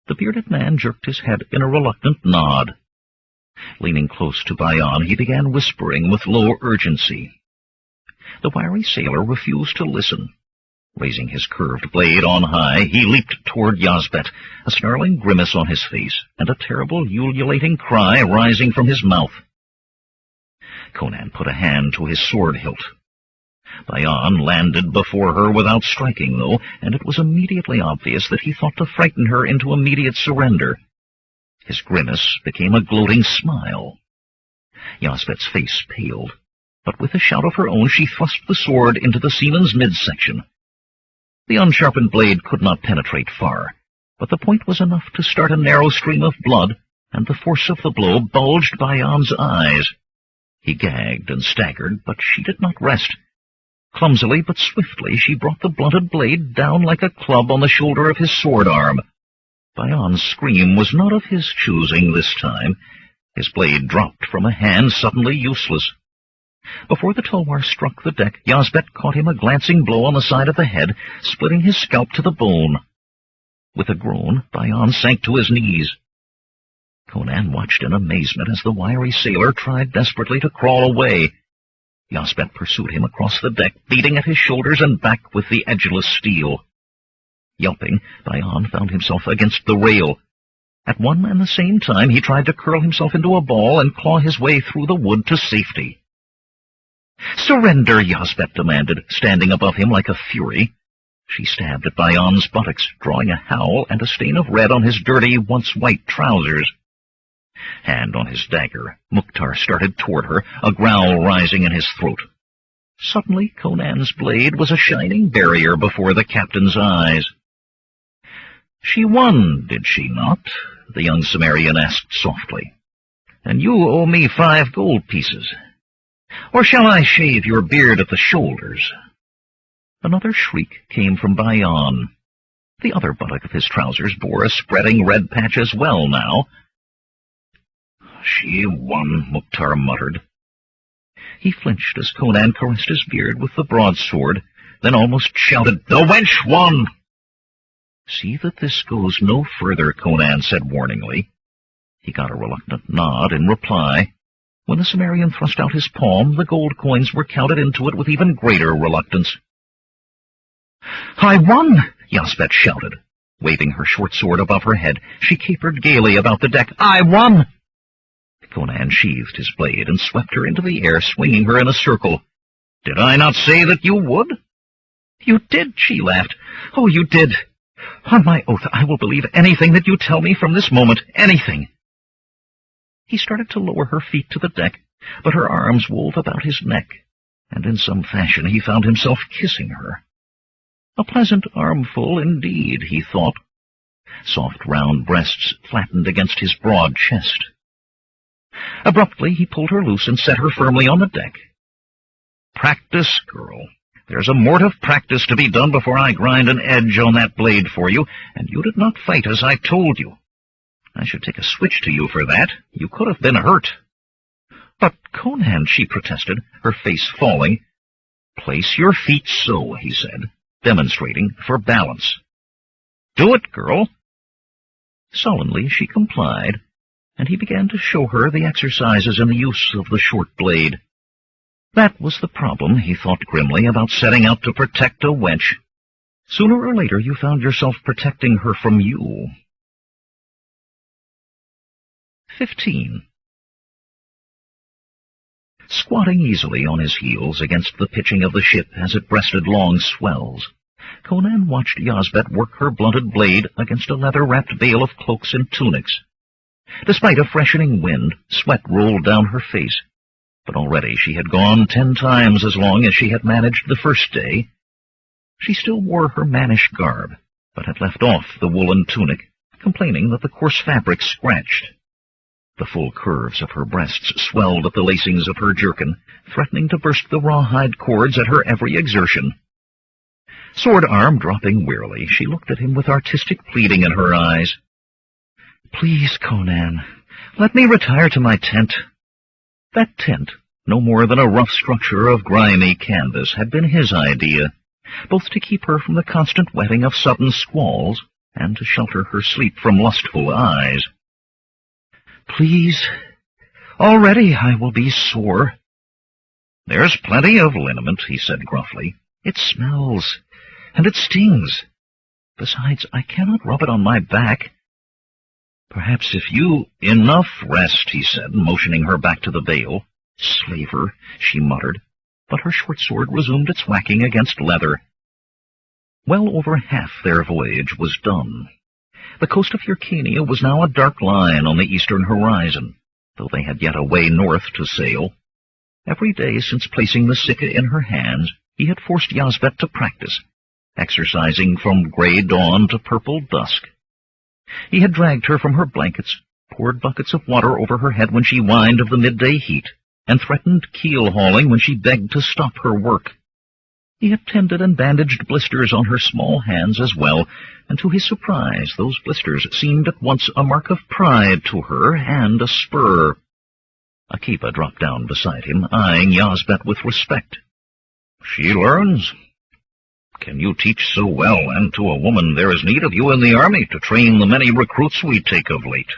The bearded man jerked his head in a reluctant nod. Leaning close to Bayan, he began whispering with low urgency. The wiry sailor refused to listen. Raising his curved blade on high, he leaped toward Yazbet, a snarling grimace on his face, and a terrible ululating cry rising from his mouth. Conan put a hand to his sword hilt. Bayan landed before her without striking, though, and it was immediately obvious that he thought to frighten her into immediate surrender. His grimace became a gloating smile. Yazbet's face paled, but with a shout of her own she thrust the sword into the seaman's midsection. The unsharpened blade could not penetrate far, but the point was enough to start a narrow stream of blood, and the force of the blow bulged Bayan's eyes. He gagged and staggered, but she did not rest. Clumsily but swiftly she brought the blunted blade down like a club on the shoulder of his sword arm. Bayan's scream was not of his choosing this time. His blade dropped from a hand suddenly useless. Before the tulwar struck the deck, Yazbet caught him a glancing blow on the side of the head, splitting his scalp to the bone. With a groan, Bayan sank to his knees. Conan watched in amazement as the wiry sailor tried desperately to crawl away. Yazbet pursued him across the deck, beating at his shoulders and back with the edgeless steel. Yelping, Bayan found himself against the rail. At one and the same time he tried to curl himself into a ball and claw his way through the wood to safety. "Surrender!" Yazbet demanded, standing above him like a fury. She stabbed at Bayan's buttocks, drawing a howl and a stain of red on his dirty, once-white trousers. Hand on his dagger, Mukhtar started toward her, a growl rising in his throat. Suddenly Conan's blade was a shining barrier before the captain's eyes. "She won, did she not?" the young Cimmerian asked softly. "And you owe me 5 gold pieces. Or shall I shave your beard at the shoulders?" Another shriek came from Bayan. The other buttock of his trousers bore a spreading red patch as well now. "She won," Mukhtar muttered. He flinched as Conan caressed his beard with the broadsword, then almost shouted, "The wench won!" "See that this goes no further," Conan said warningly. He got a reluctant nod in reply. When the Cimmerian thrust out his palm, the gold coins were counted into it with even greater reluctance. "I won!" Yazbet shouted. Waving her short sword above her head, she capered gaily about the deck. "I won!" Conan sheathed his blade and swept her into the air, swinging her in a circle. "Did I not say that you would?" "You did," she laughed. "Oh, you did. On my oath, I will believe anything that you tell me from this moment, anything." He started to lower her feet to the deck, but her arms wove about his neck, and in some fashion he found himself kissing her. A pleasant armful indeed, he thought. Soft round breasts flattened against his broad chest. Abruptly he pulled her loose and set her firmly on the deck. "Practice, girl. There's a mort of practice to be done before I grind an edge on that blade for you, and you did not fight as I told you. I should take a switch to you for that. You could have been hurt." "But, Conan," she protested, her face falling. "Place your feet so," he said, demonstrating, for balance. "Do it, girl." Sullenly she complied, and he began to show her the exercises in the use of the short blade. That was the problem, he thought grimly, about setting out to protect a wench. Sooner or later you found yourself protecting her from you. 15. Squatting easily on his heels against the pitching of the ship as it breasted long swells, Conan watched Yazbet work her blunted blade against a leather-wrapped veil of cloaks and tunics. Despite a freshening wind, sweat rolled down her face, but already she had gone 10 times as long as she had managed the first day. She still wore her mannish garb, but had left off the woolen tunic, complaining that the coarse fabric scratched. The full curves of her breasts swelled at the lacings of her jerkin, threatening to burst the rawhide cords at her every exertion. Sword-arm dropping wearily, she looked at him with artistic pleading in her eyes. "Please, Conan, let me retire to my tent." That tent, no more than a rough structure of grimy canvas, had been his idea, both to keep her from the constant wetting of sudden squalls and to shelter her sleep from lustful eyes. "Please, already I will be sore." "There's plenty of liniment," he said gruffly. "It smells, and it stings. Besides, I cannot rub it on my back." "Perhaps if you—" "Enough rest," he said, motioning her back to the bale. "Slaver," she muttered, but her short sword resumed its whacking against leather. Well over half their voyage was done. The coast of Hyrcania was now a dark line on the eastern horizon, though they had yet a way north to sail. Every day since placing the Sica in her hands, he had forced Yazbet to practice, exercising from gray dawn to purple dusk. He had dragged her from her blankets, poured buckets of water over her head when she whined of the midday heat, and threatened keel-hauling when she begged to stop her work. He had tended and bandaged blisters on her small hands as well, and to his surprise those blisters seemed at once a mark of pride to her and a spur. Akiba dropped down beside him, eyeing Yazbet with respect. "She learns. Can you teach so well, and to a woman there is need of you in the army to train the many recruits we take of late."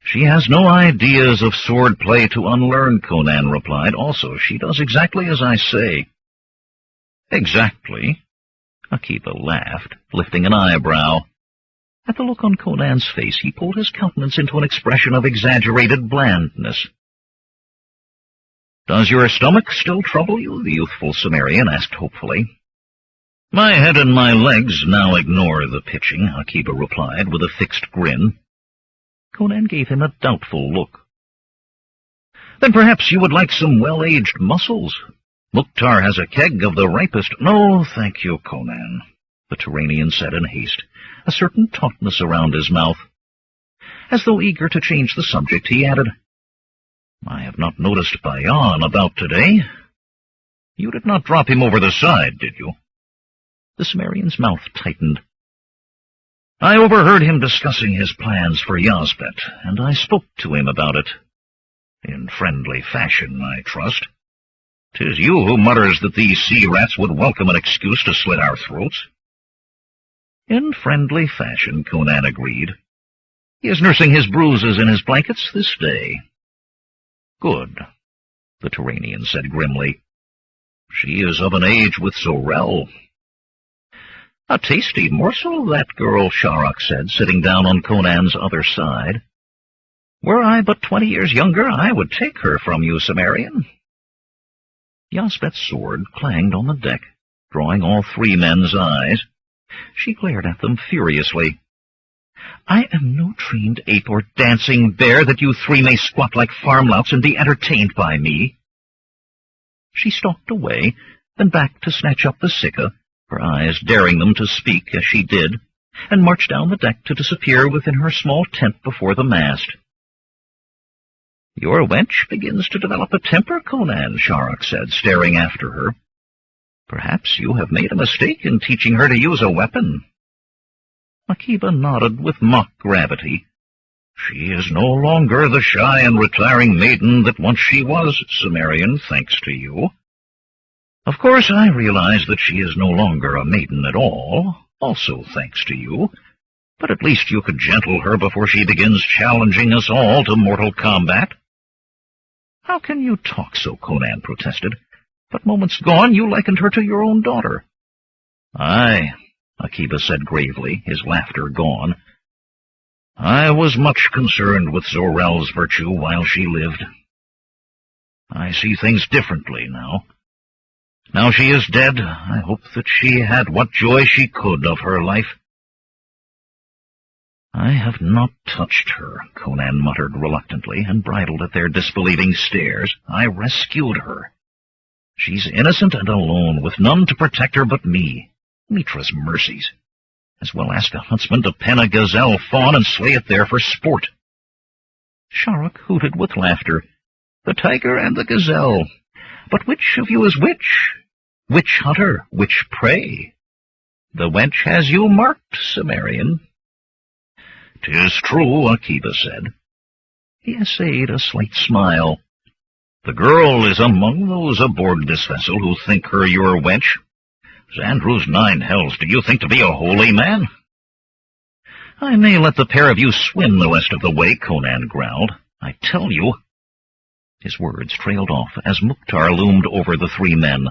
She has no ideas of sword-play to unlearn, Conan replied. Also, she does exactly as I say. Exactly? Akiba laughed, lifting an eyebrow. At the look on Conan's face, he pulled his countenance into an expression of exaggerated blandness. Does your stomach still trouble you? The youthful Cimmerian asked hopefully. My head and my legs now ignore the pitching, Akiba replied with a fixed grin. Conan gave him a doubtful look. Then perhaps you would like some well-aged mussels. Mukhtar has a keg of the ripest— No, thank you, Conan, the Turanian said in haste, a certain tautness around his mouth. As though eager to change the subject, he added, I have not noticed Bayan about today. You did not drop him over the side, did you? The Cimmerian's mouth tightened. I overheard him discussing his plans for Yazbet, and I spoke to him about it. In friendly fashion, I trust. 'Tis you who mutters that these sea-rats would welcome an excuse to slit our throats. In friendly fashion, Conan agreed. He is nursing his bruises in his blankets this day. Good, the Turanian said grimly. She is of an age with Zorel. A tasty morsel, that girl, Sharak said, sitting down on Conan's other side. Were I but 20 years younger, I would take her from you, Cimmerian. Yazbet's sword clanged on the deck, drawing all three men's eyes. She glared at them furiously. I am no trained ape or dancing bear that you three may squat like farmlouts and be entertained by me. She stalked away, then back to snatch up the sikka, her eyes daring them to speak as she did, and marched down the deck to disappear within her small tent before the mast. Your wench begins to develop a temper, Conan, Sharak said, staring after her. Perhaps you have made a mistake in teaching her to use a weapon. Akiba nodded with mock gravity. She is no longer the shy and retiring maiden that once she was, Cimmerian, thanks to you. Of course, I realize that she is no longer a maiden at all, also thanks to you, but at least you could gentle her before she begins challenging us all to mortal combat. How can you talk so, Conan protested. But moments gone you likened her to your own daughter. Aye, Akiba said gravely, his laughter gone. I was much concerned with Zorel's virtue while she lived. I see things differently now. Now she is dead, I hope that she had what joy she could of her life. I have not touched her, Conan muttered reluctantly, and bridled at their disbelieving stares. I rescued her. She's innocent and alone, with none to protect her but me. Mitra's mercies. As well ask a huntsman to pen a gazelle fawn and slay it there for sport. Sharak hooted with laughter. The tiger and the gazelle. But which of you is which? Which hunter, which prey? The wench has you marked, Cimmerian. 'Tis true, Akiba said. He essayed a slight smile. The girl is among those aboard this vessel who think her your wench. Xandru's 9 hells, do you think to be a holy man? I may let the pair of you swim the rest of the way, Conan growled. I tell you. His words trailed off as Mukhtar loomed over the three men.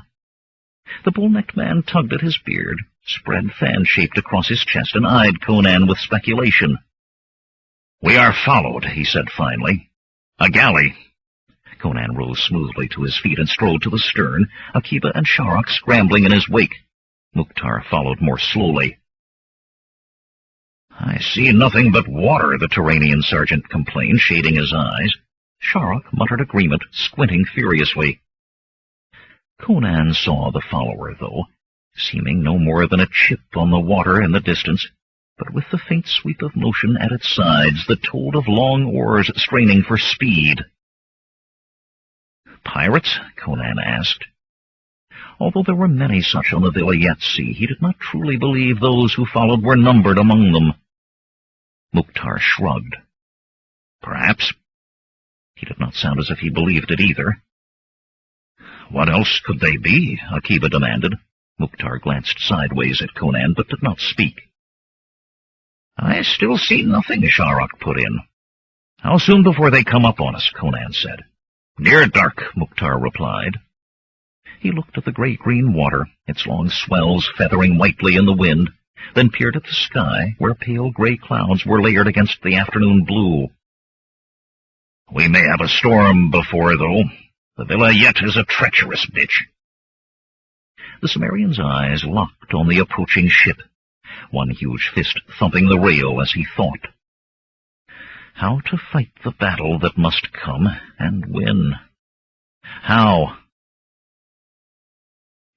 The bull-necked man tugged at his beard, spread fan-shaped across his chest, and eyed Conan with speculation. We are followed, he said finally. A galley. Conan rose smoothly to his feet and strode to the stern, Akiba and Sharak scrambling in his wake. Mukhtar followed more slowly. I see nothing but water, the Turanian sergeant complained, shading his eyes. Sharak muttered agreement, squinting furiously. Conan saw the follower, though, seeming no more than a chip on the water in the distance, but with the faint sweep of motion at its sides that told of long oars straining for speed. Pirates? Conan asked. Although there were many such on the Vilayet Sea, he did not truly believe those who followed were numbered among them. Mukhtar shrugged. Perhaps. He did not sound as if he believed it either. What else could they be? Akiba demanded. Mukhtar glanced sideways at Conan, but did not speak. I still see nothing, Sharak put in. "How soon before they come up on us?" Conan said. "Near dark," Mukhtar replied. He looked at the gray-green water, its long swells feathering whitely in the wind, then peered at the sky, where pale gray clouds were layered against the afternoon blue. "We may have a storm before, though. The villa yet is a treacherous bitch." The Cimmerian's eyes locked on the approaching ship, one huge fist thumping the rail as he thought. How to fight the battle that must come, and win? How?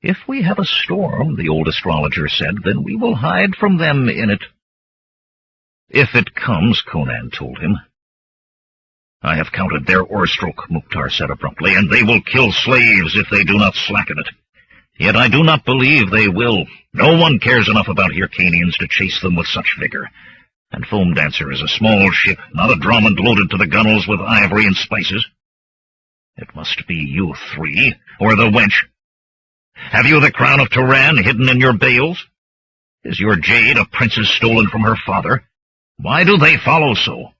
"If we have a storm," the old astrologer said, "then we will hide from them in it." "If it comes," Conan told him. "I have counted their oarstroke," Mukhtar said abruptly, "and they will kill slaves if they do not slacken it. Yet I do not believe they will. No one cares enough about Hyrcanians to chase them with such vigor. And Foam Dancer is a small ship, not a Drummond loaded to the gunwales with ivory and spices. It must be you three, or the wench. Have you the crown of Turan hidden in your bales? Is your jade a princess stolen from her father? Why do they follow so?"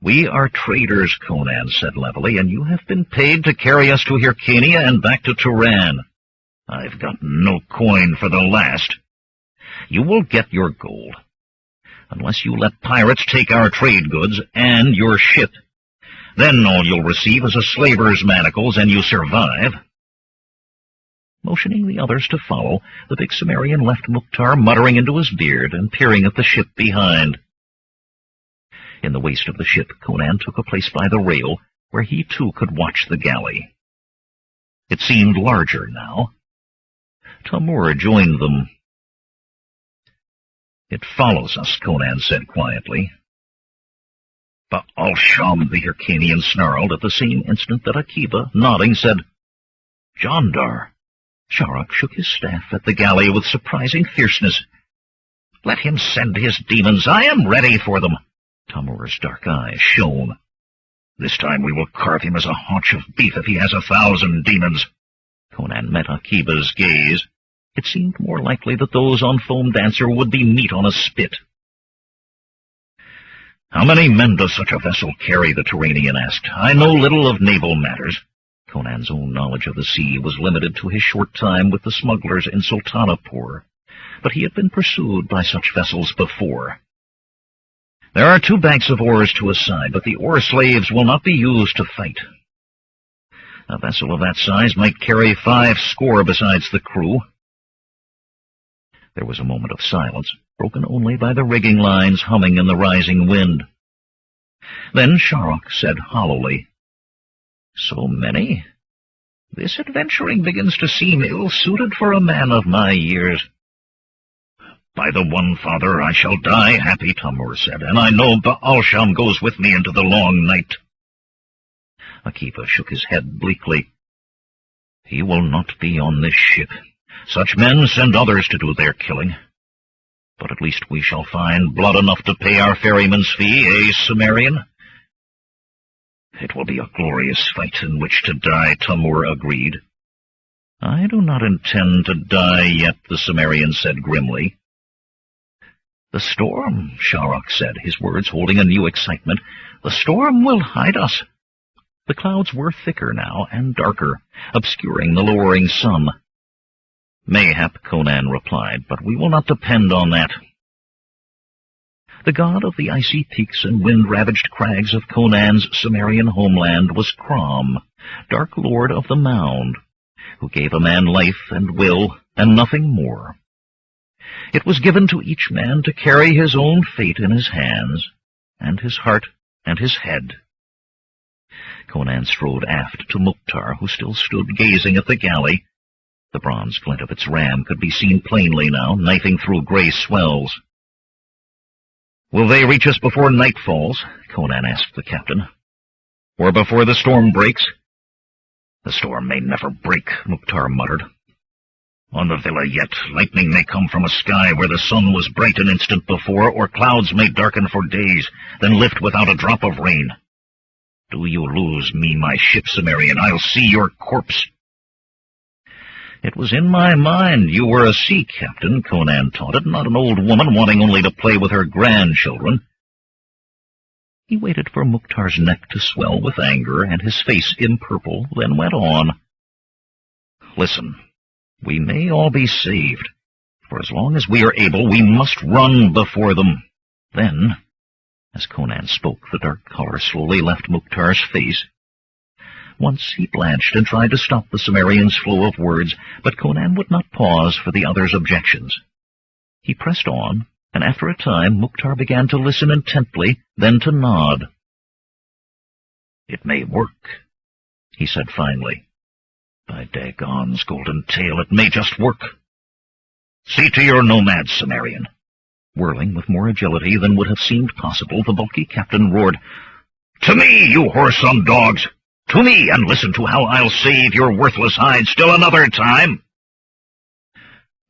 "We are traders," Conan said levelly, "and you have been paid to carry us to Hyrcania and back to Turan. I've got no coin for the last. You will get your gold, unless you let pirates take our trade goods and your ship. Then all you'll receive is a slaver's manacles, and you survive." Motioning the others to follow, the big Cimmerian left Mukhtar muttering into his beard and peering at the ship behind. In the waist of the ship, Conan took a place by the rail, where he too could watch the galley. It seemed larger now. Tamur joined them. "It follows us," Conan said quietly. "Ba'al-Sham," the Hyrcanian snarled at the same instant that Akiba, nodding, said, "Jandar." Sharrak shook his staff at the galley with surprising fierceness. "Let him send his demons. I am ready for them." Tamur's dark eyes shone. "This time we will carve him as a haunch of beef if he has 1,000 demons." Conan met Akiba's gaze. It seemed more likely that those on Foam Dancer would be meat on a spit. "How many men does such a vessel carry?" the Turanian asked. "I know little of naval matters." Conan's own knowledge of the sea was limited to his short time with the smugglers in Sultanapur, but he had been pursued by such vessels before. "There are 2 banks of oars to a side, but the oar slaves will not be used to fight. A vessel of that size might carry 5 score besides the crew." There was a moment of silence, broken only by the rigging lines humming in the rising wind. Then Sharrak said hollowly, "So many? This adventuring begins to seem ill-suited for a man of my years." "By the One Father, I shall die happy," Tamur said, "and I know Ba'al-Sham goes with me into the long night." Akiba shook his head bleakly. "He will not be on this ship. Such men send others to do their killing. But at least we shall find blood enough to pay our ferryman's fee, eh, Cimmerian?" "It will be a glorious fight in which to die," Tamur agreed. "I do not intend to die yet," the Cimmerian said grimly. "The storm," Sharrak said, his words holding a new excitement. "The storm will hide us." The clouds were thicker now and darker, obscuring the lowering sun. "Mayhap," Conan replied, "but we will not depend on that." The god of the icy peaks and wind-ravaged crags of Conan's Cimmerian homeland was Crom, Dark Lord of the Mound, who gave a man life and will, and nothing more. It was given to each man to carry his own fate in his hands, and his heart, and his head. Conan strode aft to Mukhtar, who still stood gazing at the galley. The bronze glint of its ram could be seen plainly now, knifing through gray swells. "Will they reach us before night falls?" Conan asked the captain. "Or before the storm breaks?" "The storm may never break," Mukhtar muttered. "On the villa yet, lightning may come from a sky where the sun was bright an instant before, or clouds may darken for days, then lift without a drop of rain. Do you lose me my ship, Cimmerian, I'll see your corpse." "It was in my mind you were a sea captain," Conan taunted, "not an old woman wanting only to play with her grandchildren." He waited for Mukhtar's neck to swell with anger and his face empurple, then went on. Listen, we may all be saved. For as long as we are able, we must run before them. Then, as Conan spoke, the dark color slowly left Mukhtar's face. Once he blanched and tried to stop the Cimmerian's flow of words, but Conan would not pause for the other's objections. He pressed on, and after a time Mukhtar began to listen intently, then to nod. "It may work," he said finally. "By Dagon's golden tail, it may just work. See to your nomads, Cimmerian." Whirling with more agility than would have seemed possible, the bulky captain roared, "To me, you whoreson dogs! To me, and listen to how I'll save your worthless hide still another time!"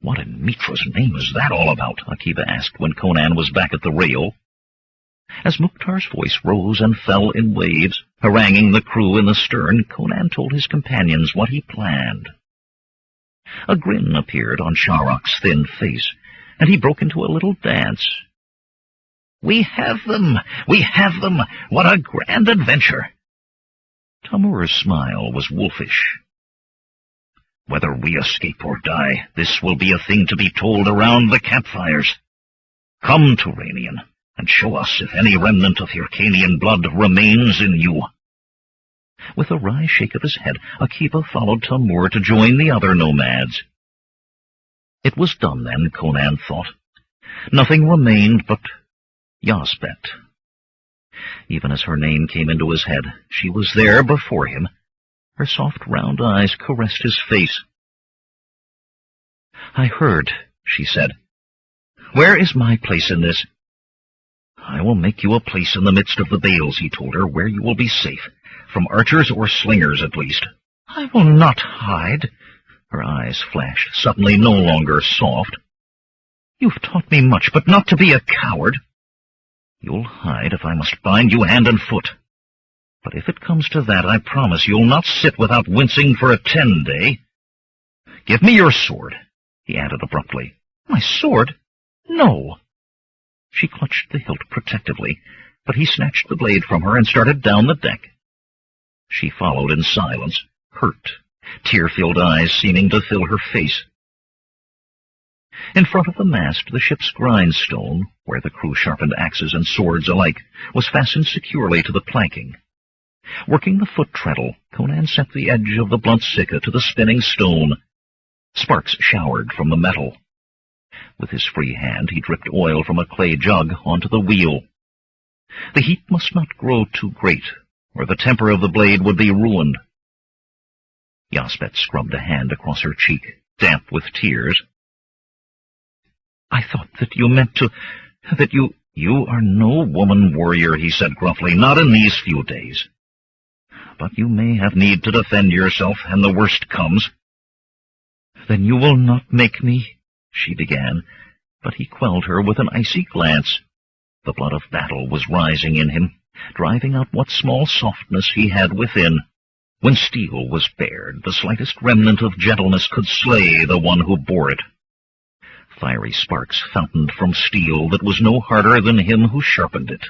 "What in Mitra's name is that all about?" Akiba asked when Conan was back at the rail. As Mukhtar's voice rose and fell in waves, haranguing the crew in the stern, Conan told his companions what he planned. A grin appeared on Sharrock's thin face, and he broke into a little dance. "We have them! We have them! What a grand adventure!" Tamur's smile was wolfish. "Whether we escape or die, this will be a thing to be told around the campfires. Come, Turanian, and show us if any remnant of Hyrcanian blood remains in you." With a wry shake of his head, Akiba followed Tamur to join the other nomads. It was done then, Conan thought. Nothing remained but Yazbet. Even as her name came into his head, she was there before him. Her soft round eyes caressed his face. "I heard," she said. "Where is my place in this?" "I will make you a place in the midst of the bales," he told her, "where you will be safe, from archers or slingers at least." "I will not hide." Her eyes flashed, suddenly no longer soft. "You've taught me much, but not to be a coward." "You'll hide if I must bind you hand and foot. But if it comes to that, I promise you'll not sit without wincing for a 10-day. Give me your sword," he added abruptly. "My sword? No." She clutched the hilt protectively, but he snatched the blade from her and started down the deck. She followed in silence, hurt, tear-filled eyes seeming to fill her face. In front of the mast, the ship's grindstone, where the crew sharpened axes and swords alike, was fastened securely to the planking. Working the foot treadle, Conan sent the edge of the blunt sickle to the spinning stone. Sparks showered from the metal. With his free hand, he dripped oil from a clay jug onto the wheel. The heat must not grow too great, or the temper of the blade would be ruined. Yazbet scrubbed a hand across her cheek, damp with tears. "I thought that you meant that you are no woman warrior," he said gruffly, "not in these few days. But you may have need to defend yourself, and the worst comes." "Then you will not make me," she began, but he quelled her with an icy glance. The blood of battle was rising in him, driving out what small softness he had within. When steel was bared, the slightest remnant of gentleness could slay the one who bore it. Fiery sparks fountained from steel that was no harder than him who sharpened it.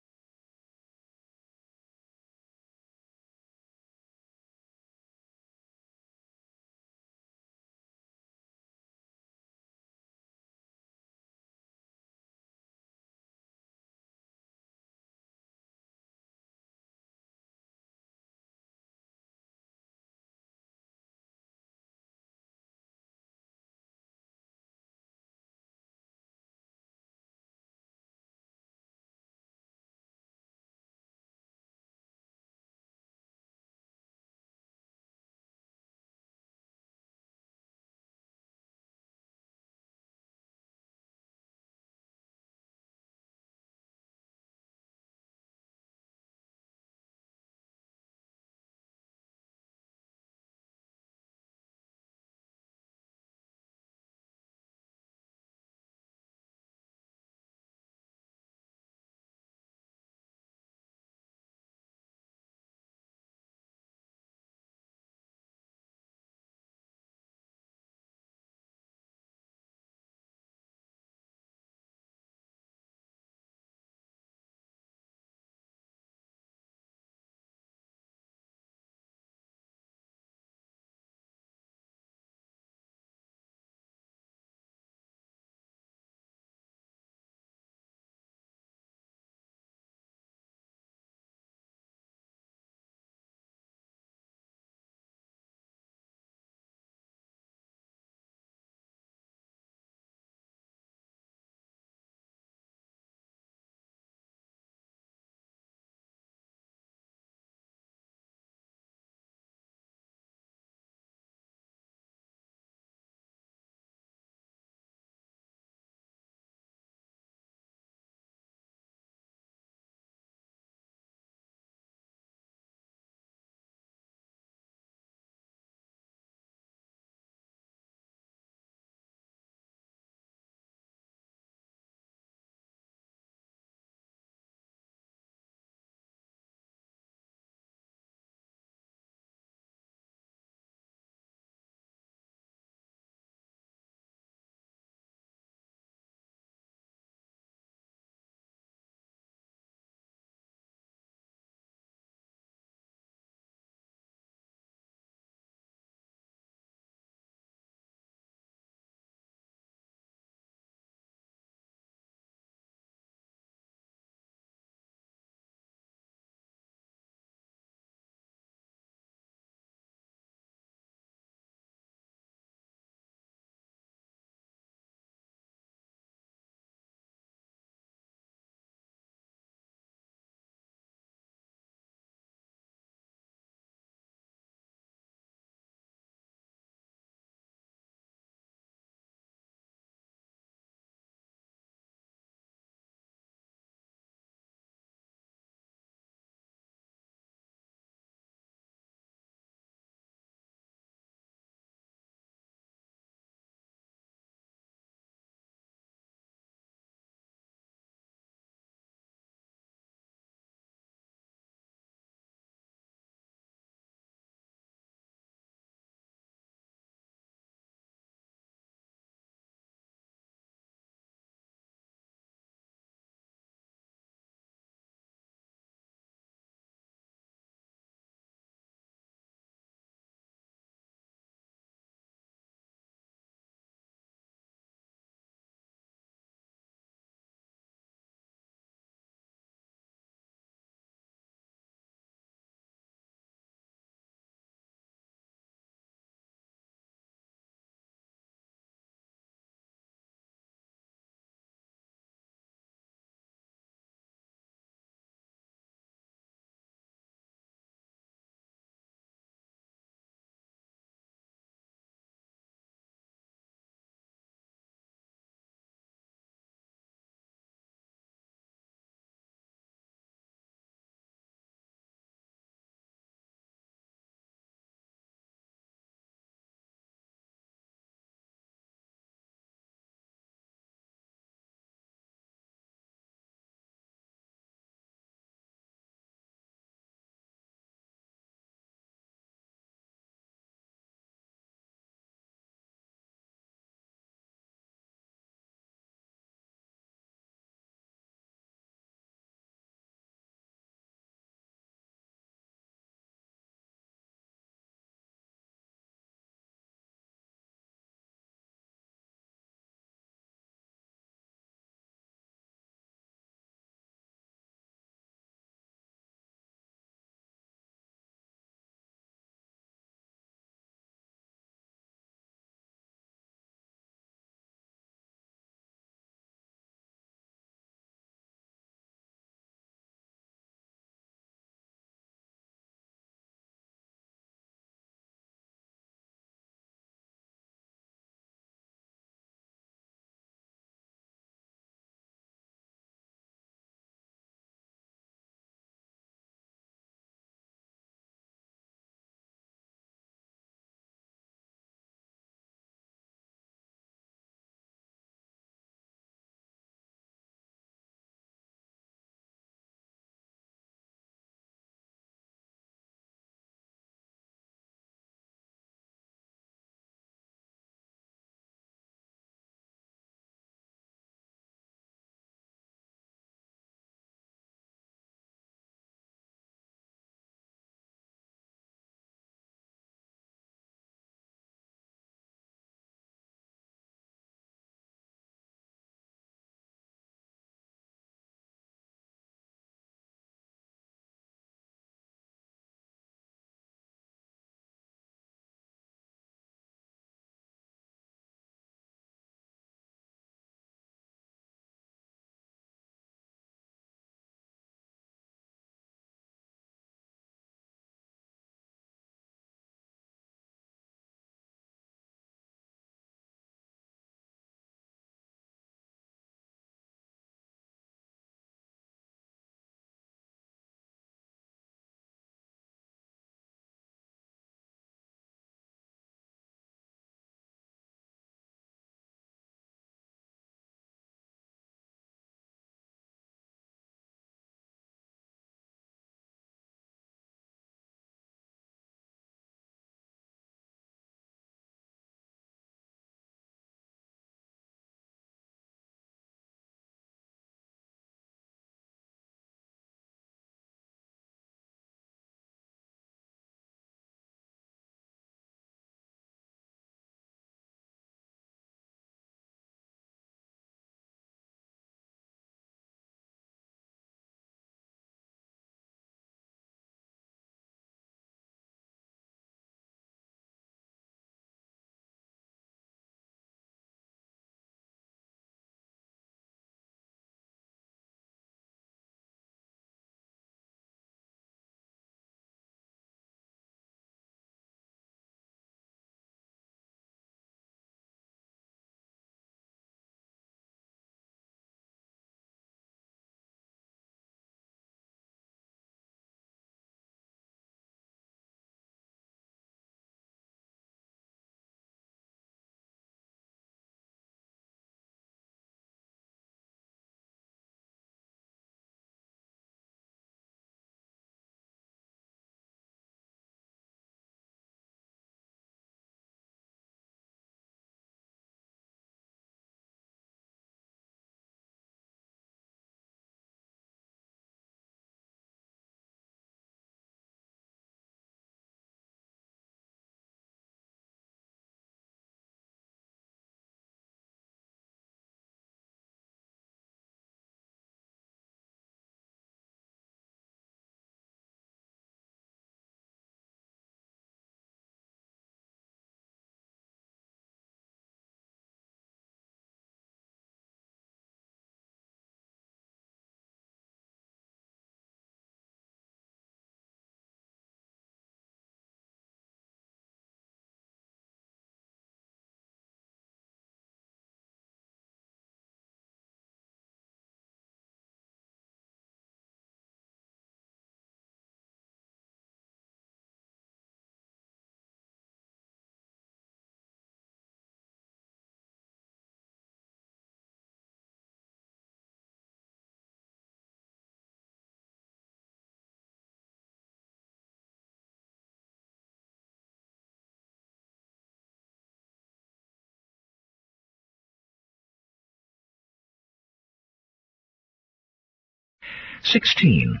16.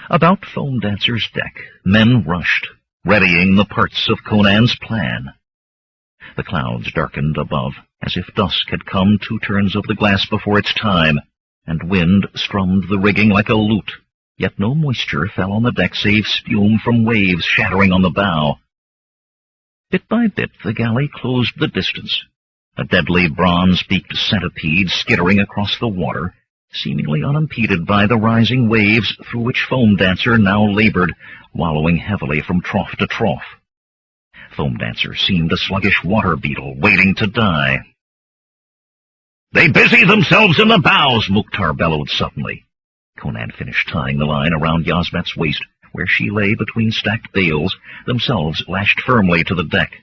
About Foam Dancer's deck, men rushed, readying the parts of Conan's plan. The clouds darkened above, as if dusk had come 2 turns of the glass before its time, and wind strummed the rigging like a lute, yet no moisture fell on the deck save spume from waves shattering on the bow. Bit by bit the galley closed the distance, a deadly bronze-beaked centipede skittering across the water, seemingly unimpeded by the rising waves through which Foam Dancer now labored, wallowing heavily from trough to trough. Foam Dancer seemed a sluggish water beetle waiting to die. "They busy themselves in the bows!" Mukhtar bellowed suddenly. Conan finished tying the line around Yazbet's waist, where she lay between stacked bales, themselves lashed firmly to the deck.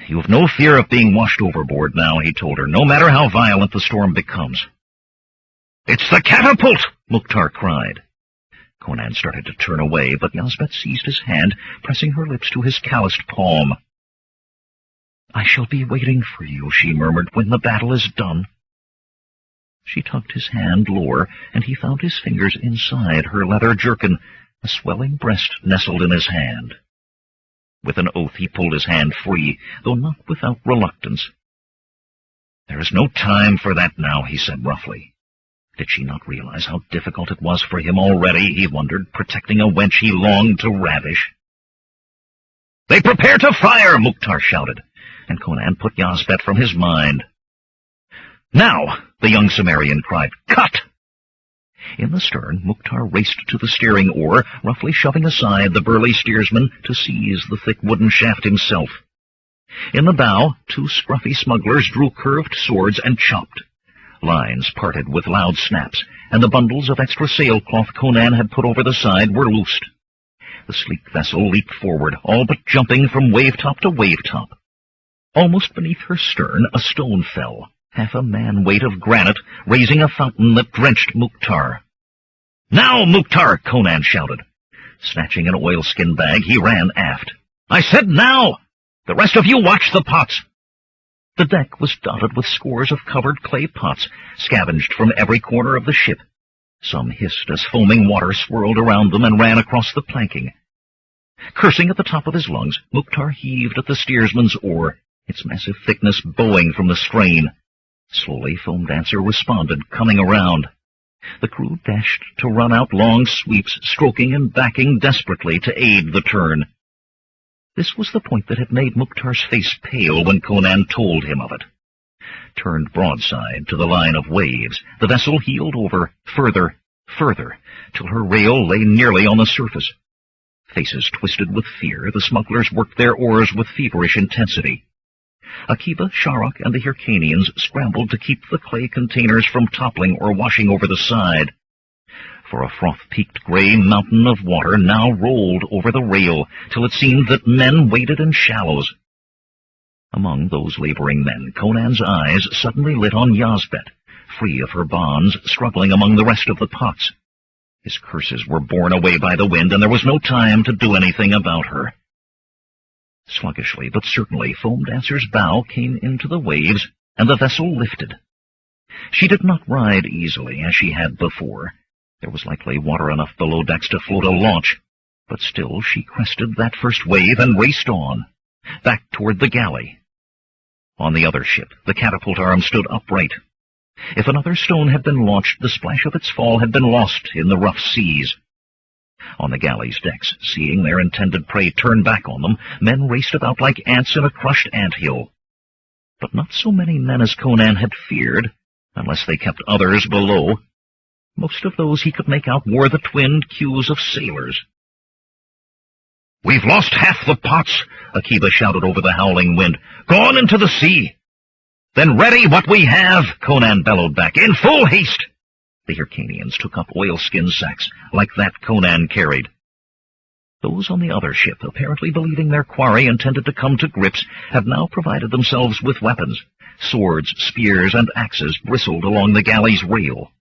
"You have no fear of being washed overboard now," he told her, "no matter how violent the storm becomes." "It's the catapult!" Mukhtar cried. Conan started to turn away, but Yazbet seized his hand, pressing her lips to his calloused palm. "I shall be waiting for you," she murmured, "when the battle is done." She tugged his hand lower, and he found his fingers inside her leather jerkin, a swelling breast nestled in his hand. With an oath he pulled his hand free, though not without reluctance. "There is no time for that now," he said roughly. Did she not realize how difficult it was for him already, he wondered, protecting a wench he longed to ravish? "They prepare to fire!" Mukhtar shouted, and Conan put Yazbet from his mind. "Now!" the young Cimmerian cried. "Cut!" In the stern, Mukhtar raced to the steering oar, roughly shoving aside the burly steersman to seize the thick wooden shaft himself. In the bow, 2 scruffy smugglers drew curved swords and chopped. Lines parted with loud snaps, and the bundles of extra sailcloth Conan had put over the side were loosed. The sleek vessel leaped forward, all but jumping from wave-top to wave-top. Almost beneath her stern, a stone fell, half a man-weight of granite, raising a fountain that drenched Mukhtar. "Now, Mukhtar!" Conan shouted. Snatching an oilskin bag, he ran aft. "I said now! The rest of you watch the pots!" The deck was dotted with scores of covered clay pots, scavenged from every corner of the ship. Some hissed as foaming water swirled around them and ran across the planking. Cursing at the top of his lungs, Mukhtar heaved at the steersman's oar, its massive thickness bowing from the strain. Slowly Foam Dancer responded, coming around. The crew dashed to run out long sweeps, stroking and backing desperately to aid the turn. This was the point that had made Mukhtar's face pale when Conan told him of it. Turned broadside to the line of waves, the vessel heeled over, further, till her rail lay nearly on the surface. Faces twisted with fear, the smugglers worked their oars with feverish intensity. Akiba, Sharok, and the Hyrcanians scrambled to keep the clay containers from toppling or washing over the side. For a froth-peaked gray mountain of water now rolled over the rail, till it seemed that men waded in shallows. Among those laboring men, Conan's eyes suddenly lit on Yazbet, free of her bonds, struggling among the rest of the pots. His curses were borne away by the wind, and there was no time to do anything about her. Sluggishly but certainly, Foam Dancer's bow came into the waves, and the vessel lifted. She did not ride easily, as she had before. There was likely water enough below decks to float a launch, but still she crested that first wave and raced on, back toward the galley. On the other ship, the catapult arm stood upright. If another stone had been launched, the splash of its fall had been lost in the rough seas. On the galley's decks, seeing their intended prey turn back on them, men raced about like ants in a crushed ant-hill. But not so many men as Conan had feared, unless they kept others below. Most of those he could make out wore the twinned queues of sailors. "We've lost half the pots," Akiba shouted over the howling wind. "Gone into the sea." "Then ready what we have," Conan bellowed back, "in full haste." The Hyrcanians took up oilskin sacks, like that Conan carried. Those on the other ship, apparently believing their quarry intended to come to grips, had now provided themselves with weapons. Swords, spears, and axes bristled along the galley's rail.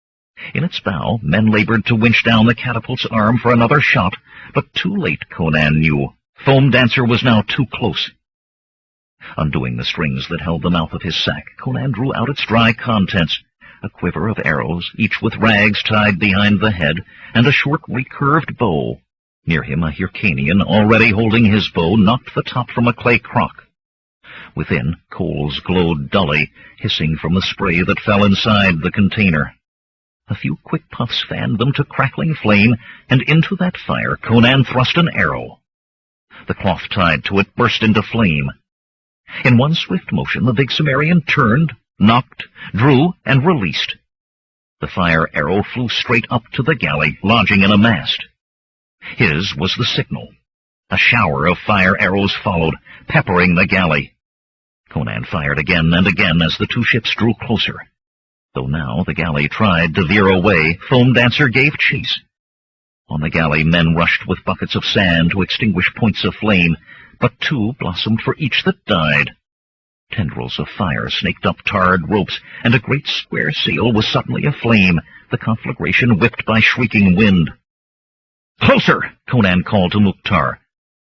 In its bow, men labored to winch down the catapult's arm for another shot, but too late, Conan knew. Foam Dancer was now too close. Undoing the strings that held the mouth of his sack, Conan drew out its dry contents, a quiver of arrows, each with rags tied behind the head, and a short recurved bow. Near him a Hyrcanian, already holding his bow, knocked the top from a clay crock. Within, coals glowed dully, hissing from the spray that fell inside the container. A few quick puffs fanned them to crackling flame, and into that fire Conan thrust an arrow. The cloth tied to it burst into flame. In one swift motion the big Cimmerian turned, knocked, drew, and released. The fire arrow flew straight up to the galley, lodging in a mast. His was the signal. A shower of fire arrows followed, peppering the galley. Conan fired again and again as the two ships drew closer. Though now the galley tried to veer away, Foam Dancer gave chase. On the galley men rushed with buckets of sand to extinguish points of flame, but two blossomed for each that died. Tendrils of fire snaked up tarred ropes, and a great square sail was suddenly aflame, the conflagration whipped by shrieking wind. "Closer!" Conan called to Mukhtar.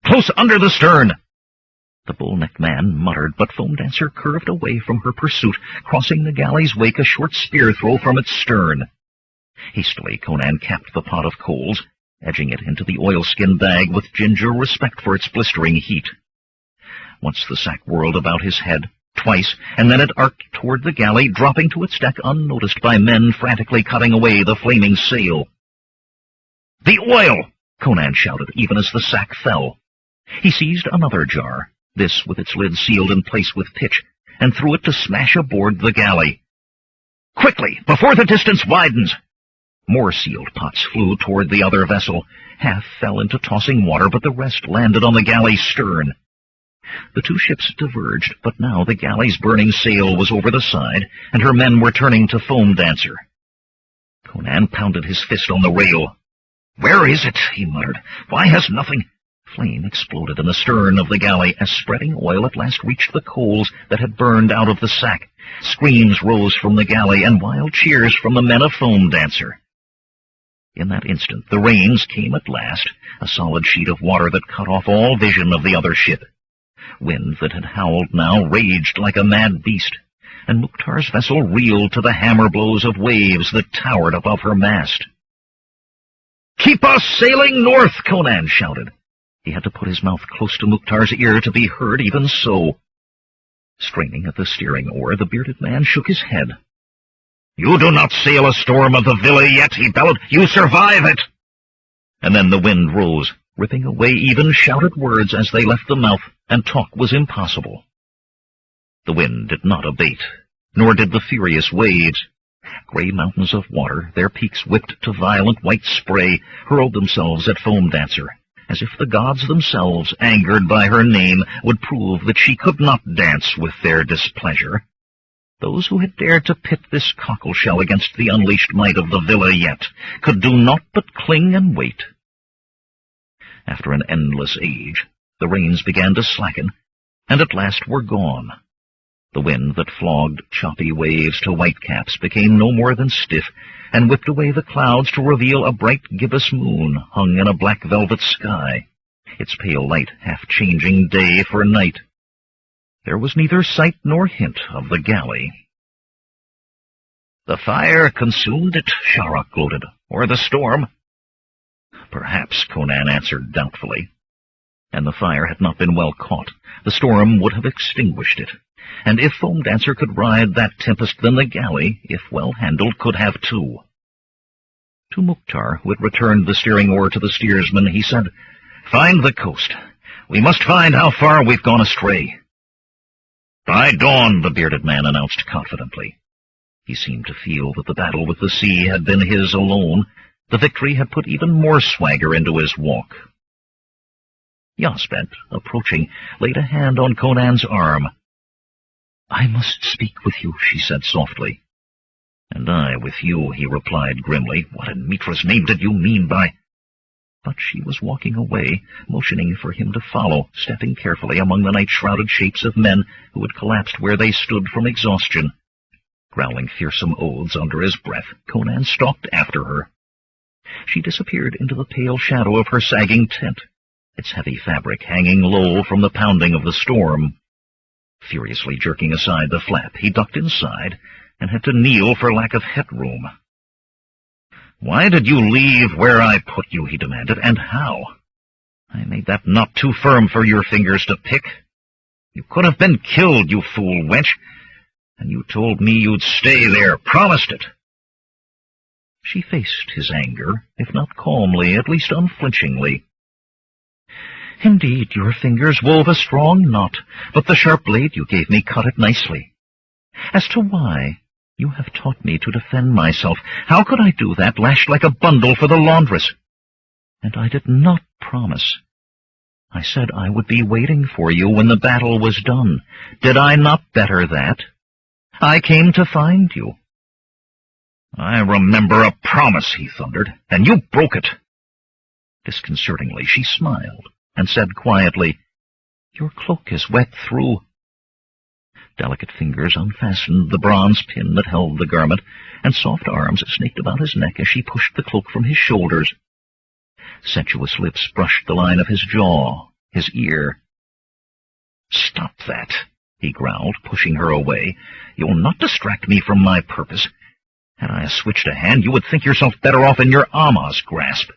"Close under the stern!" The bull-necked man muttered, but Foam Dancer curved away from her pursuit, crossing the galley's wake a short spear throw from its stern. Hastily Conan capped the pot of coals, edging it into the oilskin bag with ginger respect for its blistering heat. Once the sack whirled about his head, twice, and then it arced toward the galley, dropping to its deck unnoticed by men frantically cutting away the flaming sail. "The oil!" Conan shouted, even as the sack fell. He seized another jar, this with its lid sealed in place with pitch, and threw it to smash aboard the galley. "Quickly, before the distance widens!" More sealed pots flew toward the other vessel. Half fell into tossing water, but the rest landed on the galley's stern. The two ships diverged, but now the galley's burning sail was over the side, and her men were turning to Foam Dancer. Conan pounded his fist on the rail. "Where is it?" he muttered. "Why has nothing—" Flame exploded in the stern of the galley as spreading oil at last reached the coals that had burned out of the sack. Screams rose from the galley, and wild cheers from the men of Foam Dancer. In that instant the rains came at last, a solid sheet of water that cut off all vision of the other ship. Wind that had howled now raged like a mad beast, and Mukhtar's vessel reeled to the hammer blows of waves that towered above her mast. "Keep us sailing north!" Conan shouted. He had to put his mouth close to Mukhtar's ear to be heard even so. Straining at the steering oar, the bearded man shook his head. "You do not sail a storm of the Villa yet," he bellowed. "You survive it!" And then the wind rose, ripping away even shouted words as they left the mouth, and talk was impossible. The wind did not abate, nor did the furious waves. Gray mountains of water, their peaks whipped to violent white spray, hurled themselves at Foam Dancer, as if the gods themselves, angered by her name, would prove that she could not dance with their displeasure. Those who had dared to pit this cockleshell against the unleashed might of the Villa yet could do naught but cling and wait. After an endless age, the rains began to slacken, and at last were gone. The wind that flogged choppy waves to whitecaps became no more than stiff, and whipped away the clouds to reveal a bright gibbous moon hung in a black velvet sky, its pale light half-changing day for night. There was neither sight nor hint of the galley. "The fire consumed it," Sharrak gloated, "or the storm." "Perhaps," Conan answered doubtfully. And the fire had not been well caught. The storm would have extinguished it. And if Foam Dancer could ride that tempest, then the galley, if well handled, could have too. To Mukhtar, who had returned the steering oar to the steersman, he said, "Find the coast. We must find how far we've gone astray." "By dawn," the bearded man announced confidently. He seemed to feel that the battle with the sea had been his alone. The victory had put even more swagger into his walk. Yasbet, approaching, laid a hand on Conan's arm. "I must speak with you," she said softly. "And I with you," he replied grimly. "What in Mitra's name did you mean by—" But she was walking away, motioning for him to follow, stepping carefully among the night-shrouded shapes of men who had collapsed where they stood from exhaustion. Growling fearsome oaths under his breath, Conan stalked after her. She disappeared into the pale shadow of her sagging tent, its heavy fabric hanging low from the pounding of the storm. Furiously jerking aside the flap, he ducked inside, and had to kneel for lack of headroom. "Why did you leave where I put you?" he demanded, "and how? I made that knot too firm for your fingers to pick. You could have been killed, you fool wench, and you told me you'd stay there, promised it." She faced his anger, if not calmly, at least unflinchingly. "Indeed, your fingers wove a strong knot, but the sharp blade you gave me cut it nicely. As to why, you have taught me to defend myself. How could I do that, lashed like a bundle for the laundress? And I did not promise. I said I would be waiting for you when the battle was done. Did I not better that? I came to find you." "I remember a promise," he thundered, "and you broke it." Disconcertingly, she smiled and said quietly, "Your cloak is wet through." Delicate fingers unfastened the bronze pin that held the garment, and soft arms snaked about his neck as she pushed the cloak from his shoulders. Sensuous lips brushed the line of his jaw, his ear. "Stop that," he growled, pushing her away. "You'll not distract me from my purpose. Had I switched a hand, you would think yourself better off in your Amma's grasp."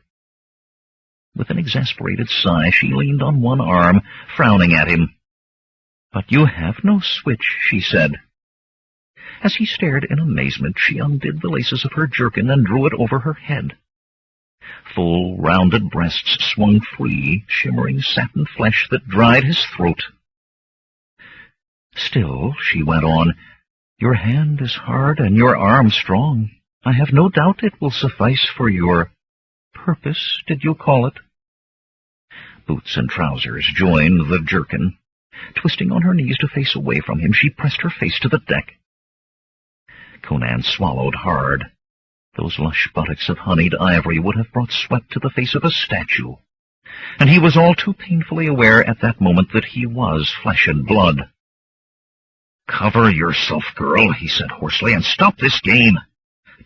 With an exasperated sigh, she leaned on one arm, frowning at him. "But you have no switch," she said. As he stared in amazement, she undid the laces of her jerkin and drew it over her head. Full, rounded breasts swung free, shimmering satin flesh that dried his throat. "Still," she went on, "your hand is hard and your arm strong. I have no doubt it will suffice for your purpose, did you call it?" Boots and trousers joined the jerkin. Twisting on her knees to face away from him, she pressed her face to the deck. Conan swallowed hard. Those lush buttocks of honeyed ivory would have brought sweat to the face of a statue, and he was all too painfully aware at that moment that he was flesh and blood. "Cover yourself, girl," he said hoarsely, "and stop this game.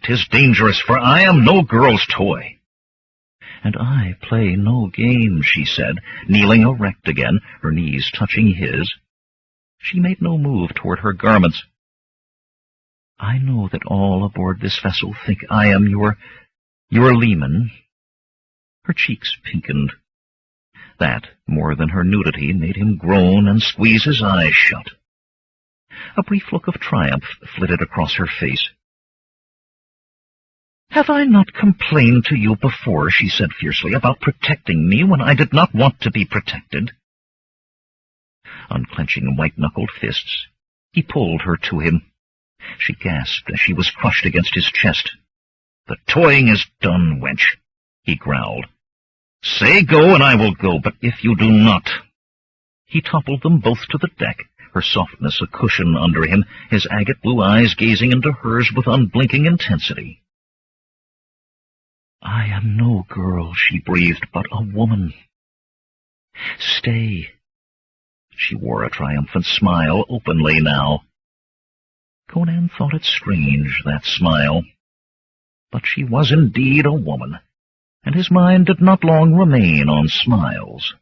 'Tis dangerous, for I am no girl's toy." "And I play no game," she said, kneeling erect again, her knees touching his. She made no move toward her garments. "I know that all aboard this vessel think I am your leman." Her cheeks pinkened. That, more than her nudity, made him groan and squeeze his eyes shut. A brief look of triumph flitted across her face. "Have I not complained to you before," she said fiercely, "about protecting me when I did not want to be protected?" Unclenching white-knuckled fists, he pulled her to him. She gasped as she was crushed against his chest. "The toying is done, wench," he growled. "Say go, and I will go, but if you do not—" He toppled them both to the deck, her softness a cushion under him, his agate blue eyes gazing into hers with unblinking intensity. "I am no girl," she breathed, "but a woman. Stay." She wore a triumphant smile openly now. Conan thought it strange, that smile. But she was indeed a woman, and his mind did not long remain on smiles.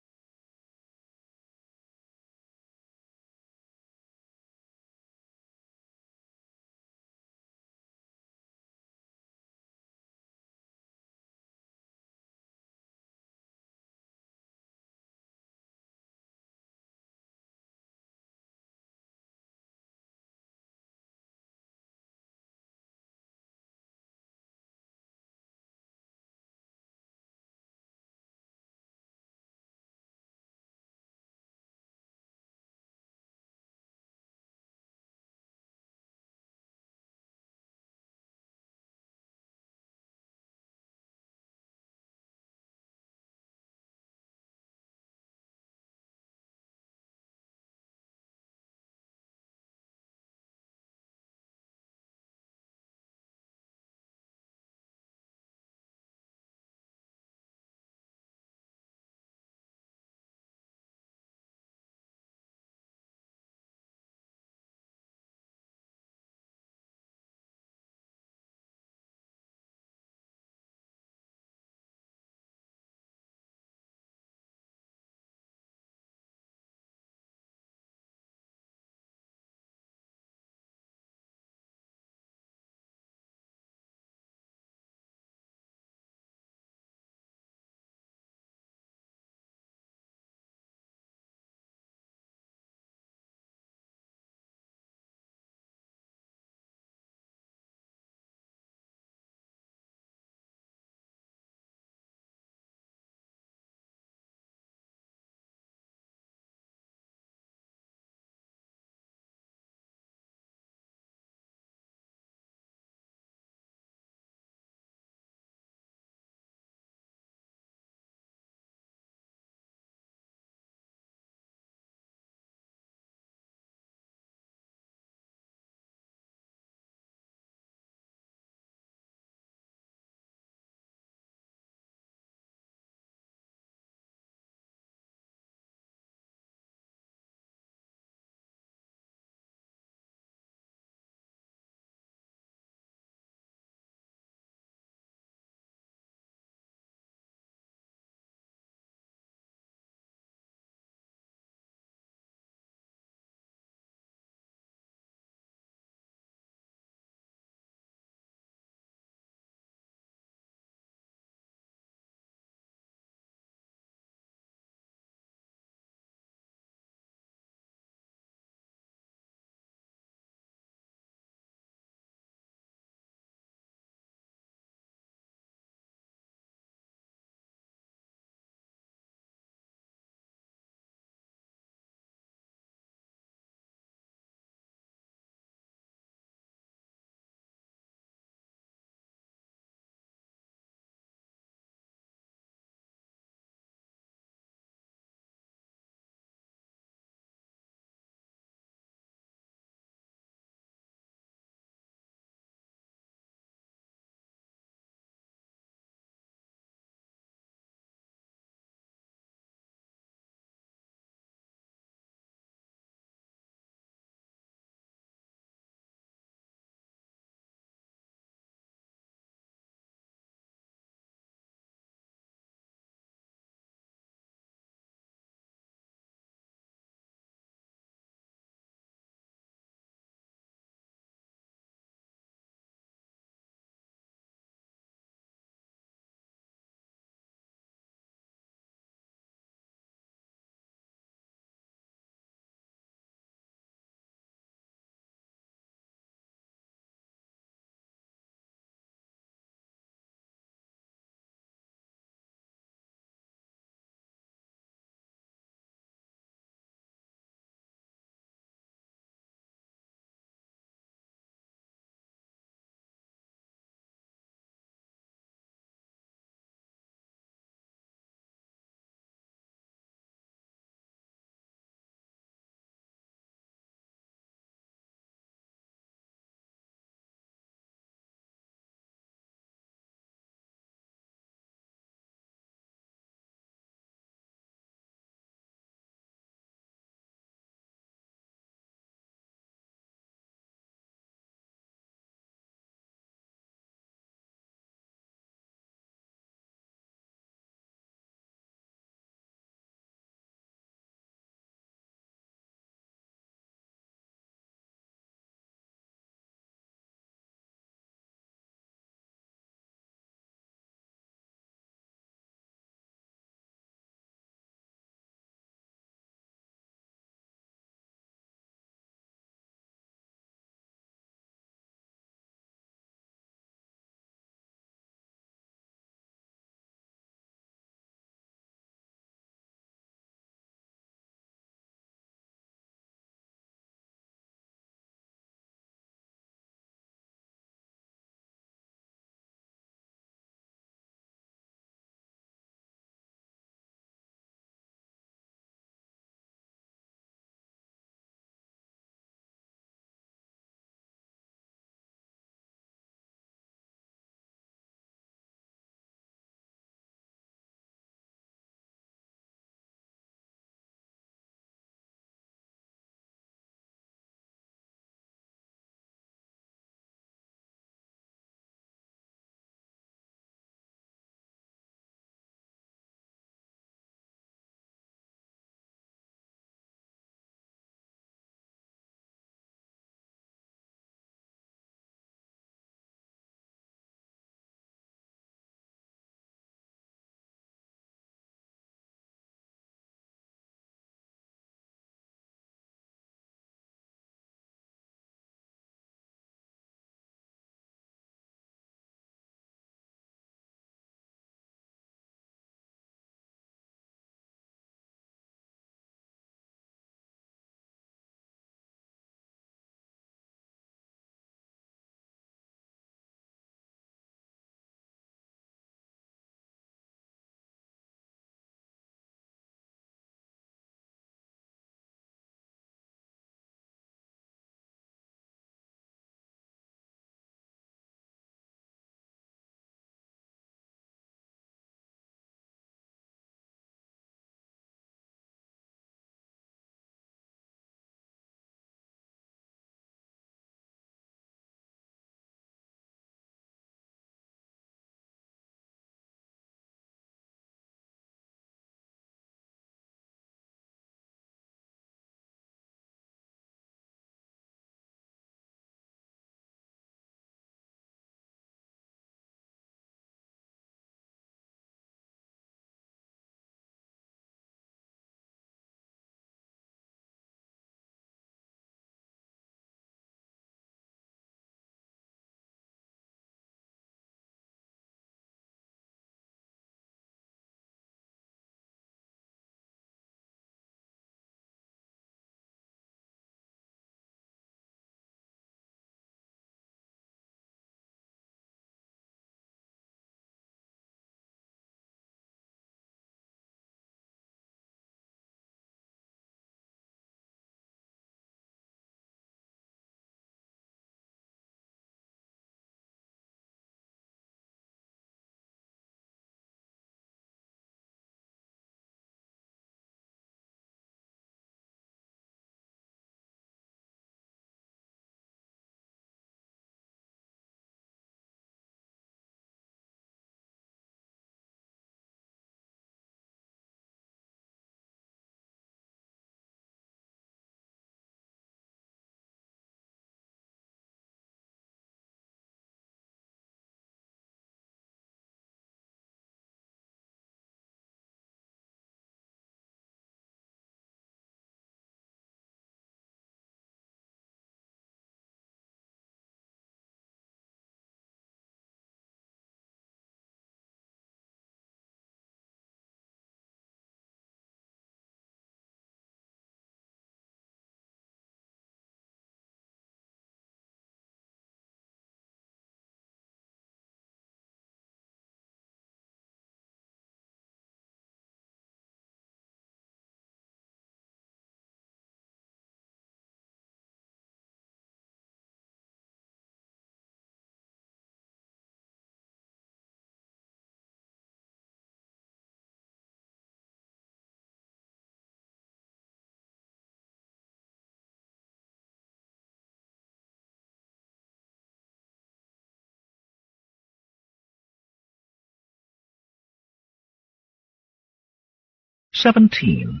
17.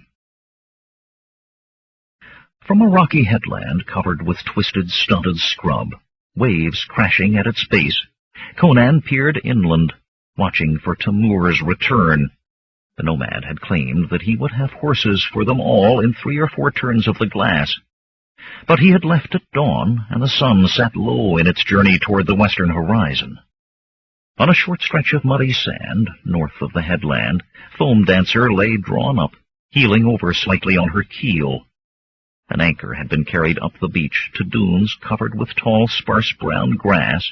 From a rocky headland covered with twisted, stunted scrub, waves crashing at its base, Conan peered inland, watching for Timur's return. The nomad had claimed that he would have horses for them all in 3 or 4 turns of the glass. But he had left at dawn, and the sun sat low in its journey toward the western horizon. On a short stretch of muddy sand, north of the headland, Foam Dancer lay drawn up, heeling over slightly on her keel. An anchor had been carried up the beach to dunes covered with tall, sparse brown grass,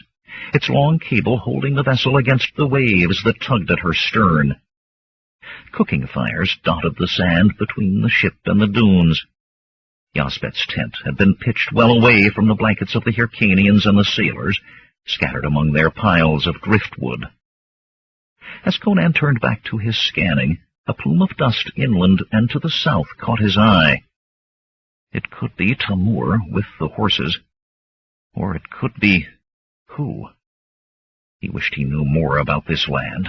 its long cable holding the vessel against the waves that tugged at her stern. Cooking fires dotted the sand between the ship and the dunes. Yazbet's tent had been pitched well away from the blankets of the Hyrcanians and the sailors, scattered among their piles of driftwood. As Conan turned back to his scanning, a plume of dust inland and to the south caught his eye. It could be Timur with the horses, or it could be who? He wished he knew more about this land.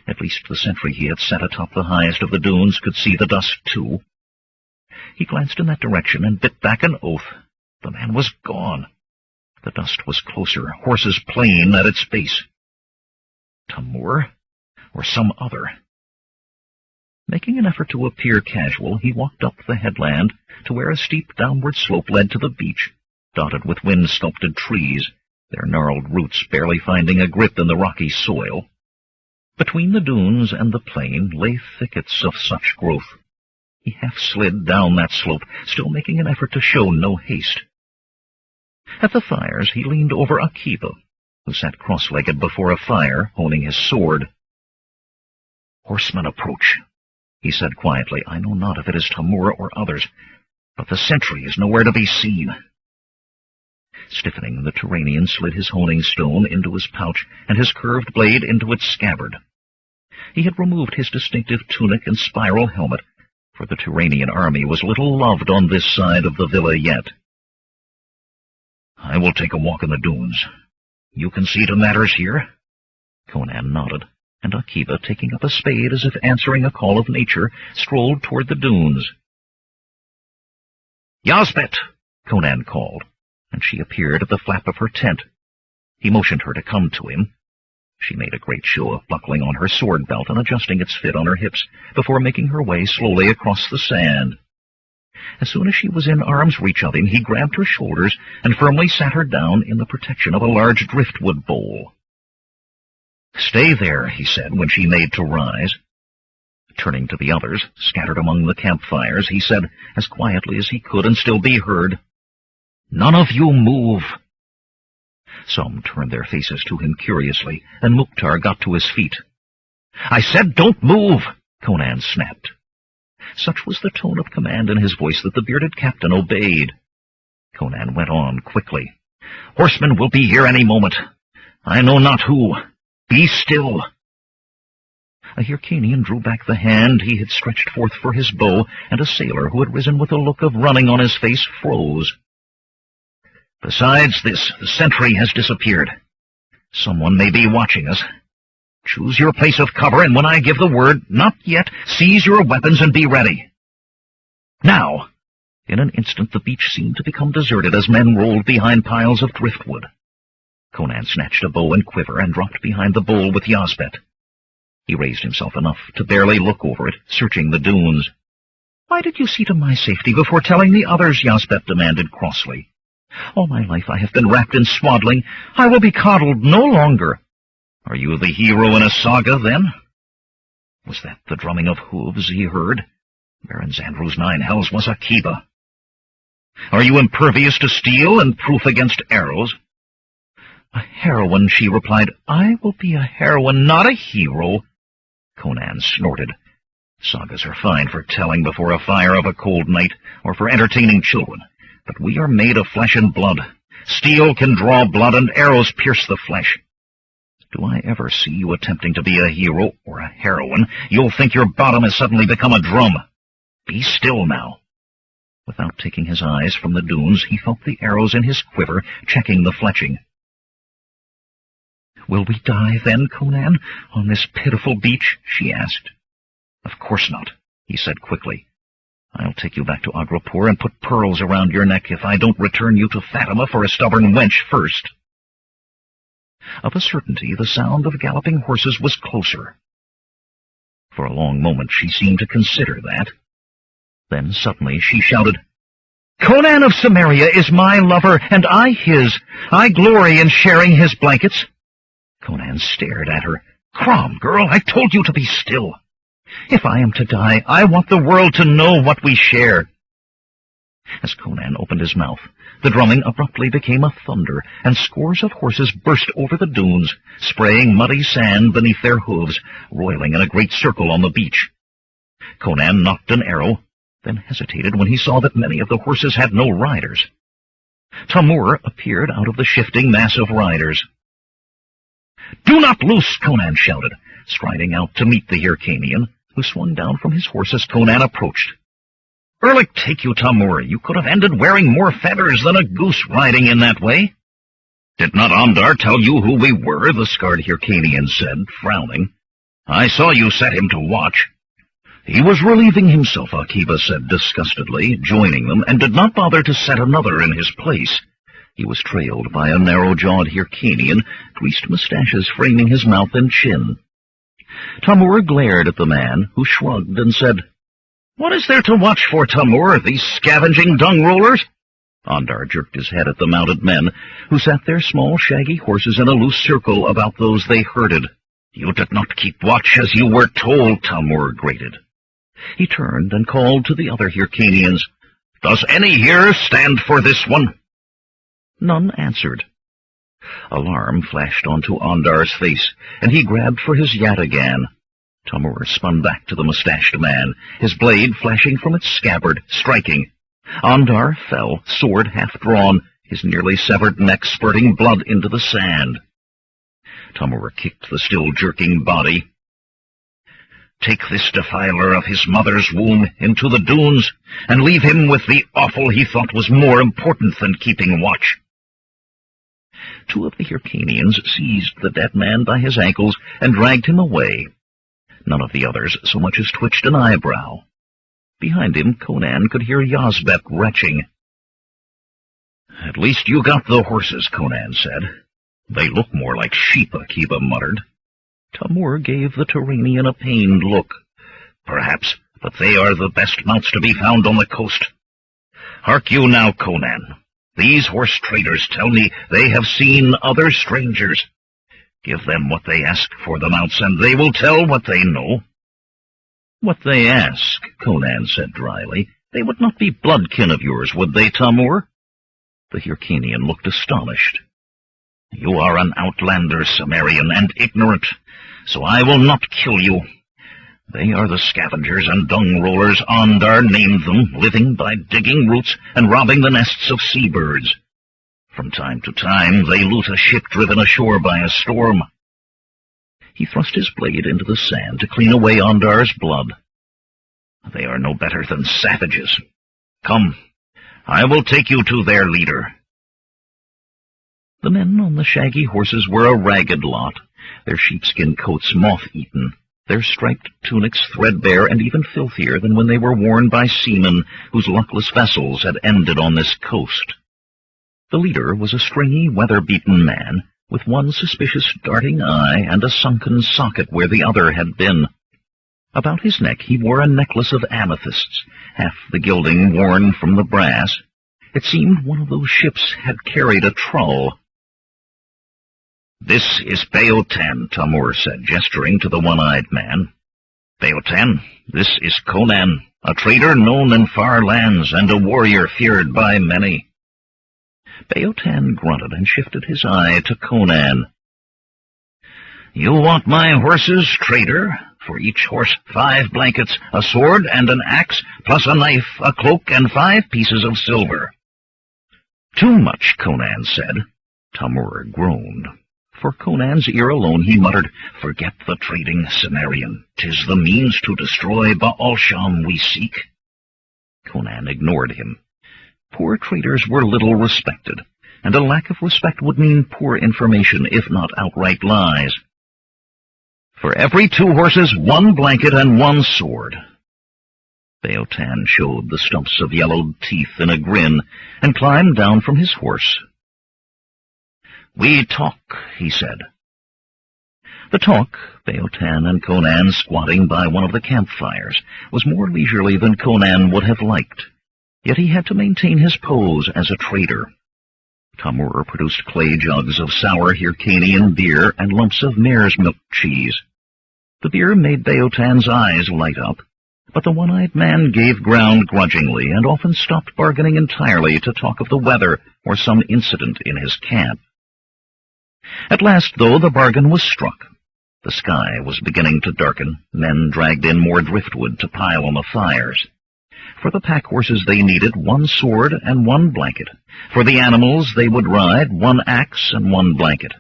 At least the sentry he had set atop the highest of the dunes could see the dust, too. He glanced in that direction and bit back an oath. The man was gone. The dust was closer, horses plain at its base. Timur, or some other? Making an effort to appear casual, he walked up the headland to where a steep downward slope led to the beach, dotted with wind-sculpted trees, their gnarled roots barely finding a grip in the rocky soil. Between the dunes and the plain lay thickets of such growth. He half slid down that slope, still making an effort to show no haste. At the fires he leaned over Akiba, who sat cross-legged before a fire, honing his sword. "Horsemen approach," he said quietly. "I know not if it is Timur or others, but the sentry is nowhere to be seen." Stiffening, the Turanian slid his honing stone into his pouch and his curved blade into its scabbard. He had removed his distinctive tunic and spiral helmet, for the Turanian army was little loved on this side of the villa yet. "I will take a walk in the dunes. You can see to matters here?" Conan nodded, and Akiba, taking up a spade as if answering a call of nature, strolled toward the dunes. "Yazbet!" Conan called, and she appeared at the flap of her tent. He motioned her to come to him. She made a great show of buckling on her sword belt and adjusting its fit on her hips before making her way slowly across the sand. As soon as she was in arm's reach of him, he grabbed her shoulders and firmly sat her down in the protection of a large driftwood bowl. "Stay there," he said when she made to rise. Turning to the others, scattered among the campfires, he said, as quietly as he could and still be heard, "None of you move." Some turned their faces to him curiously, and Mukhtar got to his feet. "I said don't move!" Conan snapped. Such was the tone of command in his voice that the bearded captain obeyed. Conan went on quickly. "Horsemen will be here any moment. I know not who. Be still." A Hyrcanian drew back the hand he had stretched forth for his bow, and a sailor who had risen with a look of running on his face froze. "Besides this, the sentry has disappeared. Someone may be watching us. Choose your place of cover, and when I give the word, not yet, seize your weapons and be ready. Now!" In an instant the beach seemed to become deserted as men rolled behind piles of driftwood. Conan snatched a bow and quiver and dropped behind the bowl with Yazbet. He raised himself enough to barely look over it, searching the dunes. "Why did you see to my safety before telling the others?" Yazbet demanded crossly. "All my life I have been wrapped in swaddling. I will be coddled no longer." "Are you the hero in a saga, then?" Was that the drumming of hooves he heard? Baron Zandru's 9 hells was Akiba. "Are you impervious to steel and proof against arrows?" "A heroine," she replied. "I will be a heroine, not a hero." Conan snorted. "Sagas are fine for telling before a fire of a cold night, or for entertaining children, but we are made of flesh and blood. Steel can draw blood, and arrows pierce the flesh. Do I ever see you attempting to be a hero or a heroine, you'll think your bottom has suddenly become a drum. Be still now." Without taking his eyes from the dunes, he felt the arrows in his quiver, checking the fletching. "Will we die, then, Conan, on this pitiful beach?" she asked. "Of course not," he said quickly. "I'll take you back to Agrapur and put pearls around your neck if I don't return you to Fatima for a stubborn wench first." Of a certainty, the sound of galloping horses was closer. For a long moment she seemed to consider that. Then suddenly she shouted, "Conan of Samaria is my lover, and I his. I glory in sharing his blankets." Conan stared at her. "Crom, girl, I told you to be still. If I am to die, I want the world to know what we share." As Conan opened his mouth, the drumming abruptly became a thunder, and scores of horses burst over the dunes, spraying muddy sand beneath their hooves, roiling in a great circle on the beach. Conan nocked an arrow, then hesitated when he saw that many of the horses had no riders. Tamur appeared out of the shifting mass of riders. "Do not loose!" Conan shouted, striding out to meet the Hyrcanian, who swung down from his horse as Conan approached. "Erlich take you, Tamur! You could have ended wearing more feathers than a goose riding in that way." "Did not Ondar tell you who we were?" the scarred Hyrcanian said, frowning. "I saw you set him to watch." "He was relieving himself," Akiba said disgustedly, joining them, and did not bother to set another in his place. He was trailed by a narrow-jawed Hyrcanian, greased mustaches framing his mouth and chin. Tamur glared at the man, who shrugged and said, "What is there to watch for, Tamur, these scavenging dung-rollers?" Ondar jerked his head at the mounted men, who sat their small, shaggy horses in a loose circle about those they herded. "You did not keep watch as you were told," Tamur grated. He turned and called to the other Hyrcanians, "Does any here stand for this one?" None answered. Alarm flashed onto Ondar's face, and he grabbed for his yataghan. Tamur spun back to the mustached man, his blade flashing from its scabbard, striking. Ondar fell, sword half-drawn, his nearly severed neck spurting blood into the sand. Tamur kicked the still jerking body. "Take this defiler of his mother's womb into the dunes, and leave him with the offal he thought was more important than keeping watch." Two of the Hyrcanians seized the dead man by his ankles and dragged him away. None of the others so much as twitched an eyebrow. Behind him, Conan could hear Yazbek retching. "At least you got the horses," Conan said. "They look more like sheep," Akiba muttered. Tamur gave the Turanian a pained look. "Perhaps, but they are the best mounts to be found on the coast. Hark you now, Conan. These horse traders tell me they have seen other strangers. Give them what they ask for the mounts, and they will tell what they know." "What they ask," Conan said dryly. "They would not be bloodkin of yours, would they, Tamur?" The Hyrcanian looked astonished. "You are an outlander, Sumerian, and ignorant, so I will not kill you. They are the scavengers and dung-rollers Ondar named them, living by digging roots and robbing the nests of seabirds. From time to time they loot a ship driven ashore by a storm." He thrust his blade into the sand to clean away Ondar's blood. "They are no better than savages. Come, I will take you to their leader." The men on the shaggy horses were a ragged lot, their sheepskin coats moth-eaten, their striped tunics threadbare and even filthier than when they were worn by seamen whose luckless vessels had ended on this coast. The leader was a stringy, weather-beaten man, with one suspicious darting eye and a sunken socket where the other had been. About his neck he wore a necklace of amethysts, half the gilding worn from the brass. It seemed one of those ships had carried a trull. "This is Beotan," Tamur said, gesturing to the one-eyed man. "Beotan, this is Conan, a trader known in far lands and a warrior feared by many." Beotan grunted and shifted his eye to Conan. "You want my horses, trader? For each horse 5 blankets, a sword and an axe, plus a knife, a cloak, and 5 pieces of silver." "Too much," Conan said. Tamur groaned. For Conan's ear alone he muttered, "Forget the trading, Sumerian. 'Tis the means to destroy Baal-Sham we seek." Conan ignored him. Poor traders were little respected, and a lack of respect would mean poor information, if not outright lies. For every 2 horses, 1 blanket and 1 sword. Beotan showed the stumps of yellowed teeth in a grin and climbed down from his horse. "We talk," he said. The talk, Beotan and Conan squatting by one of the campfires, was more leisurely than Conan would have liked, yet he had to maintain his pose as a trader. Tamur produced clay jugs of sour Hyrcanian beer and lumps of mare's milk cheese. The beer made Beotan's eyes light up, but the one-eyed man gave ground grudgingly and often stopped bargaining entirely to talk of the weather or some incident in his camp. At last, though, the bargain was struck. The sky was beginning to darken. Men dragged in more driftwood to pile on the fires. For the pack horses they needed 1 sword and 1 blanket. For the animals they would ride 1 axe and 1 blanket,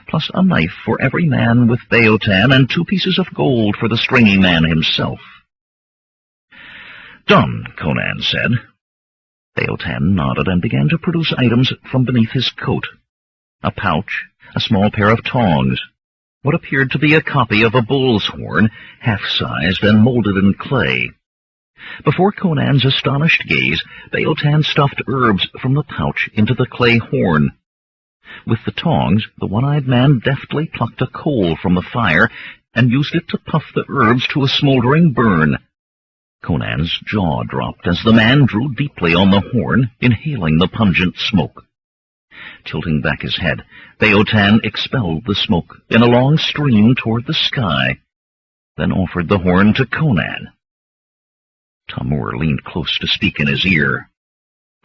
plus a knife for every man with Beotan and 2 pieces of gold for the stringy man himself. "Done," Conan said. Beotan nodded and began to produce items from beneath his coat. A pouch, a small pair of tongs, what appeared to be a copy of a bull's horn, half-sized and molded in clay. Before Conan's astonished gaze, Beotan stuffed herbs from the pouch into the clay horn. With the tongs, the one-eyed man deftly plucked a coal from the fire and used it to puff the herbs to a smoldering burn. Conan's jaw dropped as the man drew deeply on the horn, inhaling the pungent smoke. Tilting back his head, Beotan expelled the smoke in a long stream toward the sky, then offered the horn to Conan. Tamur leaned close to speak in his ear.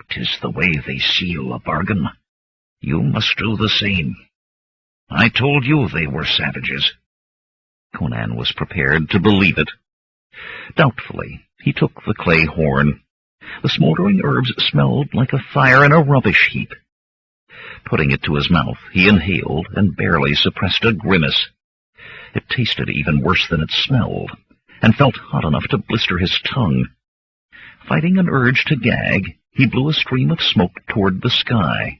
"'Tis the way they seal a bargain. You must do the same. I told you they were savages." Conan was prepared to believe it. Doubtfully, he took the clay horn. The smoldering herbs smelled like a fire in a rubbish heap. Putting it to his mouth, he inhaled and barely suppressed a grimace. It tasted even worse than it smelled, and felt hot enough to blister his tongue. Fighting an urge to gag, he blew a stream of smoke toward the sky.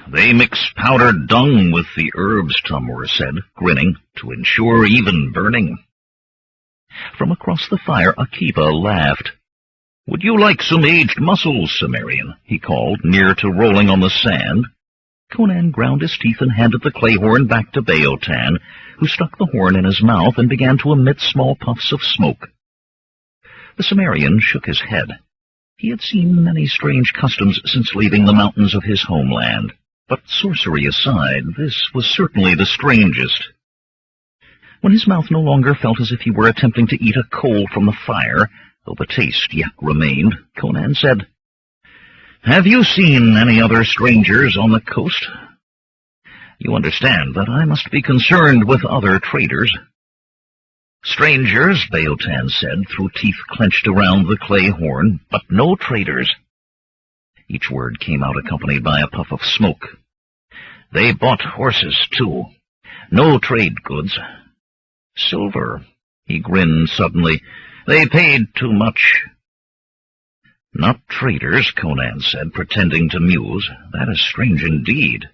"They mix powdered dung with the herbs," Tamur said, grinning, "to ensure even burning." From across the fire, Akiba laughed. "Would you like some aged mussels, Cimmerian?" he called, near to rolling on the sand. Conan ground his teeth and handed the clay horn back to Beotan, who stuck the horn in his mouth and began to emit small puffs of smoke. The Cimmerian shook his head. He had seen many strange customs since leaving the mountains of his homeland, but sorcery aside, this was certainly the strangest. When his mouth no longer felt as if he were attempting to eat a coal from the fire, though the taste yet remained, Conan said, "Have you seen any other strangers on the coast? You understand that I must be concerned with other traders." "Strangers," Beotan said, through teeth clenched around the clay horn, "but no traders." Each word came out accompanied by a puff of smoke. "They bought horses, too. No trade goods. Silver." He grinned suddenly. "They paid too much." "Not traders," Conan said, pretending to muse. "That is strange indeed."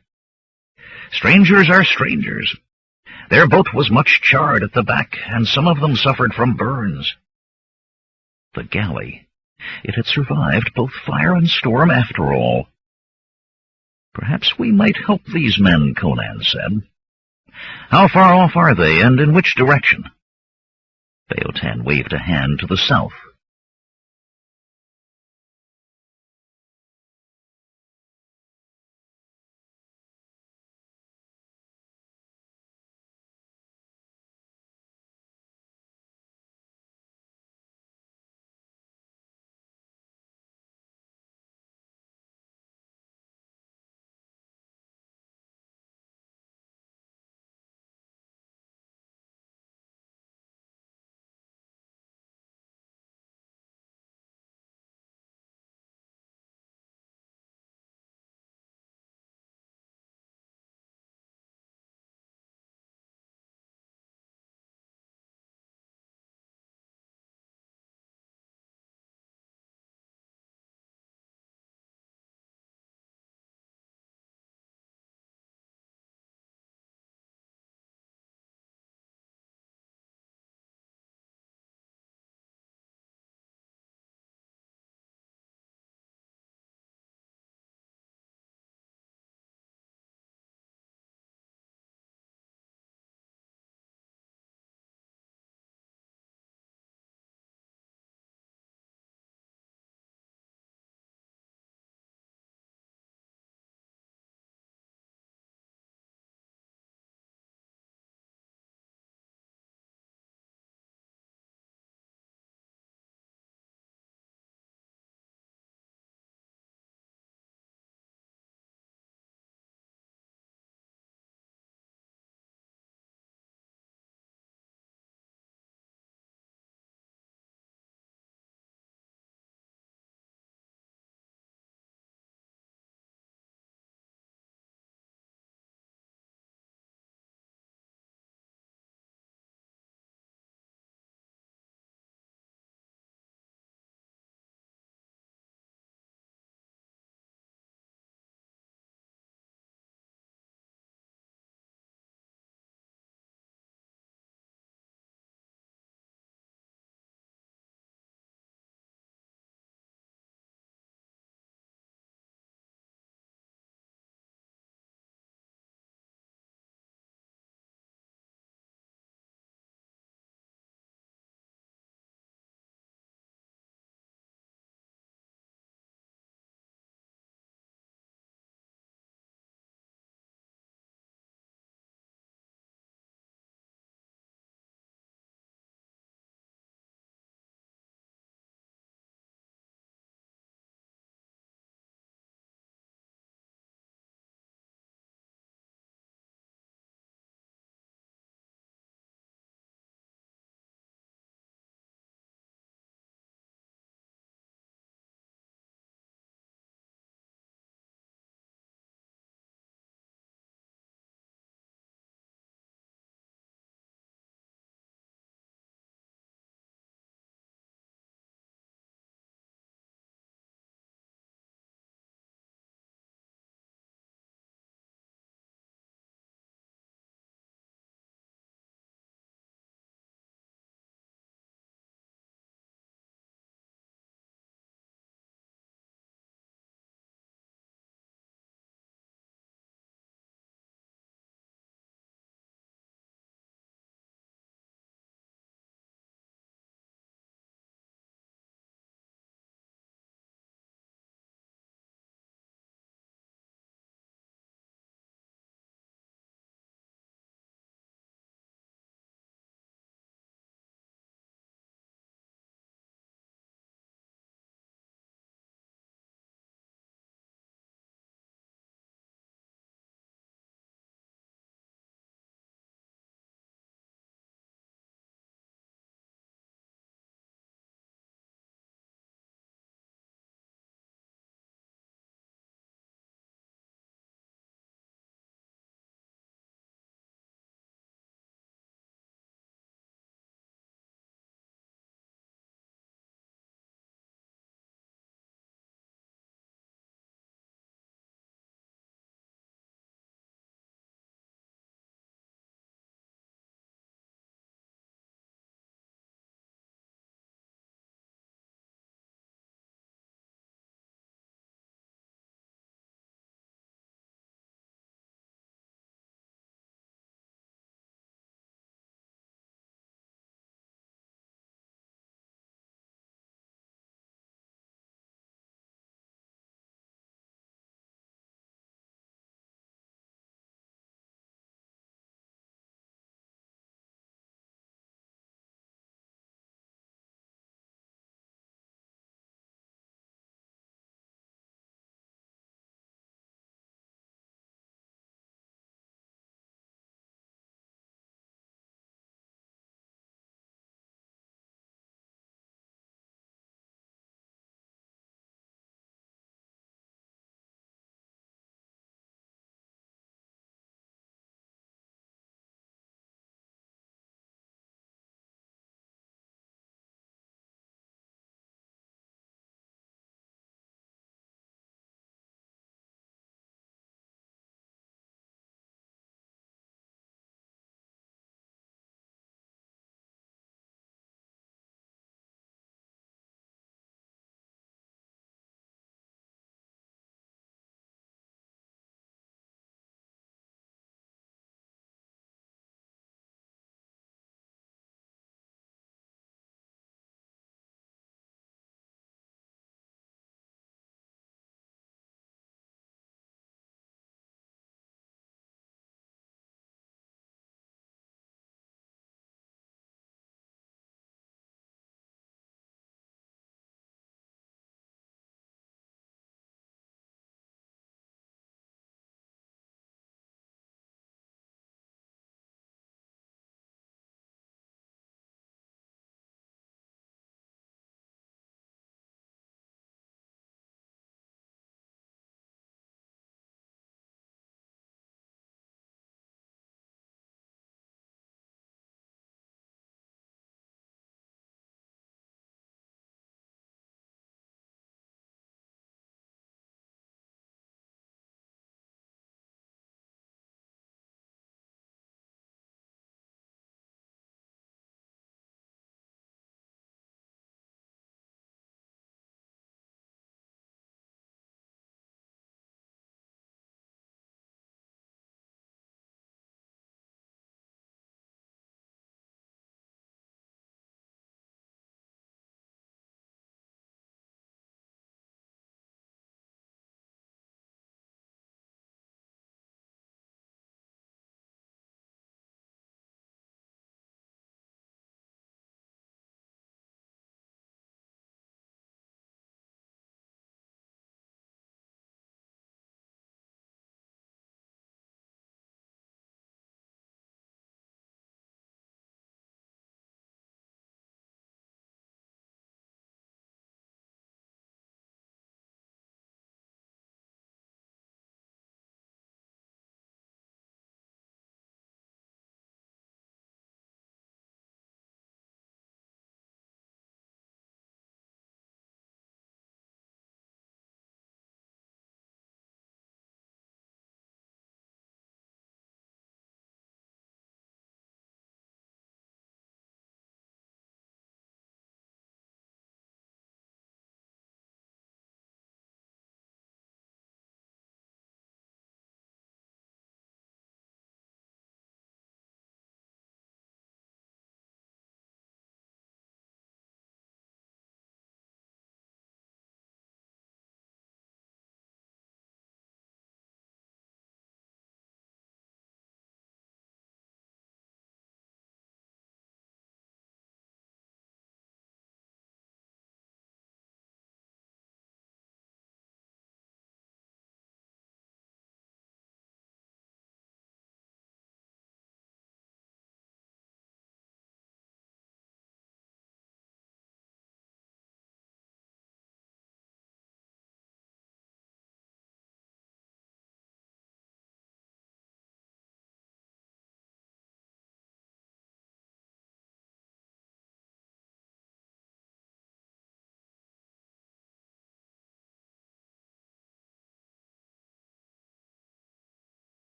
"Strangers are strangers. Their boat was much charred at the back, and some of them suffered from burns." The galley. It had survived both fire and storm after all. "Perhaps we might help these men," Conan said. "How far off are they, and in which direction?" Beotan waved a hand to the south.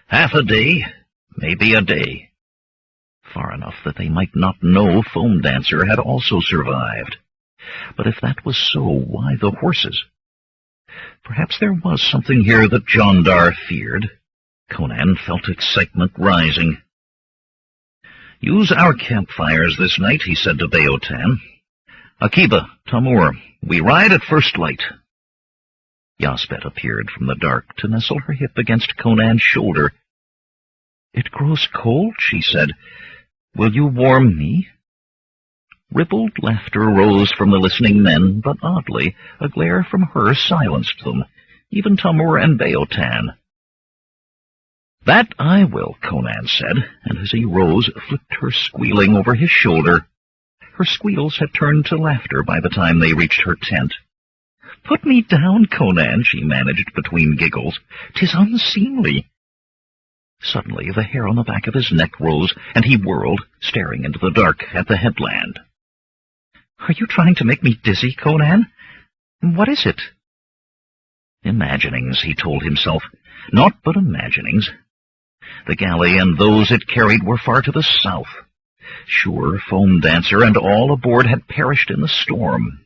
Half a day, maybe a day. Far enough that they might not know Foam Dancer had also survived. But if that was so, why the horses? Perhaps there was something here that Jondar feared. Conan felt excitement rising. "Use our campfires this night," he said to Beotan. "Akiba, Tamur, we ride at first light." Yasbet appeared from the dark to nestle her hip against Conan's shoulder. "It grows cold," she said. "Will you warm me?" Rippled laughter rose from the listening men, but oddly, a glare from her silenced them, even Tamur and Beotan. "That I will," Conan said, and as he rose, flipped her squealing over his shoulder. Her squeals had turned to laughter by the time they reached her tent. "Put me down, Conan," she managed between giggles. "'Tis unseemly." Suddenly the hair on the back of his neck rose, and he whirled, staring into the dark at the headland. "Are you trying to make me dizzy, Conan? What is it?" Imaginings, he told himself. Naught but imaginings. The galley and those it carried were far to the south. Sure, Foam Dancer and all aboard had perished in the storm.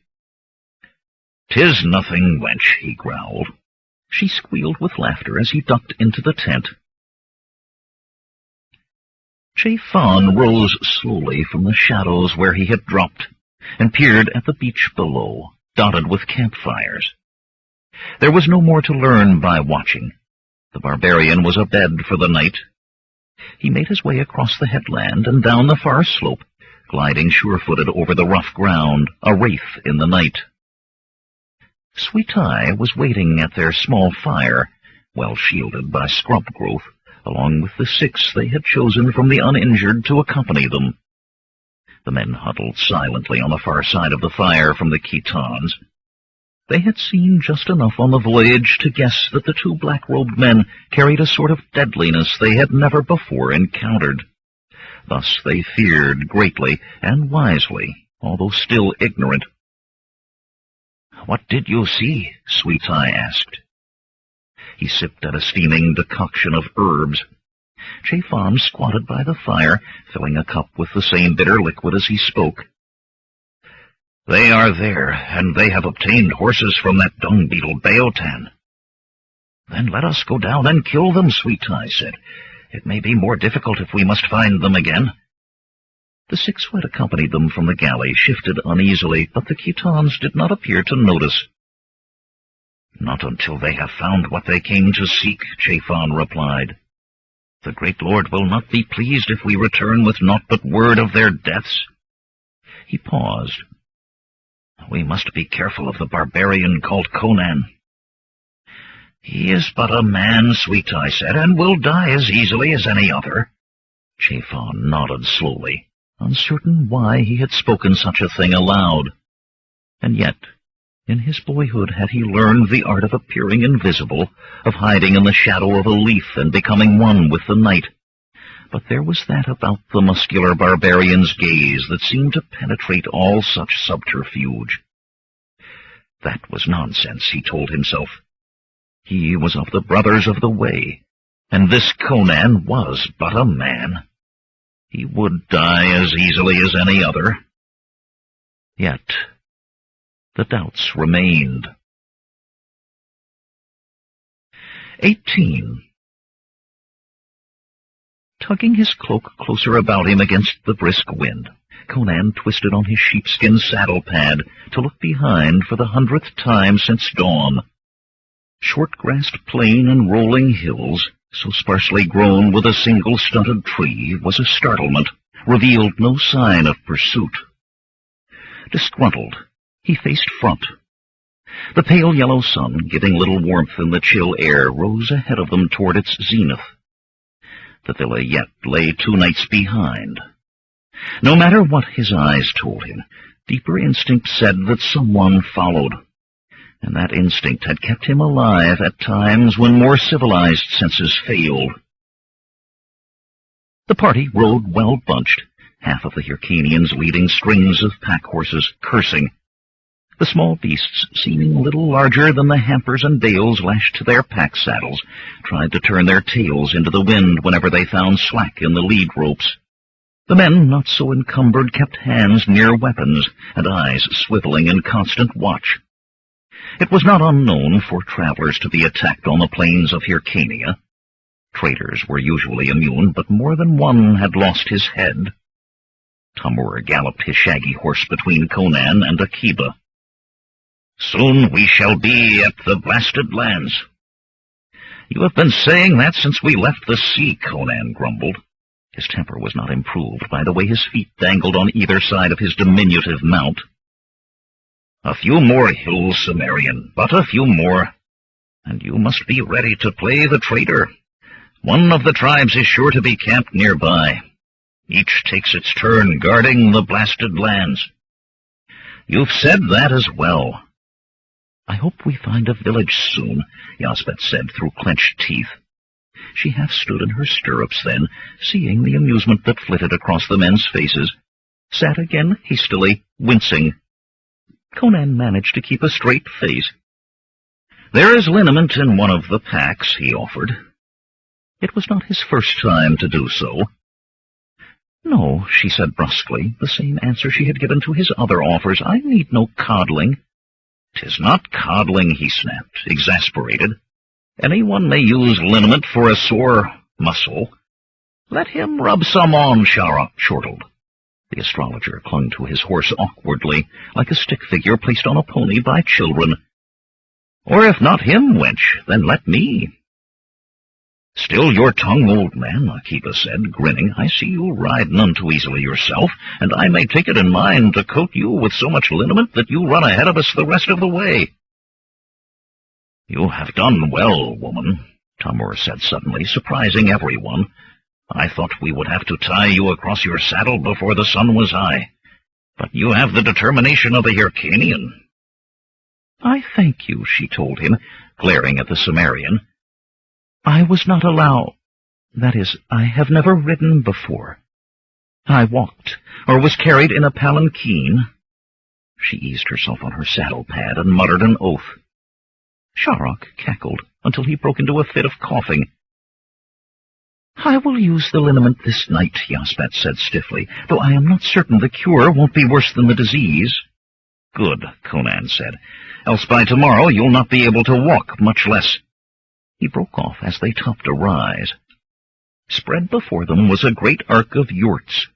"'Tis nothing, wench," he growled. She squealed with laughter as he ducked into the tent. Chafan rose slowly from the shadows where he had dropped, and peered at the beach below, dotted with campfires. There was no more to learn by watching. The barbarian was abed for the night. He made his way across the headland and down the far slope, gliding sure-footed over the rough ground, a wraith in the night. Sweetai was waiting at their small fire, well shielded by scrub growth, along with the 6 they had chosen from the uninjured to accompany them. The men huddled silently on the far side of the fire from the Khitans. They had seen just enough on the voyage to guess that the 2 black-robed men carried a sort of deadliness they had never before encountered. Thus they feared greatly and wisely, although still ignorant. "What did you see?" Sweetai asked. He sipped at a steaming decoction of herbs. Chafan squatted by the fire, filling a cup with the same bitter liquid as he spoke. "They are there, and they have obtained horses from that dung-beetle Beotan." "Then let us go down and kill them," Sweetai said. "It may be more difficult if we must find them again." The 6 who had accompanied them from the galley shifted uneasily, but the Khitans did not appear to notice. "Not until they have found what they came to seek," Chafan replied. "The great lord will not be pleased if we return with naught but word of their deaths." He paused. "We must be careful of the barbarian called Conan." "He is but a man," Sweetai said, "and will die as easily as any other." Chafan nodded slowly, uncertain why he had spoken such a thing aloud. And yet, in his boyhood had he learned the art of appearing invisible, of hiding in the shadow of a leaf and becoming one with the night. But there was that about the muscular barbarian's gaze that seemed to penetrate all such subterfuge. That was nonsense, he told himself. He was of the Brothers of the Way, and this Conan was but a man. He would die as easily as any other. Yet the doubts remained. 18. Tugging his cloak closer about him against the brisk wind, Conan twisted on his sheepskin saddle-pad to look behind for the 100th time since dawn. Short-grassed plain and rolling hills, so sparsely grown with a single stunted tree, was a startlement, revealed no sign of pursuit. Disgruntled, he faced front. The pale yellow sun, giving little warmth in the chill air, rose ahead of them toward its zenith. The villa yet lay 2 nights behind. No matter what his eyes told him, deeper instinct said that someone followed, and that instinct had kept him alive at times when more civilized senses failed. The party rode well bunched, half of the Hyrcanians leading strings of pack horses, cursing. The small beasts, seeming a little larger than the hampers and bales lashed to their pack saddles, tried to turn their tails into the wind whenever they found slack in the lead ropes. The men, not so encumbered, kept hands near weapons and eyes swiveling in constant watch. It was not unknown for travelers to be attacked on the plains of Hyrcania. Traders were usually immune, but more than one had lost his head. Tamur galloped his shaggy horse between Conan and Akiba. "Soon we shall be at the blasted lands." "You have been saying that since we left the sea," Conan grumbled. His temper was not improved by the way his feet dangled on either side of his diminutive mount. "A few more hills, Cimmerian, but a few more. And you must be ready to play the traitor. One of the tribes is sure to be camped nearby. Each takes its turn guarding the blasted lands." "You've said that as well." "I hope we find a village soon," Yasbet said through clenched teeth. She half stood in her stirrups then, seeing the amusement that flitted across the men's faces, sat again hastily, wincing. Conan managed to keep a straight face. "There is liniment in one of the packs," he offered. It was not his first time to do so. "No," she said brusquely, the same answer she had given to his other offers. "I need no coddling." "'Tis not coddling," he snapped, exasperated. "Anyone may use liniment for a sore muscle. Let him rub some on," Sharok chortled. The astrologer clung to his horse awkwardly, like a stick figure placed on a pony by children. "Or if not him, wench, then let me." "Still your tongue, old man," Akiba said, grinning. "I see you ride none too easily yourself, and I may take it in mind to coat you with so much liniment that you run ahead of us the rest of the way." "You have done well, woman," Tamur said suddenly, surprising everyone. "I thought we would have to tie you across your saddle before the sun was high. But you have the determination of a Hyrcanian." "I thank you," she told him, glaring at the Cimmerian. "I was not allowed. That is, I have never ridden before. I walked, or was carried in a palanquin." She eased herself on her saddle pad and muttered an oath. Sharok cackled until he broke into a fit of coughing. "I will use the liniment this night," Yasbet said stiffly, "though I am not certain the cure won't be worse than the disease." "Good," Conan said, "else by tomorrow you'll not be able to walk, much less—" He broke off as they topped a rise. Spread before them was a great arc of yurts.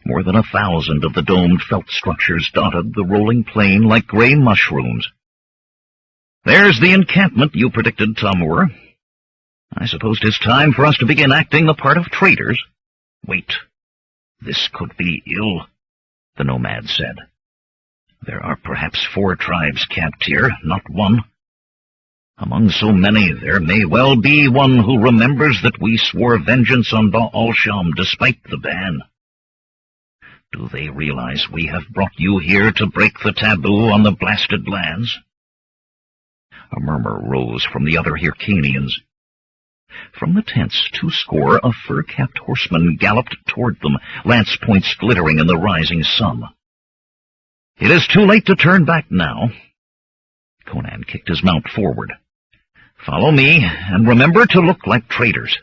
More than 1,000 of the domed felt structures dotted the rolling plain like gray mushrooms. "There's the encampment you predicted, Tamur. I suppose 'tis time for us to begin acting the part of traitors." "Wait. This could be ill," the nomad said. "There are perhaps 4 tribes camped here, not one. Among so many, there may well be one who remembers that we swore vengeance on Baal-Sham despite the ban. Do they realize we have brought you here to break the taboo on the blasted lands?" A murmur rose from the other Hyrcanians. From the tents, 200 of fur-capped horsemen galloped toward them, lance points glittering in the rising sun. "It is too late to turn back now." Conan kicked his mount forward. "Follow me, and remember to look like traitors."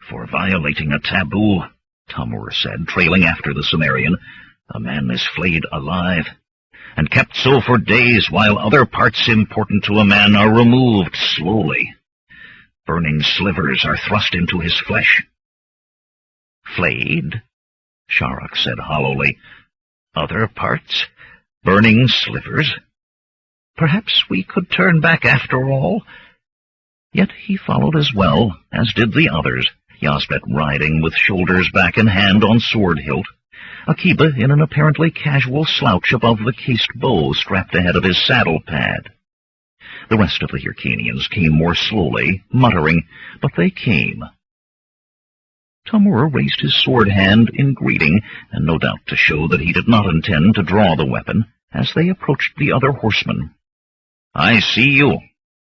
"For violating a taboo," Tamur said, trailing after the Cimmerian, "a man is flayed alive, and kept so for days while other parts important to a man are removed slowly. Burning slivers are thrust into his flesh." "Flayed?" Sharok said hollowly. "Other parts? Burning slivers? Perhaps we could turn back after all." Yet he followed as well, as did the others, Yasbet riding with shoulders back and hand on sword hilt, Akiba in an apparently casual slouch above the cased bow strapped ahead of his saddle pad. The rest of the Hyrcanians came more slowly, muttering, but they came. Tamur raised his sword hand in greeting, and no doubt to show that he did not intend to draw the weapon, as they approached the other horsemen. "I see you.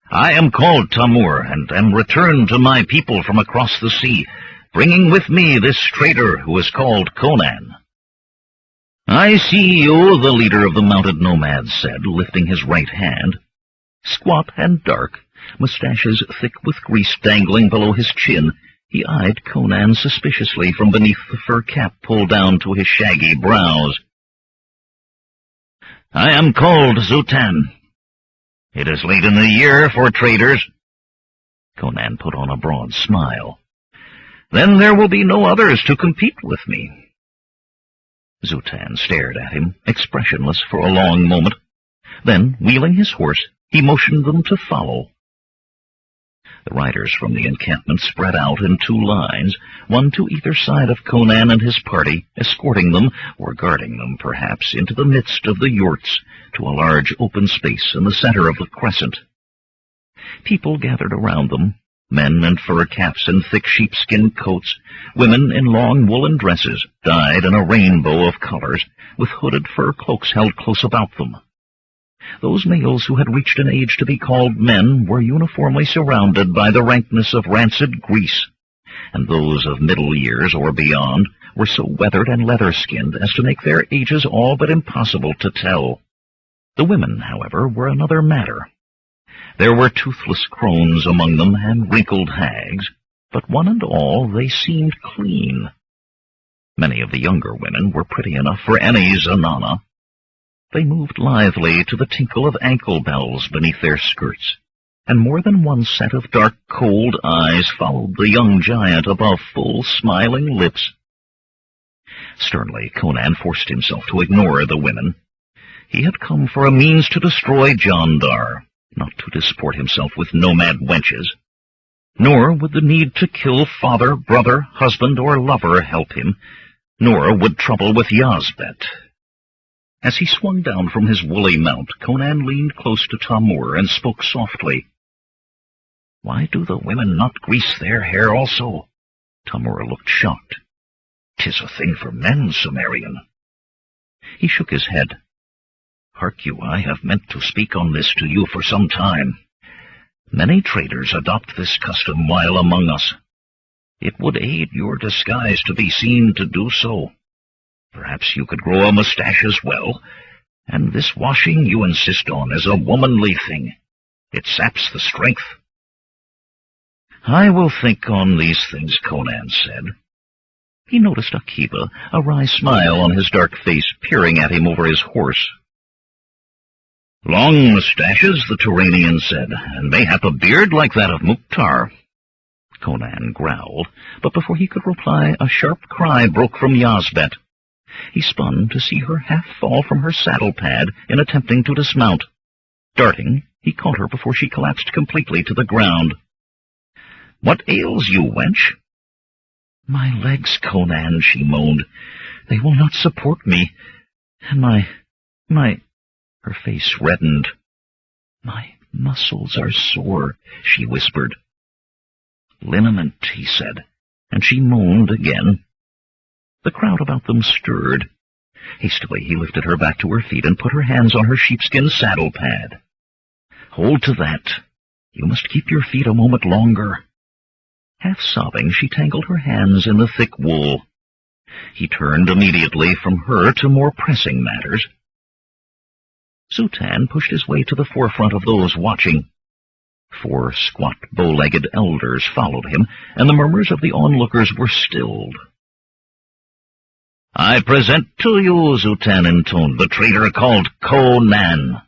I am called Tamur, and am returned to my people from across the sea, bringing with me this traitor who is called Conan." "I see you," the leader of the mounted nomads said, lifting his right hand. Squat and dark, mustaches thick with grease dangling below his chin, he eyed Conan suspiciously from beneath the fur cap pulled down to his shaggy brows. "I am called Zutan. It is late in the year for traders." Conan put on a broad smile. "Then there will be no others to compete with me." Zutan stared at him, expressionless, for a long moment. Then, wheeling his horse, he motioned them to follow. The riders from the encampment spread out in 2 lines, one to either side of Conan and his party, escorting them, or guarding them, perhaps, into the midst of the yurts, to a large open space in the center of the crescent. People gathered around them, men in fur caps and thick sheepskin coats, women in long woolen dresses, dyed in a rainbow of colors, with hooded fur cloaks held close about them. Those males who had reached an age to be called men were uniformly surrounded by the rankness of rancid grease, and those of middle years or beyond were so weathered and leather-skinned as to make their ages all but impossible to tell. The women, however, were another matter. There were toothless crones among them and wrinkled hags, but one and all they seemed clean. Many of the younger women were pretty enough for any Zanana. They moved lithely to the tinkle of ankle bells beneath their skirts, and more than one set of dark, cold eyes followed the young giant above full, smiling lips. Sternly, Conan forced himself to ignore the women. He had come for a means to destroy Jandar, not to disport himself with nomad wenches. Nor would the need to kill father, brother, husband, or lover help him, nor would trouble with Yazbet. As he swung down from his woolly mount, Conan leaned close to Tamur and spoke softly. "Why do the women not grease their hair also?" Tamur looked shocked. "'Tis a thing for men, Sumerian." He shook his head. "Hark you, I have meant to speak on this to you for some time. Many traders adopt this custom while among us. It would aid your disguise to be seen to do so. Perhaps you could grow a mustache as well, and this washing you insist on is a womanly thing. It saps the strength." "I will think on these things," Conan said. He noticed Akiba, a wry smile on his dark face, peering at him over his horse. "Long mustaches," the Turanian said, "and mayhap a beard like that of Mukhtar." Conan growled, but before he could reply, a sharp cry broke from Yazbet. He spun to see her half fall from her saddle-pad in attempting to dismount. Darting, he caught her before she collapsed completely to the ground. "What ails you, wench?" "My legs, Conan," she moaned. "They will not support me. And my—" Her face reddened. "My muscles are sore," she whispered. "Liniment," he said, and she moaned again. The crowd about them stirred. Hastily he lifted her back to her feet and put her hands on her sheepskin saddle-pad. "Hold to that. You must keep your feet a moment longer." Half sobbing, she tangled her hands in the thick wool. He turned immediately from her to more pressing matters. Zutan pushed his way to the forefront of those watching. 4 squat, bow-legged elders followed him, and the murmurs of the onlookers were stilled. "I present to you," Zutan intoned, "the trader called Conan.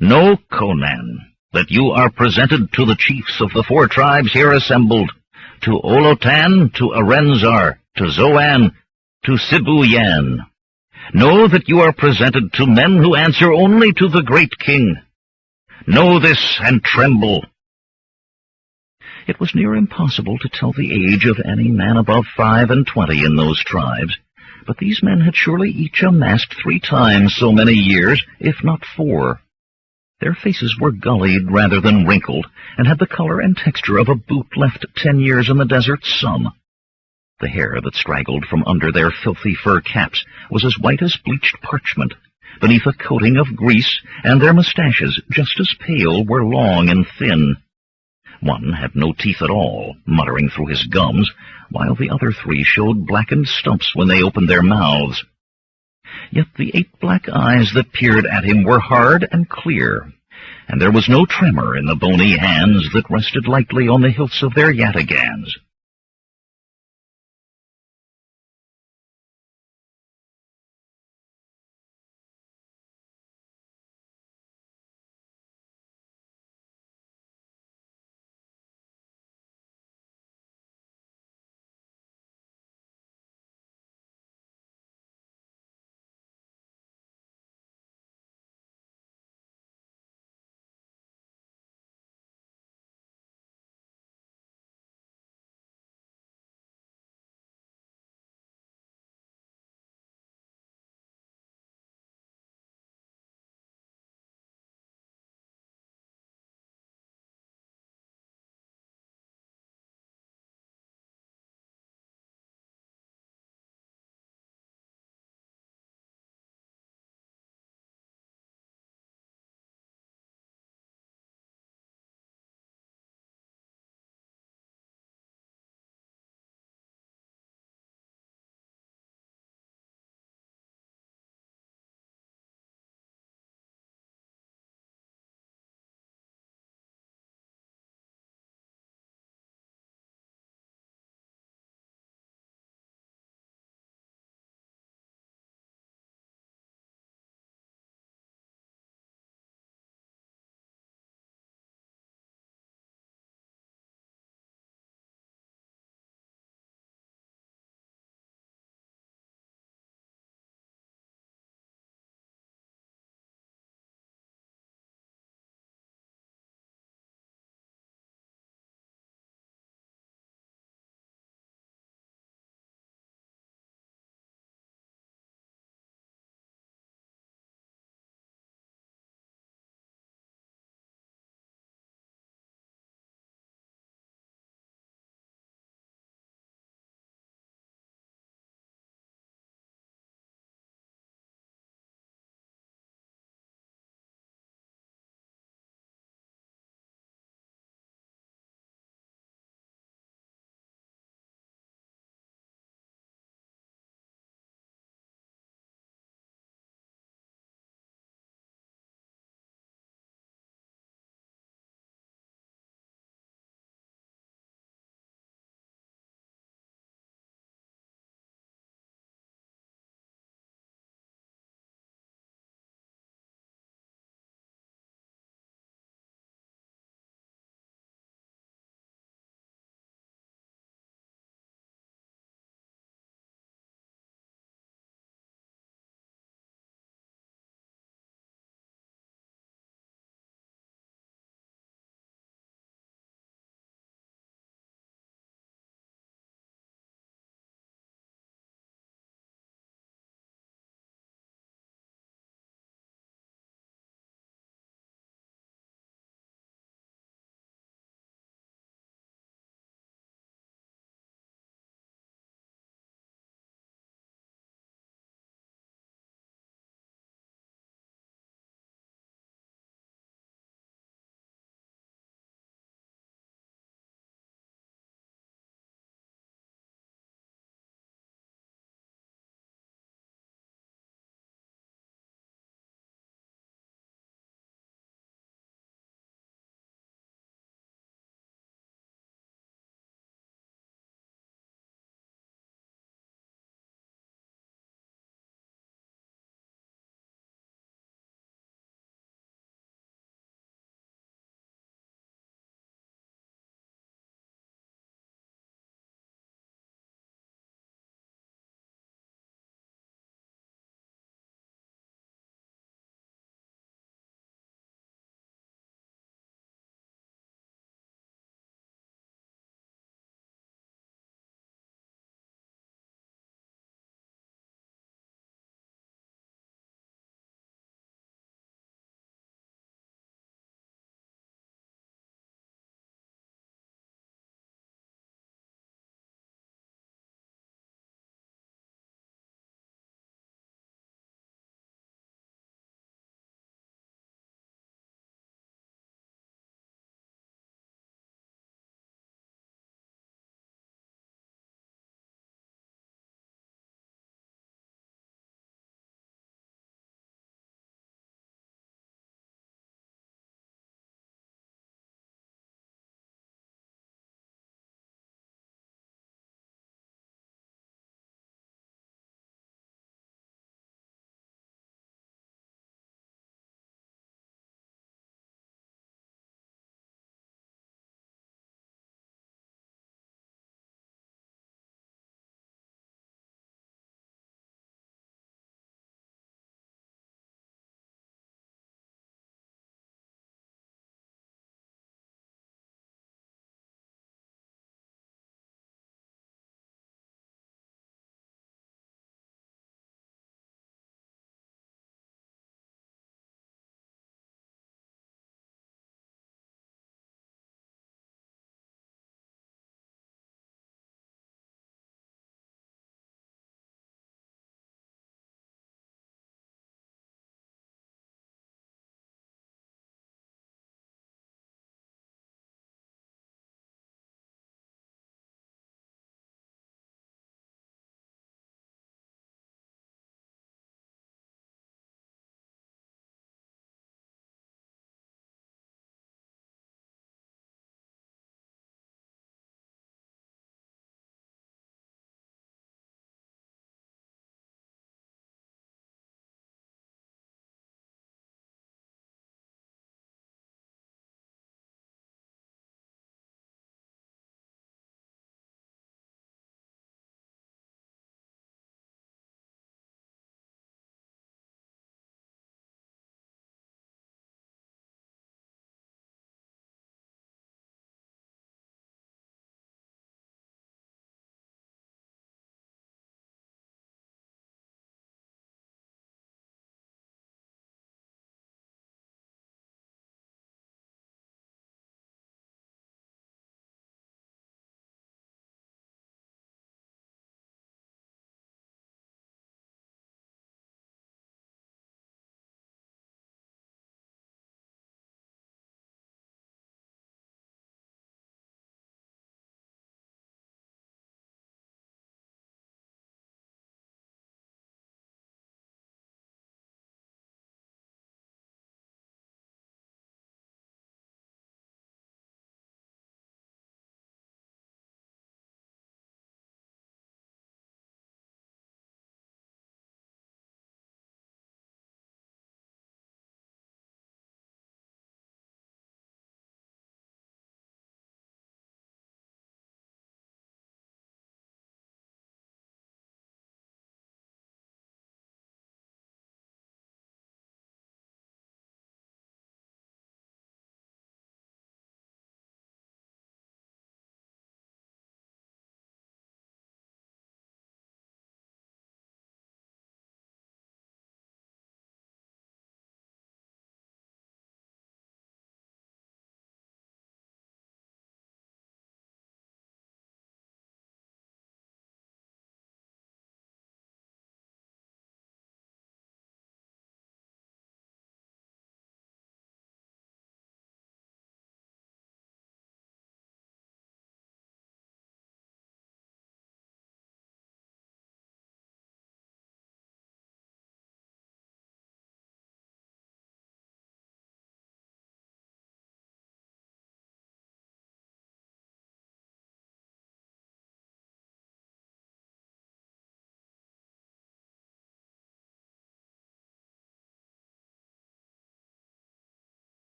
Know, Conan, that you are presented to the chiefs of the 4 tribes here assembled, to Olotan, to Arenzar, to Zoan, to Sibuyan. Know that you are presented to men who answer only to the great king. Know this and tremble." It was near impossible to tell the age of any man above 25 in those tribes, but these men had surely each amassed 3 times so many years, if not 4. Their faces were gullied rather than wrinkled, and had the color and texture of a boot left 10 years in the desert sun. The hair that straggled from under their filthy fur caps was as white as bleached parchment, beneath a coating of grease, and their mustaches, just as pale, were long and thin. One had no teeth at all, muttering through his gums, while the other 3 showed blackened stumps when they opened their mouths. Yet the 8 black eyes that peered at him were hard and clear, and there was no tremor in the bony hands that rested lightly on the hilts of their yataghans.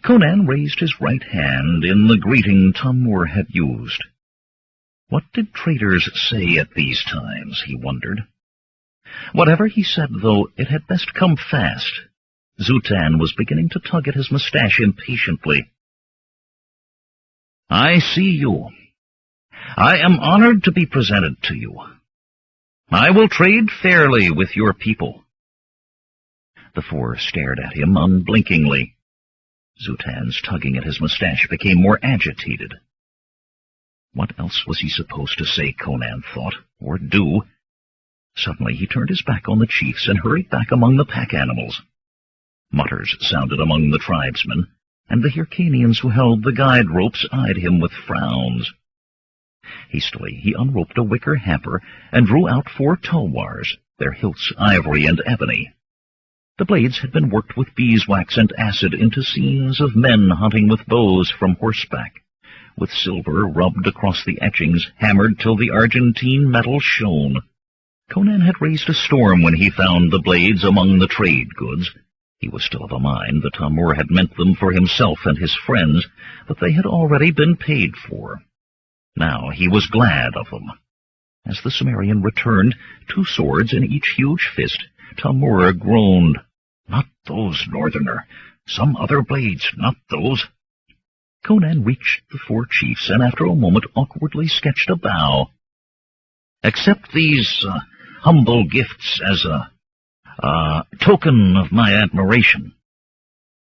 Conan raised his right hand in the greeting Tom Moore had used. What did traitors say at these times, he wondered. Whatever he said, though, it had best come fast. Zutan was beginning to tug at his mustache impatiently. "I see you. I am honored to be presented to you. I will trade fairly with your people." The four stared at him unblinkingly. Zutan's tugging at his mustache became more agitated. What else was he supposed to say, Conan thought, or do? Suddenly he turned his back on the chiefs and hurried back among the pack animals. Mutters sounded among the tribesmen, and the Hyrcanians who held the guide ropes eyed him with frowns. Hastily he unroped a wicker hamper and drew out 4 tulwars, their hilts ivory and ebony. The blades had been worked with beeswax and acid into scenes of men hunting with bows from horseback, with silver rubbed across the etchings, hammered till the Argentine metal shone. Conan had raised a storm when he found the blades among the trade goods. He was still of a mind that Tom Moore had meant them for himself and his friends, but they had already been paid for. Now he was glad of them. As the Cimmerian returned, 2 swords in each huge fist, Tom Moore groaned. "Not those, Northerner. Some other blades, not those." Conan reached the 4 chiefs, and after a moment awkwardly sketched a bow. "Accept these humble gifts as a token of my admiration."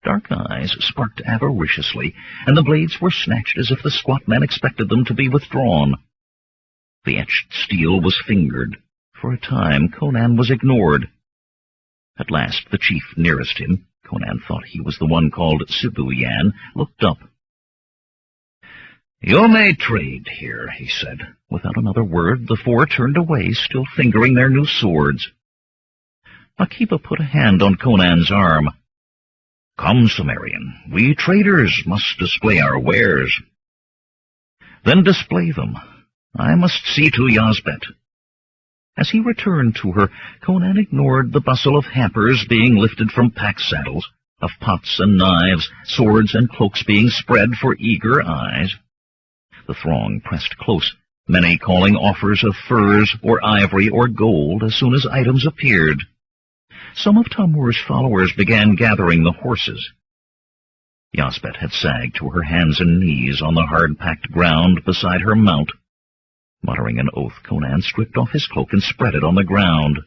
Dark eyes sparked avariciously, and the blades were snatched as if the squat man expected them to be withdrawn. The etched steel was fingered. For a time Conan was ignored. At last the chief nearest him, Conan thought he was the one called Sibuyan, looked up. "You may trade here," he said. Without another word, the 4 turned away, still fingering their new swords. Akiba put a hand on Conan's arm. "Come, Cimmerian, we traders must display our wares." "Then display them. I must see to Yazbet." As he returned to her, Conan ignored the bustle of hampers being lifted from pack-saddles, of pots and knives, swords and cloaks being spread for eager eyes. The throng pressed close, many calling offers of furs or ivory or gold as soon as items appeared. Some of Tom Moore's followers began gathering the horses. Yazbet had sagged to her hands and knees on the hard-packed ground beside her mount. Muttering an oath, Conan stripped off his cloak and spread it on the ground.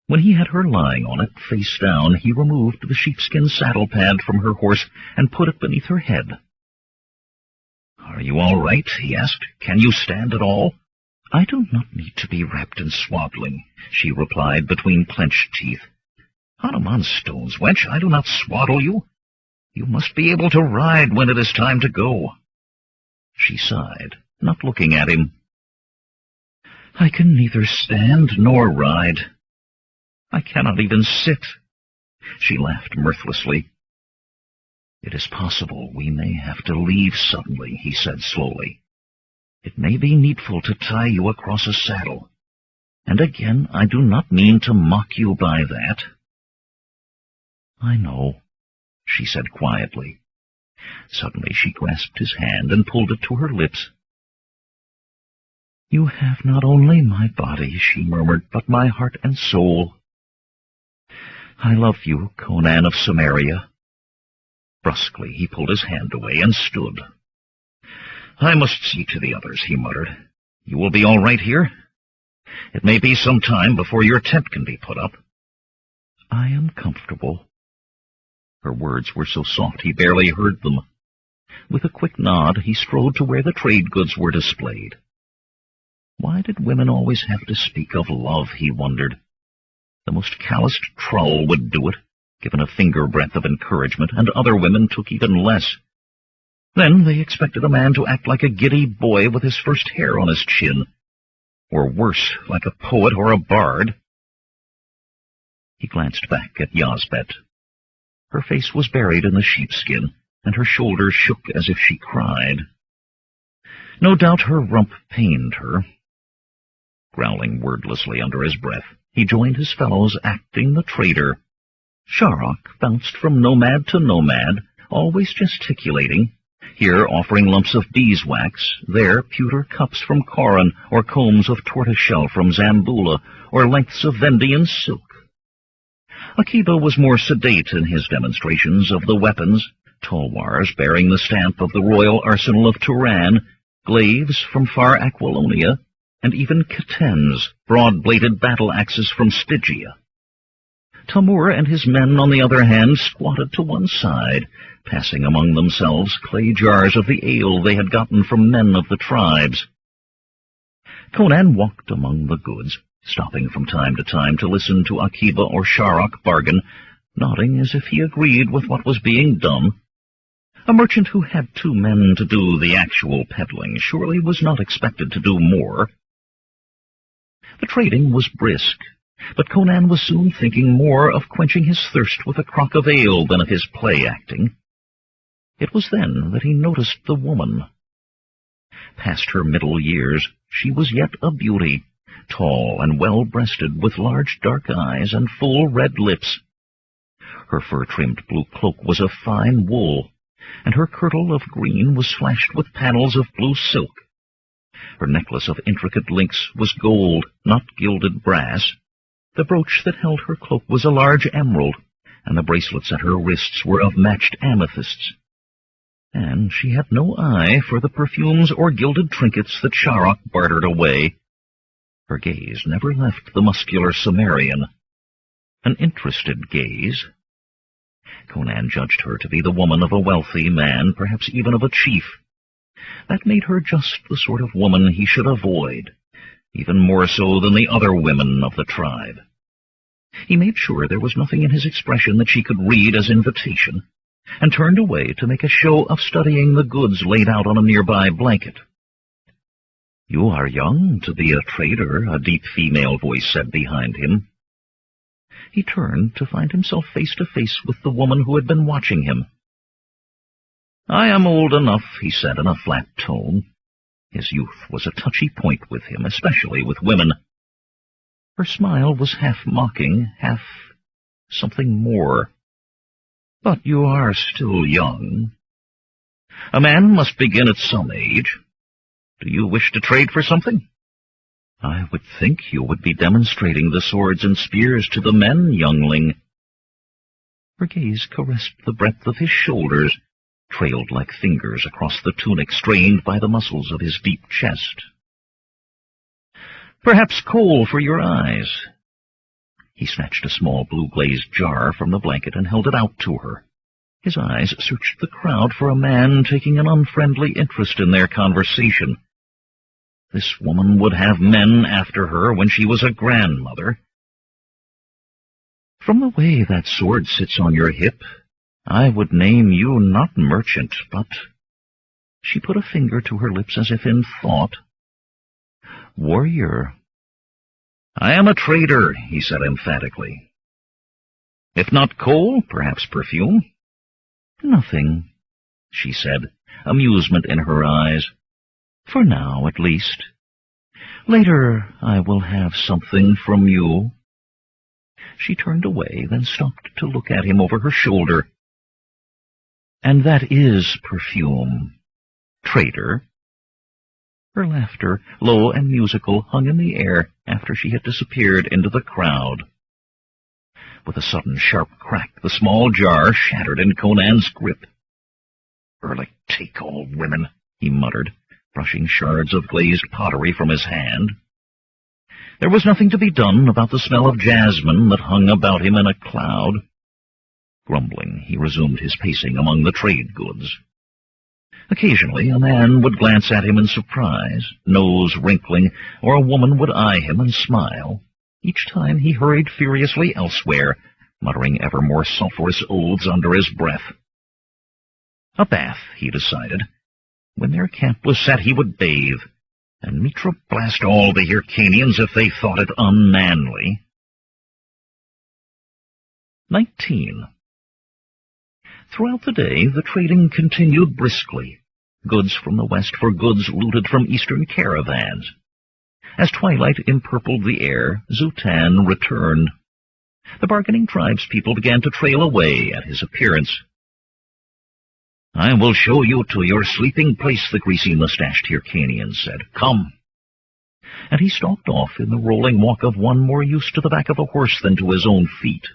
When he had her lying on it, face down, he removed the sheepskin saddle-pad from her horse and put it beneath her head. "Are you all right?" he asked. "Can you stand at all?" "I do not need to be wrapped in swaddling," she replied between clenched teeth. "Hanuman stones, wench, I do not swaddle you. You must be able to ride when it is time to go." She sighed, not looking at him. "I can neither stand nor ride. I cannot even sit." She laughed mirthlessly. "It is possible we may have to leave suddenly," he said slowly. "It may be needful to tie you across a saddle. And again, I do not mean to mock you by that." "I know," she said quietly. Suddenly she grasped his hand and pulled it to her lips. "You have not only my body," she murmured, "but my heart and soul. I love you, Conan of Cimmeria." Brusquely he pulled his hand away and stood. "I must see to the others," he muttered. "You will be all right here? It may be some time before your tent can be put up." "I am comfortable." Her words were so soft he barely heard them. With a quick nod he strode to where the trade goods were displayed. Why did women always have to speak of love, he wondered. The most calloused trull would do it, given a finger-breadth of encouragement, and other women took even less. Then they expected a man to act like a giddy boy with his first hair on his chin, or worse, like a poet or a bard. He glanced back at Yazbet. Her face was buried in the sheepskin, and her shoulders shook as if she cried. No doubt her rump pained her. Growling wordlessly under his breath, he joined his fellows, acting the traitor. Sharrock bounced from nomad to nomad, always gesticulating, here offering lumps of beeswax, there pewter cups from Coran, or combs of tortoiseshell from Zambula, or lengths of Vendian silk. Akiba was more sedate in his demonstrations of the weapons, tulwars bearing the stamp of the royal arsenal of Turan, glaives from far Aquilonia, and even ketens, broad-bladed battle-axes from Stygia. Tamur and his men, on the other hand, squatted to one side, passing among themselves clay jars of the ale they had gotten from men of the tribes. Conan walked among the goods, stopping from time to time to listen to Akiba or Sharok bargain, nodding as if he agreed with what was being done. A merchant who had 2 men to do the actual peddling surely was not expected to do more. The trading was brisk, but Conan was soon thinking more of quenching his thirst with a crock of ale than of his play-acting. It was then that he noticed the woman. Past her middle years, she was yet a beauty, tall and well-breasted, with large dark eyes and full red lips. Her fur-trimmed blue cloak was of fine wool, and her kirtle of green was flashed with panels of blue silk. Her necklace of intricate links was gold, not gilded brass. The brooch that held her cloak was a large emerald, and the bracelets at her wrists were of matched amethysts. And she had no eye for the perfumes or gilded trinkets that Sharok bartered away. Her gaze never left the muscular Cimmerian. An interested gaze. Conan judged her to be the woman of a wealthy man, perhaps even of a chief. That made her just the sort of woman he should avoid, even more so than the other women of the tribe. He made sure there was nothing in his expression that she could read as invitation, and turned away to make a show of studying the goods laid out on a nearby blanket. "You are young to be a trader," a deep female voice said behind him. He turned to find himself face to face with the woman who had been watching him. "I am old enough," he said in a flat tone. His youth was a touchy point with him, especially with women. Her smile was half mocking, half something more. "But you are still young. A man must begin at some age. Do you wish to trade for something?" "I would think you would be demonstrating the swords and spears to the men, youngling." Her gaze caressed the breadth of his shoulders, trailed like fingers across the tunic strained by the muscles of his deep chest. "Perhaps coal for your eyes." He snatched a small blue-glazed jar from the blanket and held it out to her. His eyes searched the crowd for a man taking an unfriendly interest in their conversation. This woman would have men after her when she was a grandmother. "From the way that sword sits on your hip, I would name you not merchant, but—" She put a finger to her lips as if in thought. "Warrior." "I am a trader," he said emphatically. "If not coal, perhaps perfume?" "Nothing," she said, amusement in her eyes. "For now, at least. Later I will have something from you." She turned away, then stopped to look at him over her shoulder. "And that is perfume, trader." Her laughter, low and musical, hung in the air after she had disappeared into the crowd. With a sudden sharp crack, the small jar shattered in Conan's grip. "Erlich, take all women," he muttered, brushing shards of glazed pottery from his hand. There was nothing to be done about the smell of jasmine that hung about him in a cloud. Grumbling, he resumed his pacing among the trade goods. Occasionally a man would glance at him in surprise, nose wrinkling, or a woman would eye him and smile. Each time he hurried furiously elsewhere, muttering ever more sulphurous oaths under his breath. A bath, he decided. When their camp was set, he would bathe, and Mitra blast all the Hyrcanians if they thought it unmanly. 19. Throughout the day, the trading continued briskly, goods from the west for goods looted from eastern caravans. As twilight empurpled the air, Zutan returned. The bargaining tribespeople began to trail away at his appearance. I will show you to your sleeping place, the greasy-mustached Hyrcanian said. Come. And he stalked off in the rolling walk of one more used to the back of a horse than to his own feet.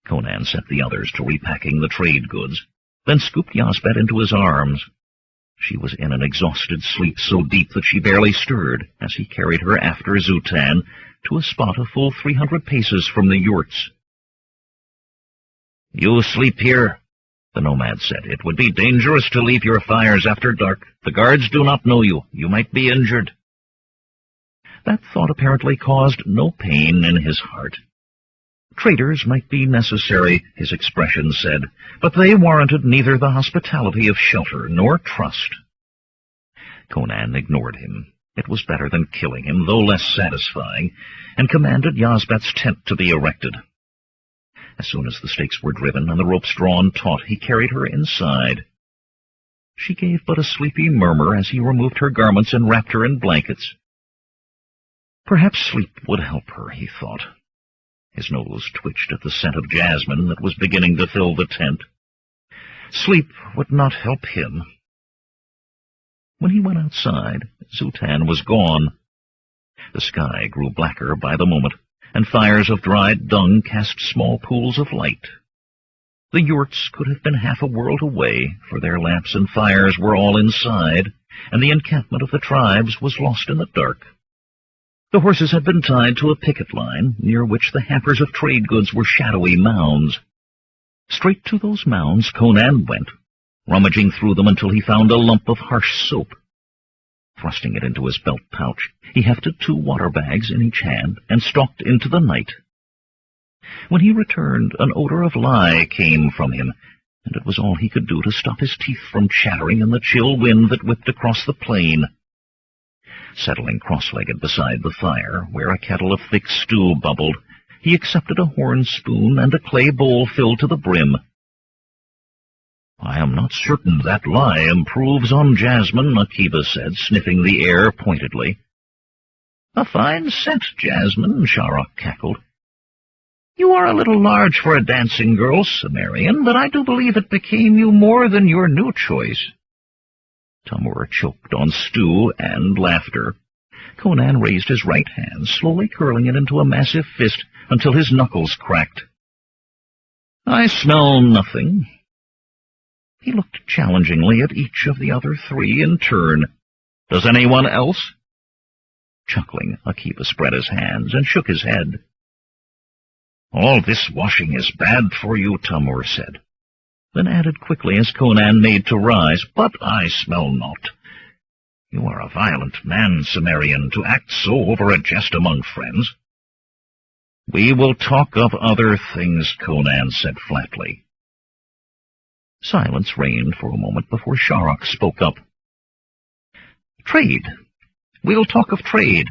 Conan set the others to repacking the trade goods, then scooped Yazbet into his arms. She was in an exhausted sleep so deep that she barely stirred as he carried her after Zutan to a spot a full 300 paces from the yurts. You sleep here, the nomad said. It would be dangerous to leave your fires after dark. The guards do not know you. You might be injured. That thought apparently caused no pain in his heart. Traders might be necessary, his expression said, but they warranted neither the hospitality of shelter nor trust. Conan ignored him. It was better than killing him, though less satisfying, and commanded Yazbet's tent to be erected. As soon as the stakes were driven and the ropes drawn taut, he carried her inside. She gave but a sleepy murmur as he removed her garments and wrapped her in blankets. Perhaps sleep would help her, he thought. His nose twitched at the scent of jasmine that was beginning to fill the tent. Sleep would not help him. When he went outside, Zutan was gone. The sky grew blacker by the moment, and fires of dried dung cast small pools of light. The yurts could have been half a world away, for their lamps and fires were all inside, and the encampment of the tribes was lost in the dark. The horses had been tied to a picket line, near which the hampers of trade goods were shadowy mounds. Straight to those mounds Conan went, rummaging through them until he found a lump of harsh soap. Thrusting it into his belt pouch, he hefted 2 water bags in each hand and stalked into the night. When he returned, an odor of lye came from him, and it was all he could do to stop his teeth from chattering in the chill wind that whipped across the plain. Settling cross-legged beside the fire, where a kettle of thick stew bubbled, he accepted a horn spoon and a clay bowl filled to the brim. I am not certain that lye improves on jasmine, Akiba said, sniffing the air pointedly. A fine scent, jasmine, Sharok cackled. You are a little large for a dancing girl, Cimmerian, but I do believe it became you more than your new choice. Tamur choked on stew and laughter. Conan raised his right hand, slowly curling it into a massive fist until his knuckles cracked. I smell nothing. He looked challengingly at each of the other 3 in turn. Does anyone else? Chuckling, Akiba spread his hands and shook his head. All this washing is bad for you, Tamur said, then added quickly as Conan made to rise, but I smell not. You are a violent man, Cimmerian, to act so over a jest among friends. We will talk of other things, Conan said flatly. Silence reigned for a moment before Sharok spoke up. Trade. We'll talk of trade.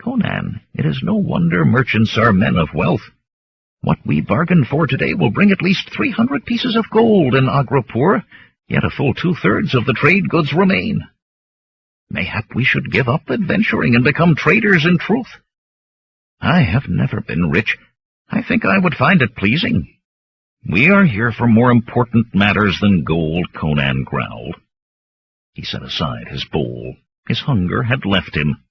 Conan, it is no wonder merchants are men of wealth. What we bargained for today will bring at least 300 pieces of gold in Agrapur, yet a full 2/3 of the trade goods remain. Mayhap we should give up adventuring and become traders in truth. I have never been rich. I think I would find it pleasing. We are here for more important matters than gold, Conan growled. He set aside his bowl. His hunger had left him.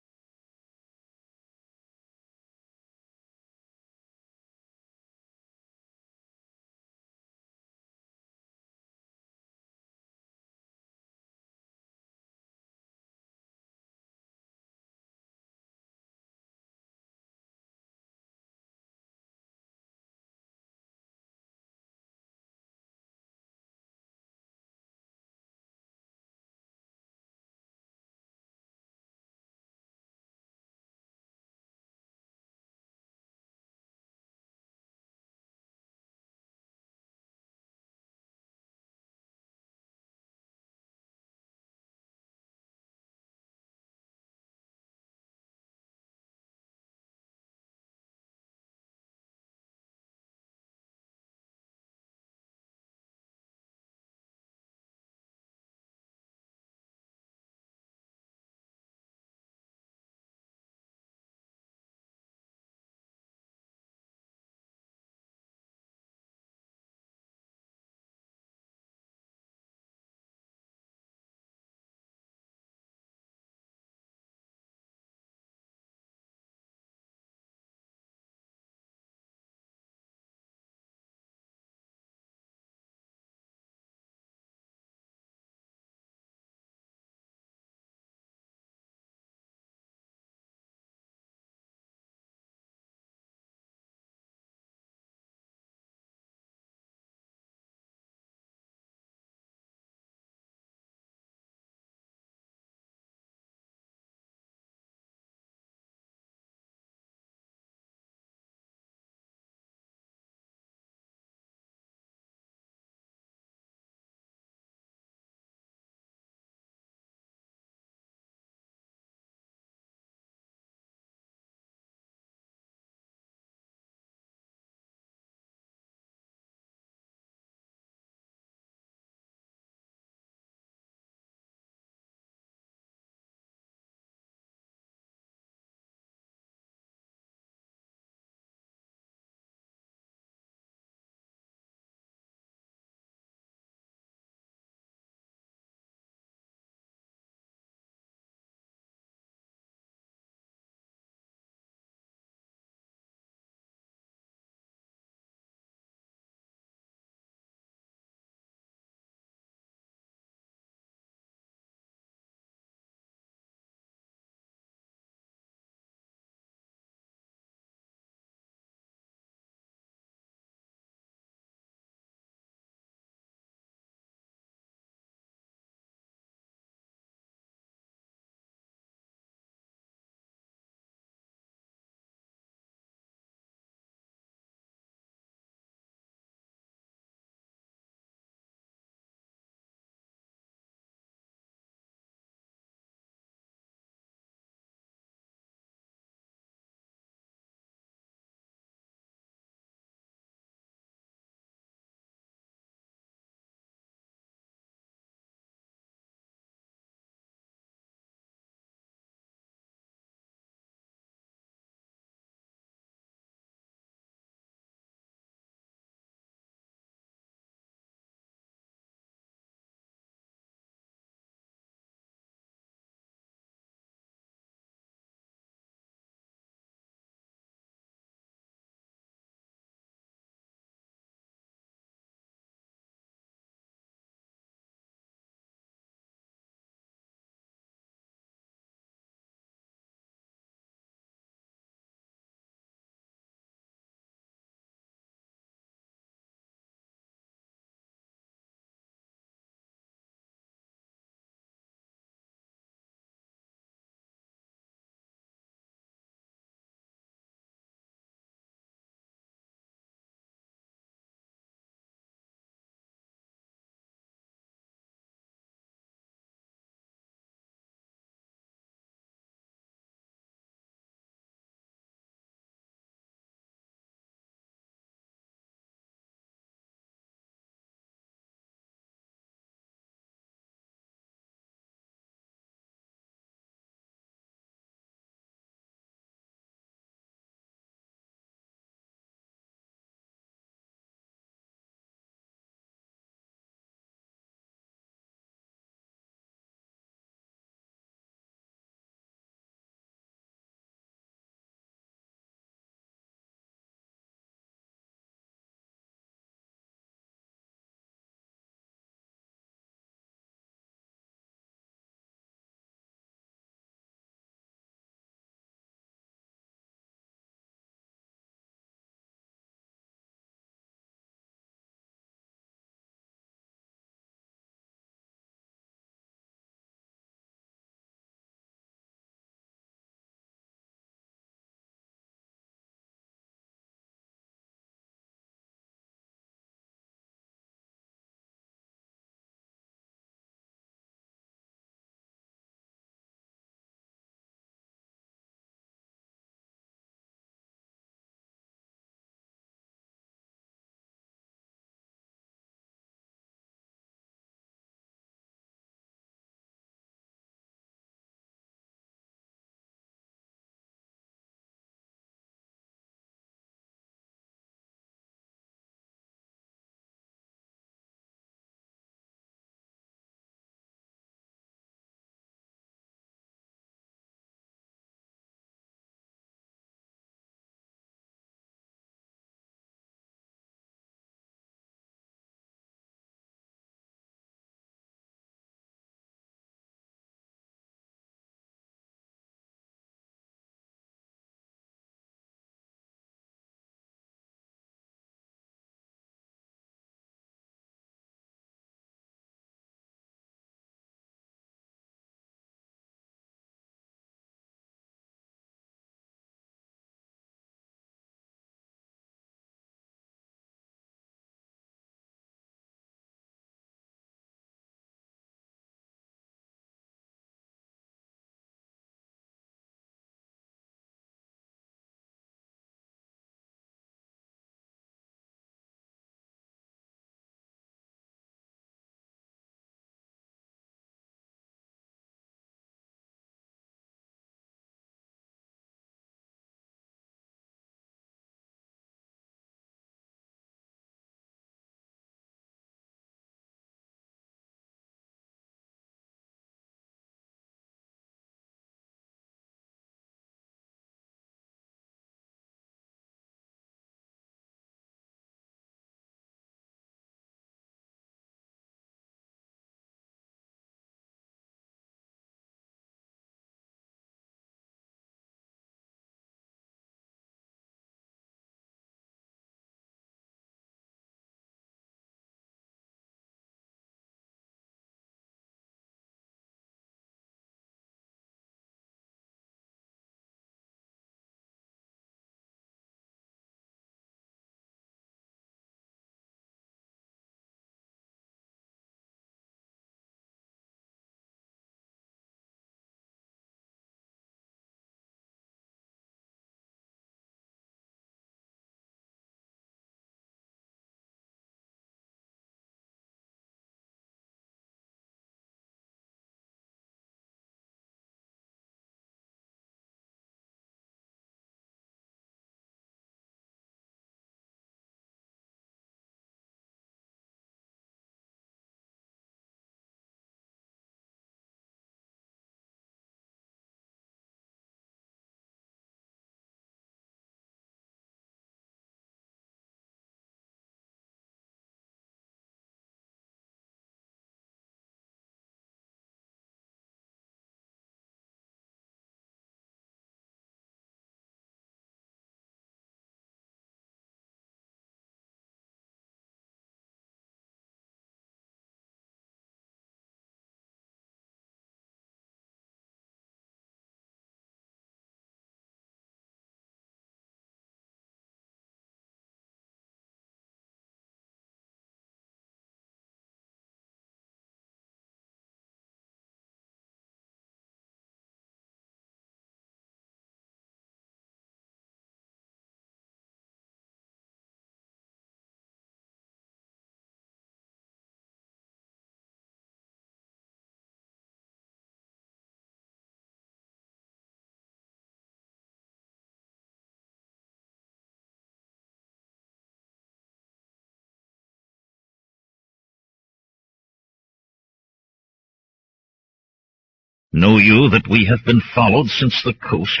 Know you that we have been followed since the coast?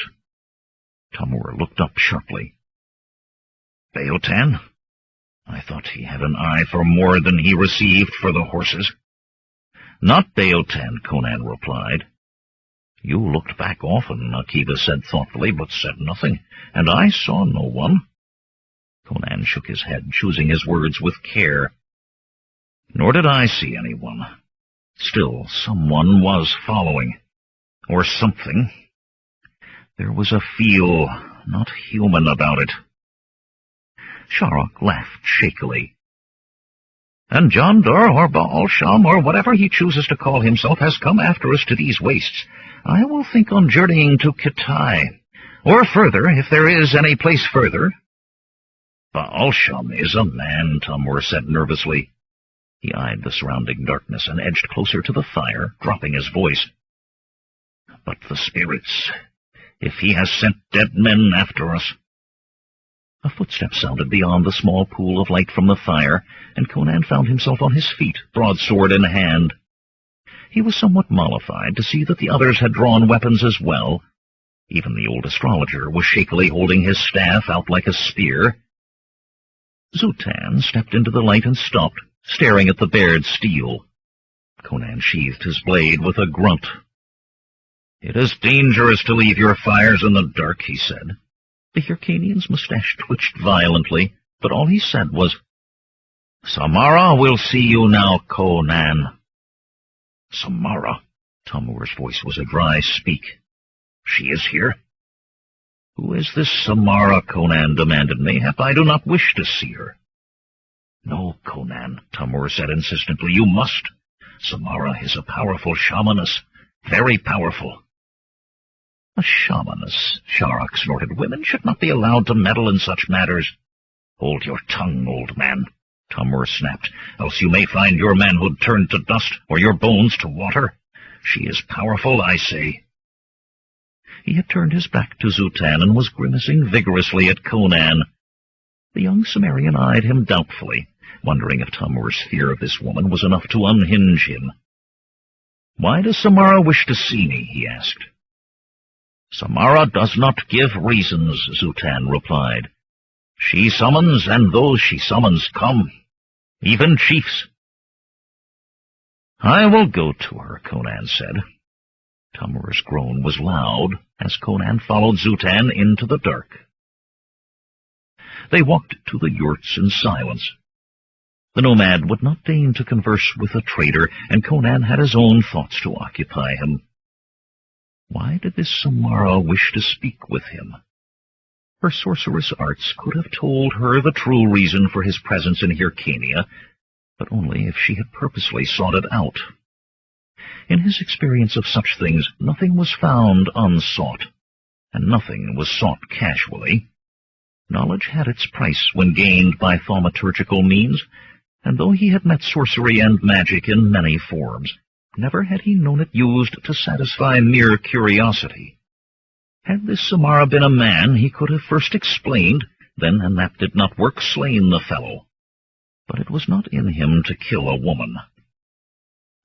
Tamur looked up sharply. Beotan? I thought he had an eye for more than he received for the horses. Not Beotan, Conan replied. You looked back often, Akiva said thoughtfully, but said nothing, and I saw no one. Conan shook his head, choosing his words with care. Nor did I see anyone. Still, someone was following. Or something. There was a feel not human about it. Sharok laughed shakily. And Jandar, or Baal Sham, or whatever he chooses to call himself, has come after us to these wastes. I will think on journeying to Kitai, or further, if there is any place further. Baal Sham is a man, Tamur said nervously. He eyed the surrounding darkness and edged closer to the fire, dropping his voice. But the spirits, if he has sent dead men after us. A footstep sounded beyond the small pool of light from the fire, and Conan found himself on his feet, broadsword in hand. He was somewhat mollified to see that the others had drawn weapons as well. Even the old astrologer was shakily holding his staff out like a spear. Zutan stepped into the light and stopped, staring at the bared steel. Conan sheathed his blade with a grunt. It is dangerous to leave your fires in the dark, he said. The Hyrcanian's mustache twitched violently, but all he said was, Samara will see you now, Conan. Samara? Tamur's voice was a dry speak. She is here? Who is this Samara? Conan demanded. Mayhap I do not wish to see her. No, Conan, Tamur said insistently. You must. Samara is a powerful shamaness, very powerful. A shamaness, Sharok snorted. Women should not be allowed to meddle in such matters. Hold your tongue, old man, Tamur snapped, else you may find your manhood turned to dust or your bones to water. She is powerful, I say. He had turned his back to Zutan and was grimacing vigorously at Conan. The young Cimmerian eyed him doubtfully, wondering if Tamur's fear of this woman was enough to unhinge him. Why does Samara wish to see me? He asked. Samara does not give reasons, Zutan replied. She summons, and those she summons come, even chiefs. I will go to her, Conan said. Tamur's groan was loud as Conan followed Zutan into the dark. They walked to the yurts in silence. The nomad would not deign to converse with a trader, and Conan had his own thoughts to occupy him. Why did this Samara wish to speak with him? Her sorceress arts could have told her the true reason for his presence in Hyrcania, but only if she had purposely sought it out. In his experience of such things, nothing was found unsought, and nothing was sought casually. Knowledge had its price when gained by thaumaturgical means, and though he had met sorcery and magic in many forms, never had he known it used to satisfy mere curiosity. Had this Samara been a man, he could have first explained, then, and that did not work, slain the fellow. But it was not in him to kill a woman.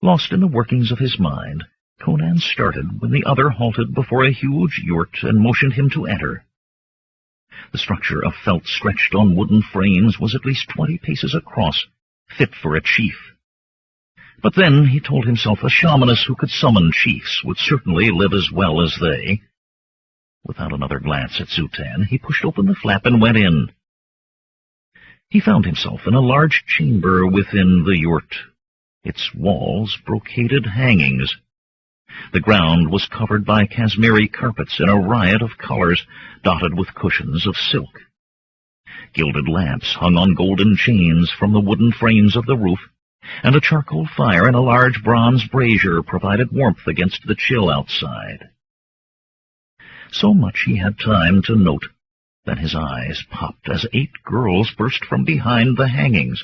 Lost in the workings of his mind, Conan started when the other halted before a huge yurt and motioned him to enter. The structure of felt stretched on wooden frames was at least 20 paces across, fit for a chief. But then, he told himself, a shamaness who could summon chiefs would certainly live as well as they. Without another glance at Zutan, he pushed open the flap and went in. He found himself in a large chamber within the yurt, its walls brocaded hangings. The ground was covered by Kashmiri carpets in a riot of colors, dotted with cushions of silk. Gilded lamps hung on golden chains from the wooden frames of the roof, and a charcoal fire in a large bronze brazier provided warmth against the chill outside. So much he had time to note, then his eyes popped as 8 girls burst from behind the hangings.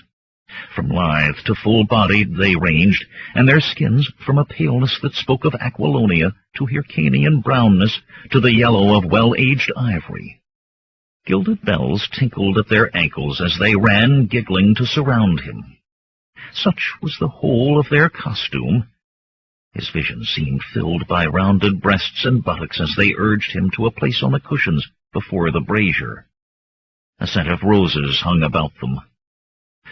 From lithe to full-bodied they ranged, and their skins, from a paleness that spoke of Aquilonia to Hyrcanian brownness to the yellow of well-aged ivory. Gilded bells tinkled at their ankles as they ran giggling to surround him. Such was the whole of their costume, His vision seemed filled by rounded breasts and buttocks as they urged him to a place on the cushions before the brazier. A scent of roses hung about them.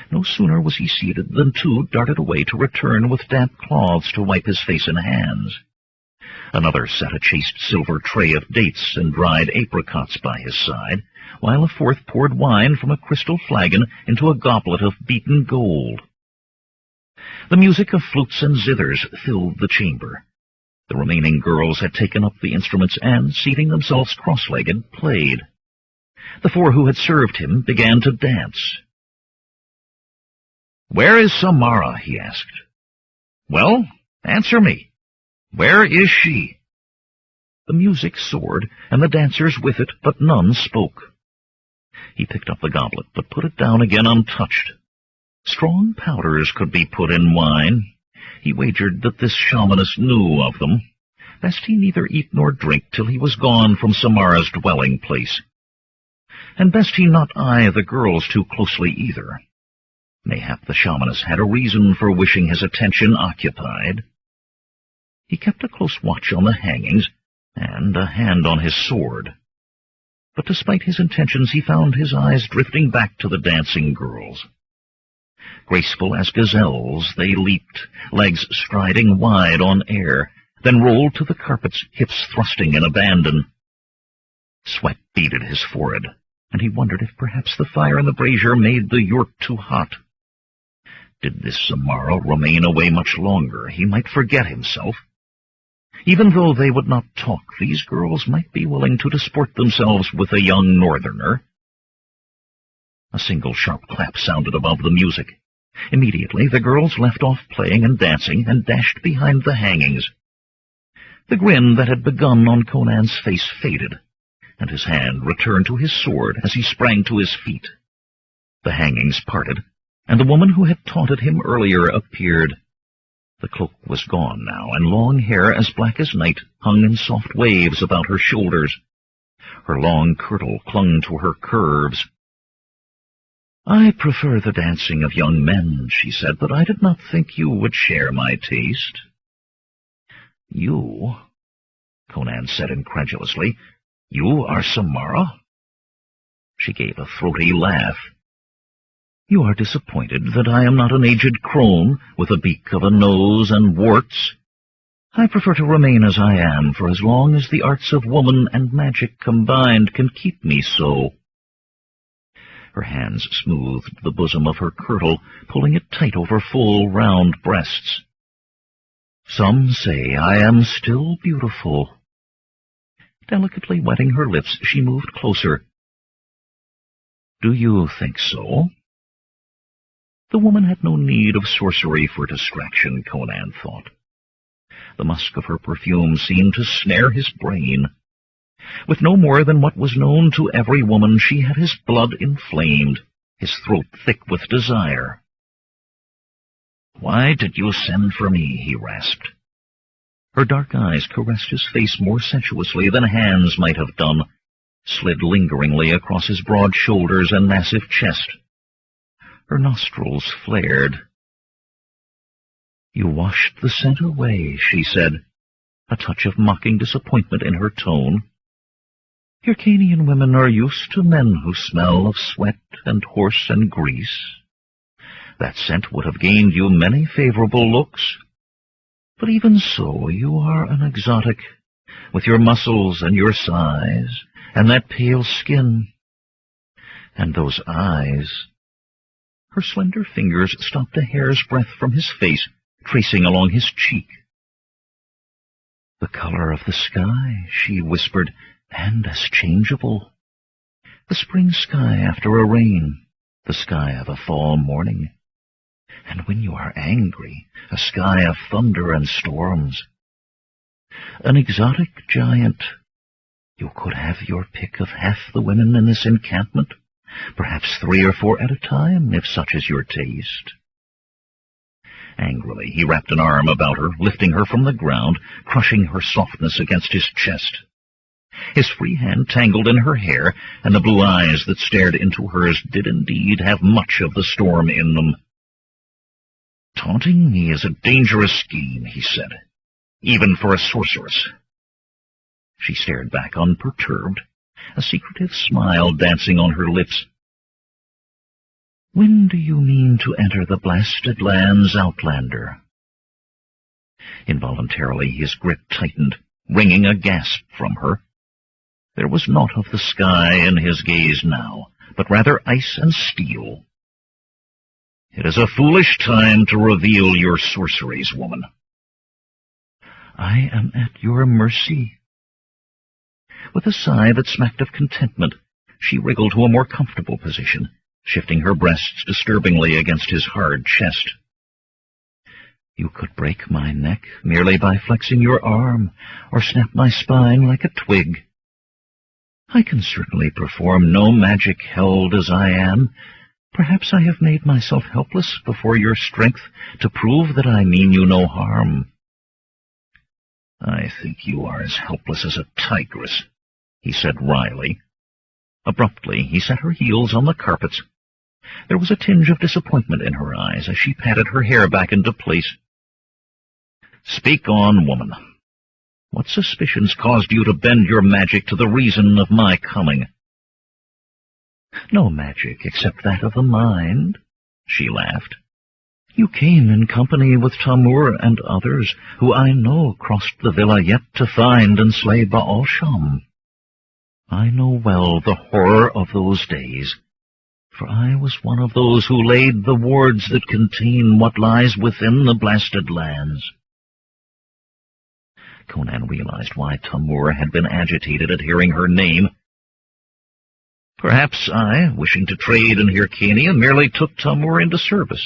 No sooner was he seated than two darted away to return with damp cloths to wipe his face and hands. Another set a chased silver tray of dates and dried apricots by his side, while a fourth poured wine from a crystal flagon into a goblet of beaten gold. The music of flutes and zithers filled the chamber. The remaining girls had taken up the instruments and, seating themselves cross-legged, played. The four who had served him began to dance. "Where is Samara?" he asked. "Well, answer me. Where is she?" The music soared, and the dancers with it, but none spoke. He picked up the goblet, but put it down again untouched. Strong powders could be put in wine. He wagered that this shamaness knew of them. Best he neither eat nor drink till he was gone from Samara's dwelling-place. And best he not eye the girls too closely either. Mayhap the shamaness had a reason for wishing his attention occupied. He kept a close watch on the hangings, and a hand on his sword. But despite his intentions, he found his eyes drifting back to the dancing girls. Graceful as gazelles, they leaped, legs striding wide on air, then rolled to the carpets, hips thrusting in abandon. Sweat beaded his forehead, and he wondered if perhaps the fire in the brazier made the yurt too hot. Did this Samara remain away much longer, he might forget himself. Even though they would not talk, these girls might be willing to disport themselves with a young northerner. A single sharp clap sounded above the music. Immediately the girls left off playing and dancing and dashed behind the hangings. The grin that had begun on Conan's face faded, and his hand returned to his sword as he sprang to his feet. The hangings parted, and the woman who had taunted him earlier appeared. The cloak was gone now, and long hair as black as night hung in soft waves about her shoulders. Her long kirtle clung to her curves. "I prefer the dancing of young men," she said, "but I did not think you would share my taste." "You?" Conan said incredulously. "You are Samara?" She gave a throaty laugh. "You are disappointed that I am not an aged crone with a beak of a nose and warts. I prefer to remain as I am, for as long as the arts of woman and magic combined can keep me so." Her hands smoothed the bosom of her kirtle, pulling it tight over full, round breasts. "Some say I am still beautiful." Delicately wetting her lips, she moved closer. "Do you think so?" The woman had no need of sorcery for distraction, Conan thought. The musk of her perfume seemed to snare his brain. With no more than what was known to every woman, she had his blood inflamed, his throat thick with desire. "Why did you send for me?" he rasped. Her dark eyes caressed his face more sensuously than hands might have done, slid lingeringly across his broad shoulders and massive chest. Her nostrils flared. "You washed the scent away," she said, a touch of mocking disappointment in her tone. "Hyrcanian women are used to men who smell of sweat and horse and grease. That scent would have gained you many favorable looks. But even so, you are an exotic, with your muscles and your size, and that pale skin, and those eyes." Her slender fingers stopped a hair's breadth from his face, tracing along his cheek. "The color of the sky," she whispered, "and as changeable. The spring sky after a rain, the sky of a fall morning. And when you are angry, a sky of thunder and storms. An exotic giant. You could have your pick of half the women in this encampment, perhaps 3 or 4 at a time, if such is your taste." Angrily, he wrapped an arm about her, lifting her from the ground, crushing her softness against his chest. His free hand tangled in her hair, and the blue eyes that stared into hers did indeed have much of the storm in them. "Taunting me is a dangerous scheme," he said. even for a sorceress." She stared back unperturbed, a secretive smile dancing on her lips. "When do you mean to enter the blasted lands, Outlander?" Involuntarily his grip tightened, wringing a gasp from her. There was naught of the sky in his gaze now, but rather ice and steel. "It is a foolish time to reveal your sorceries, woman." "I am at your mercy." With a sigh that smacked of contentment, she wriggled to a more comfortable position, shifting her breasts disturbingly against his hard chest. "You could break my neck merely by flexing your arm, or snap my spine like a twig. I can certainly perform no magic, held as I am. Perhaps I have made myself helpless before your strength to prove that I mean you no harm." "I think you are as helpless as a tigress," he said wryly. Abruptly, he set her heels on the carpets. There was a tinge of disappointment in her eyes as she patted her hair back into place. "Speak on, woman. What suspicions caused you to bend your magic to the reason of my coming?" "No magic except that of the mind," she laughed. "You came in company with Tamur and others, who I know crossed the villa yet to find and slay Baal-Sham. I know well the horror of those days, for I was one of those who laid the wards that contain what lies within the blasted lands." Conan realized why Tamur had been agitated at hearing her name. "Perhaps I, wishing to trade in Hyrcania, merely took Tamur into service."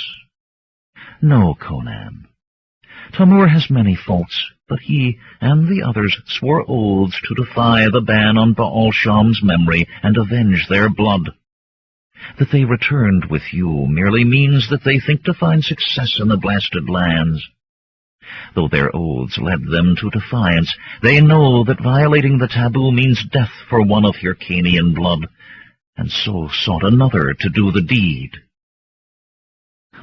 "No, Conan. Tamur has many faults, but he and the others swore oaths to defy the ban on Baal-Sham's memory and avenge their blood. That they returned with you merely means that they think to find success in the blasted lands. Though their oaths led them to defiance, they know that violating the taboo means death for one of Hyrcanian blood, and so sought another to do the deed."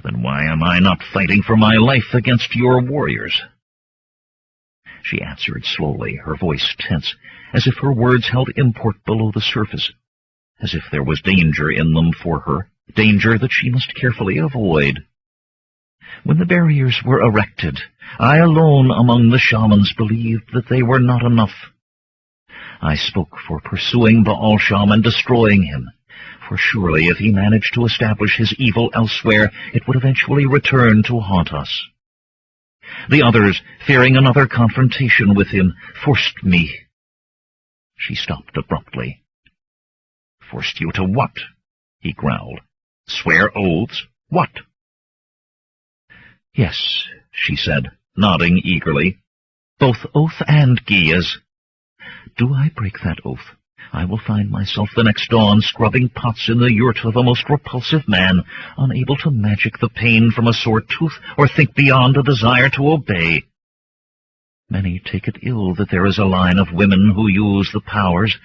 "Then why am I not fighting for my life against your warriors?" She answered slowly, her voice tense, as if her words held import below the surface, as if there was danger in them for her, danger that she must carefully avoid. "When the barriers were erected, I alone among the shamans believed that they were not enough. I spoke for pursuing Baal-Sham and destroying him, for surely if he managed to establish his evil elsewhere, it would eventually return to haunt us. The others, fearing another confrontation with him, forced me." She stopped abruptly. "Forced you to what?" he growled. "Swear oaths? What?" "Yes," she said, nodding eagerly. "Both oath and Giya's. Do I break that oath, I will find myself the next dawn scrubbing pots in the yurt of a most repulsive man, unable to magic the pain from a sore tooth or think beyond a desire to obey. Many take it ill that there is a line of women who use the powers,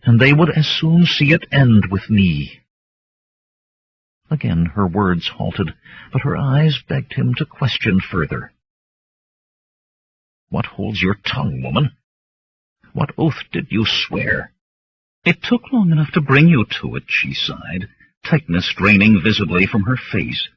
and they would as soon see it end with me." Again her words halted, but her eyes begged him to question further. "What holds your tongue, woman? What oath did you swear?" "It took long enough to bring you to it," she sighed, tightness draining visibly from her face.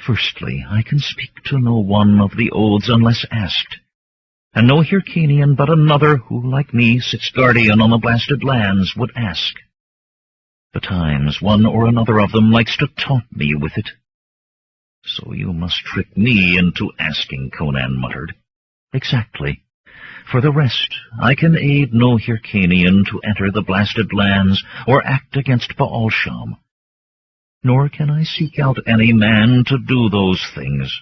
Firstly, I can speak to no one of the oaths unless asked, and no Hyrcanian but another who, like me, sits guardian on the blasted lands, would ask. Betimes one or another of them likes to taunt me with it. So you must trick me into asking, Conan muttered. Exactly. For the rest, I can aid no Hyrcanian to enter the blasted lands or act against Baalsham. Nor can I seek out any man to do those things.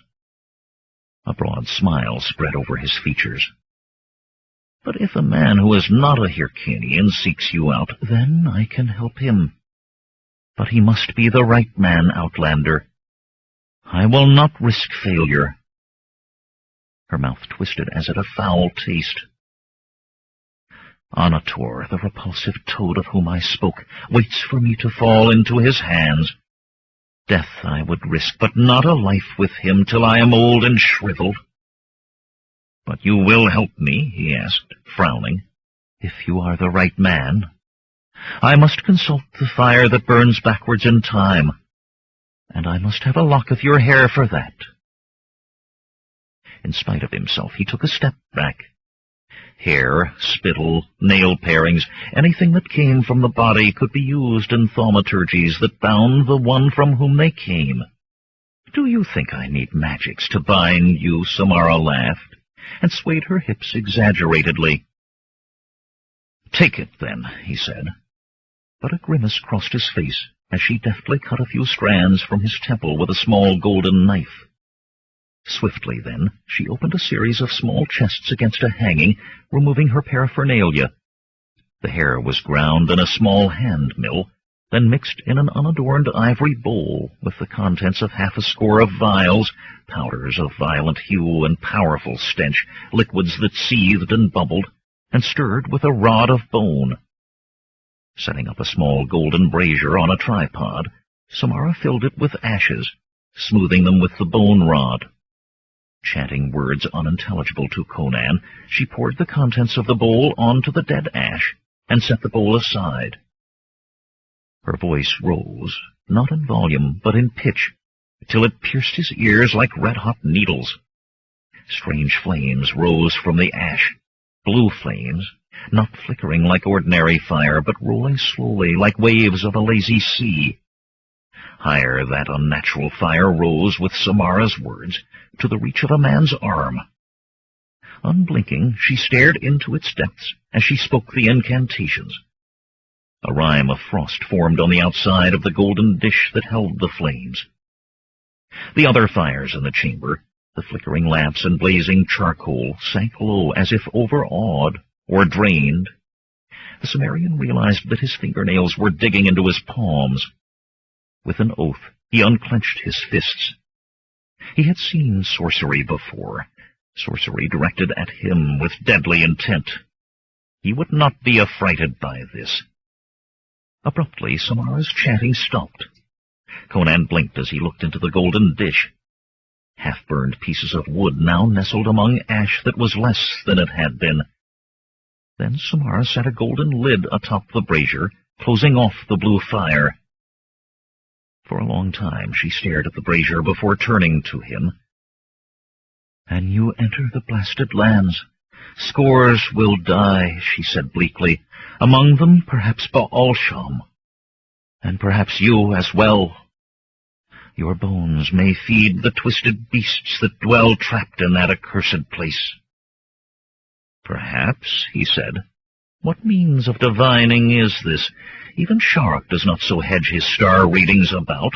A broad smile spread over his features. But if a man who is not a Hyrcanian seeks you out, then I can help him. But he must be the right man, Outlander. I will not risk failure. Her mouth twisted as at a foul taste. Onator, the repulsive toad of whom I spoke, waits for me to fall into his hands. Death I would risk, but not a life with him till I am old and shriveled. But you will help me, he asked, frowning, if you are the right man. I must consult the fire that burns backwards in time, and I must have a lock of your hair for that. In spite of himself, he took a step back. Hair, spittle, nail parings, anything that came from the body could be used in thaumaturgies that bound the one from whom they came. Do you think I need magics to bind you? Samara laughed, and swayed her hips exaggeratedly. Take it, then, he said. But a grimace crossed his face as she deftly cut a few strands from his temple with a small golden knife. Swiftly, then, she opened a series of small chests against a hanging, removing her paraphernalia. The hair was ground in a small hand mill, then mixed in an unadorned ivory bowl with the contents of half a score of vials, powders of violent hue and powerful stench, liquids that seethed and bubbled, and stirred with a rod of bone. Setting up a small golden brazier on a tripod, Samara filled it with ashes, smoothing them with the bone rod. Chanting words unintelligible to Conan, she poured the contents of the bowl onto the dead ash and set the bowl aside. Her voice rose, not in volume, but in pitch, till it pierced his ears like red-hot needles. Strange flames rose from the ash, blue flames, not flickering like ordinary fire, but rolling slowly like waves of a lazy sea. Higher that unnatural fire rose with Samara's words, to the reach of a man's arm. Unblinking, she stared into its depths as she spoke the incantations. A rime of frost formed on the outside of the golden dish that held the flames. The other fires in the chamber, the flickering lamps and blazing charcoal, sank low as if overawed or drained. The Cimmerian realized that his fingernails were digging into his palms. With an oath, he unclenched his fists. He had seen sorcery before, sorcery directed at him with deadly intent. He would not be affrighted by this. Abruptly, Samara's chanting stopped. Conan blinked as he looked into the golden dish. Half-burned pieces of wood now nestled among ash that was less than it had been. Then Samara set a golden lid atop the brazier, closing off the blue fire. For a long time she stared at the brazier before turning to him. "And you enter the blasted lands. Scores will die," she said bleakly. "Among them, perhaps Baalsham. And perhaps you as well. Your bones may feed the twisted beasts that dwell trapped in that accursed place." "Perhaps," he said. "What means of divining is this? Even Shark does not so hedge his star readings about."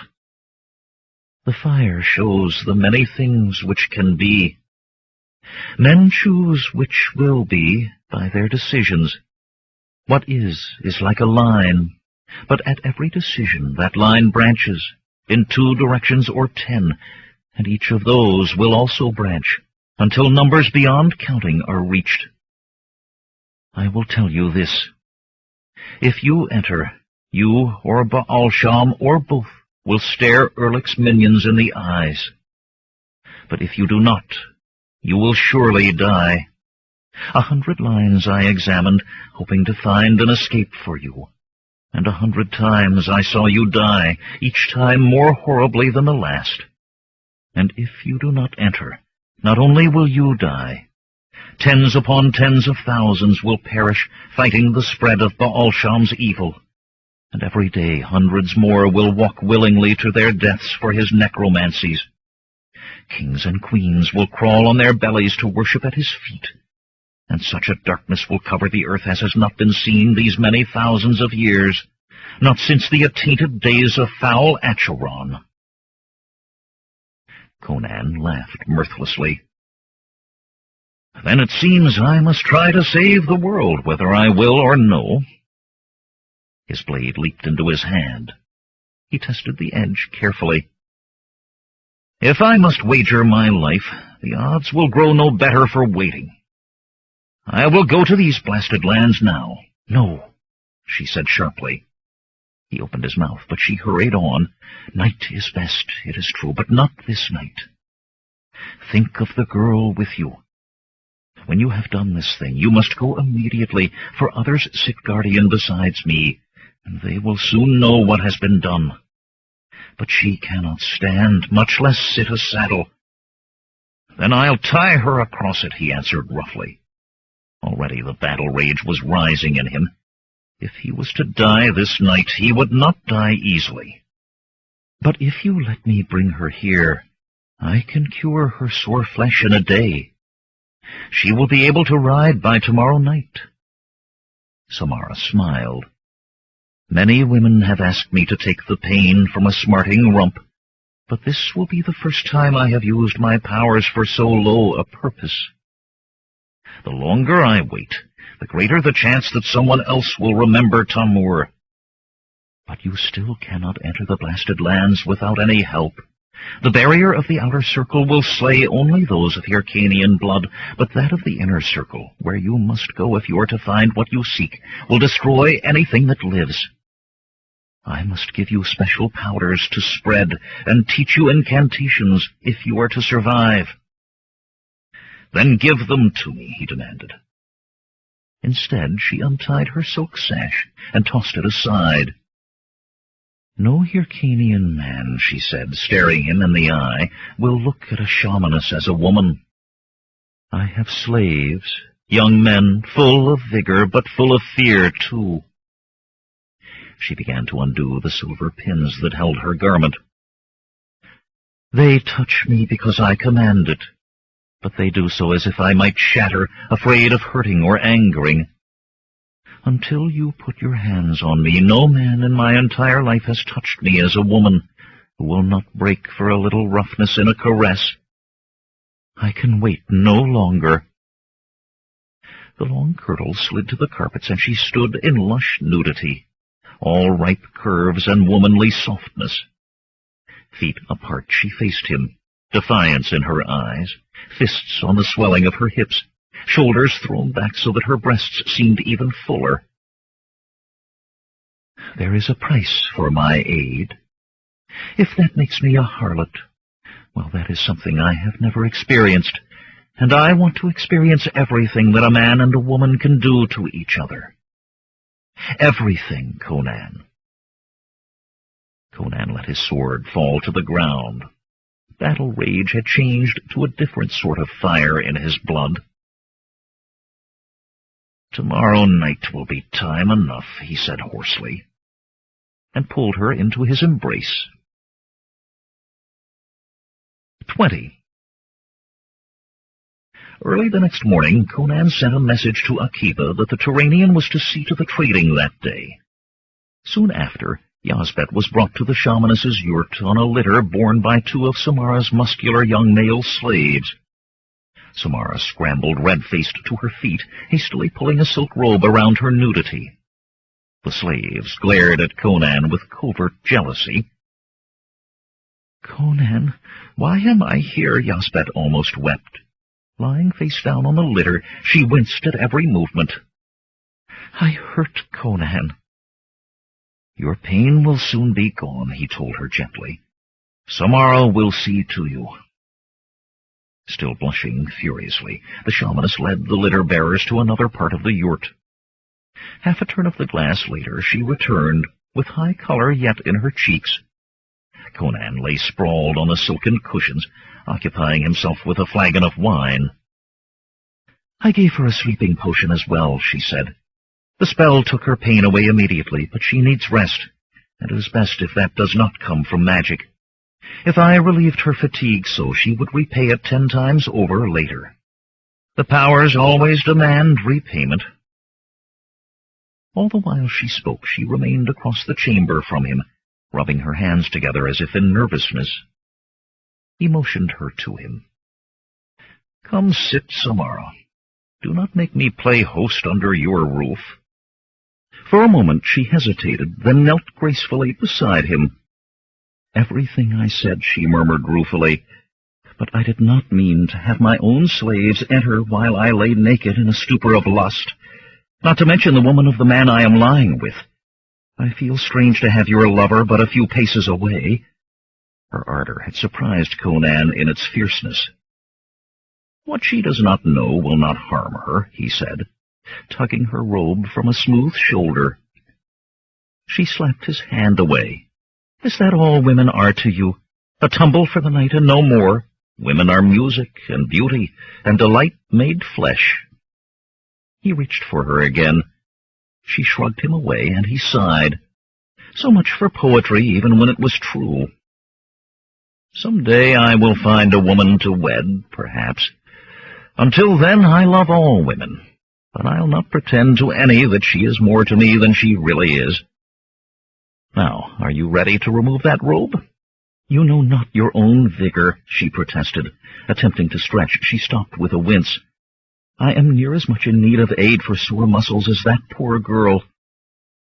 "The fire shows the many things which can be. Men choose which will be by their decisions. What is like a line, but at every decision that line branches, in 2 directions or 10, and each of those will also branch, until numbers beyond counting are reached. I will tell you this. If you enter, you or Baalsham or both will stare Erlic's minions in the eyes. But if you do not, you will surely die. 100 lines I examined, hoping to find an escape for you, and 100 times I saw you die, each time more horribly than the last. And if you do not enter, not only will you die, tens upon tens of thousands will perish fighting the spread of Baal-Sham's evil, and every day hundreds more will walk willingly to their deaths for his necromancies. Kings and queens will crawl on their bellies to worship at his feet, and such a darkness will cover the earth as has not been seen these many thousands of years, not since the attainted days of foul Acheron. Conan laughed mirthlessly. Then it seems I must try to save the world, whether I will or no. His blade leaped into his hand. He tested the edge carefully. If I must wager my life, the odds will grow no better for waiting. I will go to these blasted lands now. No, she said sharply. He opened his mouth, but she hurried on. Night is best, it is true, but not this night. Think of the girl with you. When you have done this thing, you must go immediately, for others sit guardian besides me, and they will soon know what has been done. But she cannot stand, much less sit a saddle. Then I'll tie her across it, he answered roughly. Already the battle rage was rising in him. If he was to die this night, he would not die easily. But if you let me bring her here, I can cure her sore flesh in a day. She will be able to ride by tomorrow night. Samara smiled. Many women have asked me to take the pain from a smarting rump, but this will be the first time I have used my powers for so low a purpose. The longer I wait, the greater the chance that someone else will remember Tamur. But you still cannot enter the blasted lands without any help. The barrier of the outer circle will slay only those of Hyrcanian blood, but that of the inner circle, where you must go if you are to find what you seek, will destroy anything that lives. I must give you special powders to spread and teach you incantations if you are to survive. Then give them to me, he demanded. Instead, she untied her silk sash and tossed it aside. No Hyrcanian man, she said, staring him in the eye, will look at a shamaness as a woman. I have slaves, young men, full of vigor, but full of fear, too. She began to undo the silver pins that held her garment. They touch me because I command it, but they do so as if I might shatter, afraid of hurting or angering. Until you put your hands on me, no man in my entire life has touched me as a woman who will not break for a little roughness in a caress. I can wait no longer. The long kirtle slid to the carpets, and she stood in lush nudity, all ripe curves and womanly softness. Feet apart, she faced him, defiance in her eyes, fists on the swelling of her hips, shoulders thrown back so that her breasts seemed even fuller. There is a price for my aid. If that makes me a harlot, well, that is something I have never experienced, and I want to experience everything that a man and a woman can do to each other. Everything, Conan. Conan let his sword fall to the ground. Battle rage had changed to a different sort of fire in his blood. Tomorrow night will be time enough, he said hoarsely, and pulled her into his embrace. 20. Early the next morning, Conan sent a message to Akiba that the Turanian was to see to the trading that day. Soon after, Yazbet was brought to the shamaness's yurt on a litter borne by two of Samara's muscular young male slaves. Samara scrambled red-faced to her feet, hastily pulling a silk robe around her nudity. The slaves glared at Conan with covert jealousy. Conan, why am I here? Yazbet almost wept. Lying face down on the litter, she winced at every movement. I hurt Conan. Your pain will soon be gone, he told her gently. Samara will see to you. Still blushing furiously, the shamaness led the litter-bearers to another part of the yurt. Half a turn of the glass later, she returned, with high color yet in her cheeks. Conan lay sprawled on the silken cushions, occupying himself with a flagon of wine. "I gave her a sleeping potion as well," she said. "The spell took her pain away immediately, but she needs rest, and it is best if that does not come from magic. If I relieved her fatigue so, she would repay it 10 times over later. The powers always demand repayment." All the while she spoke, she remained across the chamber from him, rubbing her hands together as if in nervousness. He motioned her to him. "Come sit, Samara. Do not make me play host under your roof." For a moment she hesitated, then knelt gracefully beside him. "Everything I said," she murmured ruefully, "but I did not mean to have my own slaves enter while I lay naked in a stupor of lust, not to mention the woman of the man I am lying with. I feel strange to have your lover but a few paces away." Her ardor had surprised Conan in its fierceness. "What she does not know will not harm her," he said, tugging her robe from a smooth shoulder. She slapped his hand away. "Is that all women are to you? A tumble for the night and no more? Women are music and beauty and delight made flesh." He reached for her again. She shrugged him away, and he sighed. So much for poetry, even when it was true. "Some day I will find a woman to wed, perhaps. Until then I love all women, but I'll not pretend to any that she is more to me than she really is. Now, are you ready to remove that robe?" "You know not your own vigor," she protested. Attempting to stretch, she stopped with a wince. "I am near as much in need of aid for sore muscles as that poor girl."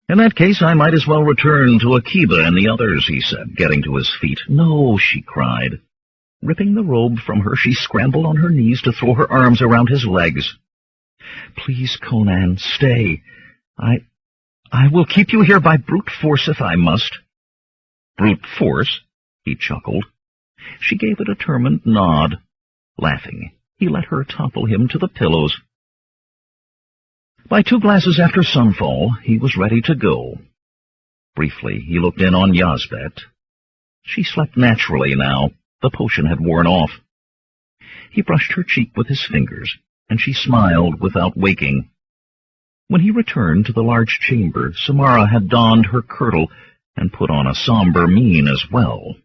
"In that case, I might as well return to Akiba and the others," he said, getting to his feet. "No," she cried. Ripping the robe from her, she scrambled on her knees to throw her arms around his legs. "Please, Conan, stay. I will keep you here by brute force if I must." "Brute force?" he chuckled. She gave a determined nod. Laughing, he let her topple him to the pillows. By 2 glasses after sunfall, he was ready to go. Briefly, he looked in on Yazbet. She slept naturally now. The potion had worn off. He brushed her cheek with his fingers, and she smiled without waking. When he returned to the large chamber, Samara had donned her kirtle and put on a somber mien as well.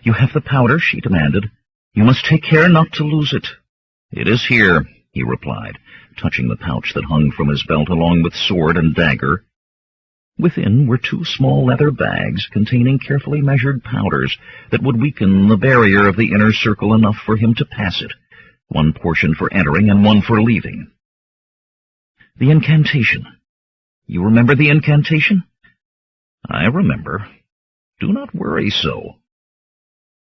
"You have the powder?" she demanded. "You must take care not to lose it." "It is here," he replied, touching the pouch that hung from his belt along with sword and dagger. Within were 2 small leather bags containing carefully measured powders that would weaken the barrier of the inner circle enough for him to pass it, 1 portion for entering and 1 for leaving. "The incantation. You remember the incantation?" "I remember. Do not worry so."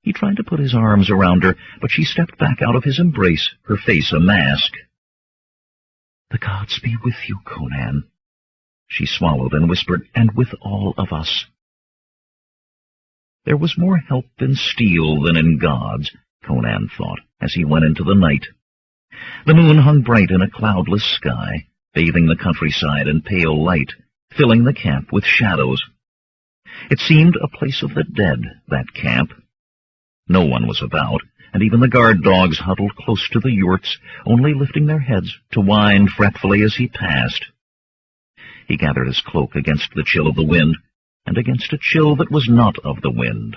He tried to put his arms around her, but she stepped back out of his embrace, her face a mask. "The gods be with you, Conan." She swallowed and whispered, "And with all of us." There was more help in steel than in gods, Conan thought, as he went into the night. The moon hung bright in a cloudless sky, bathing the countryside in pale light, filling the camp with shadows. It seemed a place of the dead, that camp. No one was about, and even the guard dogs huddled close to the yurts, only lifting their heads to whine fretfully as he passed. He gathered his cloak against the chill of the wind, and against a chill that was not of the wind.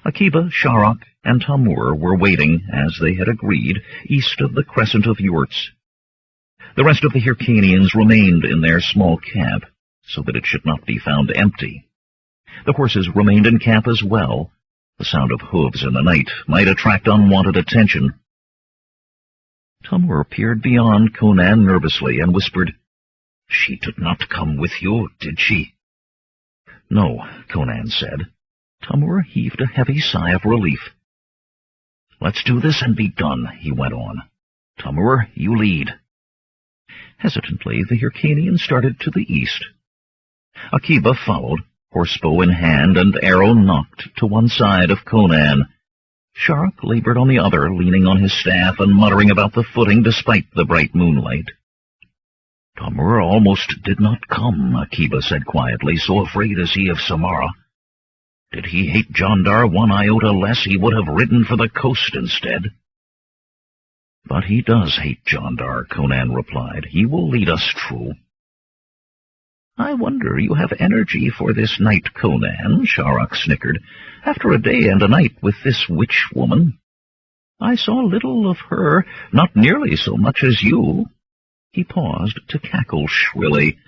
Akiba, Sharok, and Tamur were waiting, as they had agreed, east of the crescent of yurts. The rest of the Hyrcanians remained in their small camp, so that it should not be found empty. The horses remained in camp as well. The sound of hooves in the night might attract unwanted attention. Tamur peered beyond Conan nervously and whispered, "She did not come with you, did she?" "No," Conan said. Tamur heaved a heavy sigh of relief. "Let's do this and be done," he went on. "Tamur, you lead." Hesitantly, the Hyrcanian started to the east. Akiba followed, horsebow in hand and arrow nocked to one side of Conan. Sharok labored on the other, leaning on his staff and muttering about the footing despite the bright moonlight. "Tamur almost did not come," Akiba said quietly, "so afraid is he of Samara. Did he hate Jandar one iota less, he would have ridden for the coast instead." "But he does hate Jandar," Conan replied. "He will lead us true." "I wonder you have energy for this night, Conan," Sharok snickered, "after a day and a night with this witch woman. I saw little of her, not nearly so much as you." He paused to cackle shrilly.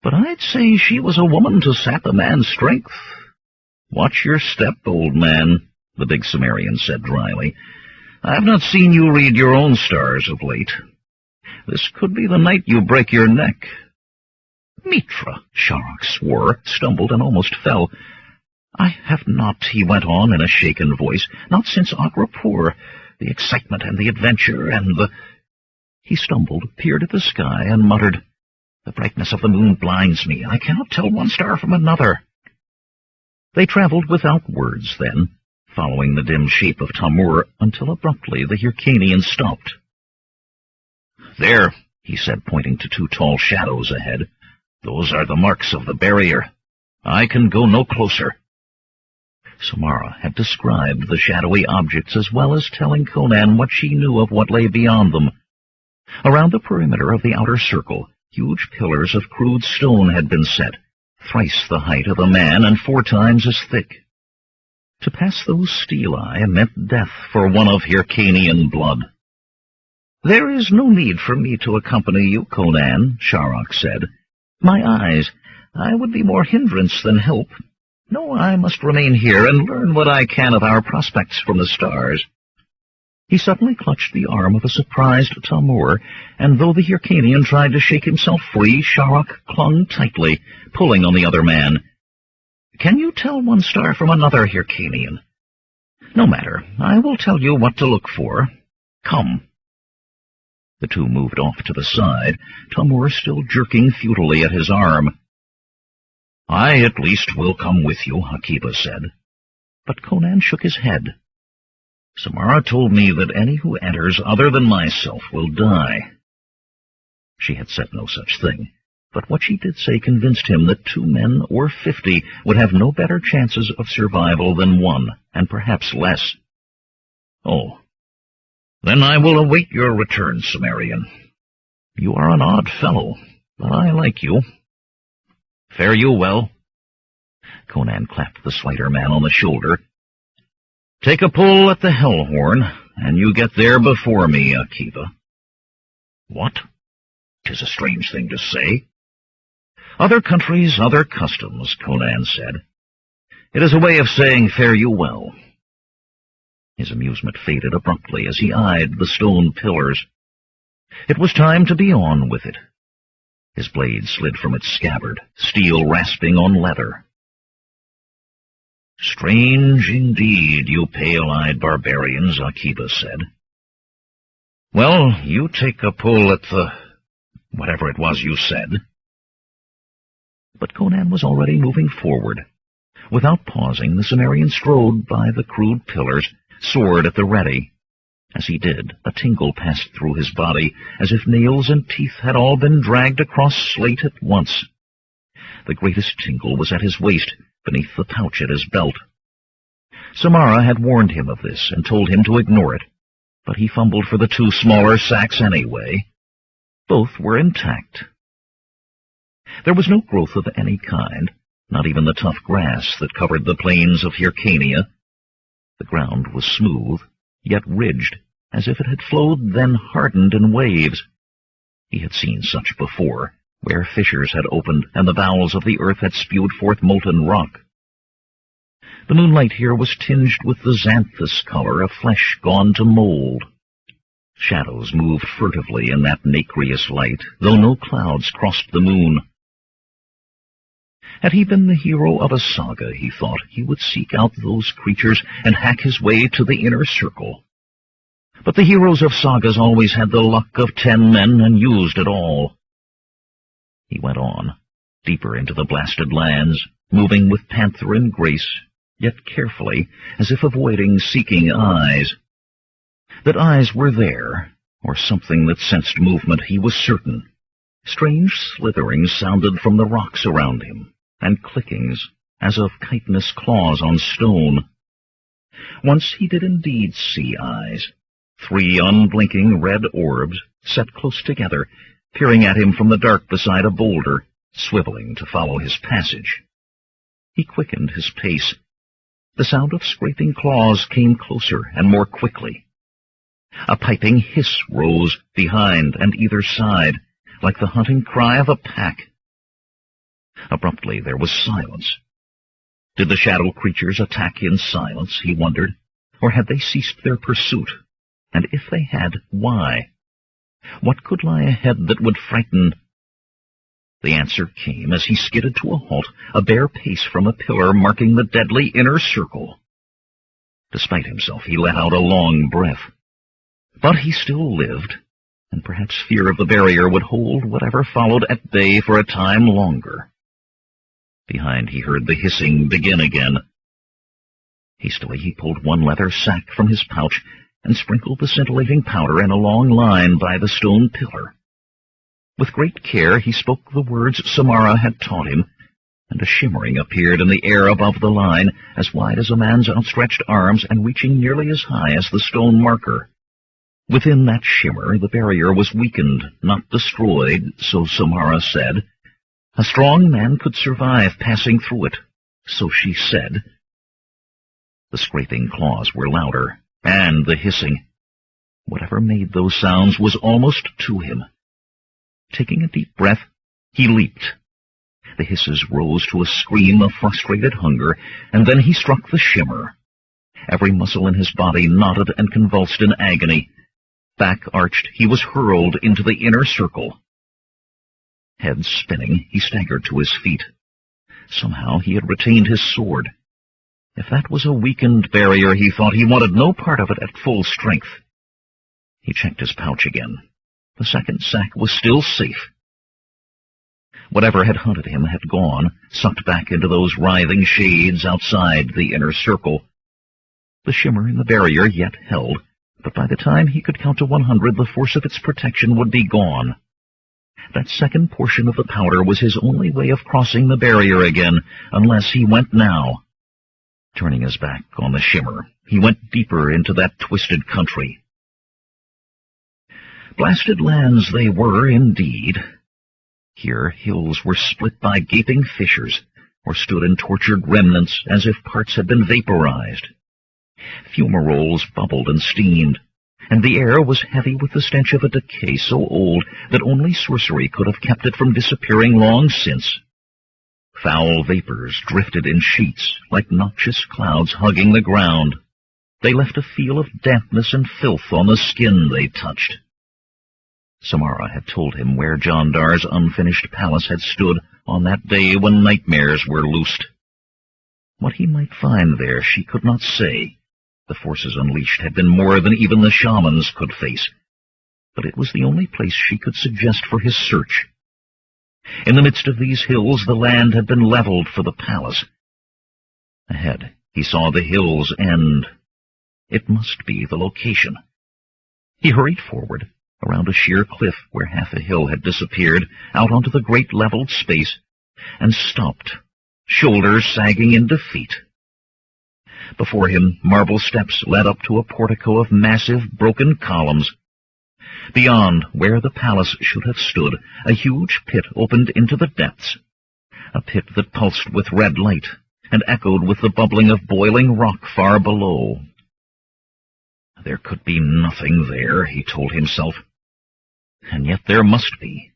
"But I'd say she was a woman to sap a man's strength." "Watch your step, old man," the big Cimmerian said dryly. "I have not seen you read your own stars of late. This could be the night you break your neck." "Mitra," Sharok swore, stumbled, and almost fell. "I have not," he went on in a shaken voice, "not since Agrapur. The excitement and the adventure and the—" He stumbled, peered at the sky, and muttered, "The brightness of the moon blinds me. I cannot tell one star from another." They traveled without words then, following the dim shape of Tamur, until abruptly the Hyrcanian stopped. "There," he said, pointing to two tall shadows ahead. "Those are the marks of the barrier. I can go no closer." Samara had described the shadowy objects as well as telling Conan what she knew of what lay beyond them. Around the perimeter of the outer circle, huge pillars of crude stone had been set, thrice the height of a man and 4 times as thick. To pass those stelae meant death for one of Hyrcanian blood. "There is no need for me to accompany you, Conan," Sharok said. "My eyes, I would be more hindrance than help. No, I must remain here and learn what I can of our prospects from the stars." He suddenly clutched the arm of a surprised Tamur, and though the Hyrcanian tried to shake himself free, Sharok clung tightly, pulling on the other man. "Can you tell one star from another, Hyrcanian?" "No matter. I will tell you what to look for. Come." The two moved off to the side, Tamur still jerking futilely at his arm. "I at least will come with you," Akiba said. But Conan shook his head. "Samara told me that any who enters other than myself will die." She had said no such thing, but what she did say convinced him that 2 men or 50 would have no better chances of survival than 1, and perhaps less. "Oh, then I will await your return, Cimmerian. You are an odd fellow, but I like you. Fare you well." Conan clapped the slighter man on the shoulder. "Take a pull at the hell horn, and you get there before me, Akiba." "What? 'Tis a strange thing to say." "Other countries, other customs," Conan said. "It is a way of saying fare you well." His amusement faded abruptly as he eyed the stone pillars. It was time to be on with it. His blade slid from its scabbard, steel rasping on leather. "Strange indeed, you pale-eyed barbarians," Akiba said. "Well, you take a pull at the... whatever it was you said." But Conan was already moving forward. Without pausing, the Cimmerian strode by the crude pillars, sword at the ready. As he did, a tingle passed through his body, as if nails and teeth had all been dragged across slate at once. The greatest tingle was at his waist, beneath the pouch at his belt. Samara had warned him of this and told him to ignore it, but he fumbled for the 2 smaller sacks anyway. Both were intact. There was no growth of any kind, not even the tough grass that covered the plains of Hyrcania, The ground was smooth, yet ridged, as if it had flowed, then hardened in waves. He had seen such before, where fissures had opened and the bowels of the earth had spewed forth molten rock. The moonlight here was tinged with the xanthous color of flesh gone to mold. Shadows moved furtively in that nacreous light, though no clouds crossed the moon. Had he been the hero of a saga, he thought, he would seek out those creatures and hack his way to the inner circle. But the heroes of sagas always had the luck of 10 men and used it all. He went on, deeper into the blasted lands, moving with pantherine grace, yet carefully, as if avoiding seeking eyes. That eyes were there, or something that sensed movement, he was certain. Strange slitherings sounded from the rocks around him, and clickings, as of chitinous claws on stone. Once he did indeed see eyes, 3 unblinking red orbs, set close together, peering at him from the dark beside a boulder, swiveling to follow his passage. He quickened his pace. The sound of scraping claws came closer and more quickly. A piping hiss rose behind and either side, like the hunting cry of a pack. Abruptly there was silence. Did the shadow creatures attack in silence, he wondered, or had they ceased their pursuit? And if they had, why? What could lie ahead that would frighten? The answer came as he skidded to a halt, a bare pace from a pillar marking the deadly inner circle. Despite himself, he let out a long breath. But he still lived, and perhaps fear of the barrier would hold whatever followed at bay for a time longer. Behind he heard the hissing begin again. Hastily he pulled one leather sack from his pouch and sprinkled the scintillating powder in a long line by the stone pillar. With great care he spoke the words Samara had taught him, and a shimmering appeared in the air above the line, as wide as a man's outstretched arms and reaching nearly as high as the stone marker. Within that shimmer the barrier was weakened, not destroyed, so Samara said. A strong man could survive passing through it, so she said. The scraping claws were louder, and the hissing. Whatever made those sounds was almost to him. Taking a deep breath, he leaped. The hisses rose to a scream of frustrated hunger, and then he struck the shimmer. Every muscle in his body knotted and convulsed in agony. Back arched, he was hurled into the inner circle. Head spinning, he staggered to his feet. Somehow he had retained his sword. If that was a weakened barrier, he thought, he wanted no part of it at full strength. He checked his pouch again. The second sack was still safe. Whatever had hunted him had gone, sucked back into those writhing shades outside the inner circle. The shimmer in the barrier yet held, but by the time he could count to 100, the force of its protection would be gone. That second portion of the powder was his only way of crossing the barrier again, unless he went now. Turning his back on the shimmer, he went deeper into that twisted country. Blasted lands they were, indeed. Here hills were split by gaping fissures, or stood in tortured remnants as if parts had been vaporized. Fumaroles bubbled and steamed, and the air was heavy with the stench of a decay so old that only sorcery could have kept it from disappearing long since. Foul vapors drifted in sheets, like noxious clouds hugging the ground. They left a feel of dampness and filth on the skin they touched. Samara had told him where Jondar's unfinished palace had stood on that day when nightmares were loosed. What he might find there she could not say. The forces unleashed had been more than even the shamans could face, but it was the only place she could suggest for his search. In the midst of these hills the land had been leveled for the palace. Ahead he saw the hills end. It must be the location. He hurried forward, around a sheer cliff where half a hill had disappeared, out onto the great leveled space, and stopped, shoulders sagging in defeat. Before him, marble steps led up to a portico of massive, broken columns. Beyond, where the palace should have stood, a huge pit opened into the depths, a pit that pulsed with red light, and echoed with the bubbling of boiling rock far below. There could be nothing there, he told himself, and yet there must be.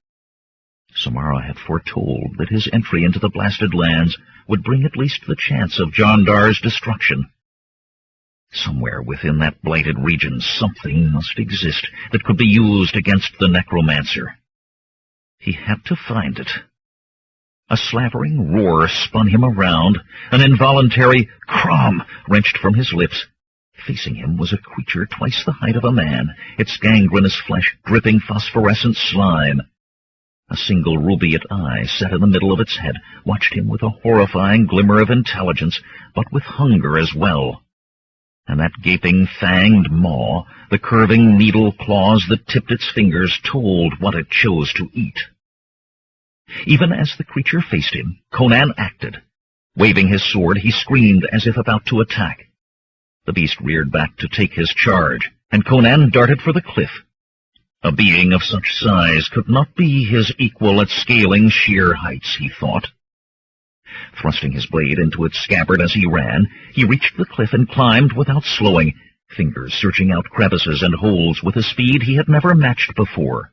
Samara had foretold that his entry into the blasted lands would bring at least the chance of Jondar's destruction. Somewhere within that blighted region something must exist that could be used against the necromancer. He had to find it. A slavering roar spun him around, an involuntary "Crom" wrenched from his lips. Facing him was a creature twice the height of a man, its gangrenous flesh dripping phosphorescent slime. A single rubeate eye set in the middle of its head watched him with a horrifying glimmer of intelligence, but with hunger as well. And that gaping, fanged maw, the curving needle claws that tipped its fingers, told what it chose to eat. Even as the creature faced him, Conan acted. Waving his sword, he screamed as if about to attack. The beast reared back to take his charge, and Conan darted for the cliff. A being of such size could not be his equal at scaling sheer heights, he thought. Thrusting his blade into its scabbard as he ran, he reached the cliff and climbed without slowing, fingers searching out crevices and holes with a speed he had never matched before.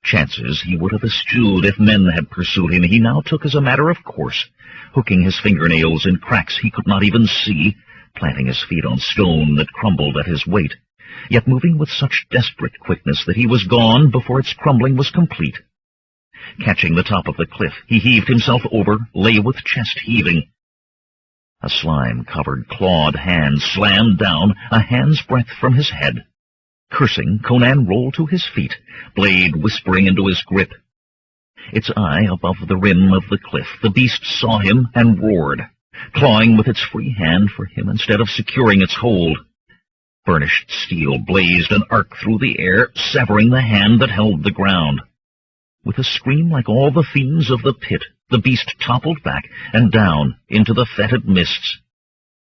Chances he would have eschewed if men had pursued him he now took as a matter of course, hooking his fingernails in cracks he could not even see, planting his feet on stone that crumbled at his weight, yet moving with such desperate quickness that he was gone before its crumbling was complete. Catching the top of the cliff, he heaved himself over, lay with chest heaving. A slime-covered, clawed hand slammed down a hand's breadth from his head. Cursing, Conan rolled to his feet, blade whispering into his grip. Its eye above the rim of the cliff, the beast saw him and roared, clawing with its free hand for him instead of securing its hold. Burnished steel blazed an arc through the air, severing the hand that held the ground. With a scream like all the fiends of the pit, the beast toppled back and down into the fetid mists.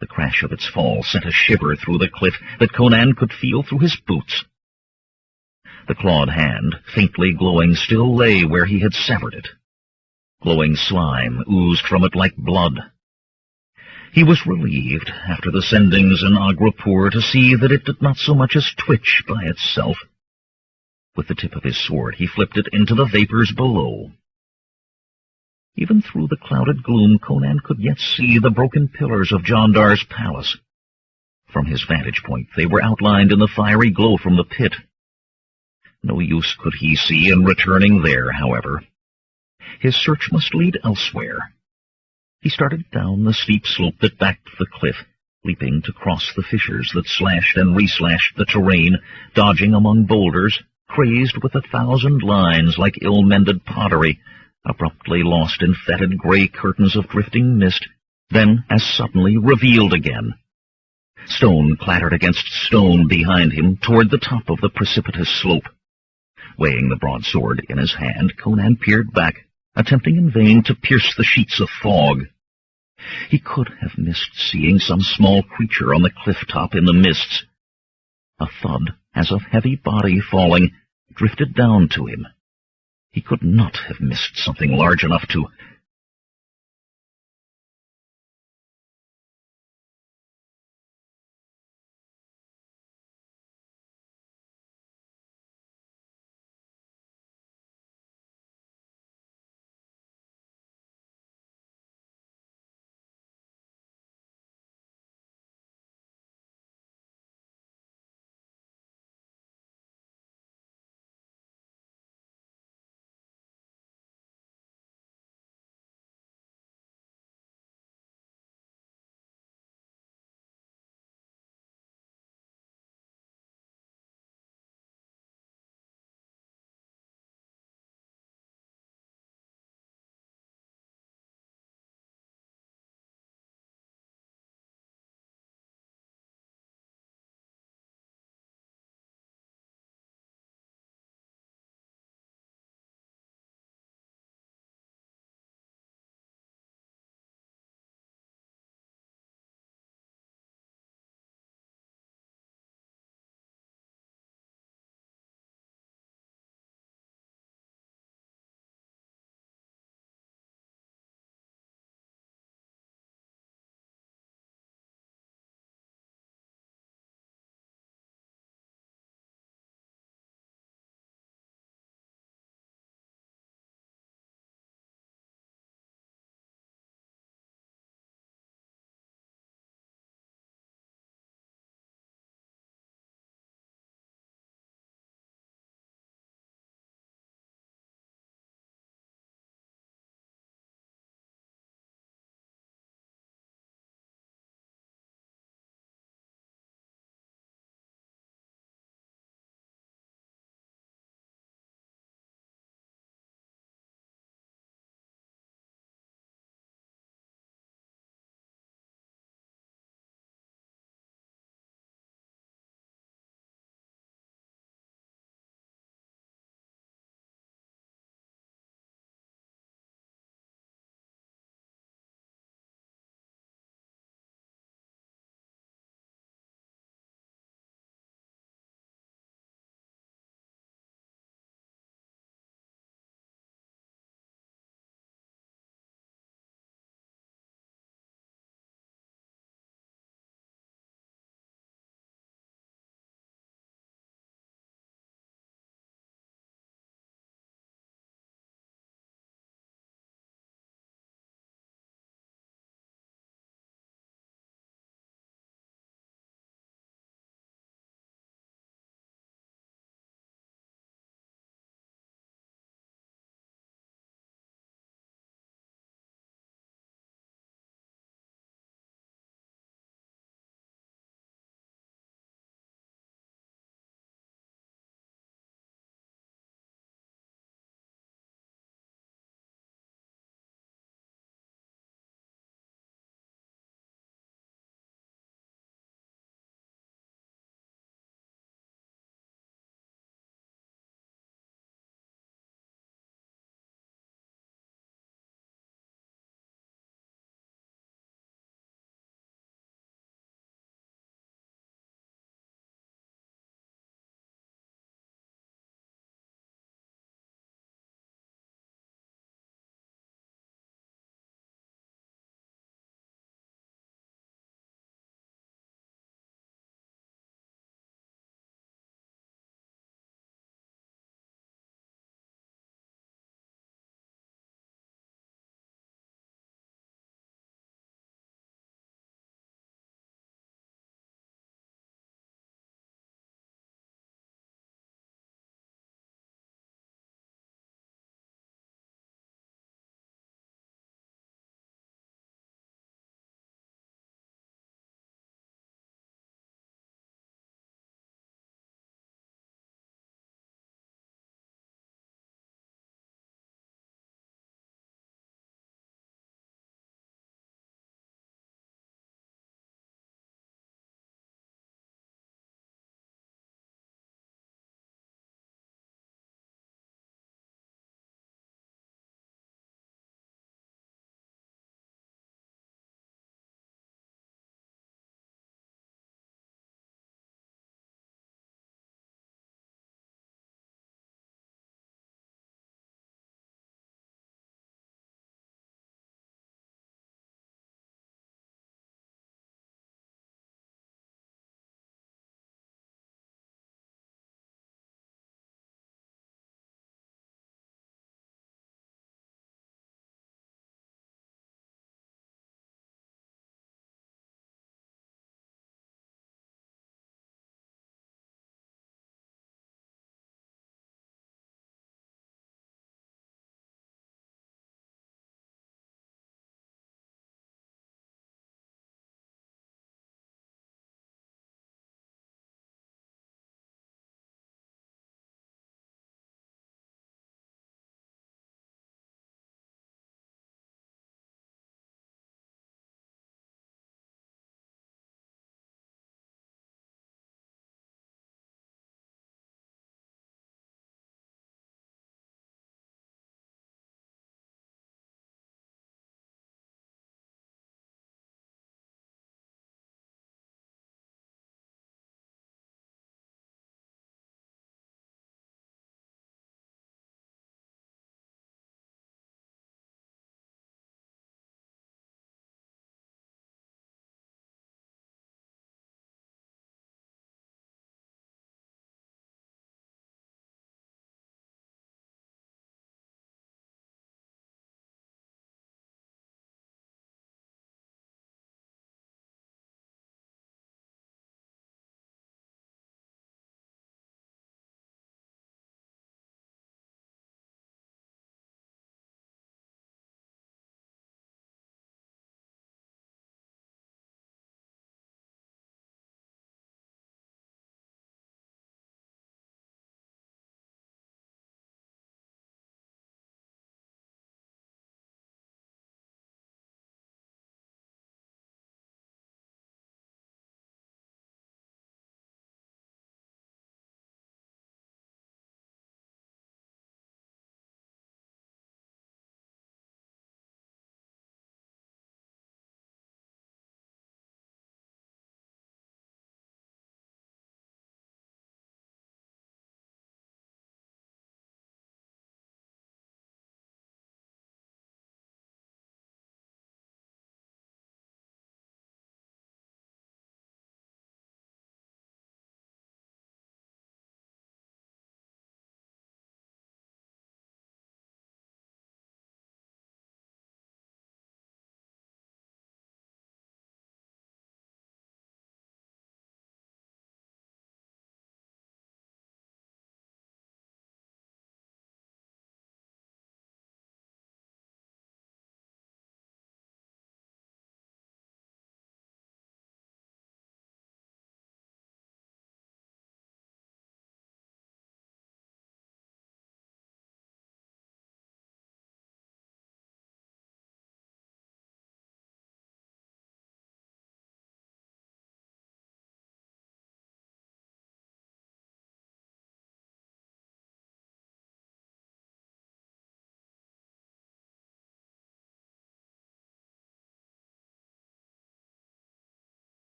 The crash of its fall sent a shiver through the cliff that Conan could feel through his boots. The clawed hand, faintly glowing, still lay where he had severed it. Glowing slime oozed from it like blood. He was relieved, after the sendings in Agrapur, to see that it did not so much as twitch by itself. With the tip of his sword he flipped it into the vapors below. Even through the clouded gloom Conan could yet see the broken pillars of Jondar's palace. From his vantage point they were outlined in the fiery glow from the pit. No use could he see in returning there, however. His search must lead elsewhere. He started down the steep slope that backed the cliff, leaping to cross the fissures that slashed and reslashed the terrain, dodging among boulders, crazed with 1,000 lines like ill-mended pottery, abruptly lost in fetid gray curtains of drifting mist, then as suddenly revealed again. Stone clattered against stone behind him toward the top of the precipitous slope. Weighing the broadsword in his hand, Conan peered back, attempting in vain to pierce the sheets of fog. He could have missed seeing some small creature on the cliff-top in the mists. A thud, as of heavy body falling, drifted down to him. He could not have missed something large enough to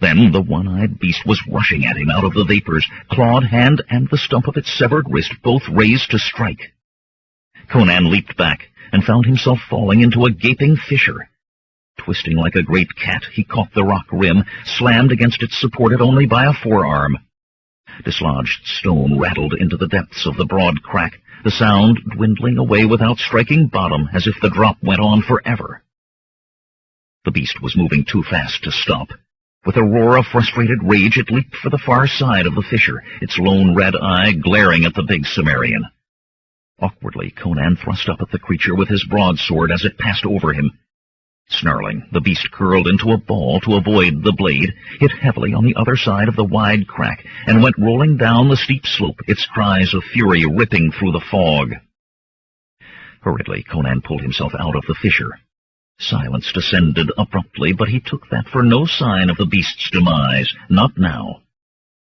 Then the one-eyed beast was rushing at him out of the vapors, clawed hand and the stump of its severed wrist both raised to strike. Conan leaped back and found himself falling into a gaping fissure. Twisting like a great cat, he caught the rock rim, slammed against it supported only by a forearm. Dislodged stone rattled into the depths of the broad crack, the sound dwindling away without striking bottom, as if the drop went on forever. The beast was moving too fast to stop. With a roar of frustrated rage, it leaped for the far side of the fissure, its lone red eye glaring at the big Cimmerian. Awkwardly, Conan thrust up at the creature with his broadsword as it passed over him. Snarling, the beast curled into a ball to avoid the blade, hit heavily on the other side of the wide crack, and went rolling down the steep slope, its cries of fury ripping through the fog. Hurriedly, Conan pulled himself out of the fissure. Silence descended abruptly, but he took that for no sign of the beast's demise, not now.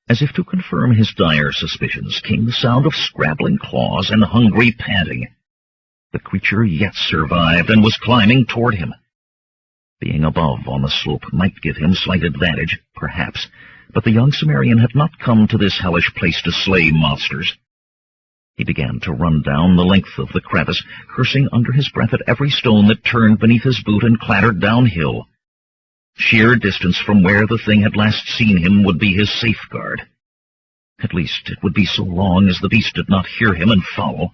As if to confirm his dire suspicions, came the sound of scrabbling claws and hungry panting. The creature yet survived and was climbing toward him. Being above on the slope might give him slight advantage, perhaps, but the young Cimmerian had not come to this hellish place to slay monsters. He began to run down the length of the crevice, cursing under his breath at every stone that turned beneath his boot and clattered downhill. Sheer distance from where the thing had last seen him would be his safeguard. At least it would be so long as the beast did not hear him and follow.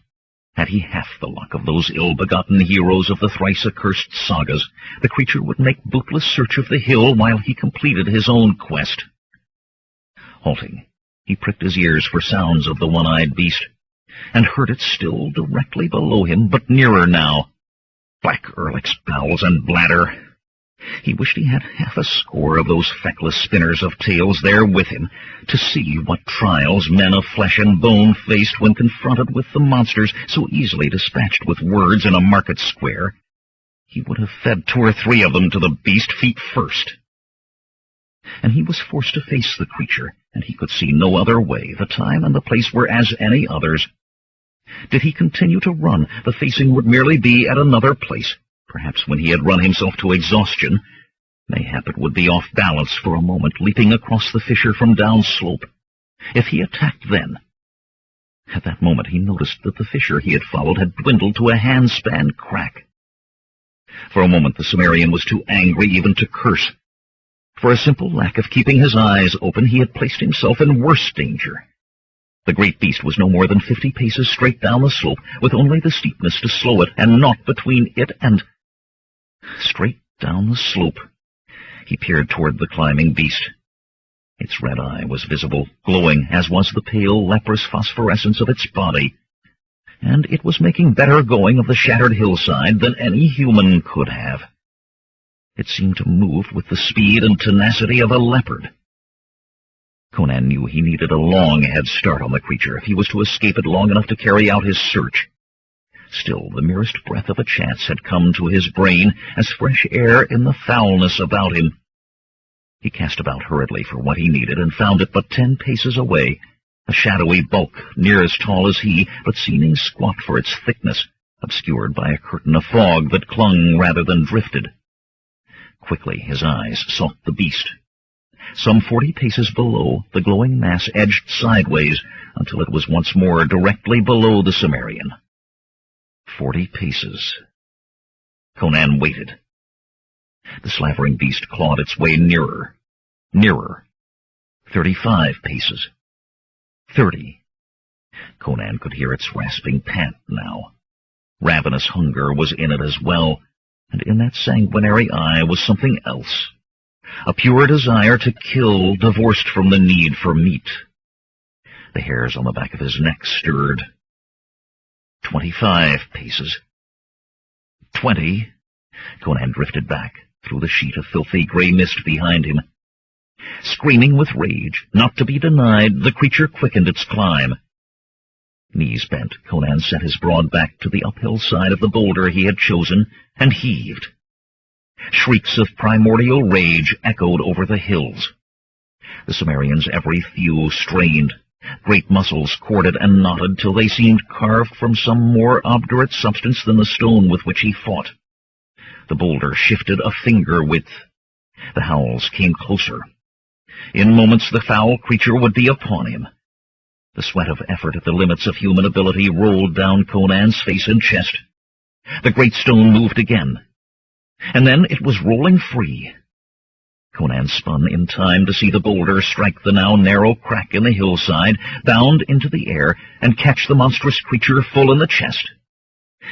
Had he half the luck of those ill-begotten heroes of the thrice-accursed sagas, the creature would make bootless search of the hill while he completed his own quest. Halting, he pricked his ears for sounds of the one-eyed beast, and heard it still directly below him, but nearer now. Black Erlic's bowels and bladder. He wished he had half a score of those feckless spinners of tales there with him, to see what trials men of flesh and bone faced when confronted with the monsters so easily dispatched with words in a market square. He would have fed 2 or 3 of them to the beast feet first. And he was forced to face the creature, and he could see no other way. The time and the place were as any others. Did he continue to run, the facing would merely be at another place. Perhaps when he had run himself to exhaustion, mayhap it would be off balance for a moment, leaping across the fissure from downslope. If he attacked then... At that moment he noticed that the fissure he had followed had dwindled to a handspan crack. For a moment the Cimmerian was too angry even to curse. For a simple lack of keeping his eyes open, he had placed himself in worse danger. The great beast was no more than 50 paces straight down the slope, with only the steepness to slow it, and naught between it and... Straight down the slope, he peered toward the climbing beast. Its red eye was visible, glowing, as was the pale, leprous phosphorescence of its body, and it was making better going of the shattered hillside than any human could have. It seemed to move with the speed and tenacity of a leopard. Conan knew he needed a long head start on the creature if he was to escape it long enough to carry out his search. Still, the merest breath of a chance had come to his brain as fresh air in the foulness about him. He cast about hurriedly for what he needed and found it but 10 paces away, a shadowy bulk near as tall as he, but seeming squat for its thickness, obscured by a curtain of fog that clung rather than drifted. Quickly his eyes sought the beast. Some 40 paces below, the glowing mass edged sideways until it was once more directly below the Cimmerian. 40 paces. Conan waited. The slavering beast clawed its way nearer. Nearer. 35 paces. 30. Conan could hear its rasping pant now. Ravenous hunger was in it as well, and in that sanguinary eye was something else. A pure desire to kill, divorced from the need for meat. The hairs on the back of his neck stirred. 25 paces. 20. Conan drifted back, through the sheet of filthy gray mist behind him. Screaming with rage, not to be denied, the creature quickened its climb. Knees bent, Conan set his broad back to the uphill side of the boulder he had chosen, and heaved. Shrieks of primordial rage echoed over the hills. The Cimmerian's every thew strained. Great muscles corded and knotted till they seemed carved from some more obdurate substance than the stone with which he fought. The boulder shifted a finger width. The howls came closer. In moments the foul creature would be upon him. The sweat of effort at the limits of human ability rolled down Conan's face and chest. The great stone moved again, and then it was rolling free. Conan spun in time to see the boulder strike the now narrow crack in the hillside, bound into the air, and catch the monstrous creature full in the chest.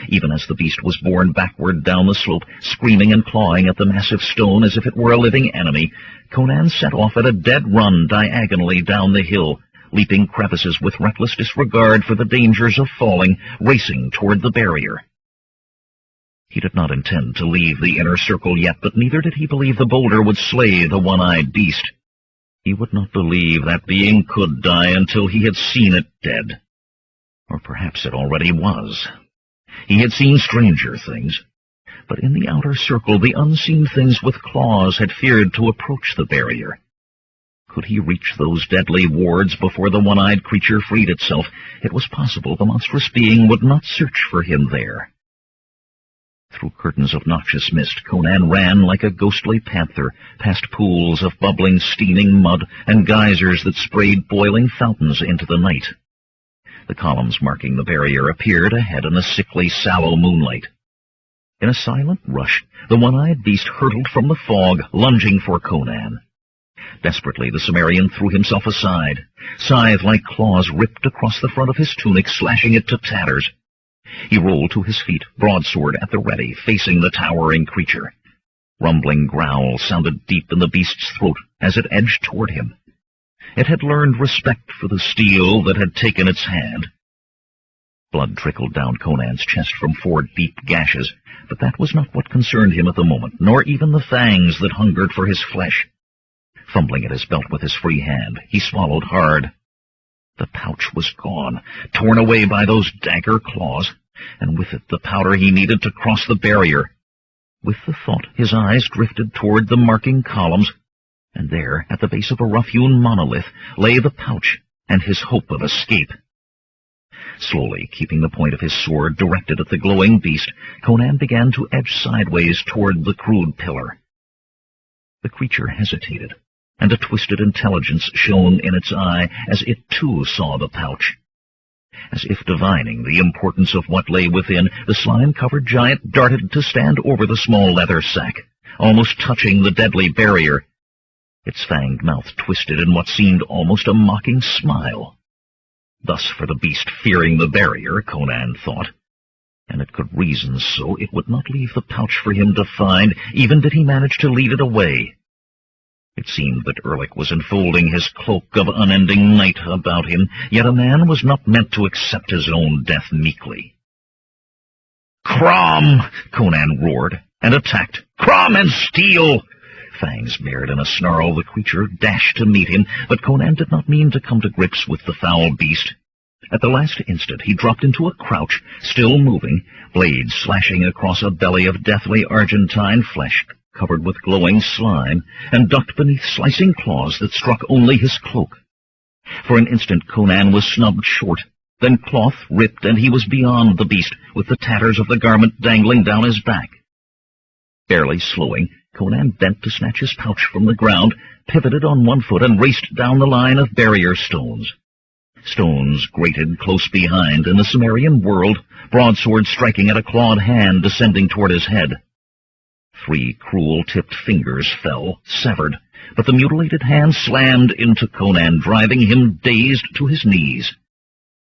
Even as the beast was borne backward down the slope, screaming and clawing at the massive stone as if it were a living enemy, Conan set off at a dead run diagonally down the hill, leaping crevices with reckless disregard for the dangers of falling, racing toward the barrier. He did not intend to leave the inner circle yet, but neither did he believe the boulder would slay the one-eyed beast. He would not believe that being could die until he had seen it dead. Or perhaps it already was. He had seen stranger things, but in the outer circle the unseen things with claws had feared to approach the barrier. Could he reach those deadly wards before the one-eyed creature freed itself? It was possible the monstrous being would not search for him there. Through curtains of noxious mist, Conan ran like a ghostly panther, past pools of bubbling, steaming mud and geysers that sprayed boiling fountains into the night. The columns marking the barrier appeared ahead in the sickly, sallow moonlight. In a silent rush, the one-eyed beast hurtled from the fog, lunging for Conan. Desperately, the Cimmerian threw himself aside. Scythe-like claws ripped across the front of his tunic, slashing it to tatters. He rolled to his feet, broadsword at the ready, facing the towering creature. Rumbling growls sounded deep in the beast's throat as it edged toward him. It had learned respect for the steel that had taken its hand. Blood trickled down Conan's chest from 4 deep gashes, but that was not what concerned him at the moment, nor even the fangs that hungered for his flesh. Fumbling at his belt with his free hand, he swallowed hard. The pouch was gone, torn away by those dagger claws, and with it the powder he needed to cross the barrier. With the thought, his eyes drifted toward the marking columns, and there, at the base of a rough-hewn monolith, lay the pouch and his hope of escape. Slowly, keeping the point of his sword directed at the glowing beast, Conan began to edge sideways toward the crude pillar. The creature hesitated, and a twisted intelligence shone in its eye as it too saw the pouch. As if divining the importance of what lay within, the slime-covered giant darted to stand over the small leather sack, almost touching the deadly barrier. Its fanged mouth twisted in what seemed almost a mocking smile. Thus for the beast fearing the barrier, Conan thought. And it could reason so, it would not leave the pouch for him to find, even did he manage to lead it away. It seemed that Erlich was enfolding his cloak of unending night about him, yet a man was not meant to accept his own death meekly. "Crom!" Conan roared, and attacked. "Crom and steel!" Fangs bared in a snarl, the creature dashed to meet him, but Conan did not mean to come to grips with the foul beast. At the last instant he dropped into a crouch, still moving, blades slashing across a belly of deathly argentine flesh, covered with glowing slime, and ducked beneath slicing claws that struck only his cloak. For an instant Conan was snubbed short, then cloth ripped and he was beyond the beast, with the tatters of the garment dangling down his back. Barely slowing, Conan bent to snatch his pouch from the ground, pivoted on one foot, and raced down the line of barrier stones. Stones grated close behind, and the Cimmerian whirled, broadsword striking at a clawed hand descending toward his head. 3 cruel-tipped fingers fell, severed, but the mutilated hand slammed into Conan, driving him dazed to his knees.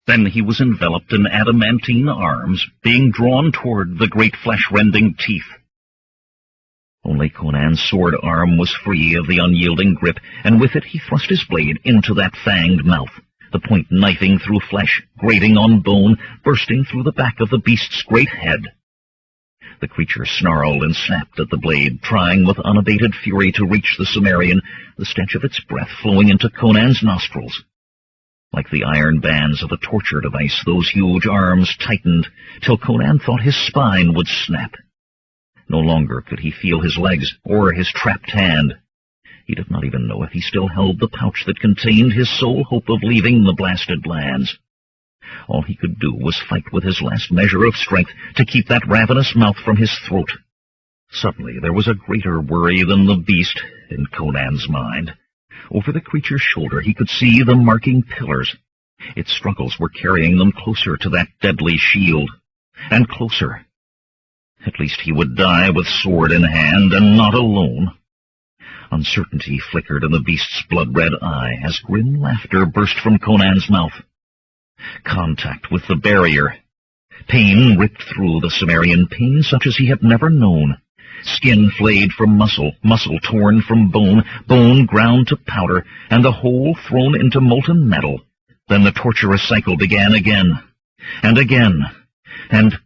Then he was enveloped in adamantine arms, being drawn toward the great flesh-rending teeth. Only Conan's sword arm was free of the unyielding grip, and with it he thrust his blade into that fanged mouth, the point knifing through flesh, grating on bone, bursting through the back of the beast's great head. The creature snarled and snapped at the blade, trying with unabated fury to reach the Cimmerian, the stench of its breath flowing into Conan's nostrils. Like the iron bands of a torture device, those huge arms tightened, till Conan thought his spine would snap. No longer could he feel his legs or his trapped hand. He did not even know if he still held the pouch that contained his sole hope of leaving the blasted lands. All he could do was fight with his last measure of strength to keep that ravenous mouth from his throat. Suddenly there was a greater worry than the beast in Conan's mind. Over the creature's shoulder he could see the marking pillars. Its struggles were carrying them closer to that deadly shield, and closer. At least he would die with sword in hand, and not alone. Uncertainty flickered in the beast's blood-red eye as grim laughter burst from Conan's mouth. Contact with the barrier. Pain ripped through the Cimmerian, pain such as he had never known. Skin flayed from muscle, muscle torn from bone, bone ground to powder, and the whole thrown into molten metal. Then the torturous cycle began again, and again, and...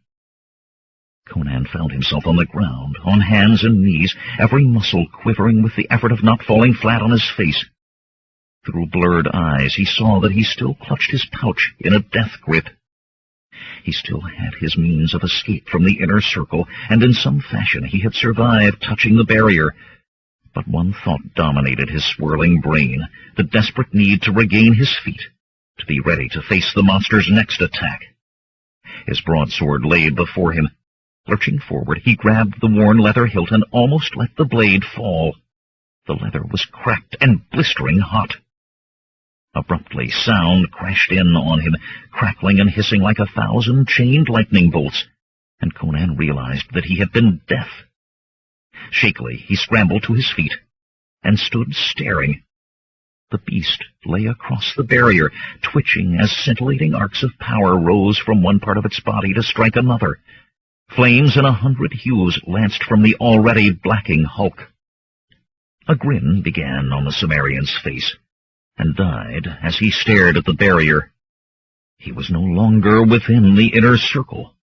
Conan found himself on the ground, on hands and knees, every muscle quivering with the effort of not falling flat on his face. Through blurred eyes he saw that he still clutched his pouch in a death grip. He still had his means of escape from the inner circle, and in some fashion he had survived touching the barrier. But one thought dominated his swirling brain, the desperate need to regain his feet, to be ready to face the monster's next attack. His broadsword lay before him. Lurching forward, he grabbed the worn leather hilt and almost let the blade fall. The leather was cracked and blistering hot. Abruptly, sound crashed in on him, crackling and hissing like 1,000 chained lightning bolts, and Conan realized that he had been deaf. Shakily, he scrambled to his feet and stood staring. The beast lay across the barrier, twitching as scintillating arcs of power rose from one part of its body to strike another. Flames in 100 hues lanced from the already blacking hulk. A grin began on the Cimmerian's face, and died as he stared at the barrier. He was no longer within the inner circle.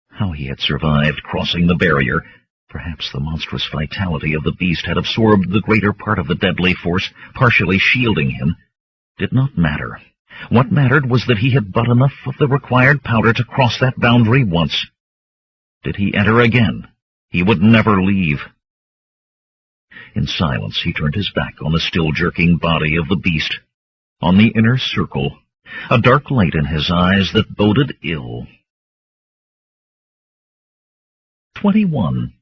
How he had survived crossing the barrier, perhaps the monstrous vitality of the beast had absorbed the greater part of the deadly force, partially shielding him, did not matter. What mattered was that he had but enough of the required powder to cross that boundary once. Did he enter again, he would never leave. In silence he turned his back on the still jerking body of the beast, on the inner circle, a dark light in his eyes that boded ill. 21.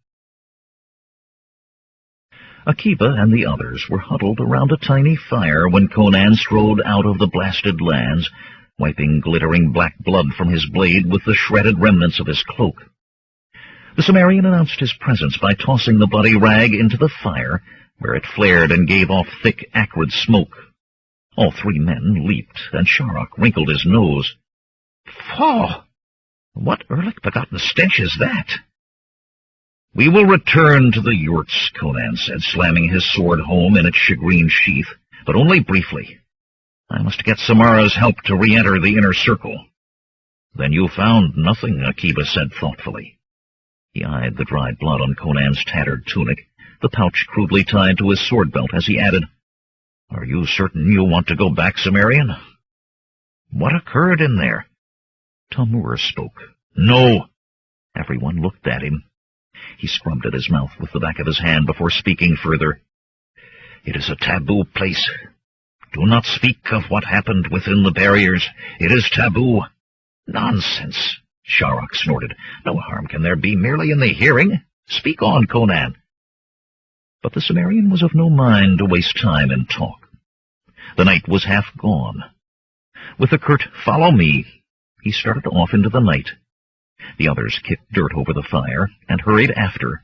Akiba and the others were huddled around a tiny fire when Conan strode out of the blasted lands, wiping glittering black blood from his blade with the shredded remnants of his cloak. The Cimmerian announced his presence by tossing the bloody rag into the fire, where it flared and gave off thick, acrid smoke. All three men leaped, and Sharok wrinkled his nose. "Faugh! What Ehrlich-begotten stench is that?" "We will return to the yurts," Conan said, slamming his sword home in its shagreen sheath, "but only briefly. I must get Samara's help to re-enter the inner circle." "Then you found nothing," Akiba said thoughtfully. He eyed the dried blood on Conan's tattered tunic, the pouch crudely tied to his sword belt, as he added, "Are you certain you want to go back, Cimmerian?" "What occurred in there?" Tamur spoke. "No." Everyone looked at him. He scrubbed at his mouth with the back of his hand before speaking further. "It is a taboo place. Do not speak of what happened within the barriers. It is taboo." "Nonsense," Sharok snorted. "No harm can there be merely in the hearing. Speak on, Conan." But the Cimmerian was of no mind to waste time in talk. The night was half gone. With a curt, "Follow me," he started off into the night. The others kicked dirt over the fire and hurried after.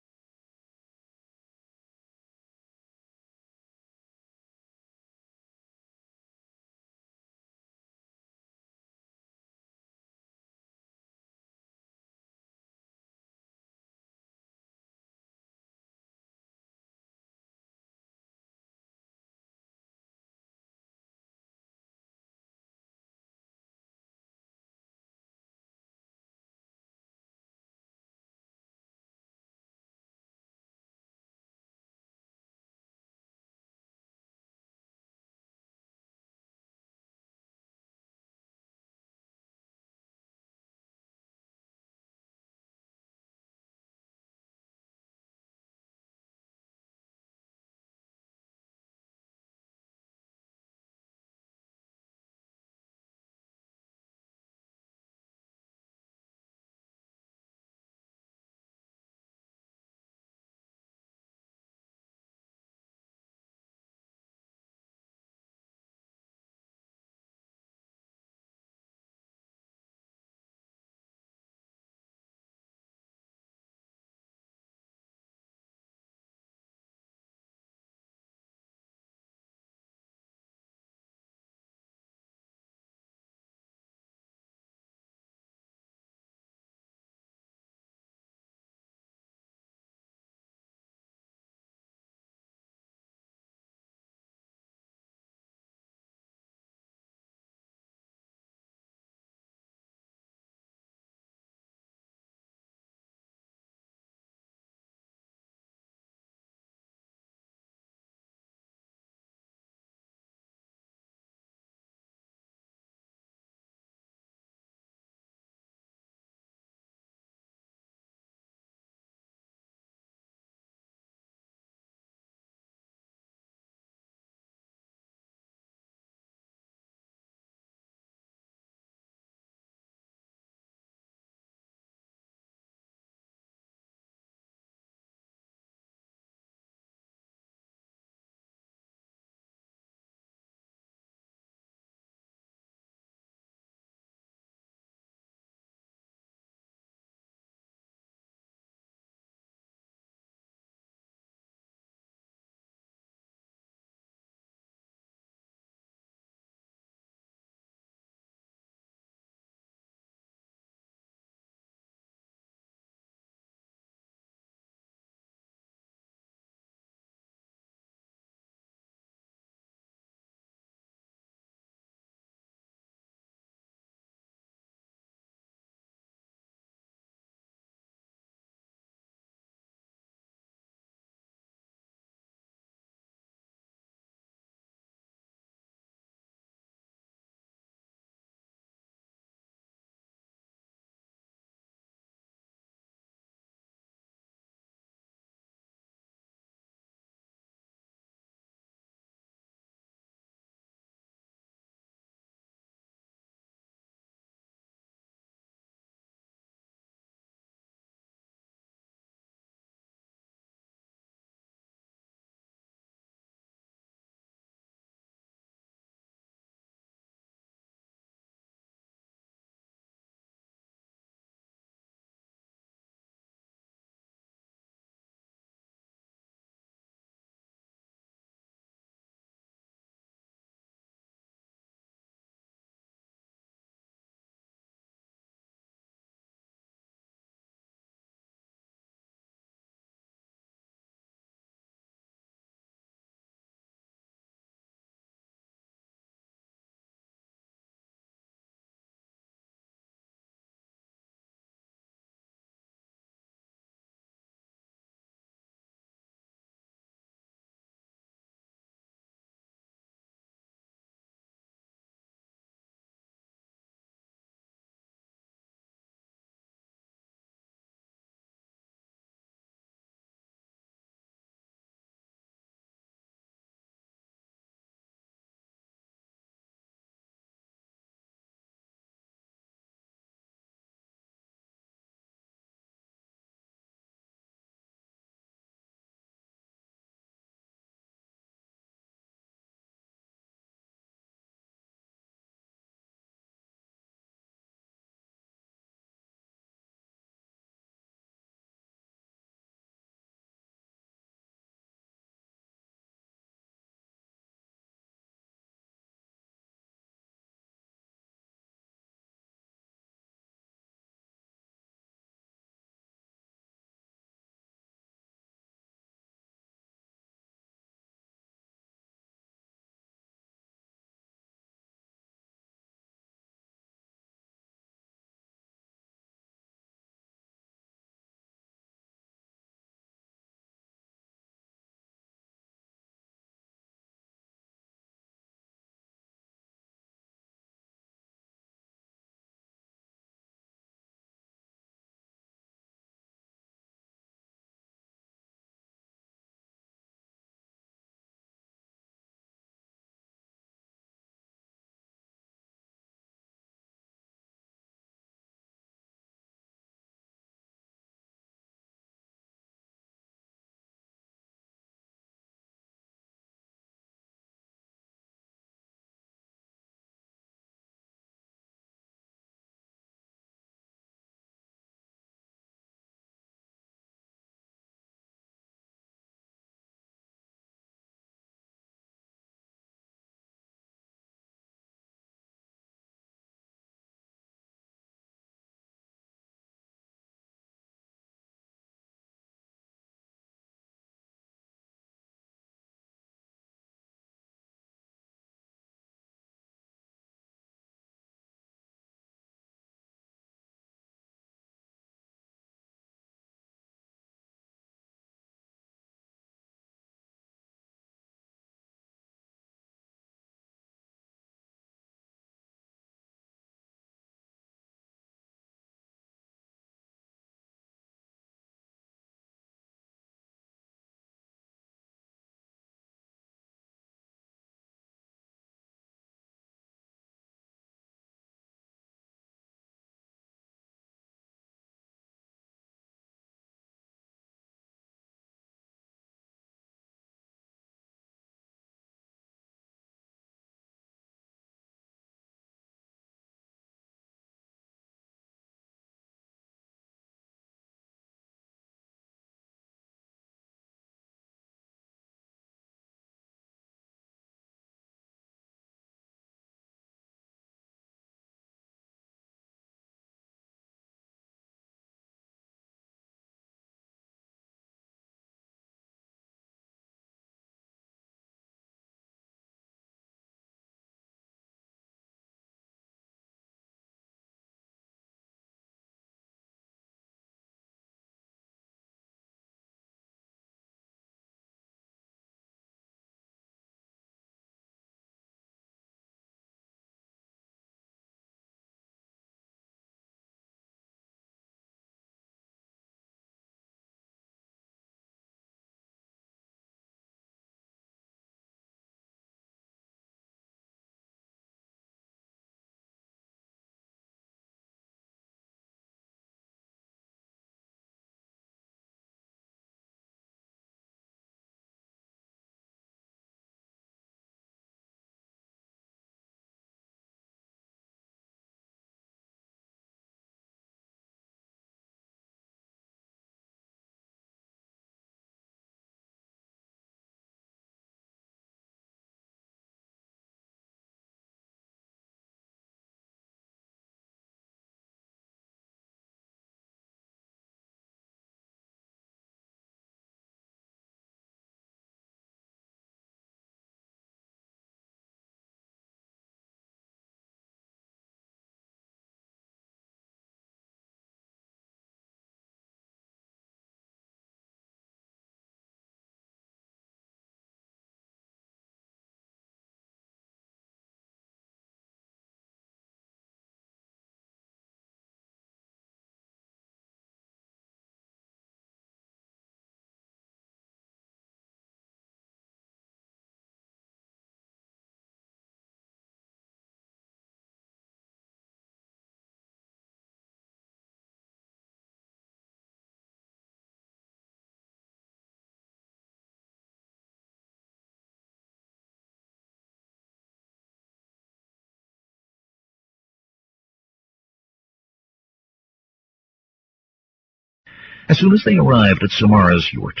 As soon as they arrived at Samara's yurt,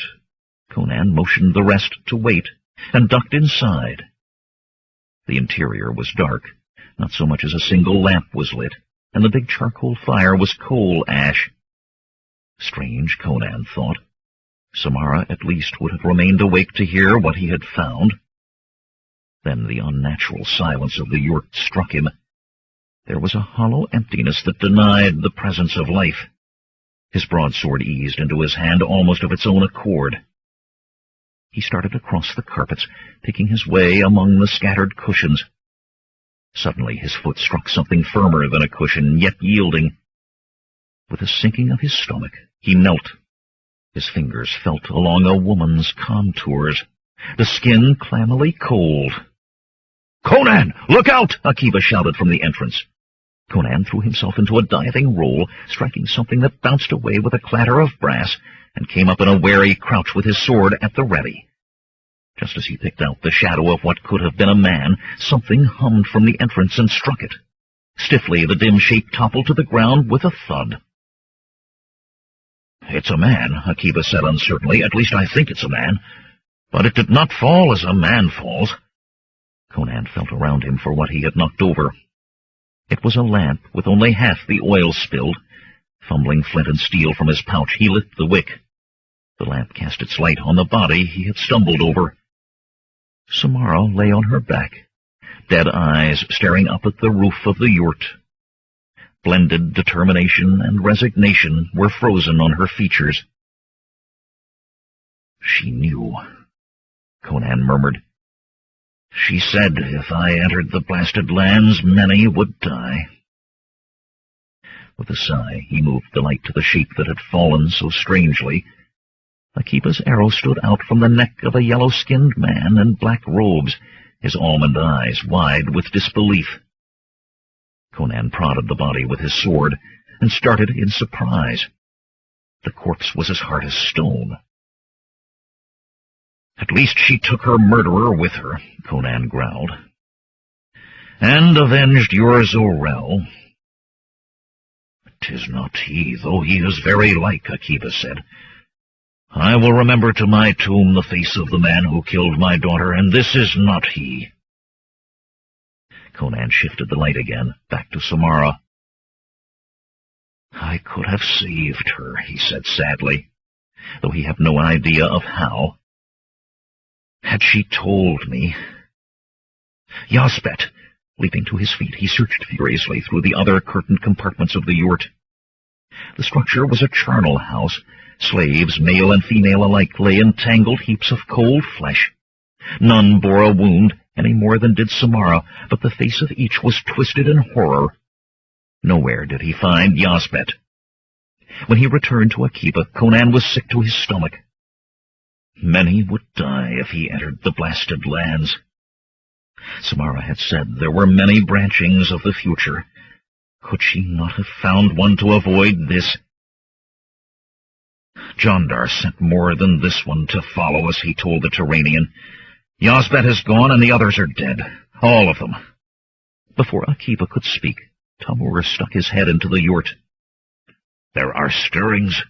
Conan motioned the rest to wait and ducked inside. The interior was dark. Not so much as a single lamp was lit, and the big charcoal fire was coal ash. Strange, Conan thought. Samara at least would have remained awake to hear what he had found. Then the unnatural silence of the yurt struck him. There was a hollow emptiness that denied the presence of life. His broadsword eased into his hand almost of its own accord. He started across the carpets, picking his way among the scattered cushions. Suddenly his foot struck something firmer than a cushion, yet yielding. With a sinking of his stomach, he knelt. His fingers felt along a woman's contours, the skin clammily cold. "Conan, look out!" Akiba shouted from the entrance. Conan threw himself into a diving roll, striking something that bounced away with a clatter of brass, and came up in a wary crouch with his sword at the ready. Just as he picked out the shadow of what could have been a man, something hummed from the entrance and struck it. Stiffly, the dim shape toppled to the ground with a thud. "It's a man," Akiba said uncertainly. "At least I think it's a man. But it did not fall as a man falls." Conan felt around him for what he had knocked over. It was a lamp with only half the oil spilled. Fumbling flint and steel from his pouch, he lit the wick. The lamp cast its light on the body he had stumbled over. Samara lay on her back, dead eyes staring up at the roof of the yurt. Blended determination and resignation were frozen on her features. "She knew," Conan murmured. "She said if I entered the blasted lands, many would die." With a sigh, he moved the light to the shape that had fallen so strangely. Akiba's arrow stood out from the neck of a yellow-skinned man in black robes, his almond eyes wide with disbelief. Conan prodded the body with his sword and started in surprise. The corpse was as hard as stone. "At least she took her murderer with her," Conan growled, "and avenged your Zorel." "'Tis not he, though he is very like," Akiba said. "I will remember to my tomb the face of the man who killed my daughter, and this is not he." Conan shifted the light again, back to Samara. "I could have saved her," he said sadly, though he had no idea of how. "Had she told me—" "Yazbet!" Leaping to his feet, he searched furiously through the other curtained compartments of the yurt. The structure was a charnel house. Slaves, male and female alike, lay in tangled heaps of cold flesh. None bore a wound, any more than did Samara, but the face of each was twisted in horror. Nowhere did he find Yazbet. When he returned to Akiba, Conan was sick to his stomach. Many would die if he entered the blasted lands. Samara had said there were many branchings of the future. Could she not have found one to avoid this? "Jandar sent more than this one to follow us," he told the Turanian. "Yazbet is gone and the others are dead. All of them." Before Akiba could speak, Tamur stuck his head into the yurt. "There are stirrings."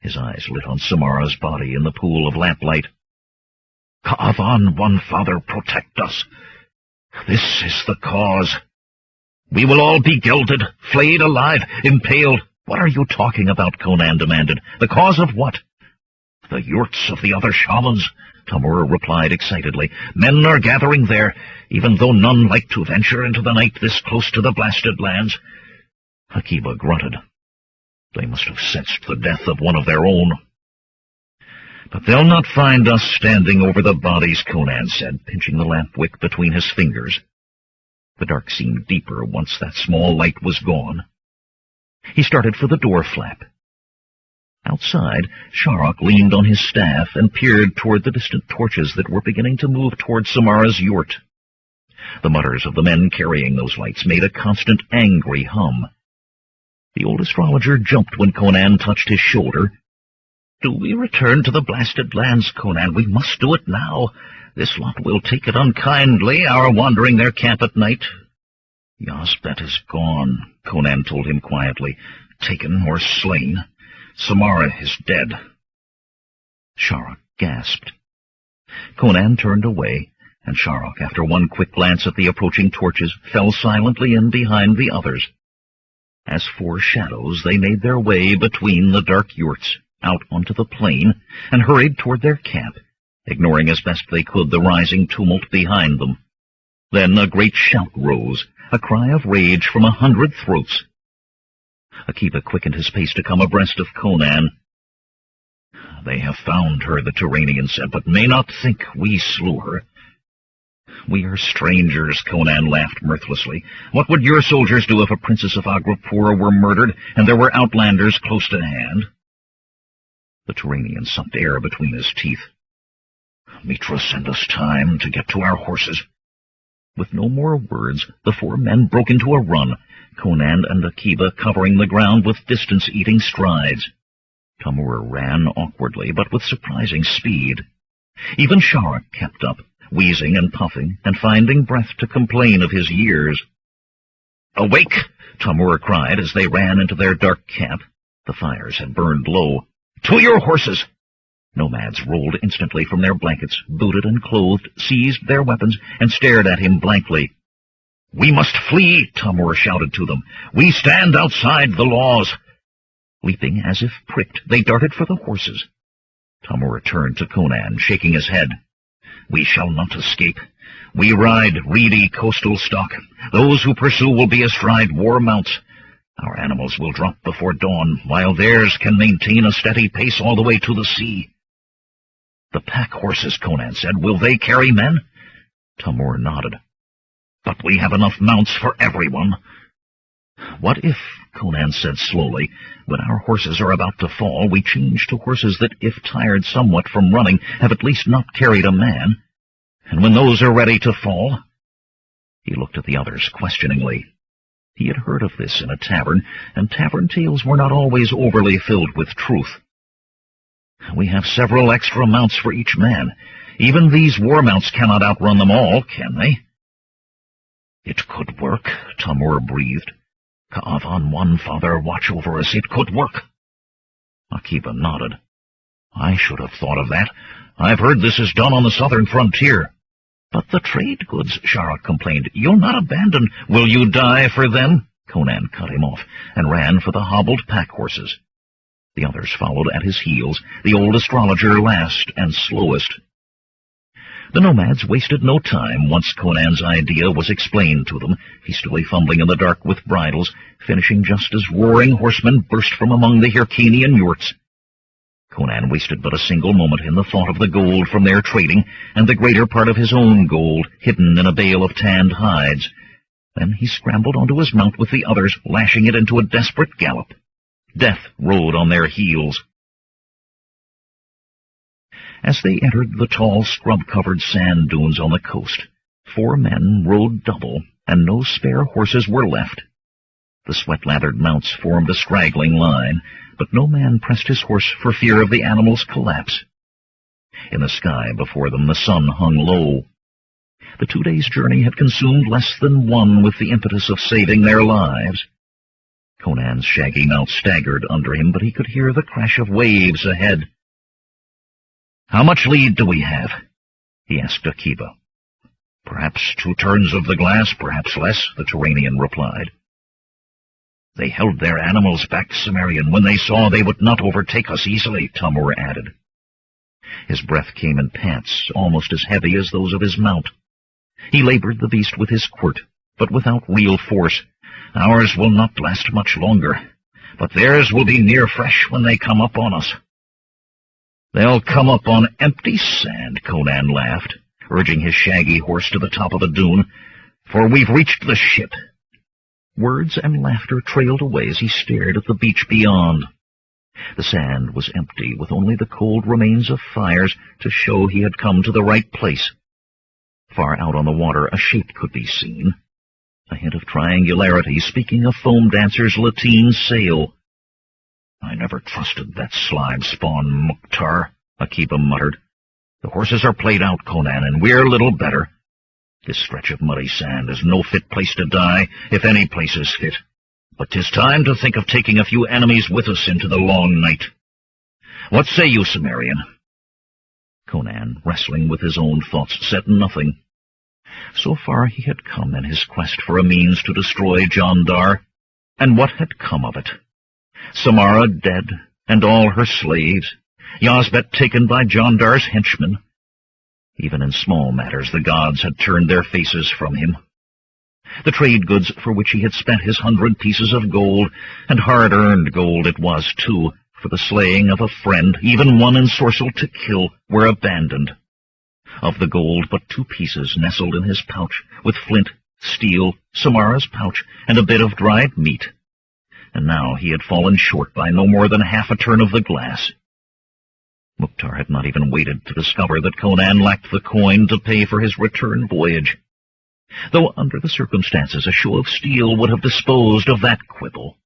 His eyes lit on Samara's body in the pool of lamplight. "Ka'avan, one Father, protect us. This is the cause. We will all be gelded, flayed alive, impaled." "What are you talking about?" Conan demanded. "The cause of what?" "The yurts of the other shamans," Tamur replied excitedly. "Men are gathering there, even though none like to venture into the night this close to the blasted lands." Akiba grunted. They must have sensed the death of one of their own. "But they'll not find us standing over the bodies," Conan said, pinching the lamp wick between his fingers. The dark seemed deeper once that small light was gone. He started for the door flap. Outside, Sharok leaned on his staff and peered toward the distant torches that were beginning to move toward Samara's yurt. The mutters of the men carrying those lights made a constant angry hum. The old astrologer jumped when Conan touched his shoulder. "Do we return to the blasted lands, Conan? We must do it now. This lot will take it unkindly, our wandering their camp at night." "Yazbet is gone," Conan told him quietly. "Taken or slain. Samara is dead." Sharak gasped. Conan turned away, and Sharak, after one quick glance at the approaching torches, fell silently in behind the others. As four shadows, they made their way between the dark yurts, out onto the plain, and hurried toward their camp, ignoring as best they could the rising tumult behind them. Then a great shout rose, a cry of rage from 100 throats. Akiba quickened his pace to come abreast of Conan. "They have found her," the Turanian said, "but may not think we slew her." "We are strangers," Conan laughed mirthlessly. "What would your soldiers do if a princess of Agrapur were murdered and there were outlanders close to hand?" The Turanian sucked air between his teeth. "Mitra, send us time to get to our horses." With no more words, the four men broke into a run, Conan and Akiba covering the ground with distance-eating strides. Tamur ran awkwardly, but with surprising speed. Even Sharak kept up, wheezing and puffing, and finding breath to complain of his years. "Awake!" Tamur cried as they ran into their dark camp. The fires had burned low. "To your horses!" Nomads rolled instantly from their blankets, booted and clothed, seized their weapons, and stared at him blankly. "We must flee!" Tamur shouted to them. "We stand outside the laws!" Leaping as if pricked, they darted for the horses. Tamur turned to Conan, shaking his head. "We shall not escape. We ride reedy coastal stock. Those who pursue will be astride war mounts. Our animals will drop before dawn, while theirs can maintain a steady pace all the way to the sea." "The pack horses," Conan said, "will they carry men?" Tamur nodded. "But we have enough mounts for everyone." "What if," Conan said slowly, "when our horses are about to fall, we change to horses that, if tired somewhat from running, have at least not carried a man? And when those are ready to fall?" He looked at the others questioningly. He had heard of this in a tavern, and tavern tales were not always overly filled with truth. "We have several extra mounts for each man. Even these war mounts cannot outrun them all, can they?" "It could work," Tamur breathed. "Ka'avan one, Father, watch over us. It could work." Akiba nodded. "I should have thought of that. I've heard this is done on the southern frontier." "But the trade goods," Sharak complained. "You'll not abandon—" "Will you die for them?" Conan cut him off, and ran for the hobbled pack horses. The others followed at his heels, the old astrologer last and slowest. The nomads wasted no time once Conan's idea was explained to them, hastily fumbling in the dark with bridles, finishing just as roaring horsemen burst from among the Hyrcanian yurts. Conan wasted but a single moment in the thought of the gold from their trading, and the greater part of his own gold hidden in a bale of tanned hides. Then he scrambled onto his mount with the others, lashing it into a desperate gallop. Death rode on their heels. As they entered the tall, scrub-covered sand dunes on the coast, four men rode double, and no spare horses were left. The sweat-lathered mounts formed a straggling line, but no man pressed his horse for fear of the animal's collapse. In the sky before them the sun hung low. The 2 days' journey had consumed less than one with the impetus of saving their lives. Conan's shaggy mount staggered under him, but he could hear the crash of waves ahead. "How much lead do we have?" he asked Akiba. "Perhaps 2 turns of the glass, perhaps less," the Turanian replied. "They held their animals back, Cimmerian, when they saw they would not overtake us easily," Tamur added. His breath came in pants, almost as heavy as those of his mount. He labored the beast with his quirt, but without real force. "Ours will not last much longer, but theirs will be near fresh when they come up on us." "They'll come up on empty sand," Conan laughed, urging his shaggy horse to the top of the dune, "for we've reached the ship." Words and laughter trailed away as he stared at the beach beyond. The sand was empty, with only the cold remains of fires to show he had come to the right place. Far out on the water a shape could be seen, a hint of triangularity, speaking of foam dancer's lateen sail. "I never trusted that slime-spawn Mukhtar," Akiba muttered. "The horses are played out, Conan, and we're little better. This stretch of muddy sand is no fit place to die, if any place is fit. But 'tis time to think of taking a few enemies with us into the long night. What say you, Cimmerian?" Conan, wrestling with his own thoughts, said nothing. So far he had come in his quest for a means to destroy Jandar, and what had come of it? Samara dead, and all her slaves, Yazbet taken by Jandar's henchmen. Even in small matters the gods had turned their faces from him. The trade goods for which he had spent his 100 pieces of gold, and hard-earned gold it was, too, for the slaying of a friend, even one ensorcelled to kill, were abandoned. Of the gold, but 2 pieces nestled in his pouch, with flint, steel, Samara's pouch, and a bit of dried meat. And now he had fallen short by no more than half a turn of the glass. Mukhtar had not even waited to discover that Conan lacked the coin to pay for his return voyage, though under the circumstances a show of steel would have disposed of that quibble.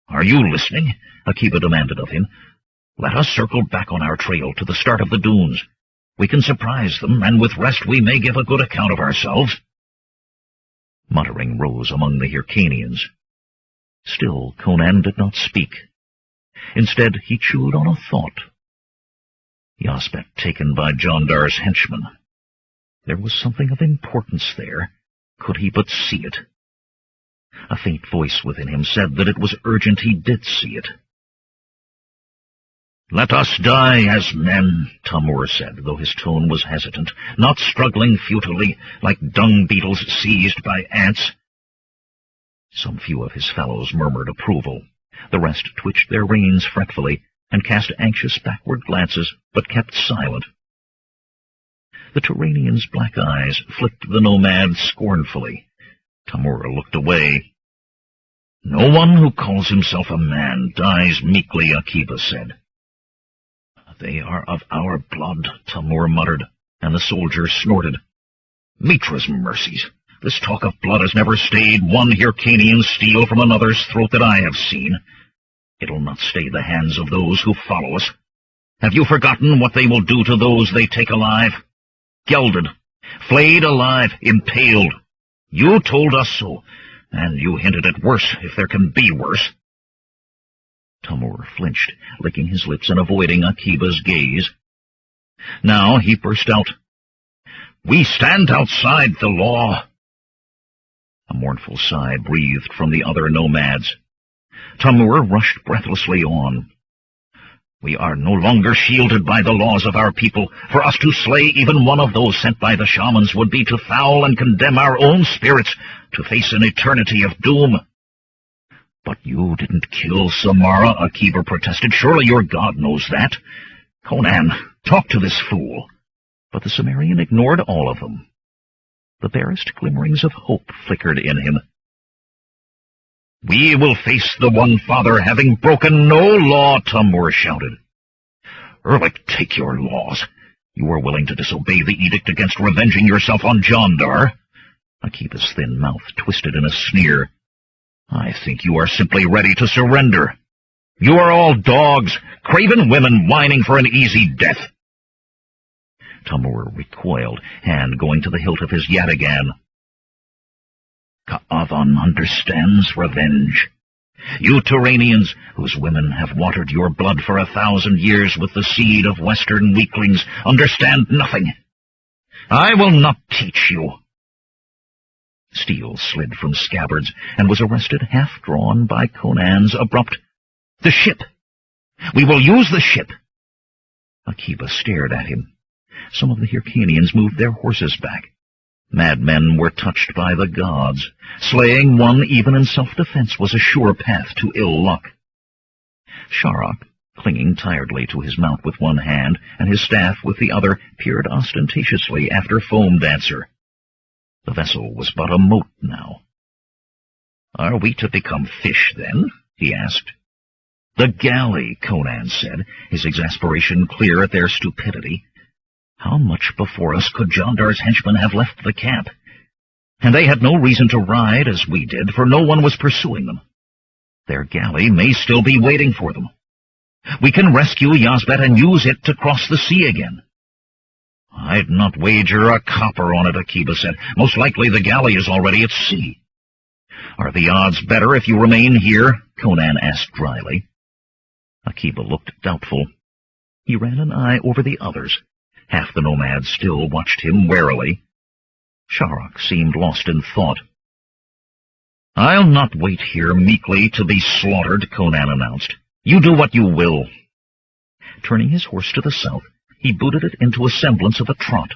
"Are you listening?" Akiba demanded of him. "Let us circle back on our trail to the start of the dunes. We can surprise them, and with rest we may give a good account of ourselves." Muttering rose among the Hyrcanians. Still Conan did not speak. Instead he chewed on a thought. Yazbet taken by Jandar's henchmen. There was something of importance there, could he but see it. A faint voice within him said that it was urgent he did see it. "Let us die as men," Tamur said, though his tone was hesitant, not struggling futilely like dung beetles seized by ants. Some few of his fellows murmured approval. The rest twitched their reins fretfully and cast anxious backward glances, but kept silent. The Turanian's black eyes flicked the nomad scornfully. Tamur looked away. "No one who calls himself a man dies meekly," Akiba said. "They are of our blood," Tamur muttered, and the soldier snorted. "Mitra's mercies! This talk of blood has never stayed one Hyrcanian steel from another's throat that I have seen. It'll not stay the hands of those who follow us. Have you forgotten what they will do to those they take alive? Gelded, flayed alive, impaled. You told us so, and you hinted at worse, if there can be worse." Tamur flinched, licking his lips and avoiding Akiba's gaze. Now he burst out, "We stand outside the law." A mournful sigh breathed from the other nomads. Tamur rushed breathlessly on. "We are no longer shielded by the laws of our people. For us to slay even one of those sent by the shamans would be to foul and condemn our own spirits, to face an eternity of doom." "But you didn't kill Samara," Akiba protested. "Surely your god knows that. Conan, talk to this fool." But the Cimmerian ignored all of them. The barest glimmerings of hope flickered in him. "We will face the One Father, having broken no law," Tamur shouted. "Erlik, take your laws. You are willing to disobey the edict against revenging yourself on Jandar." Akiba's thin mouth twisted in a sneer. "I think you are simply ready to surrender. You are all dogs, craven women whining for an easy death." Tamur recoiled, hand going to the hilt of his yataghan. "Ka'avan understands revenge. You Turanians, whose women have watered your blood for 1,000 years with the seed of Western weaklings, understand nothing. I will not teach you." Steel slid from scabbards and was arrested half-drawn by Conan's abrupt, "The ship! We will use the ship!" Akiba stared at him. Some of the Hyrcanians moved their horses back. Madmen were touched by the gods. Slaying one even in self-defense was a sure path to ill luck. Sharrak, clinging tiredly to his mount with one hand and his staff with the other, peered ostentatiously after Foam Dancer. The vessel was but a mote now. "Are we to become fish, then?" he asked. "The galley," Conan said, his exasperation clear at their stupidity. How much before us could Jandar's henchmen have left the camp? And they had no reason to ride as we did, for no one was pursuing them. Their galley may still be waiting for them. We can rescue Yazbet and use it to cross the sea again." "I'd not wager a copper on it," Akiba said. "Most likely the galley is already at sea." "Are the odds better if you remain here?" Conan asked dryly. Akiba looked doubtful. He ran an eye over the others. Half the nomads still watched him warily. Sharrak seemed lost in thought. "I'll not wait here meekly to be slaughtered," Conan announced. "You do what you will." Turning his horse to the south, he booted it into a semblance of a trot.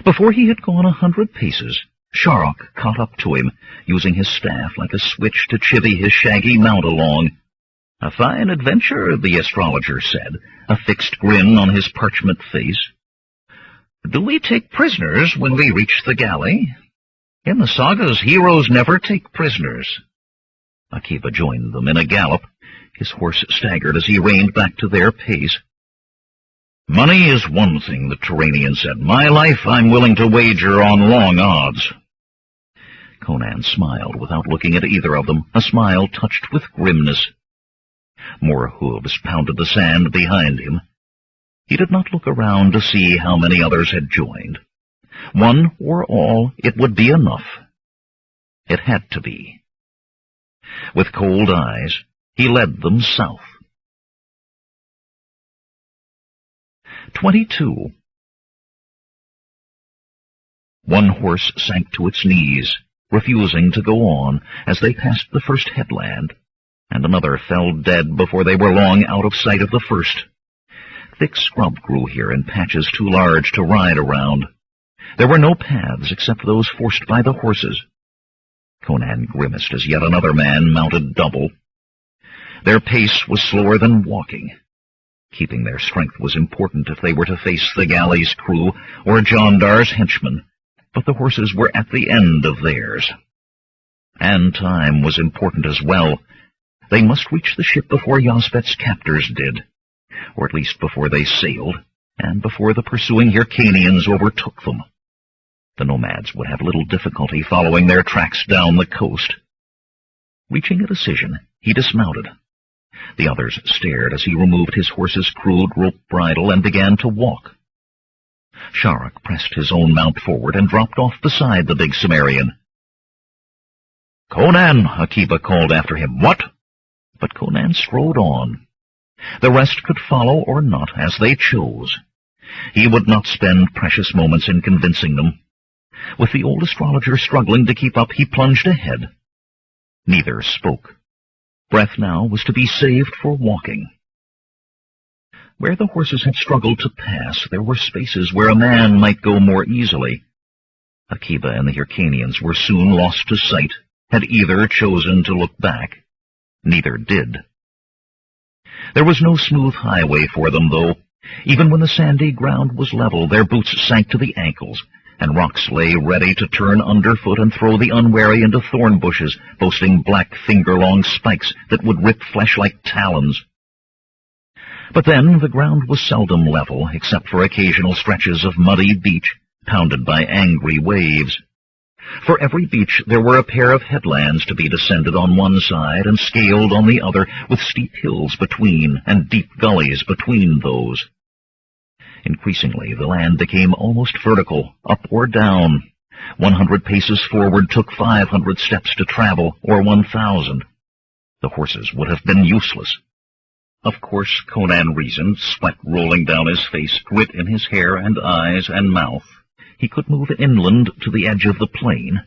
Before he had gone 100 paces, Sharrock caught up to him, using his staff like a switch to chivvy his shaggy mount along. "A fine adventure," the astrologer said, a fixed grin on his parchment face. "Do we take prisoners when we reach the galley?" "In the sagas, heroes never take prisoners." Akiba joined them in a gallop. His horse staggered as he reined back to their pace. "Money is one thing," the Turanian said. "My life I'm willing to wager on long odds." Conan smiled without looking at either of them, a smile touched with grimness. More hooves pounded the sand behind him. He did not look around to see how many others had joined. One or all, it would be enough. It had to be. With cold eyes, he led them south. 22. One horse sank to its knees, refusing to go on as they passed the first headland, and another fell dead before they were long out of sight of the first. Thick scrub grew here in patches too large to ride around. There were no paths except those forced by the horses. Conan grimaced as yet another man mounted double. Their pace was slower than walking. Keeping their strength was important if they were to face the galley's crew or Jondar's henchmen, but the horses were at the end of theirs. And time was important as well. They must reach the ship before Yosvet's captors did, or at least before they sailed, and before the pursuing Hyrcanians overtook them. The nomads would have little difficulty following their tracks down the coast. Reaching a decision, he dismounted. The others stared as he removed his horse's crude rope bridle and began to walk. Sharrock pressed his own mount forward and dropped off beside the big Cimmerian. "Conan!" Akiba called after him. "What?" But Conan strode on. The rest could follow or not, as they chose. He would not spend precious moments in convincing them. With the old astrologer struggling to keep up, he plunged ahead. Neither spoke. Breath now was to be saved for walking. Where the horses had struggled to pass, there were spaces where a man might go more easily. Akiba and the Hyrcanians were soon lost to sight, had either chosen to look back. Neither did. There was no smooth highway for them, though. Even when the sandy ground was level, their boots sank to the ankles, and rocks lay ready to turn underfoot and throw the unwary into thorn bushes, boasting black finger-long spikes that would rip flesh like talons. But then the ground was seldom level, except for occasional stretches of muddy beach, pounded by angry waves. For every beach there were a pair of headlands to be descended on one side and scaled on the other, with steep hills between and deep gullies between those. Increasingly, the land became almost vertical, up or down. 100 paces forward took 500 steps to travel, or 1,000. The horses would have been useless. Of course, Conan reasoned, sweat rolling down his face, grit in his hair and eyes and mouth. He could move inland to the edge of the plain,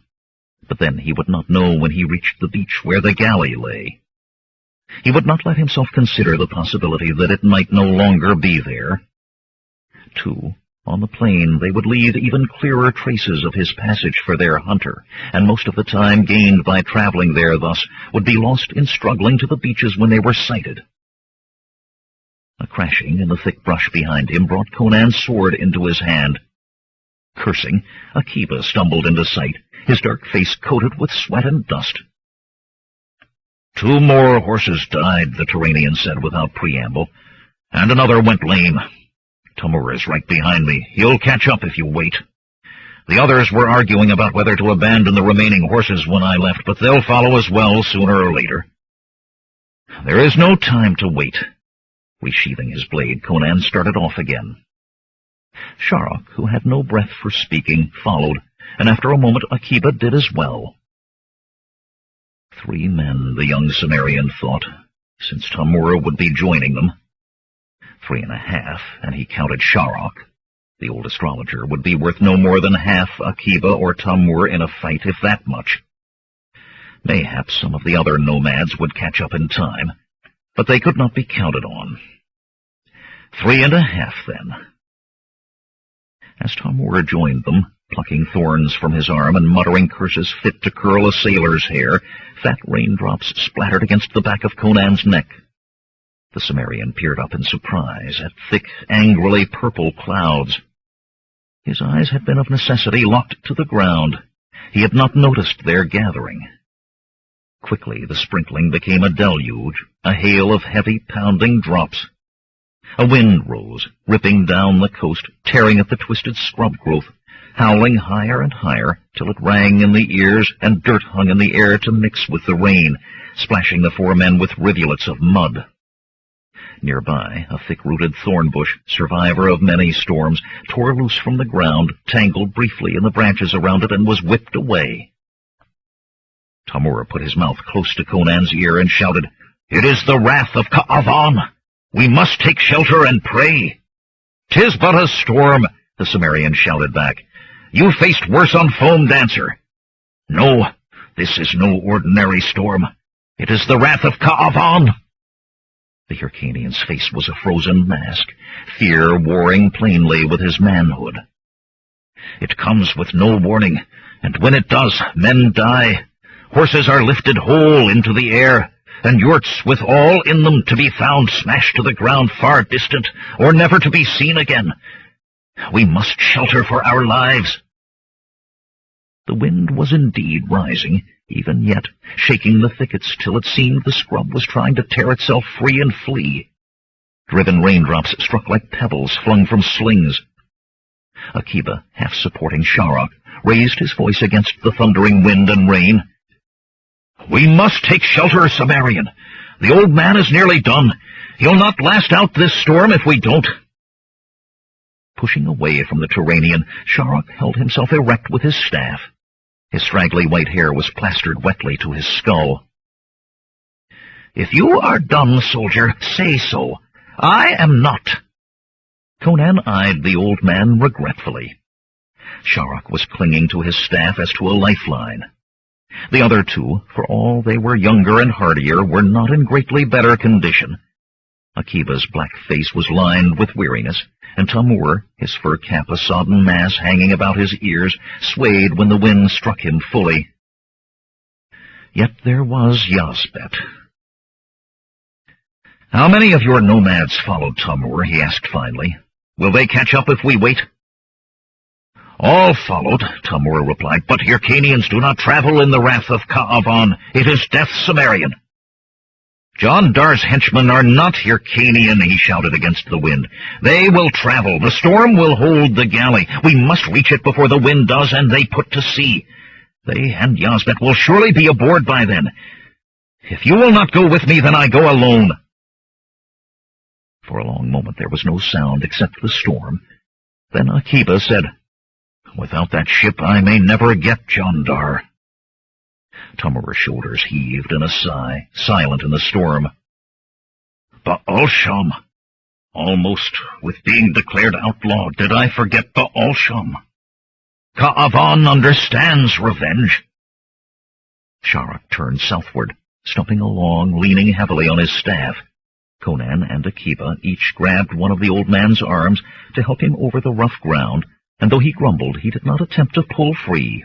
but then he would not know when he reached the beach where the galley lay. He would not let himself consider the possibility that it might no longer be there. Too, on the plain they would leave even clearer traces of his passage for their hunter, and most of the time gained by traveling there thus would be lost in struggling to the beaches when they were sighted. A crashing in the thick brush behind him brought Conan's sword into his hand. Cursing, Akiba stumbled into sight, his dark face coated with sweat and dust. 2 more horses died, the Turanian said without preamble, and another went lame. Tamur is right behind me. He'll catch up if you wait. The others were arguing about whether to abandon the remaining horses when I left, but they'll follow as well sooner or later. There is no time to wait. Resheathing his blade, Conan started off again. Sharrock, who had no breath for speaking, followed, and after a moment Akiba did as well. 3 men, the young Cimmerian thought, since Tamur would be joining them. 3.5, and he counted Sharrock. The old astrologer would be worth no more than half Akiba or Tamur in a fight, if that much. Mayhaps some of the other nomads would catch up in time, but they could not be counted on. 3.5, then. As Tamur joined them, plucking thorns from his arm and muttering curses fit to curl a sailor's hair, fat raindrops splattered against the back of Conan's neck. The Cimmerian peered up in surprise at thick, angrily purple clouds. His eyes had been of necessity locked to the ground. He had not noticed their gathering. Quickly the sprinkling became a deluge, a hail of heavy pounding drops. A wind rose, ripping down the coast, tearing at the twisted scrub growth, howling higher and higher till it rang in the ears and dirt hung in the air to mix with the rain, splashing the four men with rivulets of mud. Nearby, a thick-rooted thorn bush, survivor of many storms, tore loose from the ground, tangled briefly in the branches around it, and was whipped away. Tamur put his mouth close to Conan's ear and shouted, "It is the wrath of Ka'avan! We must take shelter and pray!" "'Tis but a storm," the Cimmerian shouted back. "You faced worse on Foam Dancer." "No, this is no ordinary storm. It is the wrath of Ka'avan." The Hyrcanian's face was a frozen mask, fear warring plainly with his manhood. "It comes with no warning, and when it does, men die. Horses are lifted whole into the air, and yurts with all in them to be found smashed to the ground far distant, or never to be seen again. We must shelter for our lives." The wind was indeed rising, even yet, shaking the thickets till it seemed the scrub was trying to tear itself free and flee. Driven raindrops struck like pebbles flung from slings. Akiba, half supporting Sharok, raised his voice against the thundering wind and rain. "We must take shelter, Cimmerian. The old man is nearly done. He'll not last out this storm if we don't." Pushing away from the Turanian, Sharok held himself erect with his staff. His straggly white hair was plastered wetly to his skull. "If you are done, soldier, say so. I am not." Conan eyed the old man regretfully. Sharok was clinging to his staff as to a lifeline. The other two, for all they were younger and hardier, were not in greatly better condition. Akiba's black face was lined with weariness, and Tamur, his fur cap a sodden mass hanging about his ears, swayed when the wind struck him fully. Yet there was Yazbet. "How many of your nomads followed Tamur?" he asked finally. "Will they catch up if we wait?" "All followed," Tamur replied, "but Hyrcanians do not travel in the wrath of Ka'avan. It is death Cimmerian." "John Dar's henchmen are not Hyrcanian," he shouted against the wind. "They will travel. The storm will hold the galley. We must reach it before the wind does, and they put to sea. They and Yazbet will surely be aboard by then. If you will not go with me, then I go alone." For a long moment there was no sound except the storm. Then Akiba said, "Without that ship I may never get John Dar." Tamur's shoulders heaved in a sigh, silent in the storm. "Ba'al-Sham. Almost, with being declared outlaw, did I forget Ba'al-Sham. Ka'avan understands revenge." Sharok turned southward, stumping along, leaning heavily on his staff. Conan and Akiba each grabbed one of the old man's arms to help him over the rough ground, and though he grumbled, he did not attempt to pull free.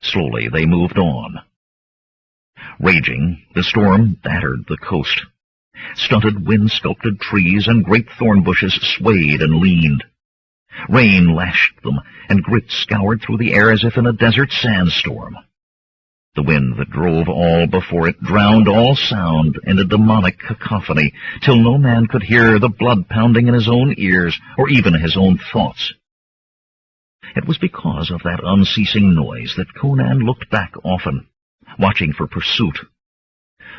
Slowly they moved on. Raging, the storm battered the coast. Stunted wind-sculpted trees and great thorn bushes swayed and leaned. Rain lashed them, and grit scoured through the air as if in a desert sandstorm. The wind that drove all before it drowned all sound in a demonic cacophony, till no man could hear the blood pounding in his own ears, or even his own thoughts. It was because of that unceasing noise that Conan looked back often, watching for pursuit.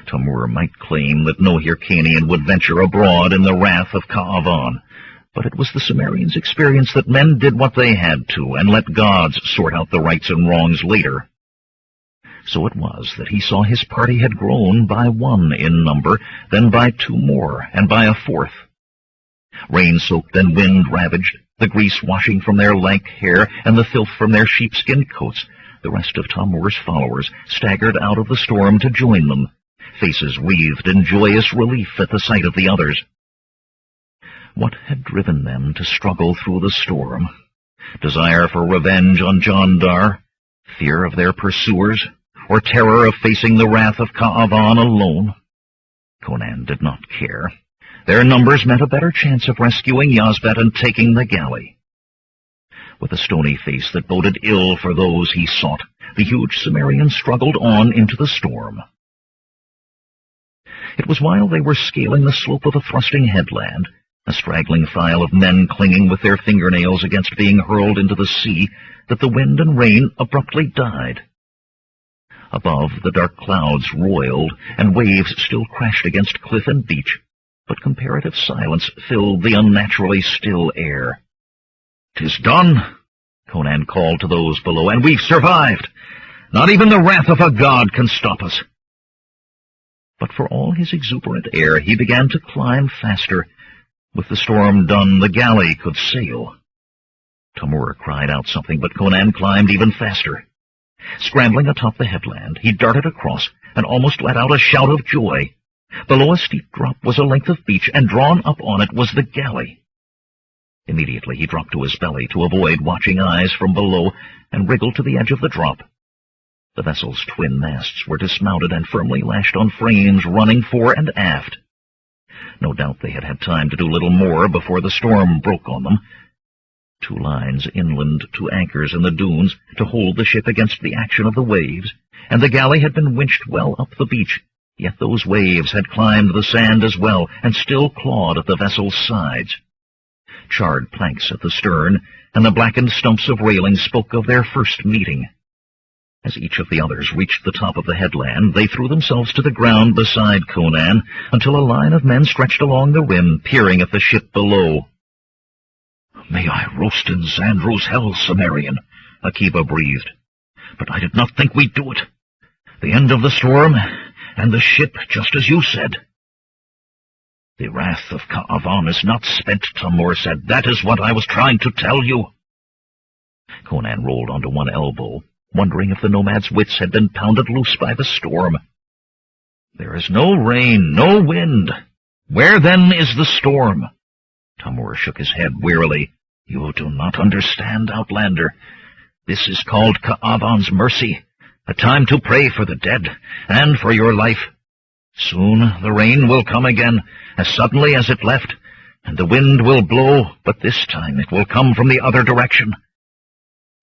Tamur might claim that no Hyrcanian would venture abroad in the wrath of Ka'avan, but it was the Cimmerian's experience that men did what they had to, and let gods sort out the rights and wrongs later. So it was that he saw his party had grown by one in number, then by two more, and by a fourth. Rain-soaked and wind-ravaged, the grease washing from their lank hair and the filth from their sheepskin coats, the rest of Tamur's followers staggered out of the storm to join them, faces wreathed in joyous relief at the sight of the others. What had driven them to struggle through the storm? Desire for revenge on Jandar, fear of their pursuers, or terror of facing the wrath of Ka'avan alone? Conan did not care. Their numbers meant a better chance of rescuing Yazbet and taking the galley. With a stony face that boded ill for those he sought, the huge Cimmerian struggled on into the storm. It was while they were scaling the slope of a thrusting headland, a straggling file of men clinging with their fingernails against being hurled into the sea, that the wind and rain abruptly died. Above, the dark clouds roiled, and waves still crashed against cliff and beach, but comparative silence filled the unnaturally still air. "'Tis done," Conan called to those below, "and we've survived. Not even the wrath of a god can stop us." But for all his exuberant air, he began to climb faster. With the storm done, the galley could sail. Tamur cried out something, but Conan climbed even faster. Scrambling atop the headland, he darted across and almost let out a shout of joy. Below a steep drop was a length of beach, and drawn up on it was the galley. Immediately he dropped to his belly to avoid watching eyes from below, and wriggled to the edge of the drop. The vessel's twin masts were dismounted and firmly lashed on frames running fore and aft. No doubt they had had time to do little more before the storm broke on them. 2 lines inland, 2 anchors in the dunes to hold the ship against the action of the waves, and the galley had been winched well up the beach, yet those waves had climbed the sand as well, and still clawed at the vessel's sides. Charred planks at the stern, and the blackened stumps of railing spoke of their first meeting. As each of the others reached the top of the headland, they threw themselves to the ground beside Conan, until a line of men stretched along the rim, peering at the ship below. "May I roast in Xandro's hell, Cimmerian," Akiba breathed. "But I did not think we'd do it. The end of the storm, and the ship, just as you said." "The wrath of Ka'avan is not spent," Tamur said. "That is what I was trying to tell you." Conan rolled onto one elbow, wondering if the nomad's wits had been pounded loose by the storm. "There is no rain, no wind. Where, then, is the storm?" Tamur shook his head wearily. "You do not understand, Outlander. This is called Ka'avan's mercy, a time to pray for the dead, and for your life. Soon the rain will come again, as suddenly as it left, and the wind will blow, but this time it will come from the other direction.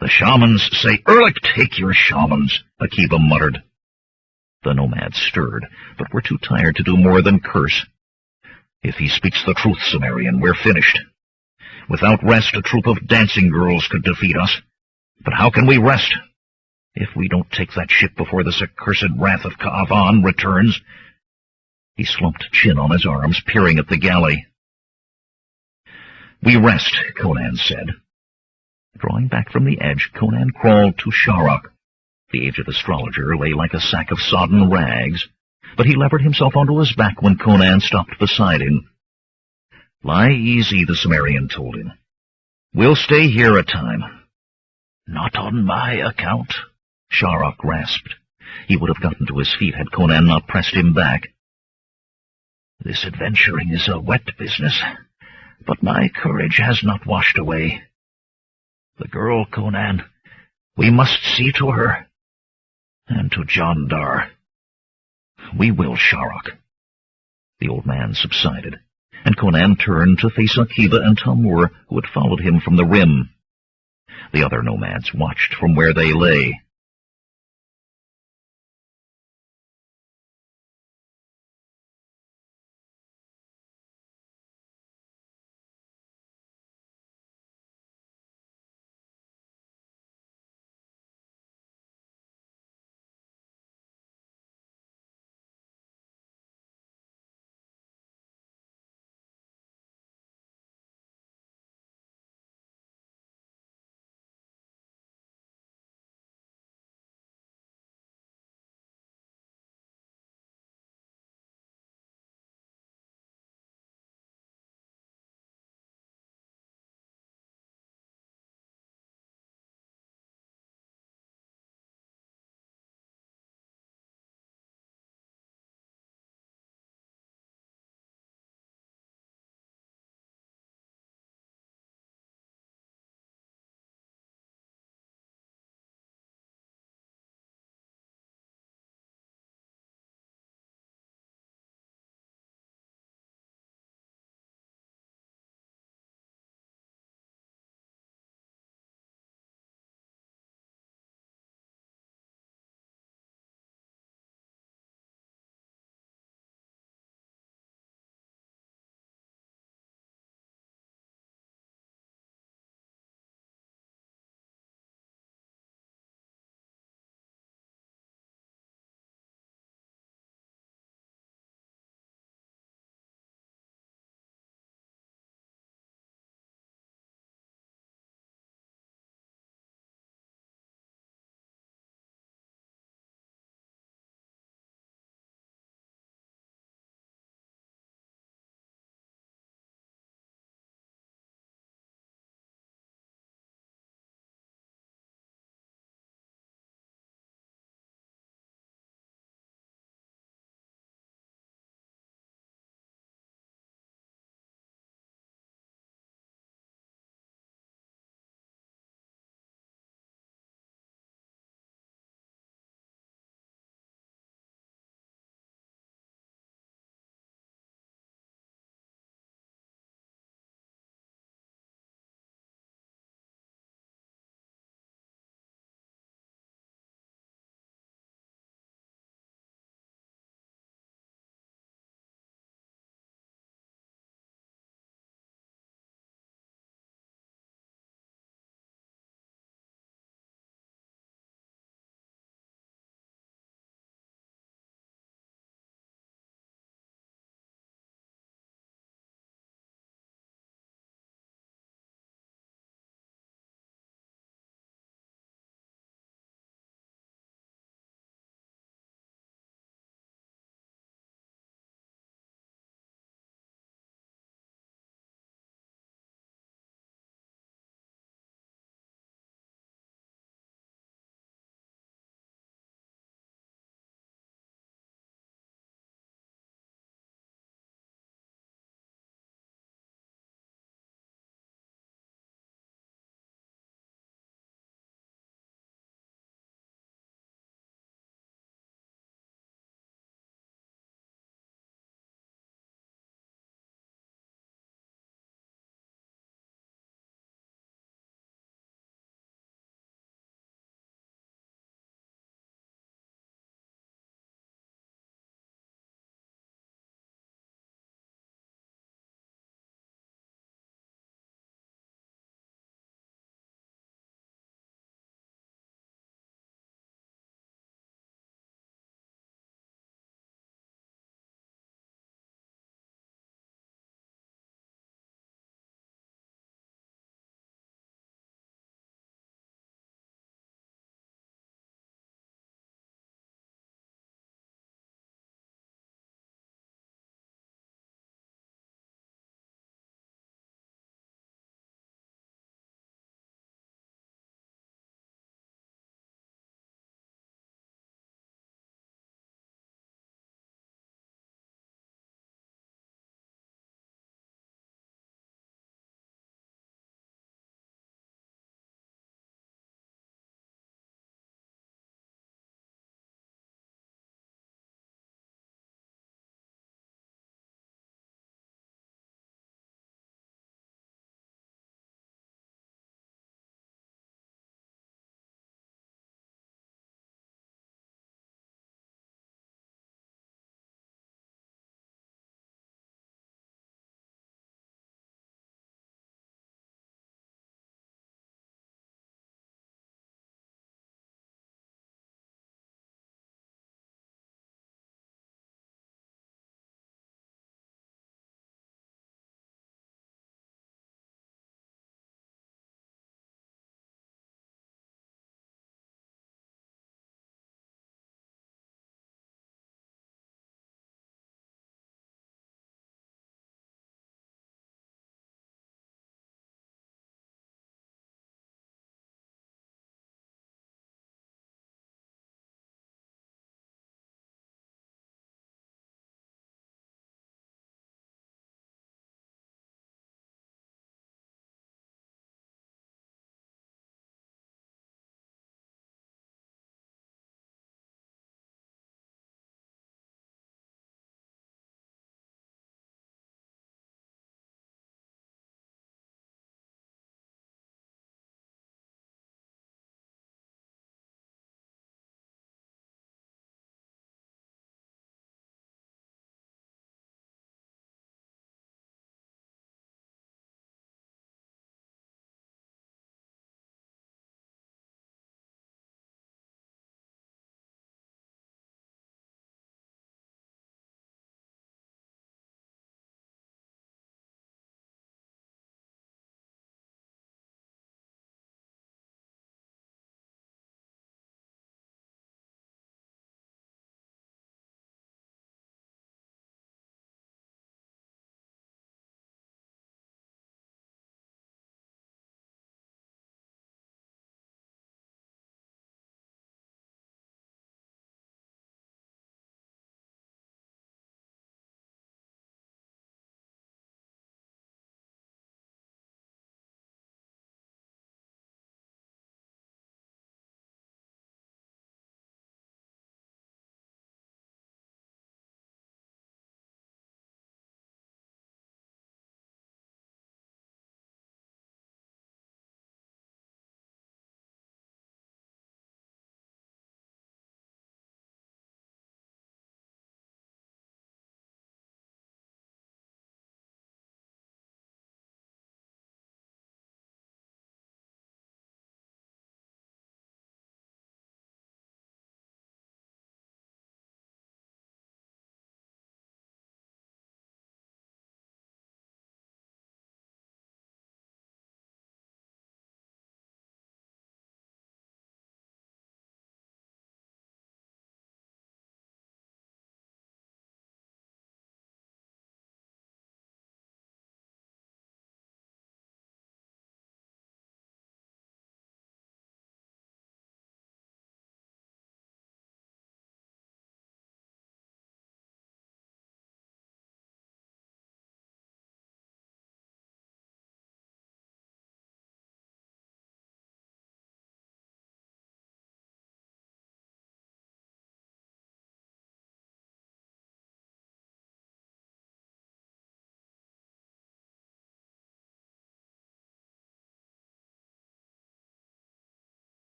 The shamans say—" "Erlich, take your shamans," Akiba muttered. The nomads stirred, but were too tired to do more than curse. "If he speaks the truth, Cimmerian, we're finished. Without rest, a troop of dancing girls could defeat us. But how can we rest? If we don't take that ship before this accursed wrath of Ka'avan returns—" He slumped, chin on his arms, peering at the galley. "We rest," Conan said. Drawing back from the edge, Conan crawled to Sharok. The aged astrologer lay like a sack of sodden rags, but he levered himself onto his back when Conan stopped beside him. "Lie easy," the Cimmerian told him. "We'll stay here a time." "Not on my account," Sharok rasped. He would have gotten to his feet had Conan not pressed him back. "This adventuring is a wet business, but my courage has not washed away. The girl, Conan, we must see to her, and to Jandar." "We will, Sharok." The old man subsided, and Conan turned to face Akiba and Tamur, who had followed him from the rim. The other nomads watched from where they lay.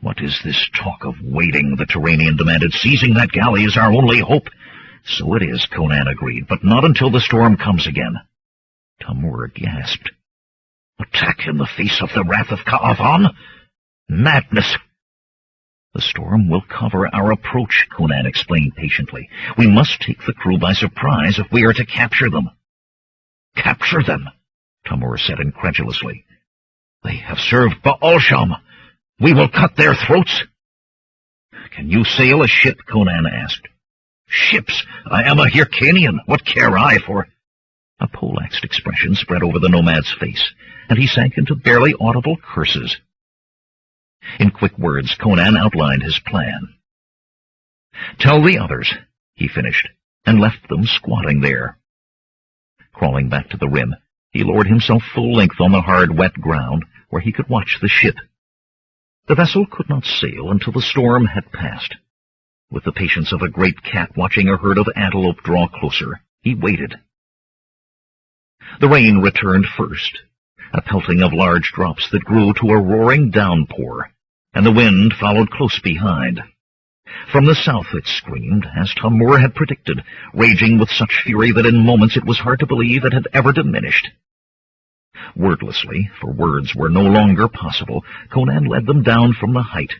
"What is this talk of waiting?" the Turanian demanded. "Seizing that galley is our only hope." "So it is," Conan agreed, "but not until the storm comes again." Tamur gasped. "Attack in the face of the wrath of Ka'avan? Madness!" "The storm will cover our approach," Conan explained patiently. "We must take the crew by surprise if we are to capture them." "Capture them?" Tamur said incredulously. "They have served Ba'al-Sham. We will cut their throats." "Can you sail a ship?" Conan asked. "Ships? I am a Hyrcanian. What care I for—" A poleaxed expression spread over the nomad's face, and he sank into barely audible curses. In quick words, Conan outlined his plan. "Tell the others," he finished, and left them squatting there. Crawling back to the rim, he lowered himself full length on the hard, wet ground, where he could watch the ship. The vessel could not sail until the storm had passed. With the patience of a great cat watching a herd of antelope draw closer, he waited. The rain returned first, a pelting of large drops that grew to a roaring downpour, and the wind followed close behind. From the south it screamed, as Tamur had predicted, raging with such fury that in moments it was hard to believe it had ever diminished. Wordlessly, for words were no longer possible, Conan led them down from the height,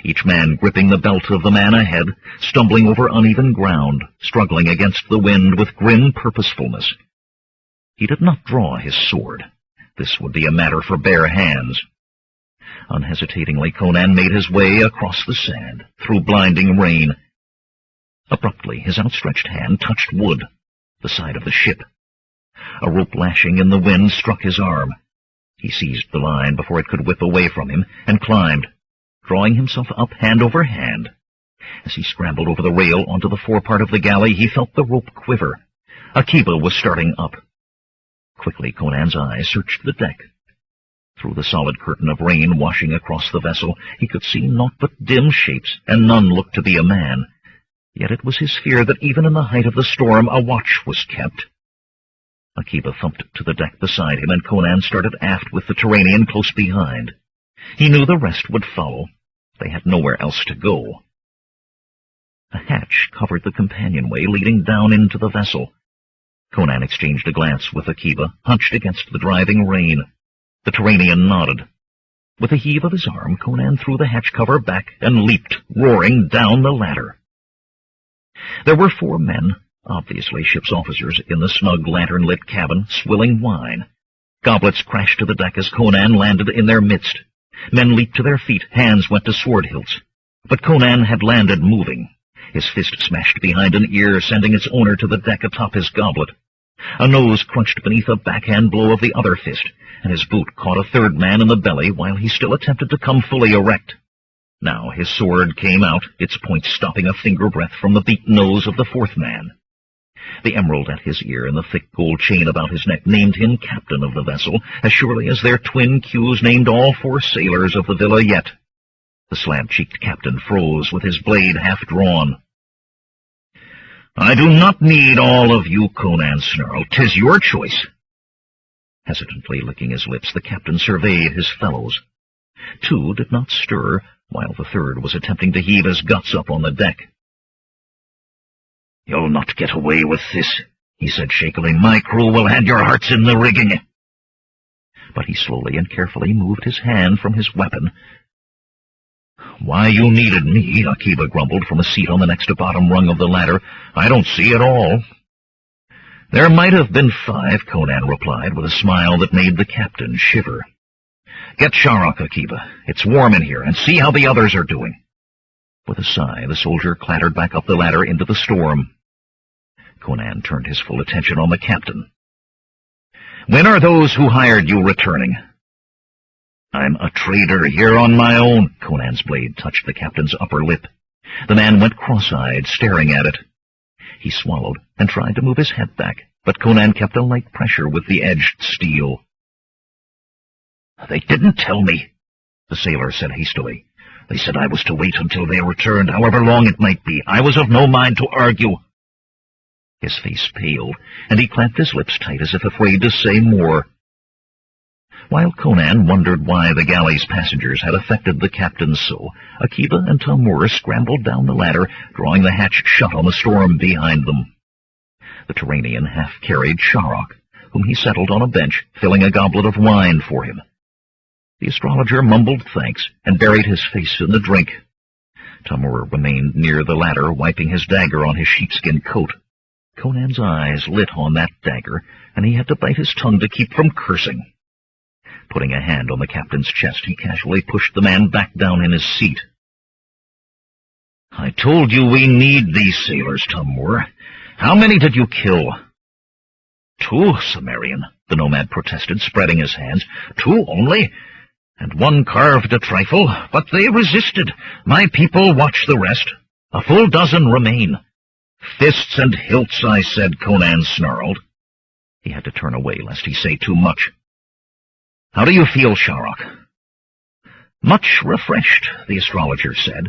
each man gripping the belt of the man ahead, stumbling over uneven ground, struggling against the wind with grim purposefulness. He did not draw his sword. This would be a matter for bare hands. Unhesitatingly, Conan made his way across the sand, through blinding rain. Abruptly, his outstretched hand touched wood, the side of the ship. A rope lashing in the wind struck his arm. He seized the line before it could whip away from him, and climbed, drawing himself up hand over hand. As he scrambled over the rail onto the forepart of the galley, he felt the rope quiver. Akiba was starting up. Quickly, Conan's eyes searched the deck. Through the solid curtain of rain washing across the vessel, he could see naught but dim shapes, and none looked to be a man. Yet it was his fear that even in the height of the storm a watch was kept. Akiba thumped to the deck beside him, and Conan started aft with the Turanian close behind. He knew the rest would follow. They had nowhere else to go. A hatch covered the companionway leading down into the vessel. Conan exchanged a glance with Akiba, hunched against the driving rain. The Turanian nodded. With a heave of his arm, Conan threw the hatch cover back and leaped, roaring, down the ladder. There were 4 men, obviously ship's officers, in the snug lantern-lit cabin, swilling wine. Goblets crashed to the deck as Conan landed in their midst. Men leaped to their feet, hands went to sword hilts. But Conan had landed moving. His fist smashed behind an ear, sending its owner to the deck atop his goblet. A nose crunched beneath a backhand blow of the other fist, and his boot caught a third man in the belly while he still attempted to come fully erect. Now his sword came out, its point stopping a finger breadth from the beaten nose of the 4th man. The emerald at his ear and the thick gold chain about his neck named him captain of the vessel, as surely as their twin queues named all 4 sailors of the villa yet. The slab-cheeked captain froze with his blade half drawn. "I do not need all of you," Conan snarled. "'Tis your choice." Hesitantly licking his lips, the captain surveyed his fellows. 2 did not stir, while the 3rd was attempting to heave his guts up on the deck. "You'll not get away with this," he said shakily. "My crew will hand your hearts in the rigging." But he slowly and carefully moved his hand from his weapon. "Why you needed me," Akiba grumbled from a seat on the next to bottom rung of the ladder, "I don't see at all." "There might have been 5, Conan replied, with a smile that made the captain shiver. "Get Sharok, Akiba. It's warm in here, and see how the others are doing." With a sigh, the soldier clattered back up the ladder into the storm. Conan turned his full attention on the captain. "When are those who hired you returning?" "I'm a trader here on my own." Conan's blade touched the captain's upper lip. The man went cross-eyed, staring at it. He swallowed and tried to move his head back, but Conan kept a light pressure with the edged steel. "They didn't tell me," the sailor said hastily. "They said I was to wait until they returned, however long it might be. I was of no mind to argue." His face paled, and he clamped his lips tight as if afraid to say more. While Conan wondered why the galley's passengers had affected the captain so, Akiba and Tamur scrambled down the ladder, drawing the hatch shut on the storm behind them. The Turanian half-carried Sharok, whom he settled on a bench, filling a goblet of wine for him. The astrologer mumbled thanks and buried his face in the drink. Tamur remained near the ladder, wiping his dagger on his sheepskin coat. Conan's eyes lit on that dagger, and he had to bite his tongue to keep from cursing. Putting a hand on the captain's chest, he casually pushed the man back down in his seat. "I told you we need these sailors, Tamur. How many did you kill?" "2, Cimmerian," the nomad protested, spreading his hands. "2 only, and 1 carved a trifle, but they resisted. My people watch the rest. A full dozen remain." "Fists and hilts, I said," Conan snarled. He had to turn away lest he say too much. "How do you feel, Sharok?" "Much refreshed," the astrologer said,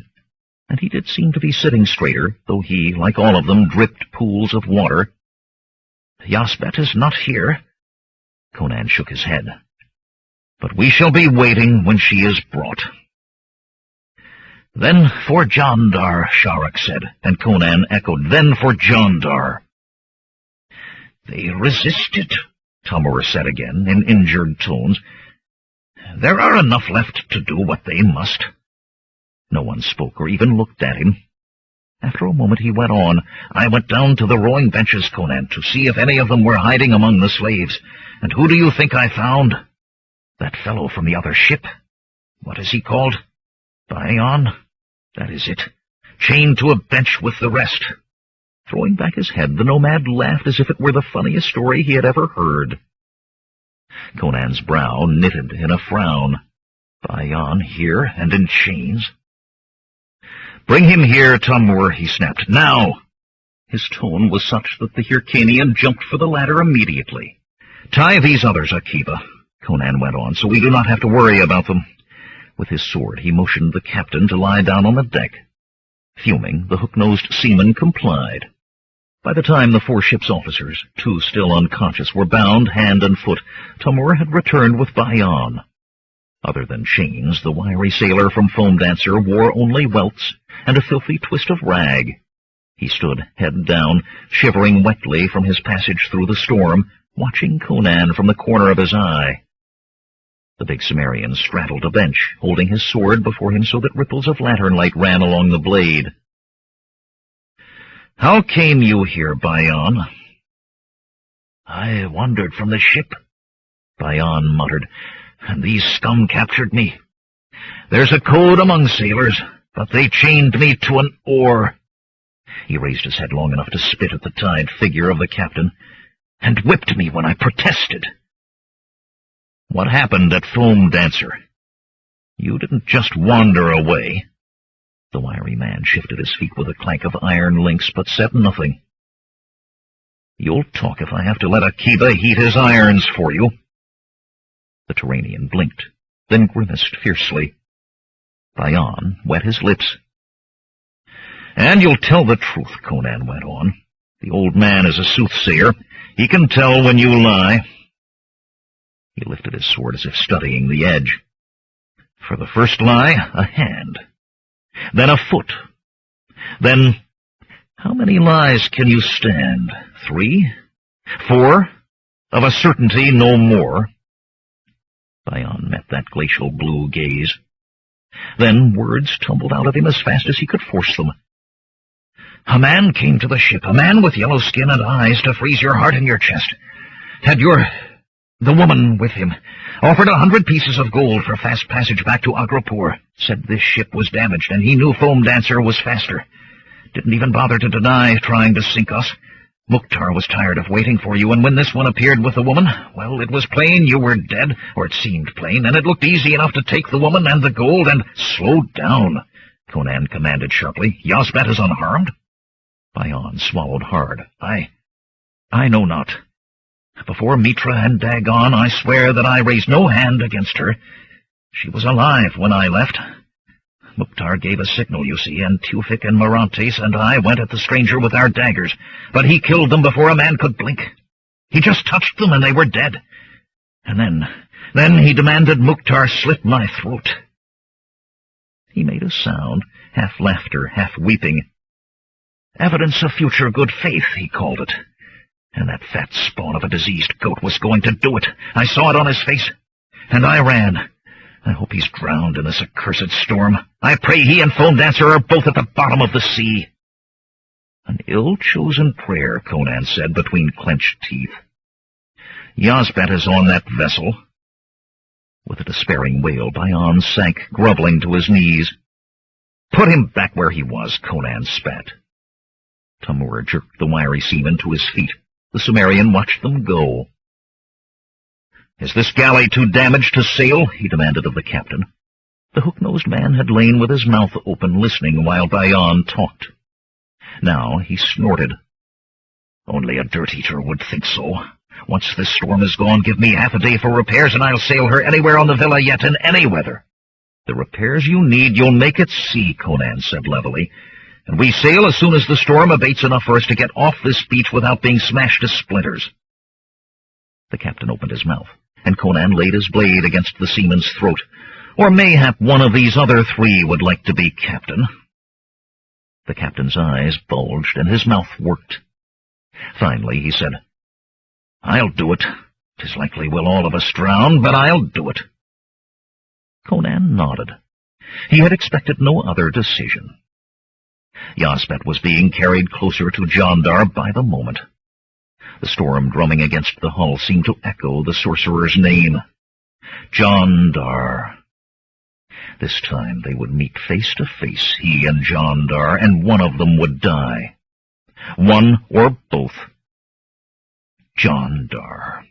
and he did seem to be sitting straighter, though he, like all of them, dripped pools of water. "Yasbet is not here." Conan shook his head. "But we shall be waiting when she is brought." "Then for Jandar," Sharok said, and Conan echoed, "Then for Jandar." "They resisted," Tamur said again, in injured tones. "There are enough left to do what they must." No one spoke or even looked at him. After a moment he went on. "I went down to the rowing benches, Conan, to see if any of them were hiding among the slaves. And who do you think I found? That fellow from the other ship. What is he called? Bion? That is it. Chained to a bench with the rest." Throwing back his head, the nomad laughed as if it were the funniest story he had ever heard. Conan's brow knitted in a frown. Bion here and in chains? "Bring him here, Tamur," he snapped. "Now!" His tone was such that the Hyrcanian jumped for the ladder immediately. "Tie these others, Akiba," Conan went on, "so we do not have to worry about them." With his sword he motioned the captain to lie down on the deck. Fuming, the hook-nosed seaman complied. By the time the 4 ship's officers, 2 still unconscious, were bound hand and foot, Tamur had returned with Bion. Other than chains, the wiry sailor from Foam Dancer wore only welts and a filthy twist of rag. He stood, head down, shivering wetly from his passage through the storm, watching Conan from the corner of his eye. The big Cimmerian straddled a bench, holding his sword before him so that ripples of lantern light ran along the blade. "How came you here, Bion?" "I wandered from the ship," Bion muttered, "and these scum captured me. There's a code among sailors, but they chained me to an oar." He raised his head long enough to spit at the tied figure of the captain, "and whipped me when I protested." "What happened at Foam Dancer? You didn't just wander away." The wiry man shifted his feet with a clank of iron links, but said nothing. "You'll talk if I have to let Akiba heat his irons for you." The Turanian blinked, then grimaced fiercely. Bion wet his lips. "And you'll tell the truth," Conan went on. "The old man is a soothsayer. He can tell when you lie." He lifted his sword as if studying the edge. "For the first lie, a hand. Then a foot. Then, how many lies can you stand? 3? 4? Of a certainty, no more." Bion met that glacial blue gaze. Then words tumbled out of him as fast as he could force them. "A man came to the ship, a man with yellow skin and eyes to freeze your heart in your chest. Had the woman with him. Offered 100 pieces of gold for fast passage back to Agrapur. Said this ship was damaged, and he knew Foam Dancer was faster. Didn't even bother to deny trying to sink us. Mukhtar was tired of waiting for you, and when this one appeared with the woman, well, it was plain you were dead, or it seemed plain, and it looked easy enough to take the woman and the gold and—" "Slow down," Conan commanded sharply. "Yasbet is unharmed?" Bion swallowed hard. I know not. Before Mitra and Dagon, I swear that I raised no hand against her. She was alive when I left. Mukhtar gave a signal, you see, and Tufik and Morantes and I went at the stranger with our daggers, but he killed them before a man could blink. He just touched them and they were dead. And then, Then he demanded Mukhtar slit my throat. He made a sound, half laughter, half weeping. Evidence of future good faith, he called it. And that fat spawn of a diseased goat was going to do it. I saw it on his face, and I ran. I hope he's drowned in this accursed storm. I pray he and Phone Dancer are both at the bottom of the sea. An ill-chosen prayer, Conan said between clenched teeth. Yazbat is on that vessel. With a despairing wail, Bayan sank, groveling to his knees. Put him back where he was, Conan spat. Tamur jerked the wiry seaman to his feet. The Sumerian watched them go. Is this galley too damaged to sail? He demanded of the captain. The hook-nosed man had lain with his mouth open, listening while Bayan talked. Now he snorted. Only a dirt-eater would think so. Once this storm is gone, give me half a day for repairs, and I'll sail her anywhere on the villa yet in any weather. The repairs you need you'll make at sea, Conan said levelly, and we sail as soon as the storm abates enough for us to get off this beach without being smashed to splinters. The captain opened his mouth, and Conan laid his blade against the seaman's throat. Or mayhap one of these other three would like to be captain. The captain's eyes bulged, and his mouth worked. Finally he said, I'll do it. 'Tis likely we'll all of us drown, but I'll do it. Conan nodded. He had expected no other decision. Yazbat was being carried closer to Jandar by the moment. The storm drumming against the hull seemed to echo the sorcerer's name. Jandar. This time they would meet face to face, he and Jandar, and one of them would die. One or both. Jandar.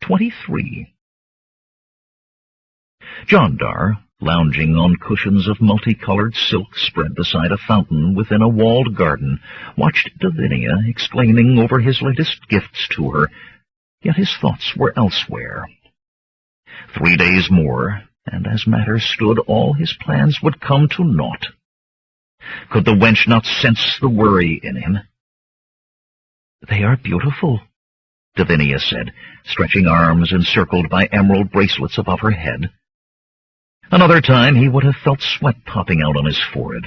23. Jandar, lounging on cushions of multicolored silk spread beside a fountain within a walled garden, watched Davinia exclaiming over his latest gifts to her, yet his thoughts were elsewhere. 3 days more, and as matters stood, all his plans would come to naught. Could the wench not sense the worry in him? They are beautiful, Davinia said, stretching arms encircled by emerald bracelets above her head. Another time he would have felt sweat popping out on his forehead.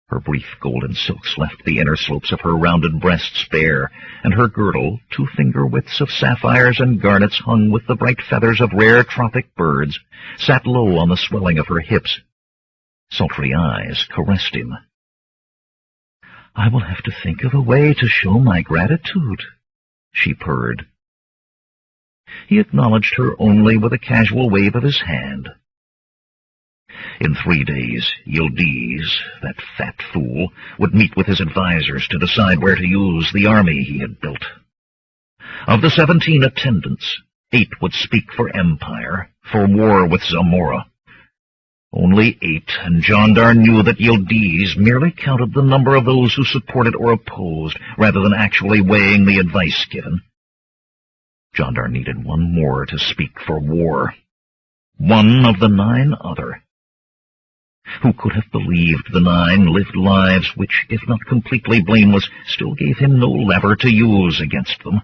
Her brief golden silks left the inner slopes of her rounded breasts bare, and her girdle, 2-finger widths of sapphires and garnets hung with the bright feathers of rare tropic birds, sat low on the swelling of her hips. Sultry eyes caressed him. I will have to think of a way to show my gratitude, she purred. He acknowledged her only with a casual wave of his hand. In 3 days, Yildiz, that fat fool, would meet with his advisers to decide where to use the army he had built. Of the 17 attendants, 8 would speak for empire, for war with Zamora. Only 8, and Jandar knew that Yildiz merely counted the number of those who supported or opposed, rather than actually weighing the advice given. Jandar needed one more to speak for war. One of the 9 other. Who could have believed the 9 lived lives which, if not completely blameless, still gave him no lever to use against them?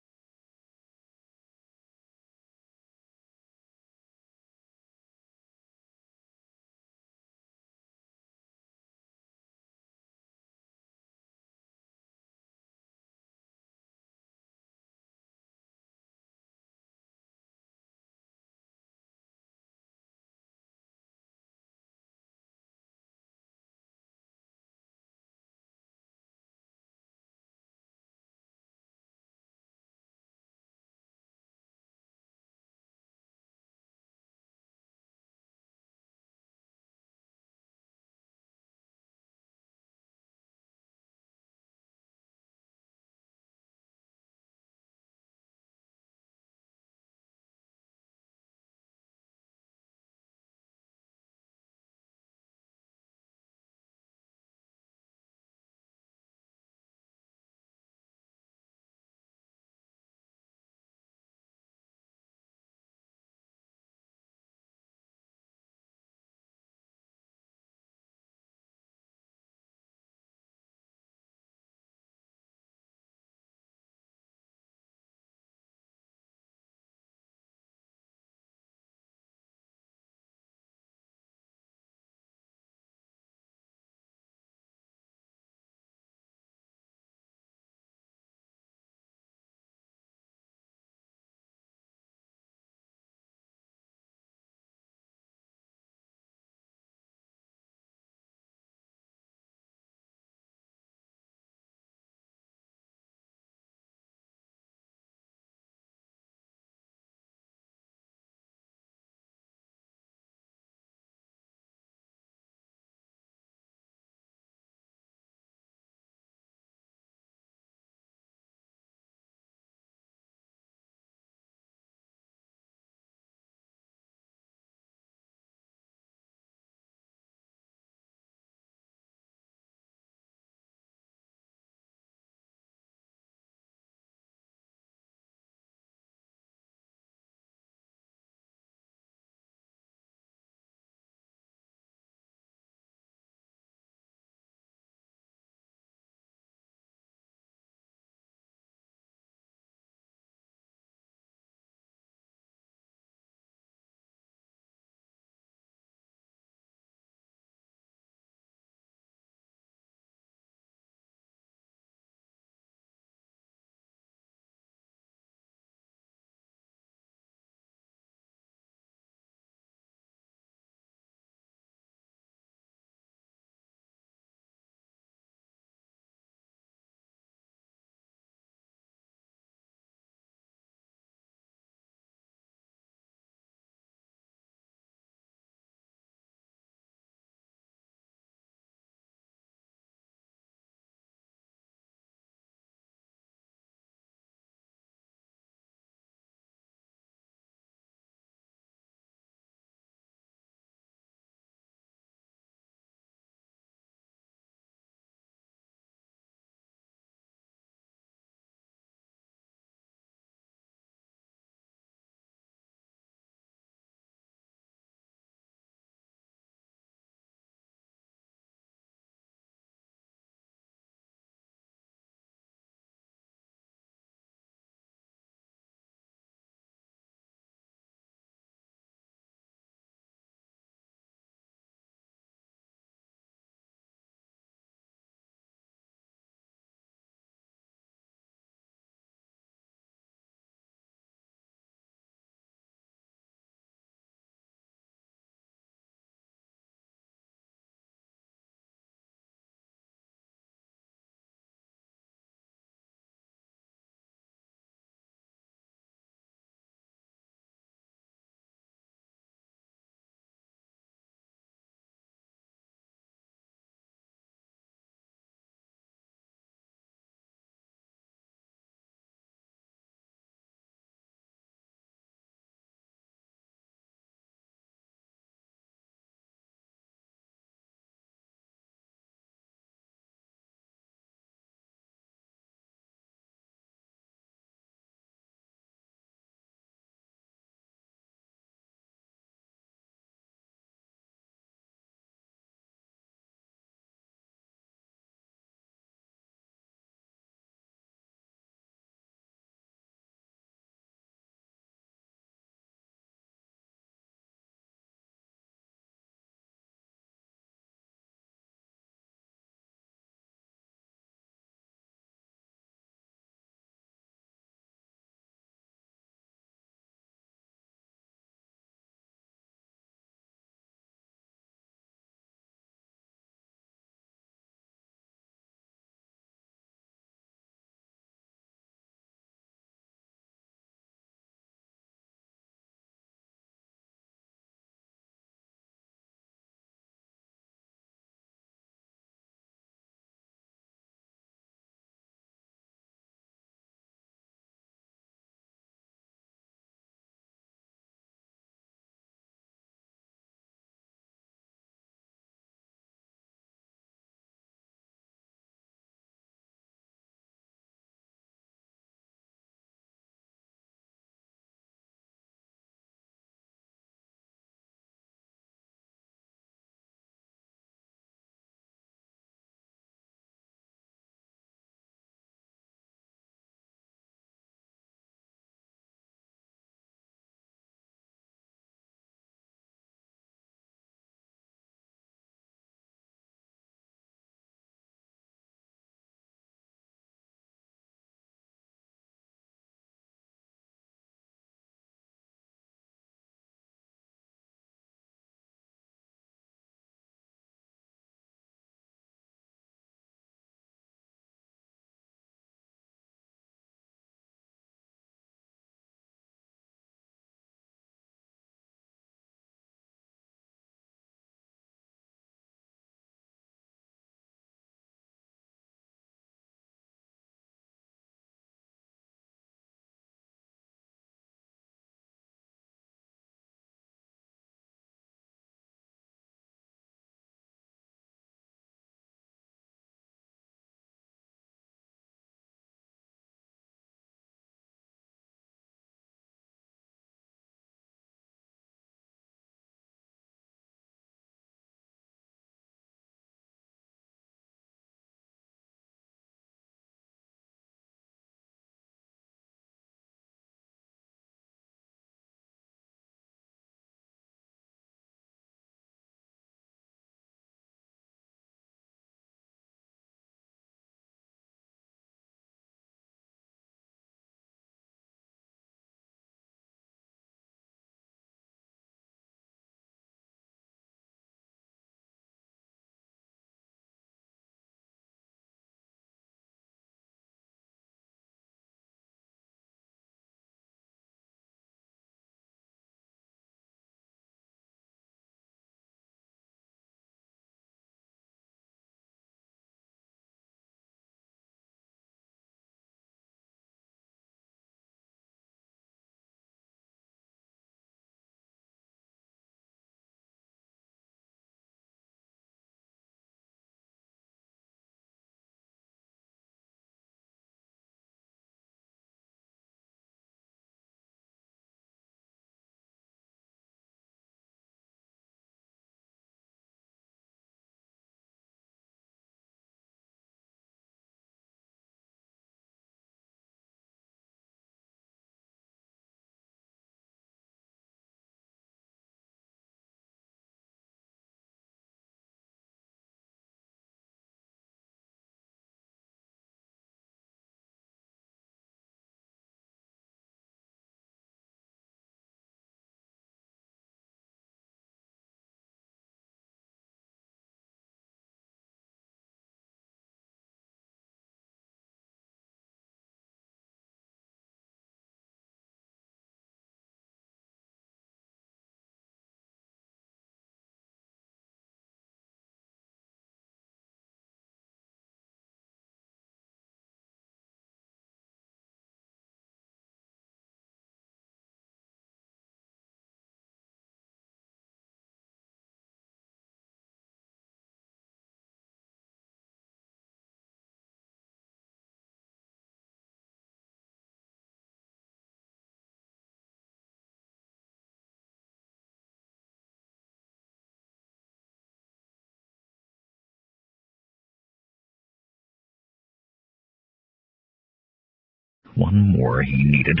One more he needed.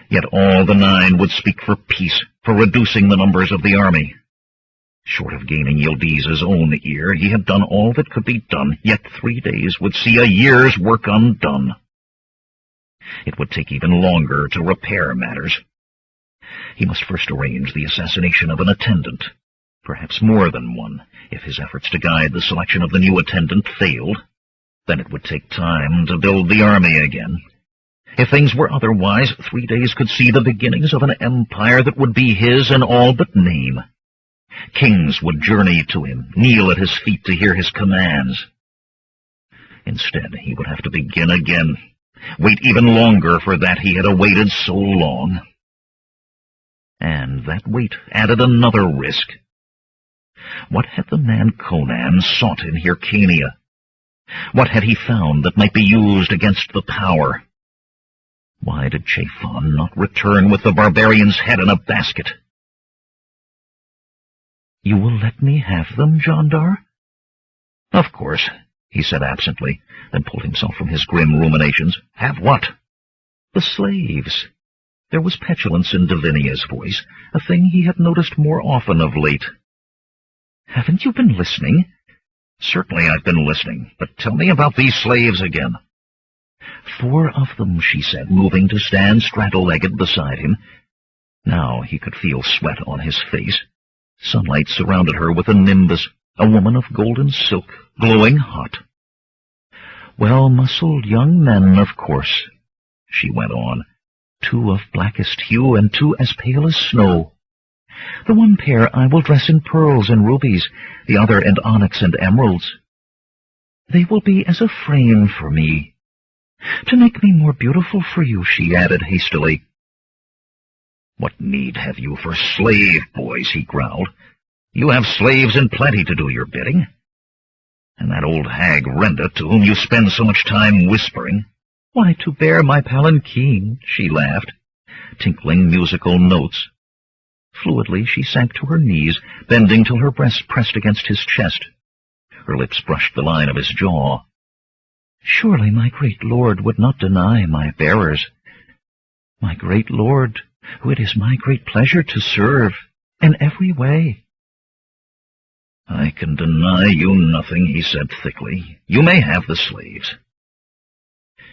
Yet all the 9 would speak for peace, for reducing the numbers of the army. Short of gaining Yildiz's own ear, he had done all that could be done, yet 3 days would see a year's work undone. It would take even longer to repair matters. He must first arrange the assassination of an attendant, perhaps more than one, if his efforts to guide the selection of the new attendant failed. Then it would take time to build the army again. If things were otherwise, 3 days could see the beginnings of an empire that would be his in all but name. Kings would journey to him, kneel at his feet to hear his commands. Instead, he would have to begin again, wait even longer for that he had awaited so long. And that wait added another risk. What had the man Conan sought in Hyrcania? What had he found that might be used against the power? Why did Chaefan not return with the barbarian's head in a basket? "You will let me have them, Jandar?" "Of course," he said absently, then pulled himself from his grim ruminations. "Have what?" "The slaves." There was petulance in Divinia's voice, a thing he had noticed more often of late. "Haven't you been listening?" "Certainly I've been listening, but tell me about these slaves again." "4 of them," she said, moving to stand straddle-legged beside him. Now he could feel sweat on his face. Sunlight surrounded her with a nimbus, a woman of golden silk, glowing hot. "Well-muscled young men, of course," she went on. 2 of blackest hue and 2 as pale as snow. The one pair I will dress in pearls and rubies, the other in onyx and emeralds. They will be as a frame for me. To make me more beautiful for you," she added hastily. "What need have you for slave boys?" he growled. "You have slaves in plenty to do your bidding. And that old hag Renda, to whom you spend so much time whispering." "Why, to bear my palanquin," she laughed, tinkling musical notes. Fluidly she sank to her knees, bending till her breast pressed against his chest. Her lips brushed the line of his jaw. "Surely my great lord would not deny my bearers. My great lord, who it is my great pleasure to serve, in every way." "I can deny you nothing," he said thickly. "You may have the slaves."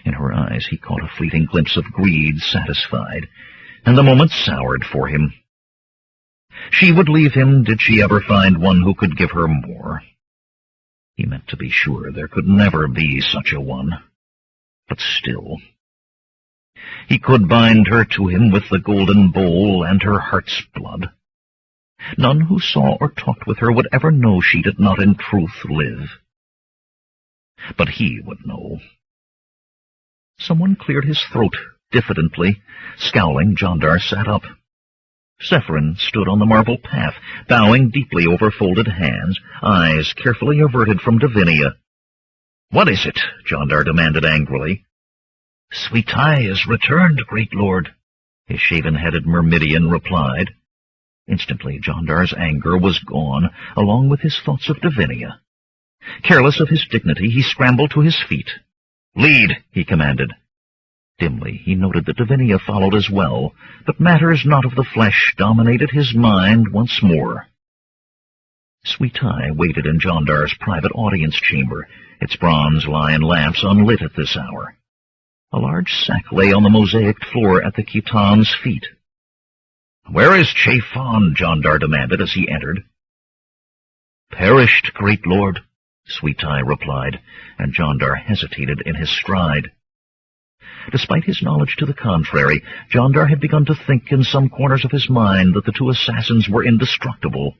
In her eyes he caught a fleeting glimpse of greed satisfied, and the moment soured for him. She would leave him did she ever find one who could give her more. He meant to be sure there could never be such a one. But still, he could bind her to him with the golden bowl and her heart's blood. None who saw or talked with her would ever know she did not in truth live. But he would know. Someone cleared his throat diffidently. Scowling, Jandar sat up. Zephyrin stood on the marble path, bowing deeply over folded hands, eyes carefully averted from Divinia. "What is it?" Jandar demanded angrily. "Sweetai is returned, great lord," his shaven-headed Myrmidian replied. Instantly Jandar's anger was gone, along with his thoughts of Divinia. Careless of his dignity, he scrambled to his feet. "Lead," he commanded. Dimly he noted that Divinia followed as well, but matters not of the flesh dominated his mind once more. Sweetai waited in Jandar's private audience chamber, its bronze lion lamps unlit at this hour. A large sack lay on the mosaicked floor at the Khitan's feet. "Where is Chaefan?" Jandar demanded as he entered. "Perished, great lord," Sweetai replied, and Jandar hesitated in his stride. Despite his knowledge to the contrary, Jandar had begun to think in some corners of his mind that the 2 assassins were indestructible.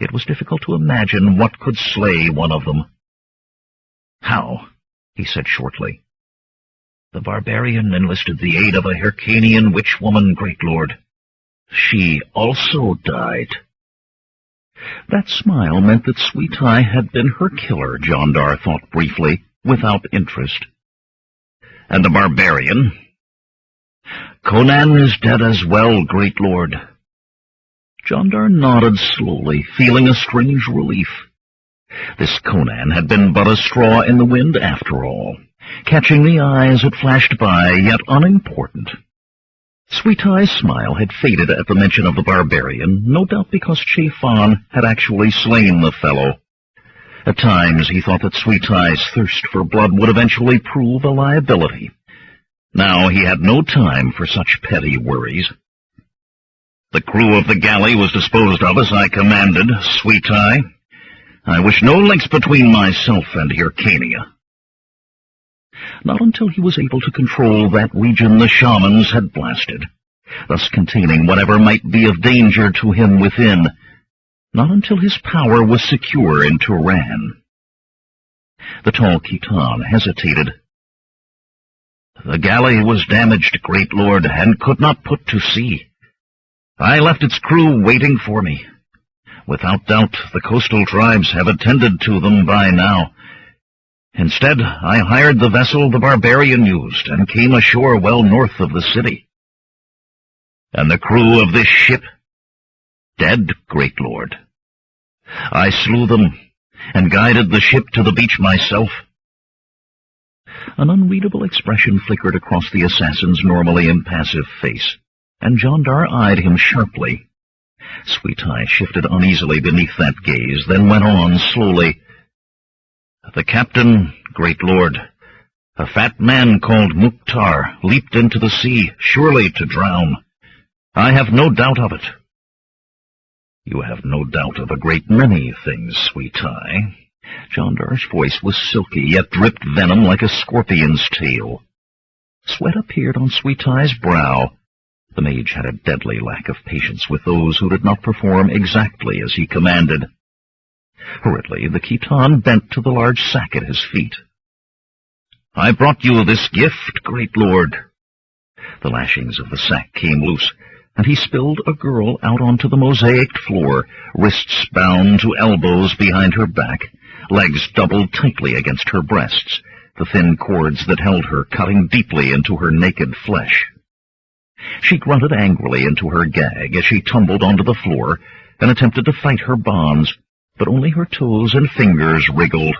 It was difficult to imagine what could slay one of them. "How?" he said shortly. "The barbarian enlisted the aid of a Hyrcanian witch-woman, great lord. She also died." That smile meant that Sweetai had been her killer, Jandar thought briefly, without interest. "And the barbarian?" "Conan is dead as well, great lord." Jandar nodded slowly, feeling a strange relief. This Conan had been but a straw in the wind after all. catching the eye as it flashed by, yet unimportant. Sweet Eye's smile had faded at the mention of the barbarian, no doubt because Chafan had actually slain the fellow. At times he thought that Sweet Eye's thirst for blood would eventually prove a liability. Now he had no time for such petty worries. The crew of the galley was disposed of as I commanded, Sweet Eye. I wish no links between myself and Hyrcania. Not until he was able to control that region the shamans had blasted, thus containing whatever might be of danger to him within. Not until his power was secure in Turan. The tall Khitan hesitated. The galley was damaged, great lord, and could not put to sea. I left its crew waiting for me. Without doubt, the coastal tribes have attended to them by now. Instead, I hired the vessel the barbarian used and came ashore well north of the city. And the crew of this ship? Dead, great lord. I slew them and guided the ship to the beach myself. An unreadable expression flickered across the assassin's normally impassive face, and Jandar eyed him sharply. Sweet Eye shifted uneasily beneath that gaze, then went on slowly. The captain, great lord, a fat man called Mukhtar, leaped into the sea, surely to drown. I have no doubt of it. You have no doubt of a great many things, Sweet Eye. Jandar's voice was silky, yet dripped venom like a scorpion's tail. Sweat appeared on Sweet Eye's brow. The mage had a deadly lack of patience with those who did not perform exactly as he commanded. Hurriedly, the Khitan bent to the large sack at his feet. I brought you this gift, great lord. The lashings of the sack came loose, and he spilled a girl out onto the mosaicked floor, wrists bound to elbows behind her back, legs doubled tightly against her breasts, the thin cords that held her cutting deeply into her naked flesh. She grunted angrily into her gag as she tumbled onto the floor and attempted to fight her bonds, but only her toes and fingers wriggled.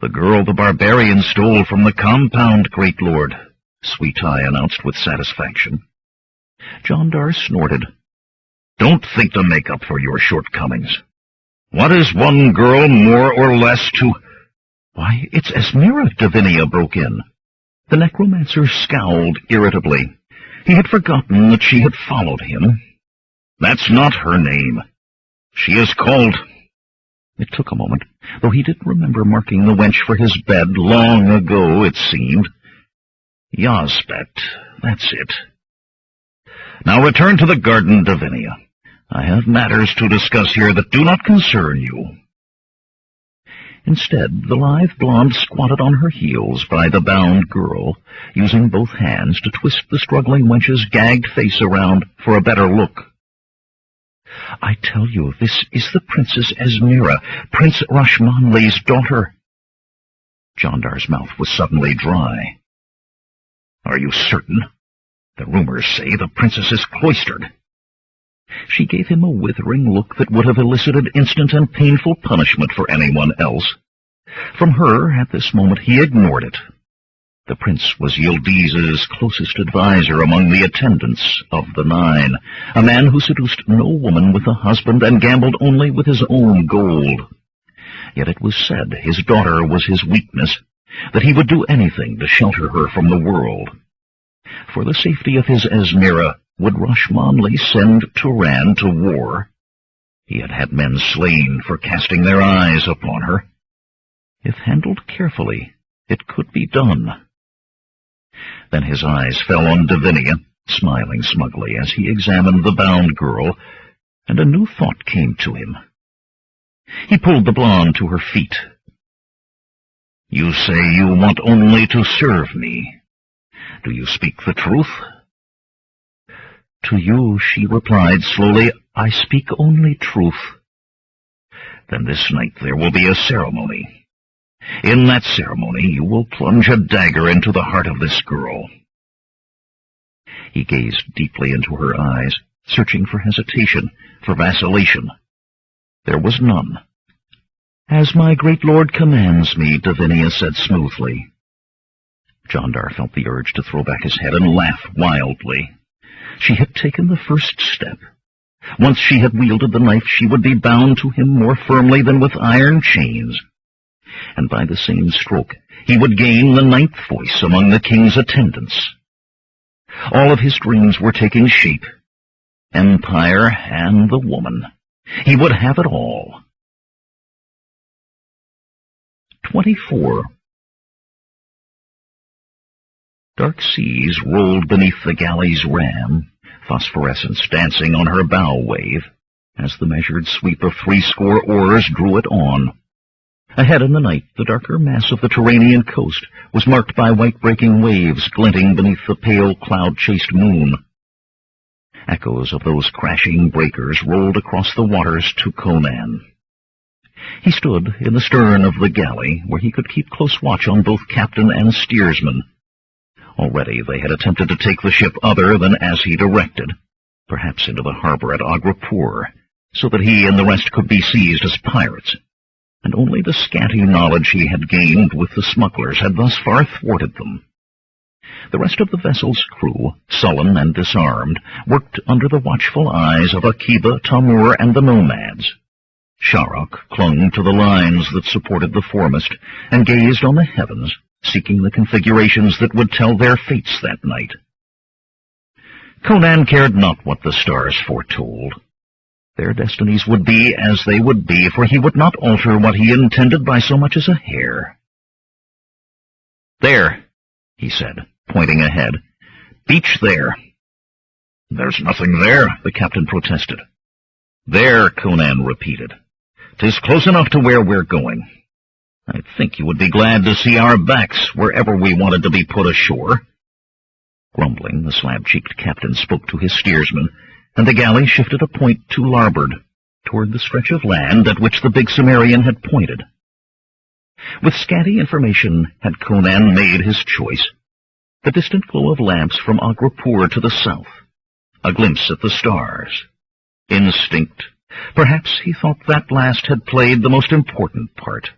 The girl the barbarian stole from the compound, great lord, Sweet Eye announced with satisfaction. Jandar snorted. Don't think to make up for your shortcomings. What is one girl more or less to— Why, it's Esmera, Davinia broke in. The necromancer scowled irritably. He had forgotten that she had followed him. That's not her name. She is called— It took a moment, though he did remember marking the wench for his bed long ago, it seemed. Yazbet, that's it. Now return to the garden, Davinia. I have matters to discuss here that do not concern you. Instead, the lithe blonde squatted on her heels by the bound girl, using both hands to twist the struggling wench's gagged face around for a better look. I tell you, this is the Princess Esmera, Prince Rashmanli's daughter. Jandar's mouth was suddenly dry. Are you certain? The rumors say the princess is cloistered. She gave him a withering look that would have elicited instant and painful punishment for anyone else. From her, at this moment, he ignored it. The prince was Yildiz's closest adviser among the attendants of the Nine, a man who seduced no woman with a husband and gambled only with his own gold. Yet it was said his daughter was his weakness, that he would do anything to shelter her from the world. For the safety of his Esmera, would Rashmanli send Turan to war? He had had men slain for casting their eyes upon her. If handled carefully, it could be done. Then his eyes fell on Davinia, smiling smugly as he examined the bound girl, and a new thought came to him. He pulled the blonde to her feet. You say you want only to serve me. Do you speak the truth? To you, she replied slowly, I speak only truth. Then this night there will be a ceremony. In that ceremony you will plunge a dagger into the heart of this girl. He gazed deeply into her eyes, searching for hesitation, for vacillation. There was none. "As my great lord commands me," Davinia said smoothly. Jondar felt the urge to throw back his head and laugh wildly. She had taken the first step. Once she had wielded the knife, she would be bound to him more firmly than with iron chains. And by the same stroke, he would gain the ninth voice among the king's attendants. All of his dreams were taking shape. Empire and the woman. He would have it all. 24. Dark seas rolled beneath the galley's ram, phosphorescence dancing on her bow wave, as the measured sweep of 80 oars drew it on. Ahead in the night, the darker mass of the Turanian coast was marked by white-breaking waves glinting beneath the pale cloud-chased moon. Echoes of those crashing breakers rolled across the waters to Conan. He stood in the stern of the galley, where he could keep close watch on both captain and steersman. Already they had attempted to take the ship other than as he directed, perhaps into the harbor at Agrapur, so that he and the rest could be seized as pirates, and only the scanty knowledge he had gained with the smugglers had thus far thwarted them. The rest of the vessel's crew, sullen and disarmed, worked under the watchful eyes of Akiba, Tamur, and the nomads. Sharok clung to the lines that supported the foremast and gazed on the heavens, seeking the configurations that would tell their fates that night. Conan cared not what the stars foretold. Their destinies would be as they would be, for he would not alter what he intended by so much as a hair. "There," he said, pointing ahead. "Beach there." "There's nothing there," the captain protested. "There," Conan repeated. "'Tis close enough to where we're going. I think you would be glad to see our backs wherever we wanted to be put ashore." Grumbling, the slab-cheeked captain spoke to his steersman, and the galley shifted a point to larboard, toward the stretch of land at which the big Cimmerian had pointed. With scanty information had Conan made his choice. The distant glow of lamps from Agrapur to the south, a glimpse at the stars. Instinct. Perhaps he thought that last had played the most important part.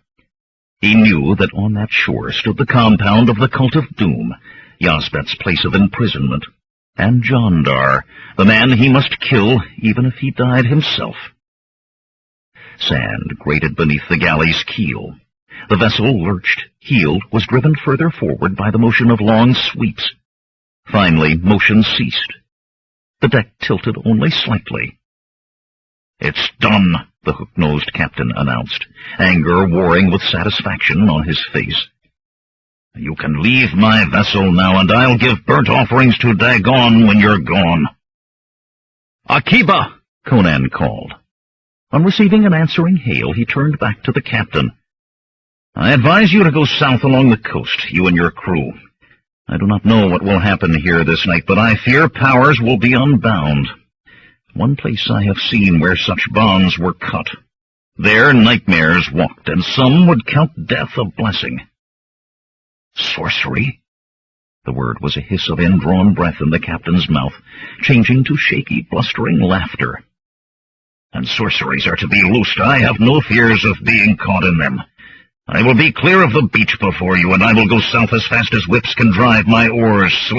He knew that on that shore stood the compound of the Cult of Doom, Yazbet's place of imprisonment, and Jondar, the man he must kill even if he died himself. Sand grated beneath the galley's keel. The vessel lurched, heeled, was driven further forward by the motion of long sweeps. Finally, motion ceased. The deck tilted only slightly. "It's done," the hook-nosed captain announced, anger warring with satisfaction on his face. "You can leave my vessel now, and I'll give burnt offerings to Dagon when you're gone." "Akiba!" Conan called. On receiving an answering hail, he turned back to the captain. "I advise you to go south along the coast, you and your crew. I do not know what will happen here this night, but I fear powers will be unbound. One place I have seen where such bonds were cut. There nightmares walked, and some would count death a blessing." "Sorcery?" The word was a hiss of indrawn breath in the captain's mouth, changing to shaky, blustering laughter. "And sorceries are to be loosed. I have no fears of being caught in them. I will be clear of the beach before you, and I will go south as fast as whips can drive my oars.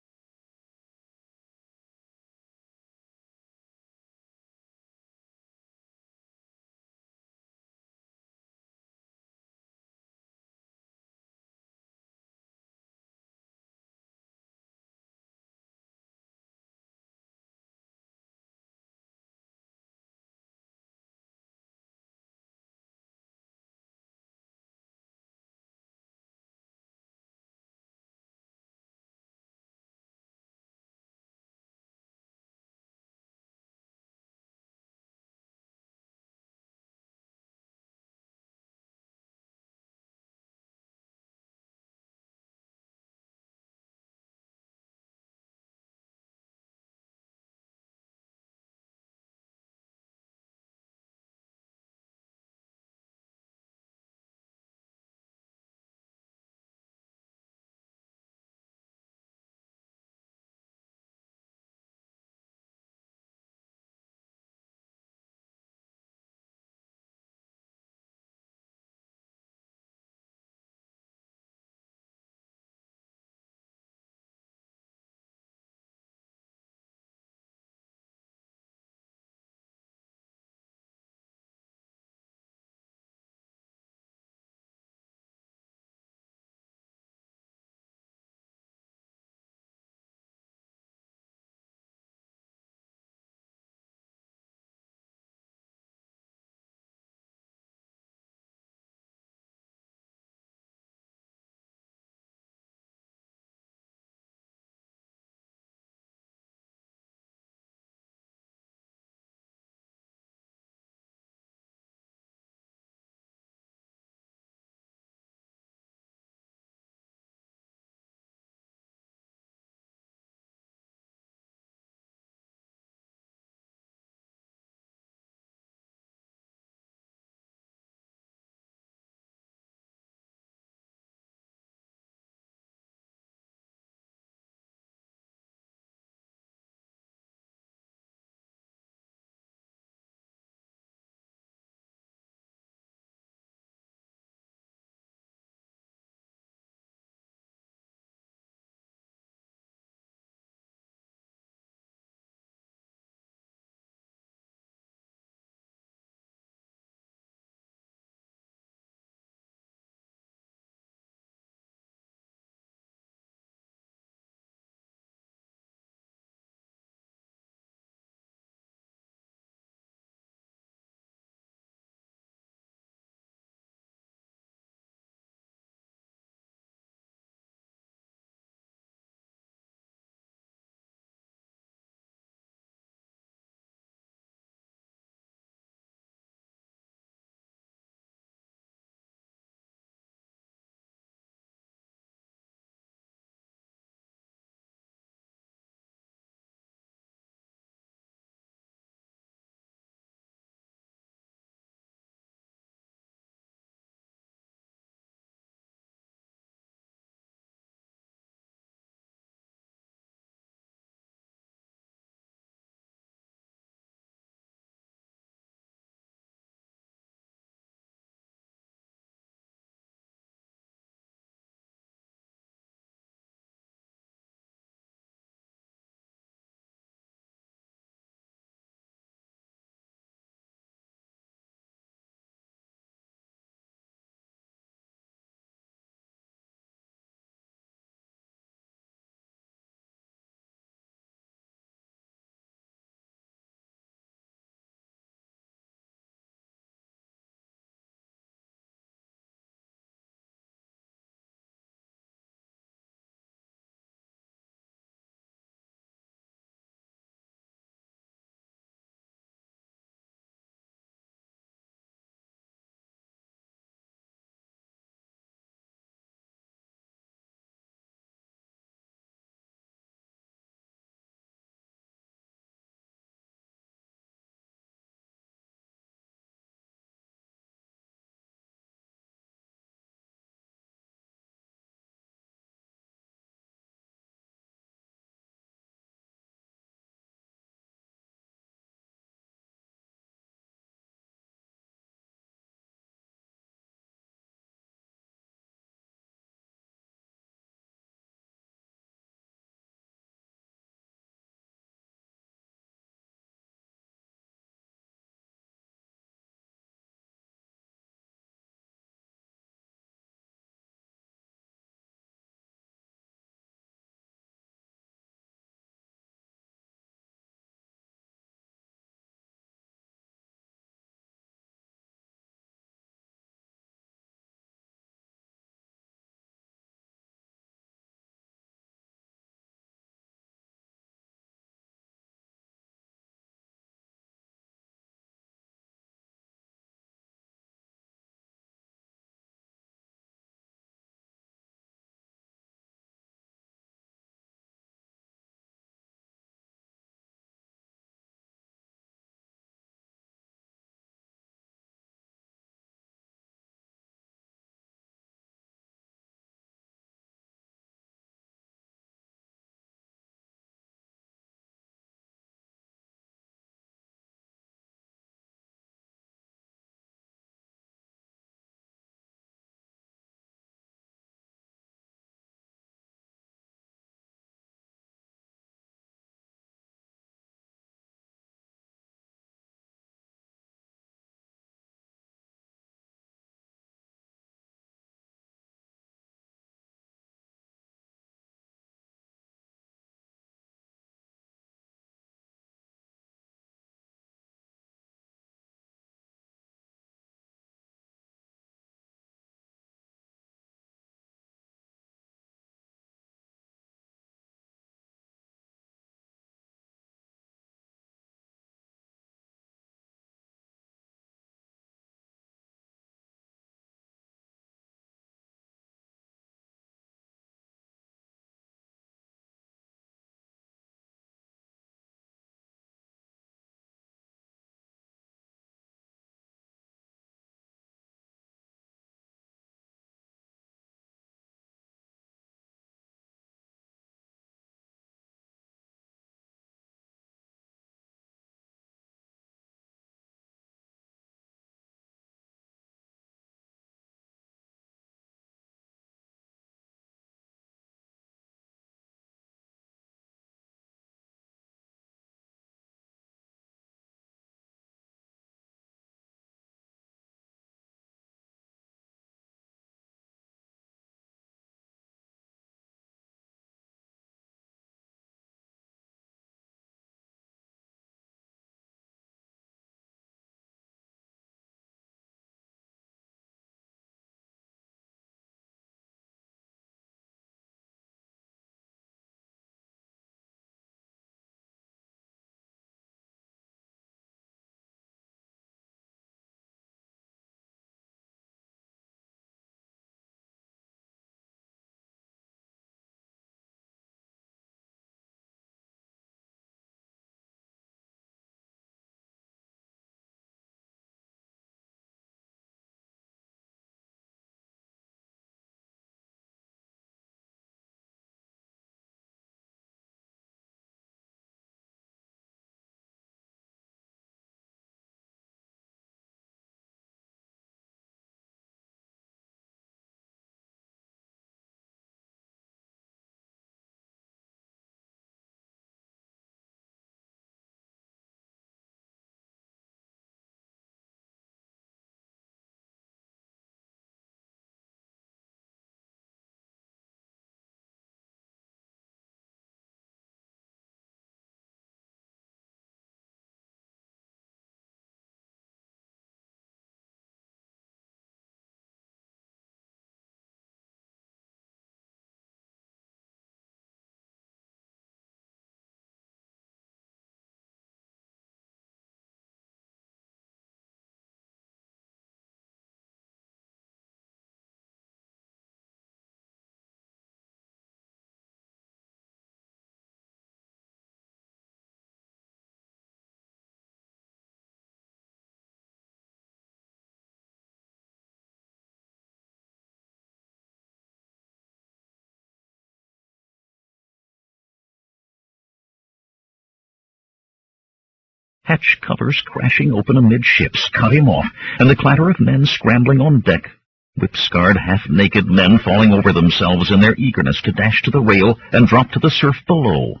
Hatch covers crashing open amidships cut him off, and the clatter of men scrambling on deck, whip-scarred, half-naked men falling over themselves in their eagerness to dash to the rail and drop to the surf below.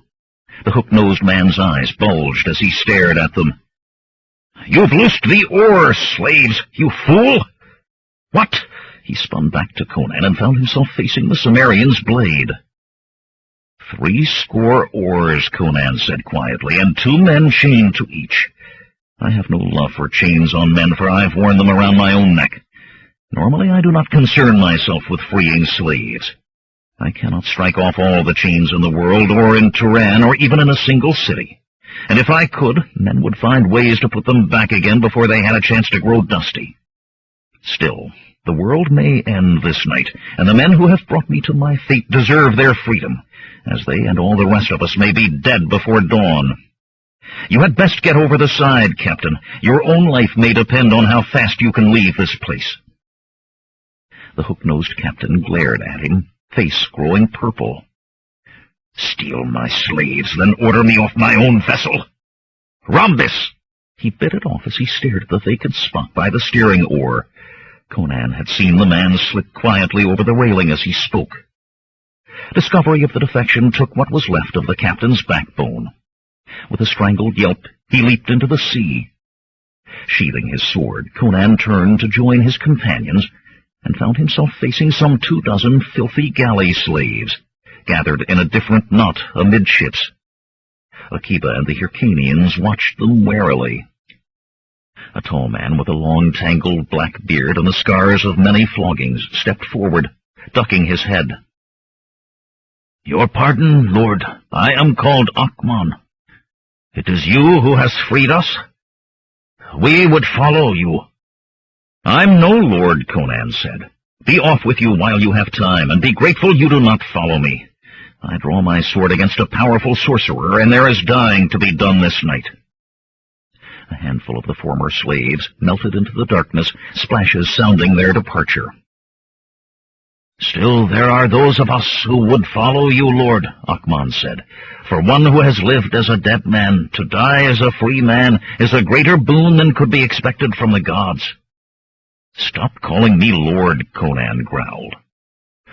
The hook-nosed man's eyes bulged as he stared at them. "You've loosed the oars, slaves, you fool!" "What?" He spun back to Conan and found himself facing the Cimmerian's blade. "30 oars," Conan said quietly, "and 2 men chained to each. I have no love for chains on men, for I have worn them around my own neck. Normally I do not concern myself with freeing slaves. I cannot strike off all the chains in the world, or in Turan, or even in a single city. And if I could, men would find ways to put them back again before they had a chance to grow dusty. Still, the world may end this night, and the men who have brought me to my fate deserve their freedom, as they and all the rest of us may be dead before dawn. You had best get over the side, Captain. Your own life may depend on how fast you can leave this place." The hook-nosed captain glared at him, face growing purple. "Steal my slaves, then order me off my own vessel? Rhombus!" He bit it off as he stared at the vacant spot by the steering oar. Conan had seen the man slip quietly over the railing as he spoke. Discovery of the defection took what was left of the captain's backbone. With a strangled yelp, he leaped into the sea. Sheathing his sword, Conan turned to join his companions, and found himself facing some 24 filthy galley slaves, gathered in a different knot amidships. Akiba and the Hyrcanians watched them warily. A tall man with a long, tangled black beard and the scars of many floggings stepped forward, ducking his head. "Your pardon, Lord. I am called Akman. It is you who has freed us? We would follow you." "I'm no lord," Conan said. "Be off with you while you have time, and be grateful you do not follow me. I draw my sword against a powerful sorcerer, and there is dying to be done this night." A handful of the former slaves melted into the darkness, splashes sounding their departure. "Still, there are those of us who would follow you, Lord," Akman said. "For one who has lived as a dead man, to die as a free man is a greater boon than could be expected from the gods." "Stop calling me Lord," Conan growled.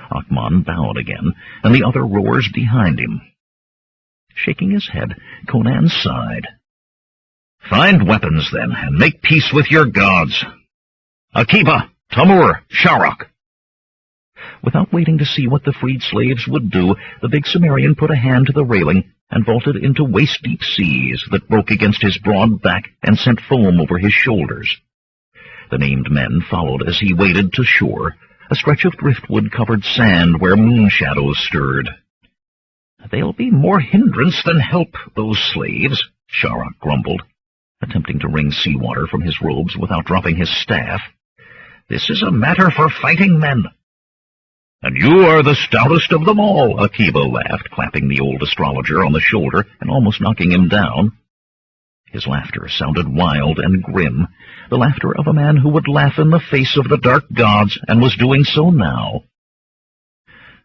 Akman bowed again, and the other rowers behind him. Shaking his head, Conan sighed. "Find weapons, then, and make peace with your gods. Akiba, Tamur, Sharrak." Without waiting to see what the freed slaves would do, the big Cimmerian put a hand to the railing and vaulted into waist-deep seas that broke against his broad back and sent foam over his shoulders. The named men followed as he waded to shore, a stretch of driftwood-covered sand where moon shadows stirred. "They'll be more hindrance than help, those slaves," Sharrak grumbled, attempting to wring seawater from his robes without dropping his staff. "This is a matter for fighting men." "And you are the stoutest of them all," Akiba laughed, clapping the old astrologer on the shoulder and almost knocking him down. His laughter sounded wild and grim, the laughter of a man who would laugh in the face of the dark gods, and was doing so now.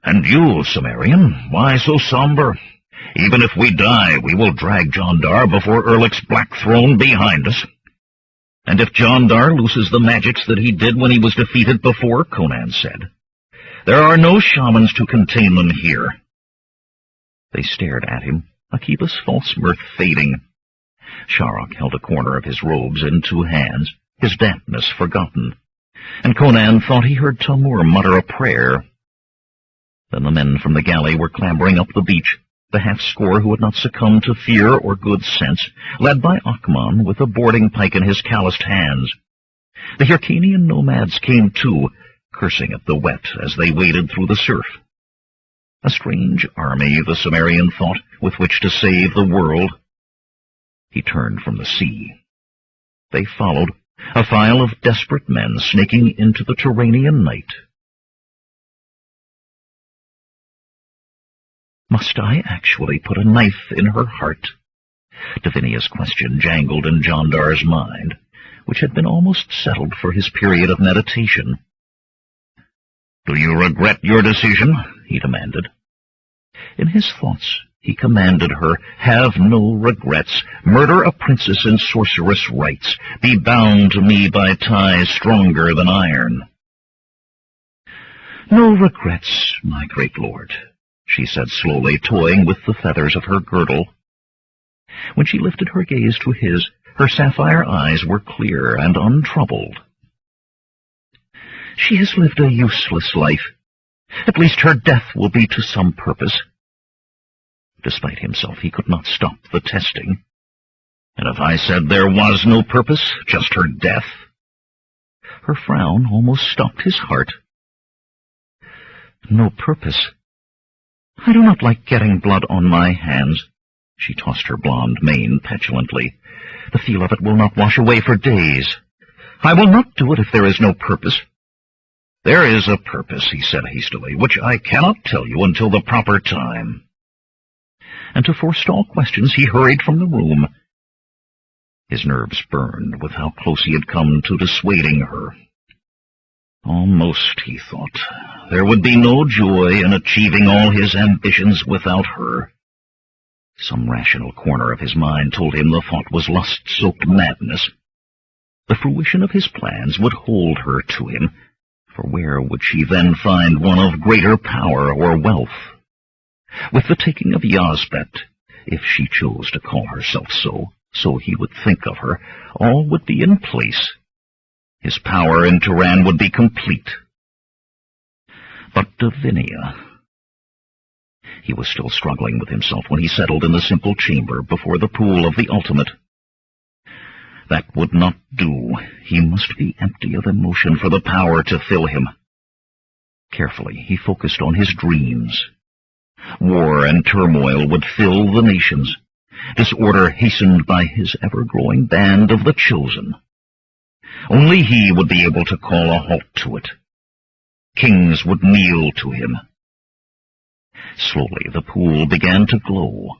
"And you, Cimmerian, why so somber? Even if we die, we will drag Jondar before Erlik's black throne behind us." "And if Jondar loses the magics that he did when he was defeated before," Conan said, "there are no shamans to contain them here." They stared at him, Akiba's false mirth fading. Sharrak held a corner of his robes in 2 hands, his dampness forgotten, and Conan thought he heard Tamur mutter a prayer. Then the men from the galley were clambering up the beach, the half-score who had not succumbed to fear or good sense, led by Akman with a boarding pike in his calloused hands. The Hyrcanian nomads came too, cursing at the wet as they waded through the surf. A strange army, the Cimmerian thought, with which to save the world. He turned from the sea. They followed, a file of desperate men snaking into the Turanian night. Must I actually put a knife in her heart? Davinia's question jangled in Jondar's mind, which had been almost settled for his period of meditation. "Do you regret your decision?" he demanded. In his thoughts, he commanded her, have no regrets, murder a princess in sorceress rites, be bound to me by ties stronger than iron. No regrets, my great lord, she said slowly, toying with the feathers of her girdle. When she lifted her gaze to his, her sapphire eyes were clear and untroubled. She has lived a useless life. At least her death will be to some purpose. Despite himself, he could not stop the testing. And if I said there was no purpose, just her death? Her frown almost stopped his heart. No purpose? I do not like getting blood on my hands. She tossed her blonde mane petulantly. The feel of it will not wash away for days. I will not do it if there is no purpose. There is a purpose, he said hastily, which I cannot tell you until the proper time. And to forestall questions, he hurried from the room. His nerves burned with how close he had come to dissuading her. Almost, he thought, there would be no joy in achieving all his ambitions without her. Some rational corner of his mind told him the thought was lust-soaked madness. The fruition of his plans would hold her to him, for where would she then find one of greater power or wealth? With the taking of Yazbet, if she chose to call herself so he would think of her, all would be in place. His power in Turan would be complete. But Davinia... He was still struggling with himself when he settled in the simple chamber before the pool of the ultimate. That would not do. He must be empty of emotion for the power to fill him. Carefully, he focused on his dreams. War and turmoil would fill the nations, disorder hastened by his ever-growing band of the chosen. Only he would be able to call a halt to it. Kings would kneel to him. Slowly, the pool began to glow.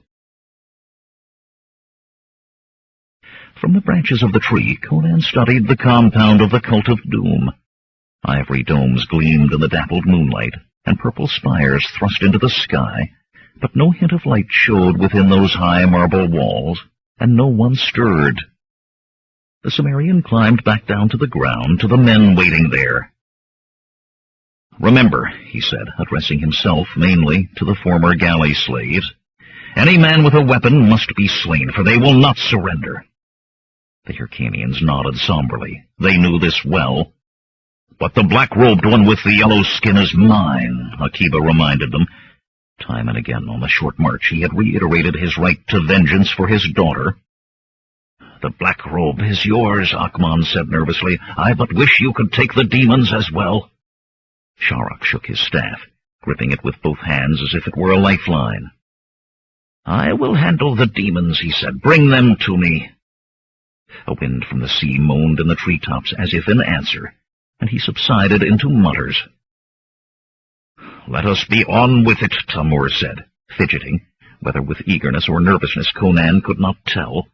From the branches of the tree, Conan studied the compound of the Cult of Doom. Ivory domes gleamed in the dappled moonlight, and purple spires thrust into the sky, but no hint of light showed within those high marble walls, and no one stirred. The Cimmerian climbed back down to the ground, to the men waiting there. Remember, he said, addressing himself mainly to the former galley slaves, any man with a weapon must be slain, for they will not surrender. The Hyrcanians nodded somberly. They knew this well. But the black-robed one with the yellow skin is mine, Akiba reminded them. Time and again on the short march he had reiterated his right to vengeance for his daughter. The black robe is yours, Akman said nervously. I but wish you could take the demons as well. Sharak shook his staff, gripping it with both hands as if it were a lifeline. I will handle the demons, he said. Bring them to me. A wind from the sea moaned in the treetops as if in answer, and he subsided into mutters. Let us be on with it, Tamur said, fidgeting, whether with eagerness or nervousness Conan could not tell.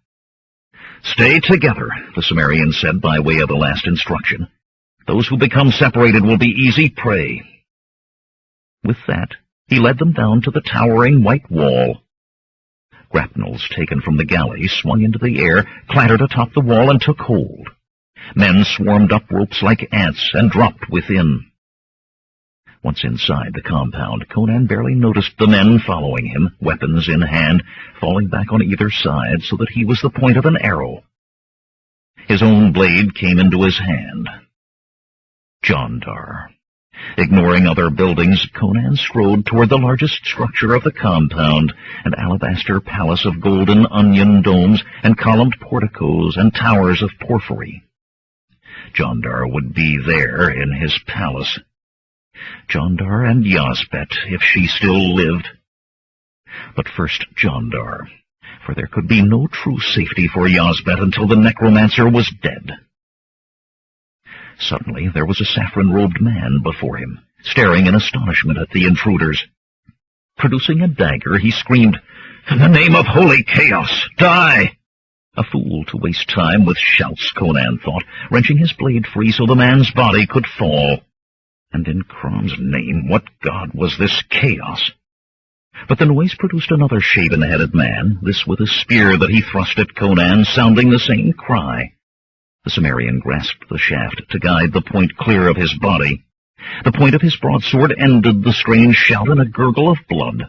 Stay together, the Cimmerian said by way of the last instruction. Those who become separated will be easy prey. With that, he led them down to the towering white wall. Grapnels taken from the galley swung into the air, clattered atop the wall, and took hold. Men swarmed up ropes like ants and dropped within. Once inside the compound, Conan barely noticed the men following him, weapons in hand, falling back on either side so that he was the point of an arrow. His own blade came into his hand. Jandar. Ignoring other buildings, Conan strode toward the largest structure of the compound, an alabaster palace of golden onion domes and columned porticos and towers of porphyry. Jandar would be there in his palace. Jandar and Yazbet, if she still lived. But first Jandar, for there could be no true safety for Yazbet until the necromancer was dead. Suddenly there was a saffron-robed man before him, staring in astonishment at the intruders. Producing a dagger, he screamed, "In the name of holy chaos, die!" A fool to waste time with shouts, Conan thought, wrenching his blade free so the man's body could fall. And in Crom's name, what god was this chaos? But the noise produced another shaven-headed man, this with a spear that he thrust at Conan, sounding the same cry. The Cimmerian grasped the shaft to guide the point clear of his body. The point of his broadsword ended the strange shout in a gurgle of blood.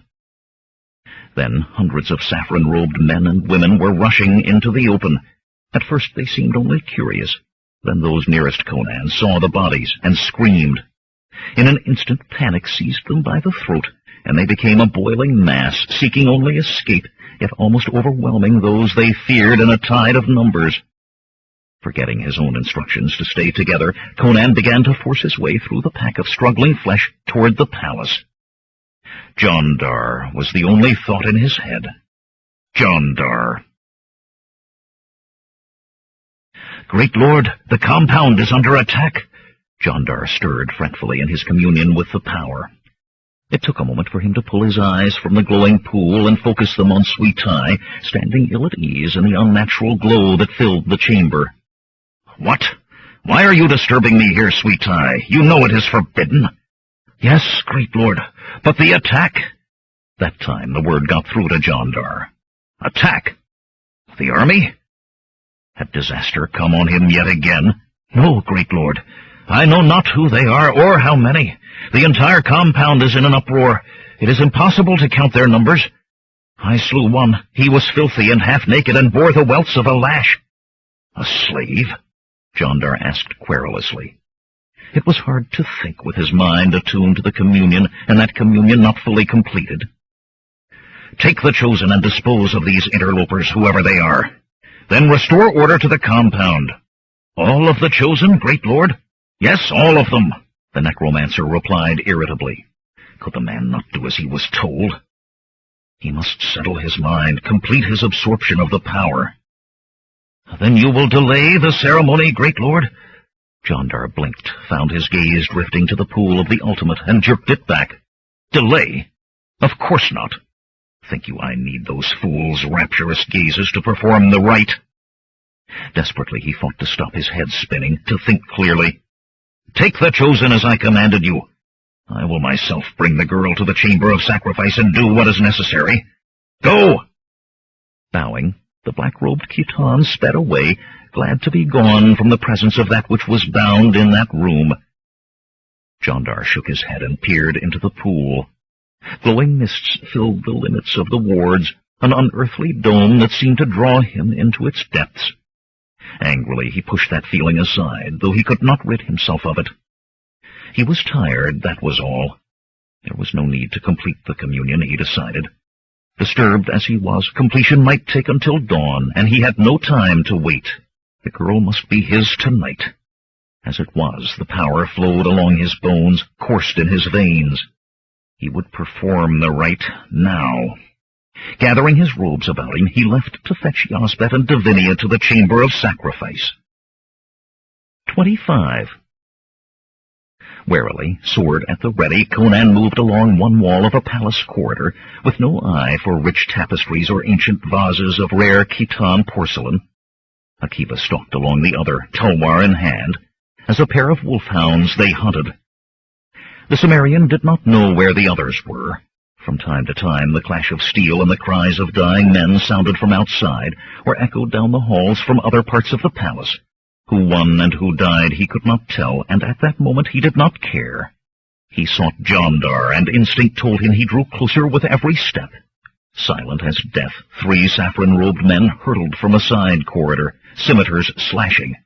Then hundreds of saffron-robed men and women were rushing into the open. At first they seemed only curious. Then those nearest Conan saw the bodies and screamed. In an instant panic seized them by the throat, and they became a boiling mass, seeking only escape, yet almost overwhelming those they feared in a tide of numbers. Forgetting his own instructions to stay together, Conan began to force his way through the pack of struggling flesh toward the palace. Jandar was the only thought in his head. Jandar. "Great Lord, the compound is under attack." Jandar stirred fretfully in his communion with the power. It took a moment for him to pull his eyes from the glowing pool and focus them on Sweet Tai, standing ill at ease in the unnatural glow that filled the chamber. "What? Why are you disturbing me here, Sweet Tai? You know it is forbidden." "Yes, great lord, but the attack—" That time the word got through to Jandar. "Attack? The army?" Had disaster come on him yet again? "No, great lord. I know not who they are or how many. The entire compound is in an uproar. It is impossible to count their numbers. I slew one. He was filthy and half-naked and bore the welts of a lash." "A slave?" Jandar asked querulously. It was hard to think with his mind attuned to the communion, and that communion not fully completed. "Take the Chosen and dispose of these interlopers, whoever they are. Then restore order to the compound." "All of the Chosen, great lord?" "Yes, all of them," the necromancer replied irritably. Could the man not do as he was told? He must settle his mind, complete his absorption of the power. "Then you will delay the ceremony, great lord?" Jandar blinked, found his gaze drifting to the pool of the ultimate, and jerked it back. "Delay? Of course not. Think you I need those fools' rapturous gazes to perform the rite?" Desperately he fought to stop his head spinning, to think clearly. "Take the Chosen as I commanded you. I will myself bring the girl to the chamber of sacrifice and do what is necessary. Go!" Bowing, the black-robed Khitan sped away, glad to be gone from the presence of that which was bound in that room. Jandar shook his head and peered into the pool. Glowing mists filled the limits of the wards, an unearthly dome that seemed to draw him into its depths. Angrily he pushed that feeling aside, though he could not rid himself of it. He was tired, that was all. There was no need to complete the communion, he decided. Disturbed as he was, completion might take until dawn, and he had no time to wait. The girl must be his tonight. As it was, the power flowed along his bones, coursed in his veins. He would perform the rite now. Gathering his robes about him, he left to fetch Yosbet and Divinia to the chamber of sacrifice. 25. Warily, sword at the ready, Conan moved along one wall of a palace corridor, with no eye for rich tapestries or ancient vases of rare Khitan porcelain. Akiva stalked along the other, tulwar in hand. As a pair of wolfhounds they hunted. The Cimmerian did not know where the others were. From time to time the clash of steel and the cries of dying men sounded from outside, or echoed down the halls from other parts of the palace. Who won and who died he could not tell, and at that moment he did not care. He sought Jandar, and instinct told him he drew closer with every step. Silent as death, 3 saffron-robed men hurtled from a side corridor, scimitars slashing.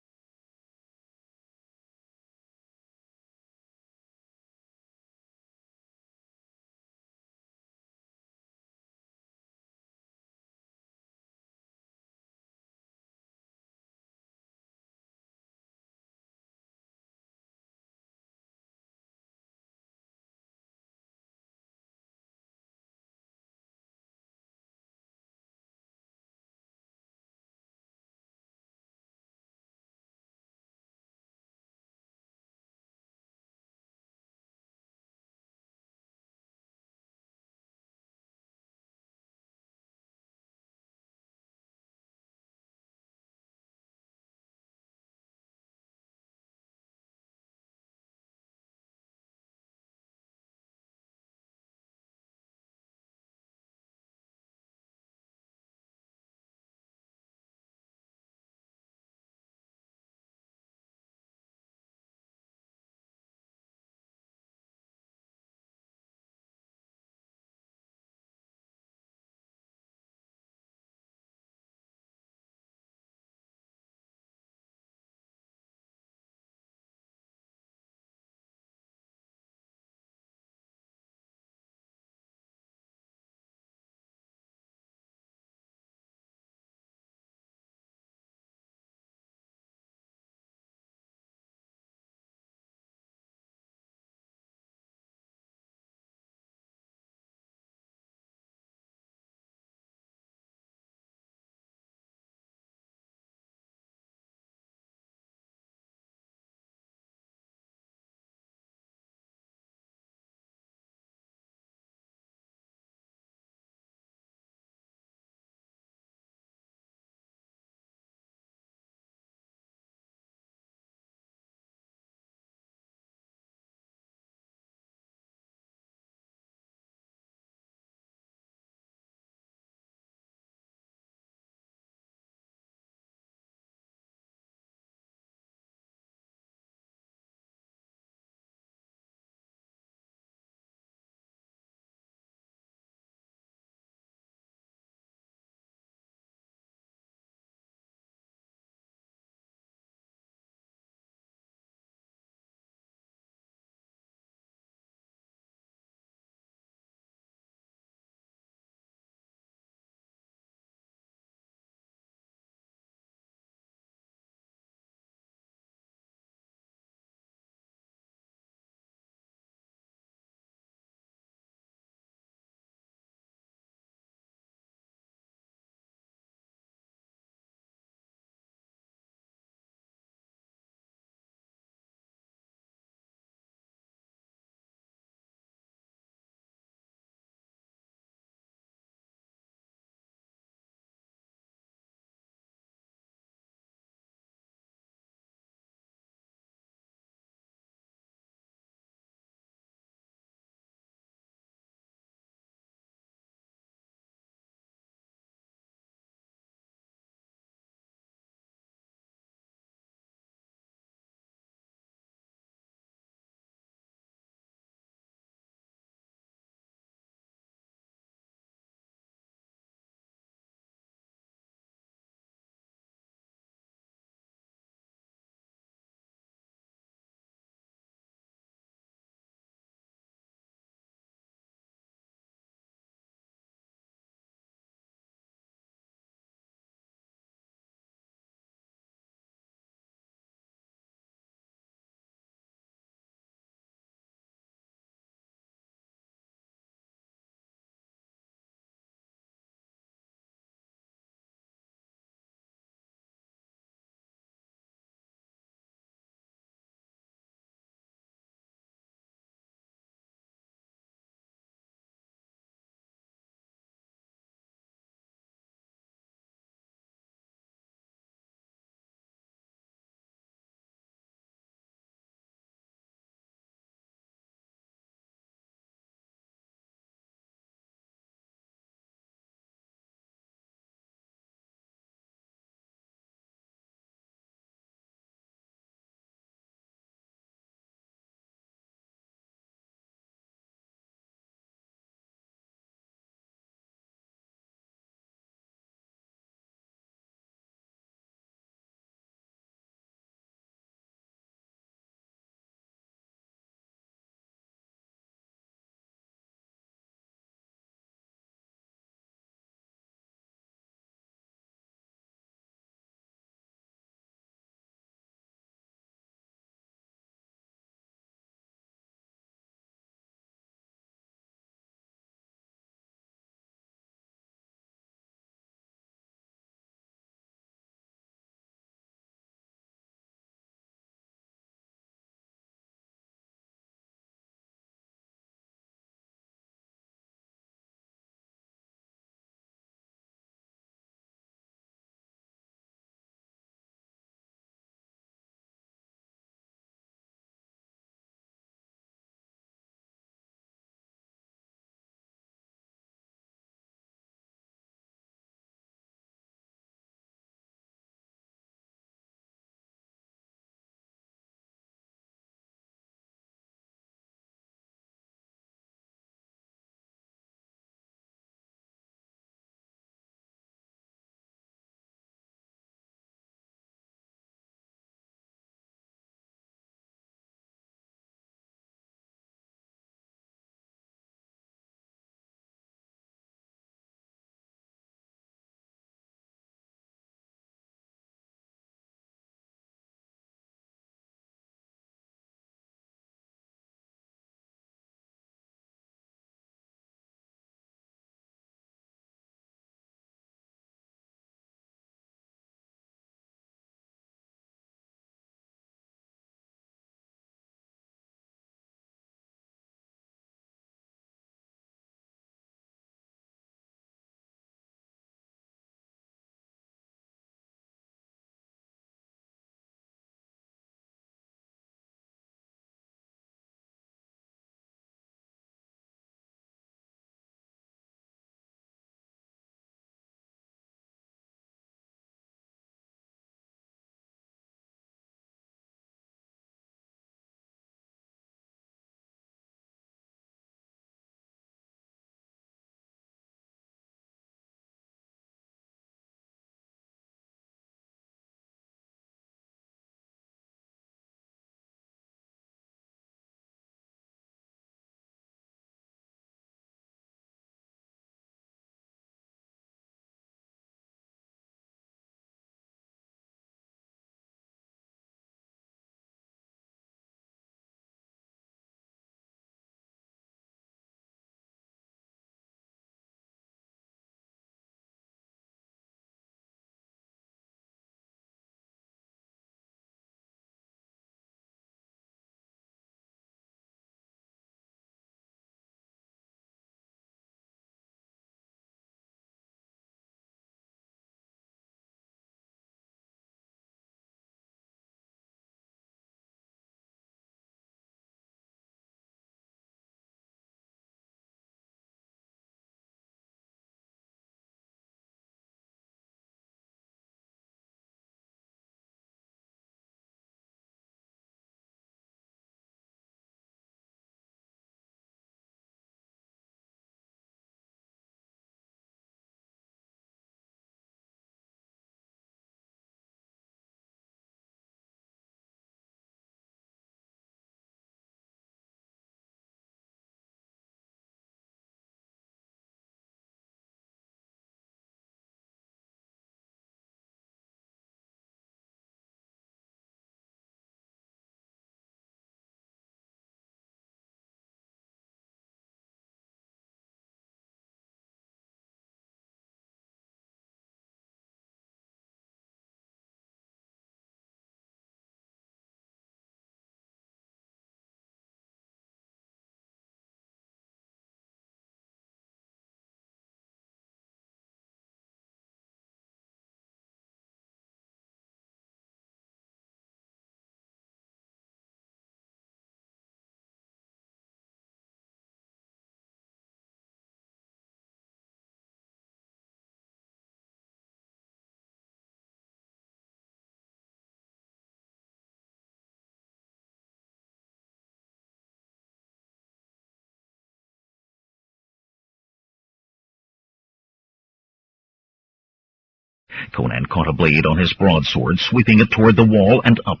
Conan caught a blade on his broadsword, sweeping it toward the wall and up.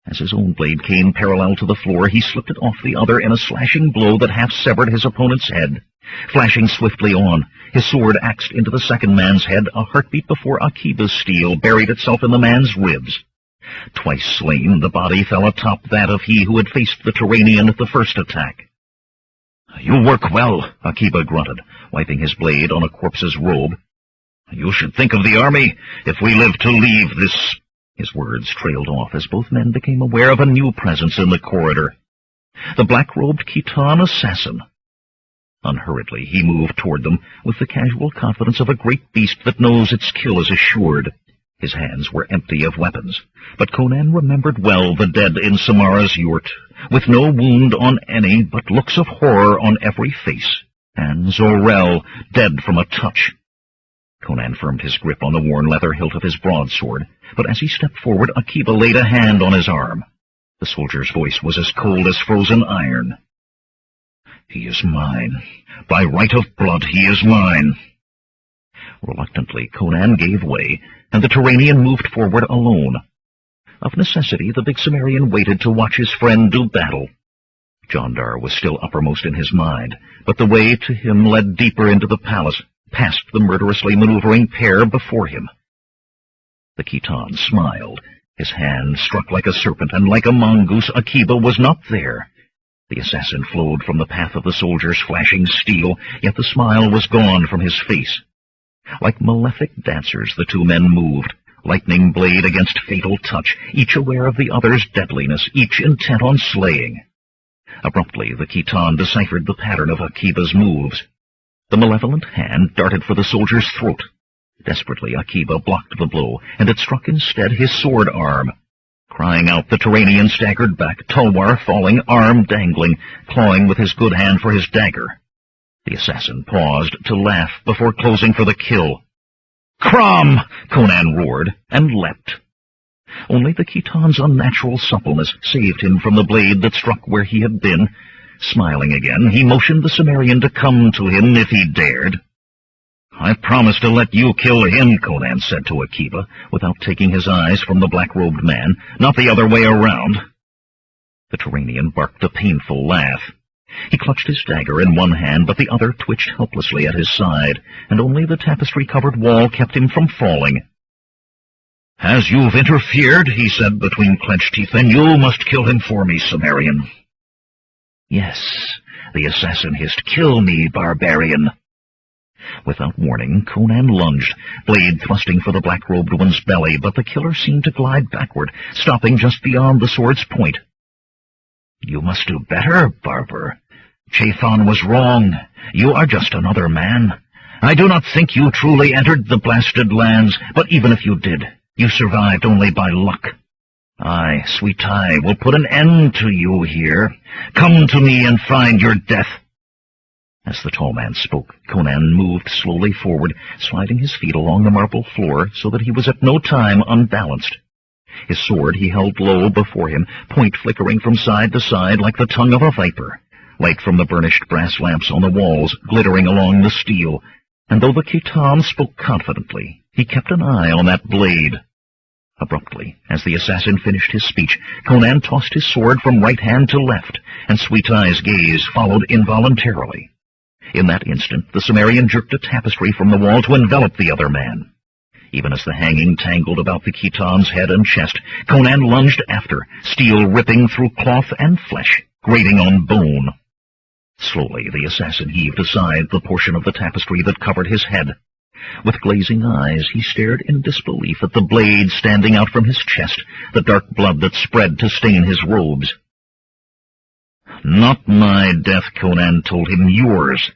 As his own blade came parallel to the floor, he slipped it off the other in a slashing blow that half severed his opponent's head. Flashing swiftly on, his sword axed into the second man's head a heartbeat before Akiba's steel buried itself in the man's ribs. Twice slain, the body fell atop that of he who had faced the Turanian at the first attack. "You work well," Akiba grunted, wiping his blade on a corpse's robe. "You should think of the army if we live to leave this—" His words trailed off as both men became aware of a new presence in the corridor. The black-robed Khitan assassin. Unhurriedly, he moved toward them with the casual confidence of a great beast that knows its kill is assured. His hands were empty of weapons, but Conan remembered well the dead in Samara's yurt, with no wound on any but looks of horror on every face, and Zorel dead from a touch. Conan firmed his grip on the worn leather hilt of his broadsword, but as he stepped forward, Akiba laid a hand on his arm. The soldier's voice was as cold as frozen iron. "He is mine. By right of blood, he is mine." Reluctantly, Conan gave way, and the Turanian moved forward alone. Of necessity, the big Cimmerian waited to watch his friend do battle. Jondar was still uppermost in his mind, but the way to him led deeper into the palace, past the murderously maneuvering pair before him. The Khitan smiled. His hand struck like a serpent, and like a mongoose, Akiba was not there. The assassin flowed from the path of the soldier's flashing steel, yet the smile was gone from his face. Like malefic dancers, the two men moved, lightning blade against fatal touch, each aware of the other's deadliness, each intent on slaying. Abruptly, the Khitan deciphered the pattern of Akiba's moves. The malevolent hand darted for the soldier's throat. Desperately, Akiba blocked the blow, and it struck instead his sword arm. Crying out, the Turanian staggered back, tulwar falling, arm dangling, clawing with his good hand for his dagger. The assassin paused to laugh before closing for the kill. "Crom!" Conan roared, and leapt. Only the Khitan's unnatural suppleness saved him from the blade that struck where he had been. Smiling again, he motioned the Cimmerian to come to him if he dared. "I promise to let you kill him," Conan said to Akiba, without taking his eyes from the black-robed man, "not the other way around." The Turanian barked a painful laugh. He clutched his dagger in one hand, but the other twitched helplessly at his side, and only the tapestry-covered wall kept him from falling. "As you've interfered," he said between clenched teeth, "then you must kill him for me, Cimmerian." "Yes," the assassin hissed, "kill me, barbarian." Without warning, Conan lunged, blade thrusting for the black-robed one's belly, but the killer seemed to glide backward, stopping just beyond the sword's point. "You must do better, barber. Chathan was wrong. You are just another man. I do not think you truly entered the blasted lands, but even if you did, you survived only by luck. I, Sweet I, will put an end to you here. Come to me and find your death." As the tall man spoke, Conan moved slowly forward, sliding his feet along the marble floor so that he was at no time unbalanced. His sword he held low before him, point flickering from side to side like the tongue of a viper, light from the burnished brass lamps on the walls glittering along the steel, and though the Khitan spoke confidently, he kept an eye on that blade. Abruptly, as the assassin finished his speech, Conan tossed his sword from right hand to left, and Sweet Eye's gaze followed involuntarily. In that instant, the Cimmerian jerked a tapestry from the wall to envelop the other man. Even as the hanging tangled about the Khitan's head and chest, Conan lunged after, steel ripping through cloth and flesh, grating on bone. Slowly, the assassin heaved aside the portion of the tapestry that covered his head. With glazing eyes, he stared in disbelief at the blade standing out from his chest, the dark blood that spread to stain his robes. "Not my death," Conan told him, "yours."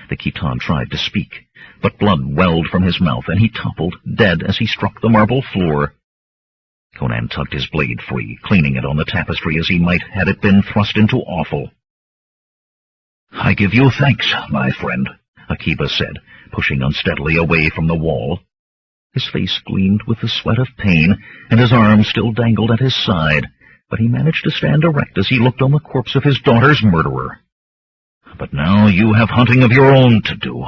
The Khitan tried to speak, but blood welled from his mouth, and he toppled, dead as he struck the marble floor. Conan tugged his blade free, cleaning it on the tapestry as he might had it been thrust into offal. "I give you thanks, my friend," Akiba said, pushing unsteadily away from the wall. His face gleamed with the sweat of pain, and his arm still dangled at his side, but he managed to stand erect as he looked on the corpse of his daughter's murderer. "But now you have hunting of your own to do."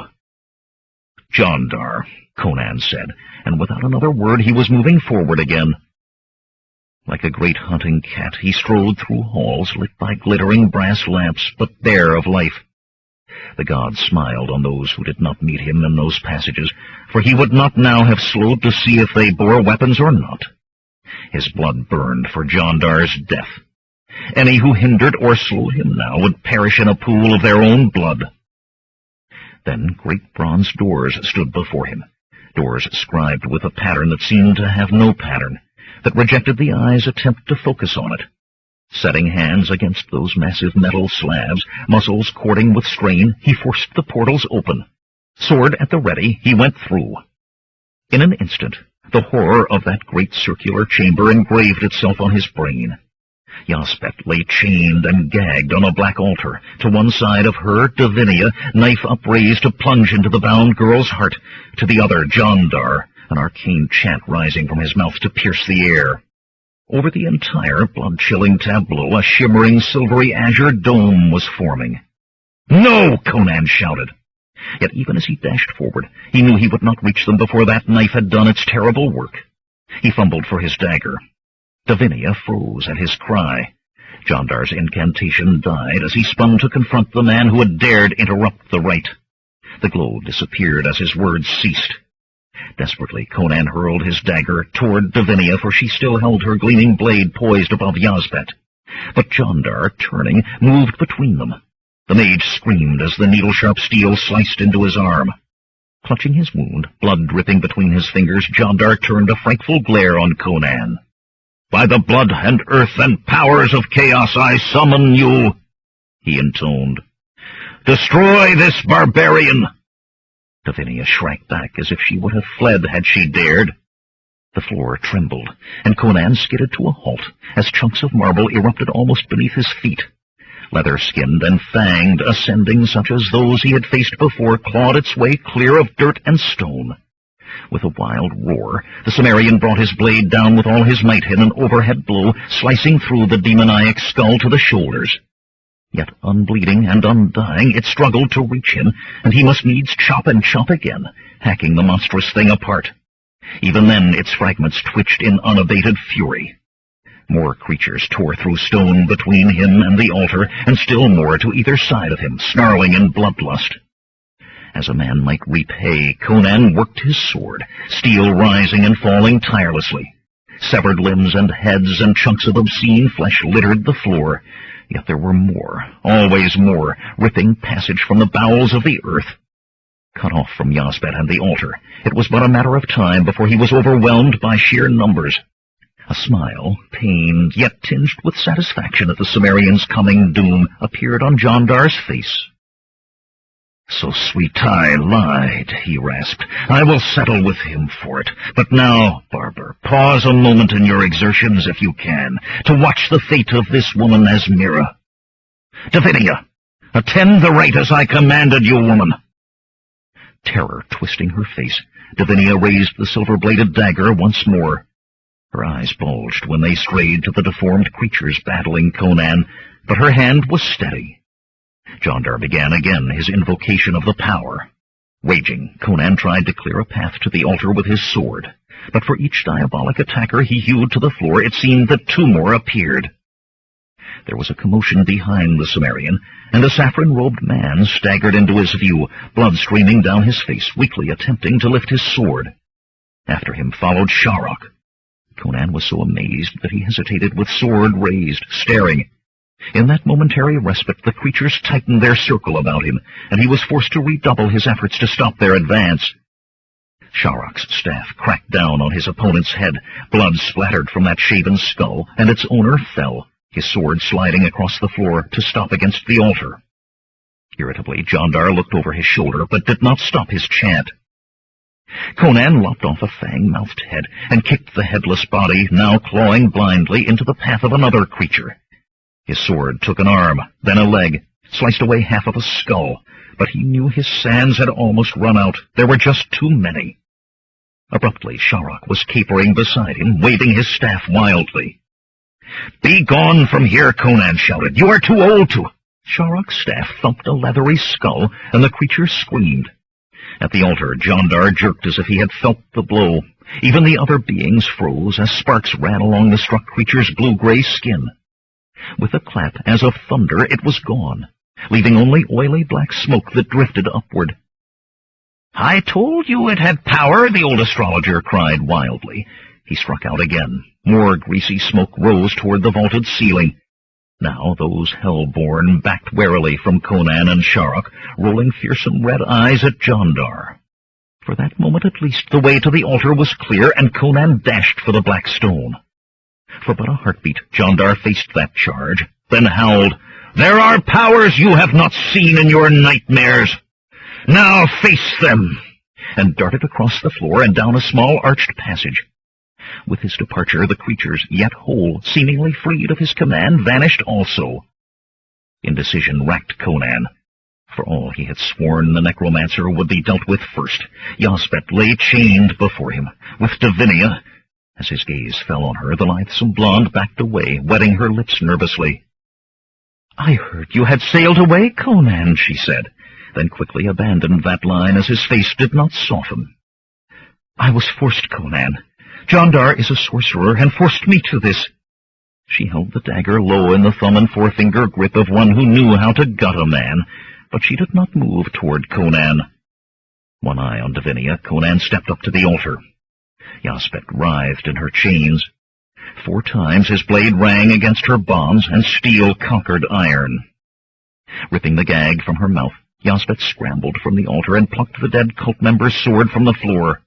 "Jandar," Conan said, and without another word he was moving forward again. Like a great hunting cat, he strode through halls lit by glittering brass lamps, but bare of life. The god smiled on those who did not meet him in those passages, for he would not now have slowed to see if they bore weapons or not. His blood burned for Jandar's death. Any who hindered or slowed him now would perish in a pool of their own blood. Then great bronze doors stood before him, doors scribed with a pattern that seemed to have no pattern, that rejected the eye's attempt to focus on it. Setting hands against those massive metal slabs, muscles cording with strain, he forced the portals open. Sword at the ready, he went through. In an instant, the horror of that great circular chamber engraved itself on his brain. Yazbet lay chained and gagged on a black altar. To one side of her, Davinia, knife upraised to plunge into the bound girl's heart. To the other, Jandar, an arcane chant rising from his mouth to pierce the air. Over the entire blood-chilling tableau, a shimmering silvery azure dome was forming. "No!" Conan shouted. Yet even as he dashed forward, he knew he would not reach them before that knife had done its terrible work. He fumbled for his dagger. Davinia froze at his cry. Jandar's incantation died as he spun to confront the man who had dared interrupt the rite. The glow disappeared as his words ceased. Desperately, Conan hurled his dagger toward Davinia, for she still held her gleaming blade poised above Yazbet. But Jandar, turning, moved between them. The mage screamed as the needle-sharp steel sliced into his arm. Clutching his wound, blood dripping between his fingers, Jandar turned a frightful glare on Conan. "By the blood and earth and powers of chaos I summon you," he intoned. "Destroy this barbarian!" Davinia shrank back as if she would have fled had she dared. The floor trembled, and Conan skidded to a halt as chunks of marble erupted almost beneath his feet. Leather-skinned and fanged, ascending such as those he had faced before, clawed its way clear of dirt and stone. With a wild roar, the Cimmerian brought his blade down with all his might in an overhead blow, slicing through the demoniac skull to the shoulders. Yet unbleeding and undying, it struggled to reach him, and he must needs chop and chop again, hacking the monstrous thing apart. Even then its fragments twitched in unabated fury. More creatures tore through stone between him and the altar, and still more to either side of him, snarling in bloodlust. As a man might reap hay, Conan worked his sword, steel rising and falling tirelessly. Severed limbs and heads and chunks of obscene flesh littered the floor, yet there were more, always more, ripping passage from the bowels of the earth. Cut off from Yazbet and the altar, it was but a matter of time before he was overwhelmed by sheer numbers. A smile, pained yet tinged with satisfaction at the Cimmerian's coming doom, appeared on Jandar's face. "So Sweetai lied," he rasped. "I will settle with him for it. But now, barber, pause a moment in your exertions, if you can, to watch the fate of this woman as Mira. Davinia, attend the rite as I commanded you, woman." Terror twisting her face, Davinia raised the silver-bladed dagger once more. Her eyes bulged when they strayed to the deformed creatures battling Conan, but her hand was steady. Jandar began again his invocation of the power. Raging, Conan tried to clear a path to the altar with his sword, but for each diabolic attacker he hewed to the floor, it seemed that two more appeared. There was a commotion behind the Cimmerian, and a saffron-robed man staggered into his view, blood streaming down his face, weakly attempting to lift his sword. After him followed Sharok. Conan was so amazed that he hesitated with sword raised, staring. In that momentary respite, the creatures tightened their circle about him, and he was forced to redouble his efforts to stop their advance. Sharok's staff cracked down on his opponent's head. Blood splattered from that shaven skull, and its owner fell, his sword sliding across the floor to stop against the altar. Irritably, Jandar looked over his shoulder, but did not stop his chant. Conan lopped off a fang-mouthed head and kicked the headless body, now clawing blindly, into the path of another creature. His sword took an arm, then a leg, sliced away half of a skull, but he knew his sands had almost run out. There were just too many. Abruptly, Sharok was capering beside him, waving his staff wildly. "Be gone from here," Conan shouted. "You are too old to—" Sharok's staff thumped a leathery skull, and the creature screamed. At the altar, Jondar jerked as if he had felt the blow. Even the other beings froze as sparks ran along the struck creature's blue-gray skin. With a clap as of thunder, it was gone, leaving only oily black smoke that drifted upward. "I told you it had power," the old astrologer cried wildly. He struck out again. More greasy smoke rose toward the vaulted ceiling. Now those hell-born backed warily from Conan and Sharok, rolling fearsome red eyes at Jondar. For that moment at least, the way to the altar was clear, and Conan dashed for the black stone. For but a heartbeat, Jondar faced that charge, then howled, "There are powers you have not seen in your nightmares. Now face them!" and darted across the floor and down a small arched passage. With his departure, the creatures, yet whole, seemingly freed of his command, vanished also. Indecision racked Conan. For all he had sworn the necromancer would be dealt with first, Yasbet lay chained before him, with Davinia. As his gaze fell on her, the lithesome blonde backed away, wetting her lips nervously. "I heard you had sailed away, Conan," she said, then quickly abandoned that line as his face did not soften. "I was forced, Conan. Jondar is a sorcerer, and forced me to this." She held the dagger low in the thumb and forefinger grip of one who knew how to gut a man, but she did not move toward Conan. One eye on Davinia, Conan stepped up to the altar. Yasbet writhed in her chains. 4 times his blade rang against her bonds, and steel conquered iron. Ripping the gag from her mouth, Yasbet scrambled from the altar and plucked the dead cult member's sword from the floor.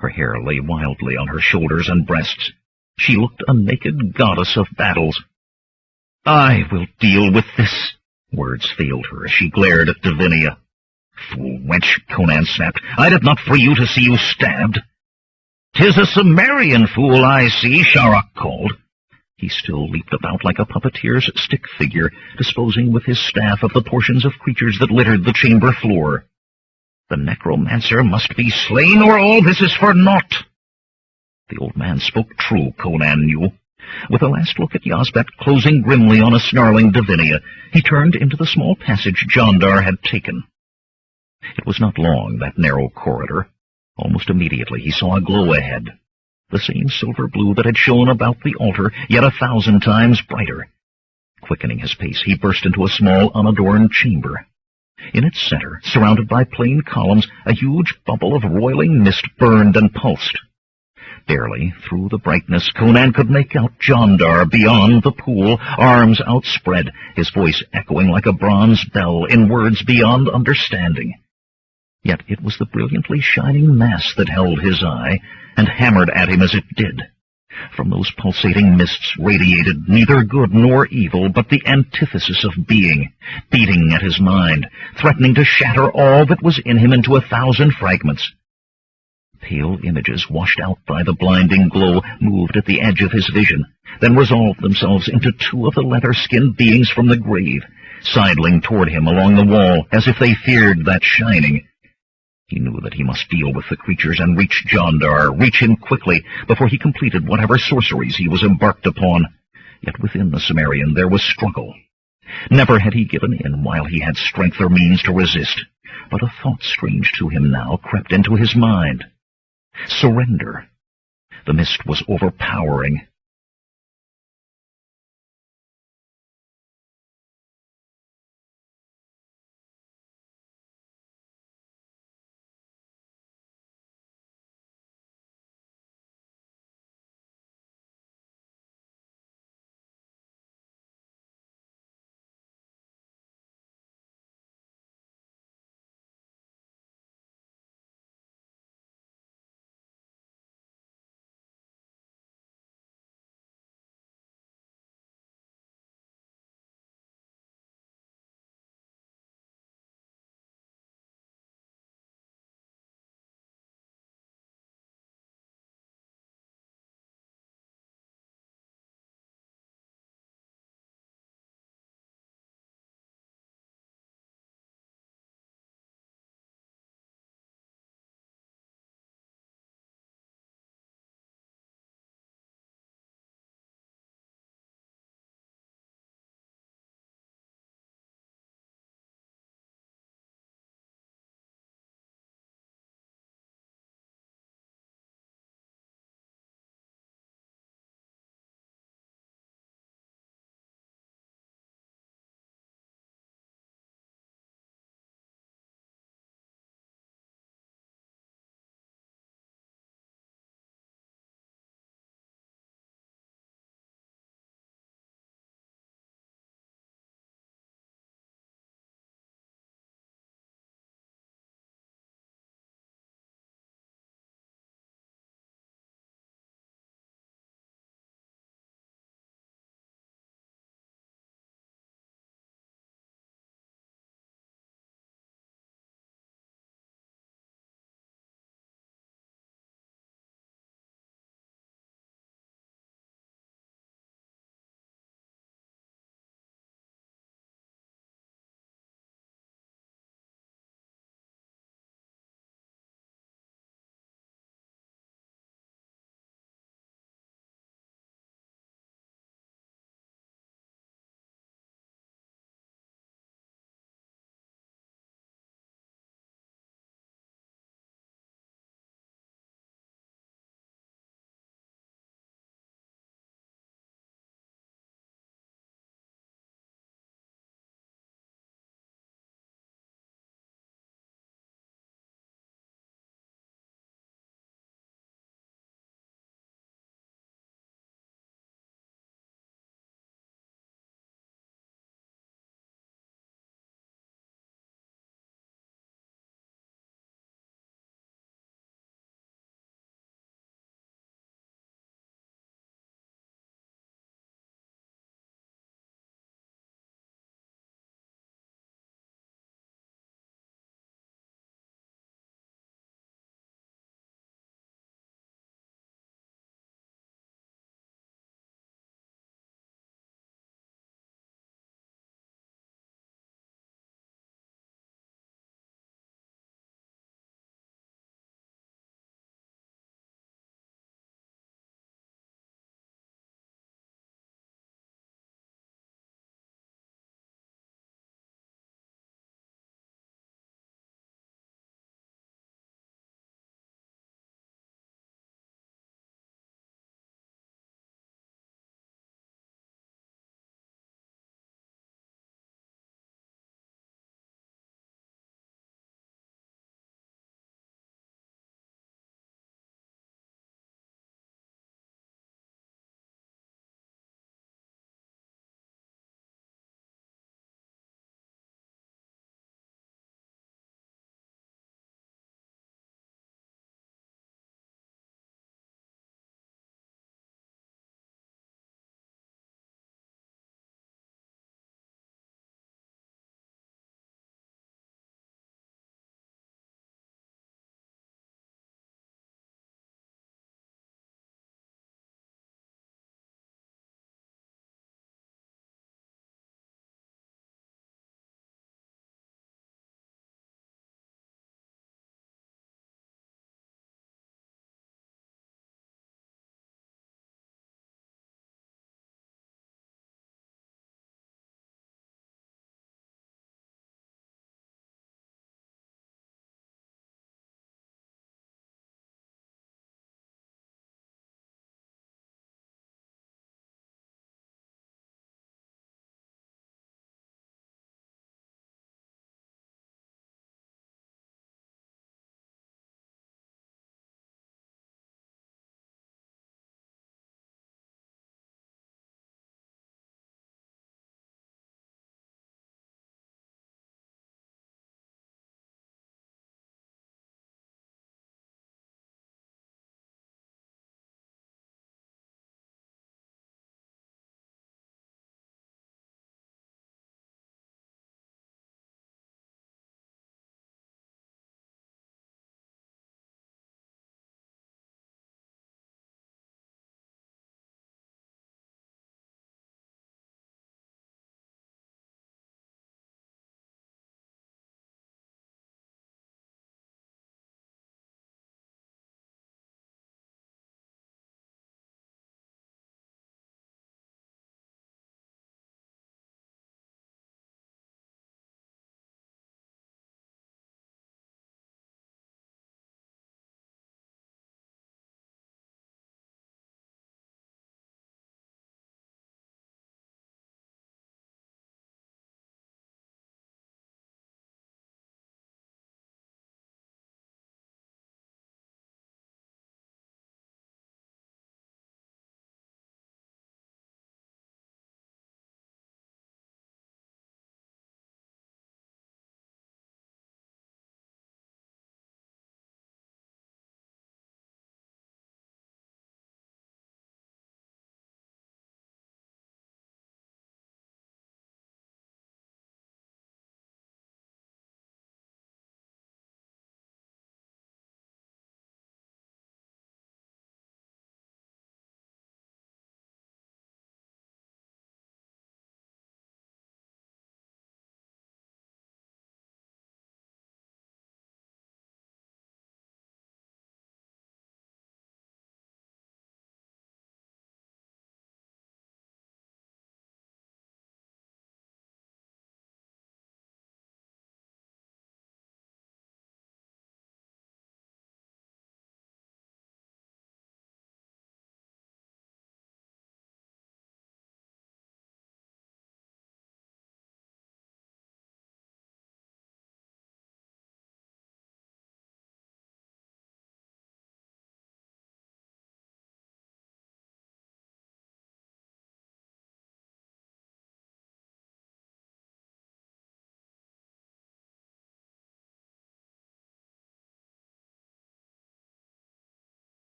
Her hair lay wildly on her shoulders and breasts. She looked a naked goddess of battles. "I will deal with this." Words failed her as she glared at Davinia. "Fool wench," Conan snapped. "I did not free you to see you stabbed." "'Tis a Cimmerian fool I see," Sharok called. He still leaped about like a puppeteer's stick figure, disposing with his staff of the portions of creatures that littered the chamber floor. "The necromancer must be slain, or all this is for naught." The old man spoke true, Conan knew. With a last look at Yasbet closing grimly on a snarling Davinia, he turned into the small passage Jondar had taken. It was not long, that narrow corridor. Almost immediately he saw a glow ahead, the same silver blue that had shone about the altar, yet 1,000 times brighter. Quickening his pace, he burst into a small, unadorned chamber. In its center, surrounded by plain columns, a huge bubble of roiling mist burned and pulsed. Barely, through the brightness, Conan could make out Jondar beyond the pool, arms outspread, his voice echoing like a bronze bell in words beyond understanding. Yet it was the brilliantly shining mass that held his eye, and hammered at him as it did. From those pulsating mists radiated neither good nor evil, but the antithesis of being, beating at his mind, threatening to shatter all that was in him into 1,000 fragments. Pale images, washed out by the blinding glow, moved at the edge of his vision, then resolved themselves into 2 of the leather-skinned beings from the grave, sidling toward him along the wall as if they feared that shining. He knew that he must deal with the creatures and reach Jondar, reach him quickly, before he completed whatever sorceries he was embarked upon. Yet within the Cimmerian there was struggle. Never had he given in while he had strength or means to resist, but a thought strange to him now crept into his mind. Surrender. The mist was overpowering.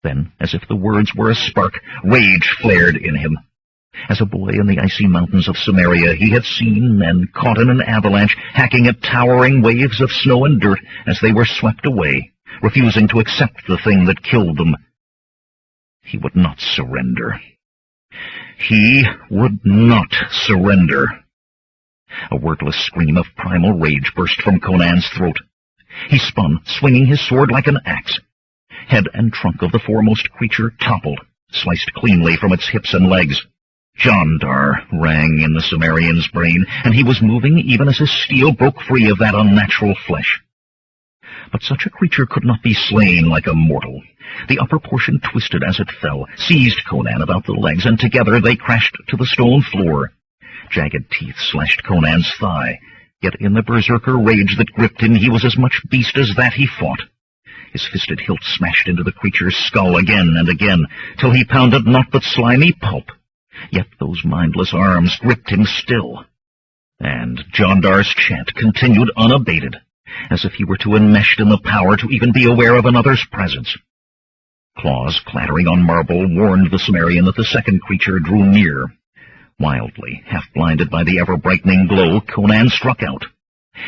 Then, as if the words were a spark, rage flared in him. As a boy in the icy mountains of Samaria, he had seen men caught in an avalanche, hacking at towering waves of snow and dirt as they were swept away, refusing to accept the thing that killed them. He would not surrender. He would not surrender. A wordless scream of primal rage burst from Conan's throat. He spun, swinging his sword like an axe. Head and trunk of the foremost creature toppled, sliced cleanly from its hips and legs. Jandar rang in the Sumerian's brain, and he was moving even as his steel broke free of that unnatural flesh. But such a creature could not be slain like a mortal. The upper portion twisted as it fell, seized Conan about the legs, and together they crashed to the stone floor. Jagged teeth slashed Conan's thigh, yet in the berserker rage that gripped him he was as much beast as that he fought. His fisted hilt smashed into the creature's skull again and again, till he pounded naught but slimy pulp. Yet those mindless arms gripped him still. And Jandar's chant continued unabated, as if he were too enmeshed in the power to even be aware of another's presence. Claws clattering on marble warned the Sumerian that the second creature drew near. Wildly, half-blinded by the ever-brightening glow, Conan struck out.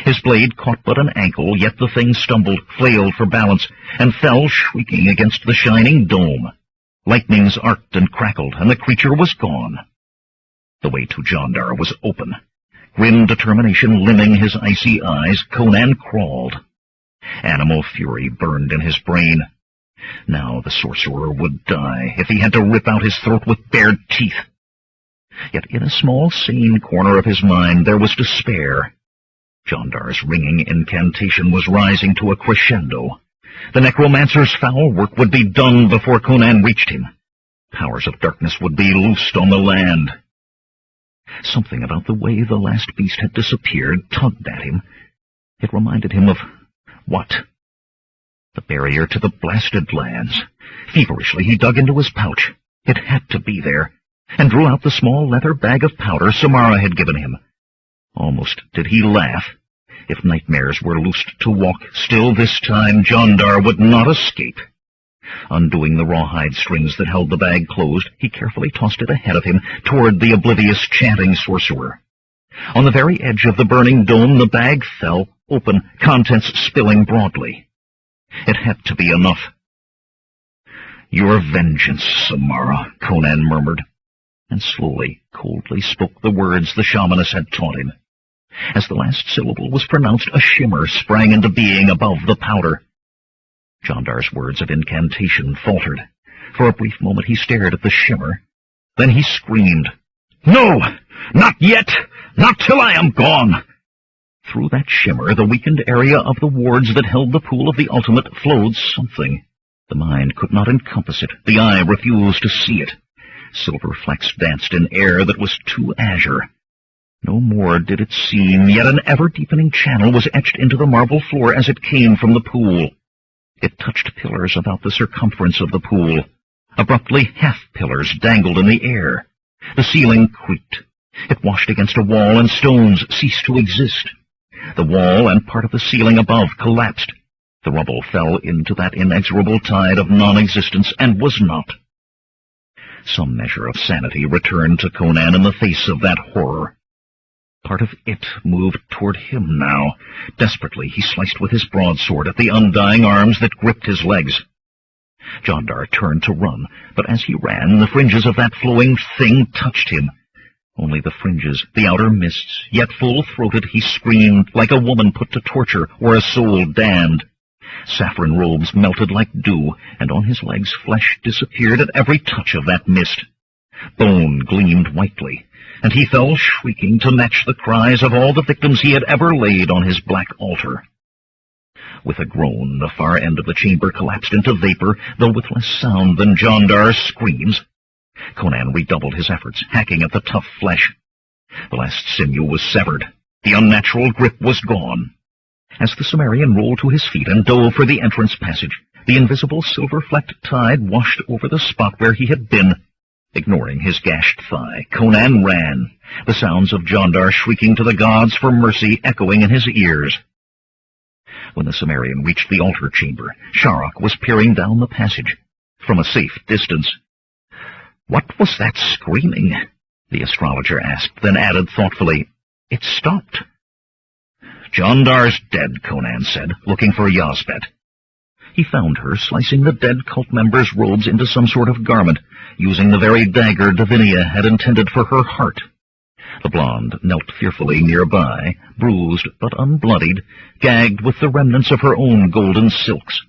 His blade caught but an ankle, yet the thing stumbled, flailed for balance, and fell shrieking against the shining dome. Lightnings arced and crackled, and the creature was gone. The way to Jandar was open. Grim determination limming his icy eyes, Conan crawled. Animal fury burned in his brain. Now the sorcerer would die if he had to rip out his throat with bared teeth. Yet in a small, sane corner of his mind there was despair. Jandar's ringing incantation was rising to a crescendo. The necromancer's foul work would be done before Conan reached him. Powers of darkness would be loosed on the land. Something about the way the last beast had disappeared tugged at him. It reminded him of what? The barrier to the blasted lands. Feverishly he dug into his pouch. It had to be there, and drew out the small leather bag of powder Samara had given him. Almost did he laugh. If nightmares were loosed to walk, still this time Jandar would not escape. Undoing the rawhide strings that held the bag closed, he carefully tossed it ahead of him toward the oblivious chanting sorcerer. On the very edge of the burning dome the bag fell, open, contents spilling broadly. It had to be enough. "Your vengeance, Samara," Conan murmured, and slowly, coldly spoke the words the shamaness had taught him. As the last syllable was pronounced, a shimmer sprang into being above the powder. Jandar's words of incantation faltered. For a brief moment he stared at the shimmer. Then he screamed, "No! Not yet! Not till I am gone!" Through that shimmer, the weakened area of the wards that held the pool of the ultimate flowed something. The mind could not encompass it. The eye refused to see it. Silver flecks danced in air that was too azure. No more did it seem, yet an ever-deepening channel was etched into the marble floor as it came from the pool. It touched pillars about the circumference of the pool. Abruptly, half-pillars dangled in the air. The ceiling creaked. It washed against a wall, and stones ceased to exist. The wall and part of the ceiling above collapsed. The rubble fell into that inexorable tide of non-existence and was not. Some measure of sanity returned to Conan in the face of that horror. Part of it moved toward him now. Desperately he sliced with his broadsword at the undying arms that gripped his legs. Jandar turned to run, but as he ran, the fringes of that flowing thing touched him. Only the fringes, the outer mists, yet full-throated he screamed like a woman put to torture or a soul damned. Saffron robes melted like dew, and on his legs flesh disappeared at every touch of that mist. Bone gleamed whitely, and he fell shrieking to match the cries of all the victims he had ever laid on his black altar. With a groan, the far end of the chamber collapsed into vapor, though with less sound than Jandar's screams. Conan redoubled his efforts, hacking at the tough flesh. The last sinew was severed. The unnatural grip was gone. As the Sumerian rolled to his feet and dove for the entrance passage, the invisible silver-flecked tide washed over the spot where he had been. Ignoring his gashed thigh, Conan ran, the sounds of Jandar shrieking to the gods for mercy echoing in his ears. When the Sumerian reached the altar chamber, Sharok was peering down the passage. from a safe distance. "What was that screaming?" the astrologer asked, then added thoughtfully, "It stopped." "Jondar's dead," Conan said, looking for Yazbet. He found her, slicing the dead cult member's robes into some sort of garment, using the very dagger Davinia had intended for her heart. The blonde knelt fearfully nearby, bruised but unbloodied, gagged with the remnants of her own golden silks.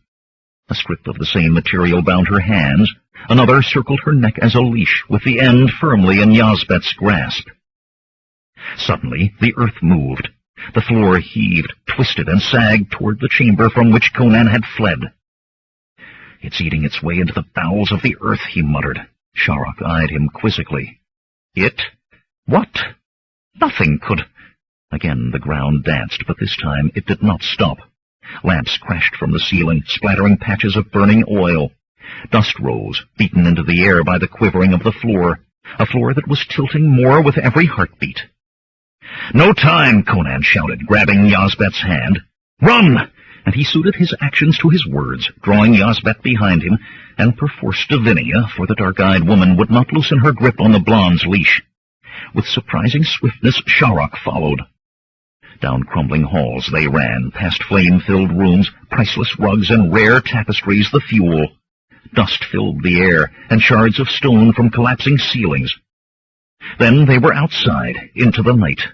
A strip of the same material bound her hands, another circled her neck as a leash, with the end firmly in Yazbet's grasp. Suddenly the earth moved. The floor heaved, twisted, and sagged toward the chamber from which Conan had fled. "It's eating its way into the bowels of the earth," he muttered. Sharrock eyed him quizzically. "It? What? Nothing could—" Again the ground danced, but this time it did not stop. Lamps crashed from the ceiling, splattering patches of burning oil. Dust rose, beaten into the air by the quivering of the floor, a floor that was tilting more with every heartbeat. "No time!" Conan shouted, grabbing Yazbet's hand. "Run!" And he suited his actions to his words, drawing Yazbet behind him, and perforce Davinia, for the dark-eyed woman would not loosen her grip on the blonde's leash. With surprising swiftness, Sharrock followed. Down crumbling halls they ran, past flame-filled rooms, priceless rugs and rare tapestries the fuel. Dust filled the air, and shards of stone from collapsing ceilings. Then they were outside, into the night.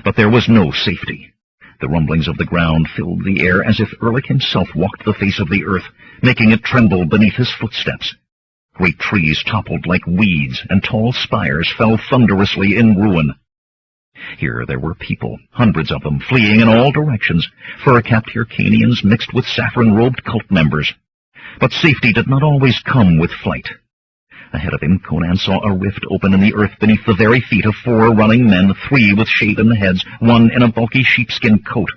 But there was no safety. The rumblings of the ground filled the air as if Erlich himself walked the face of the earth, making it tremble beneath his footsteps. Great trees toppled like weeds, and tall spires fell thunderously in ruin. Here there were people, hundreds of them, fleeing in all directions, fur-capped Hyrcanians mixed with saffron-robed cult members. But safety did not always come with flight. Ahead of him, Conan saw a rift open in the earth beneath the very feet of 4 running men, 3 with shaven heads, 1 in a bulky sheepskin coat.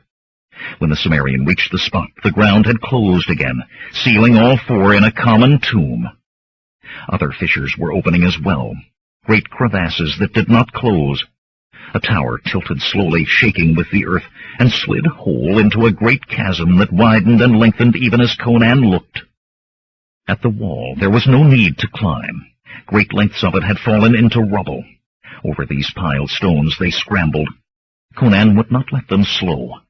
When the Cimmerian reached the spot, the ground had closed again, sealing all 4 in a common tomb. Other fissures were opening as well, great crevasses that did not close. A tower tilted slowly, shaking with the earth, and slid whole into a great chasm that widened and lengthened even as Conan looked. At the wall there was no need to climb. Great lengths of it had fallen into rubble. Over these piled stones they scrambled. Conan would not let them slow.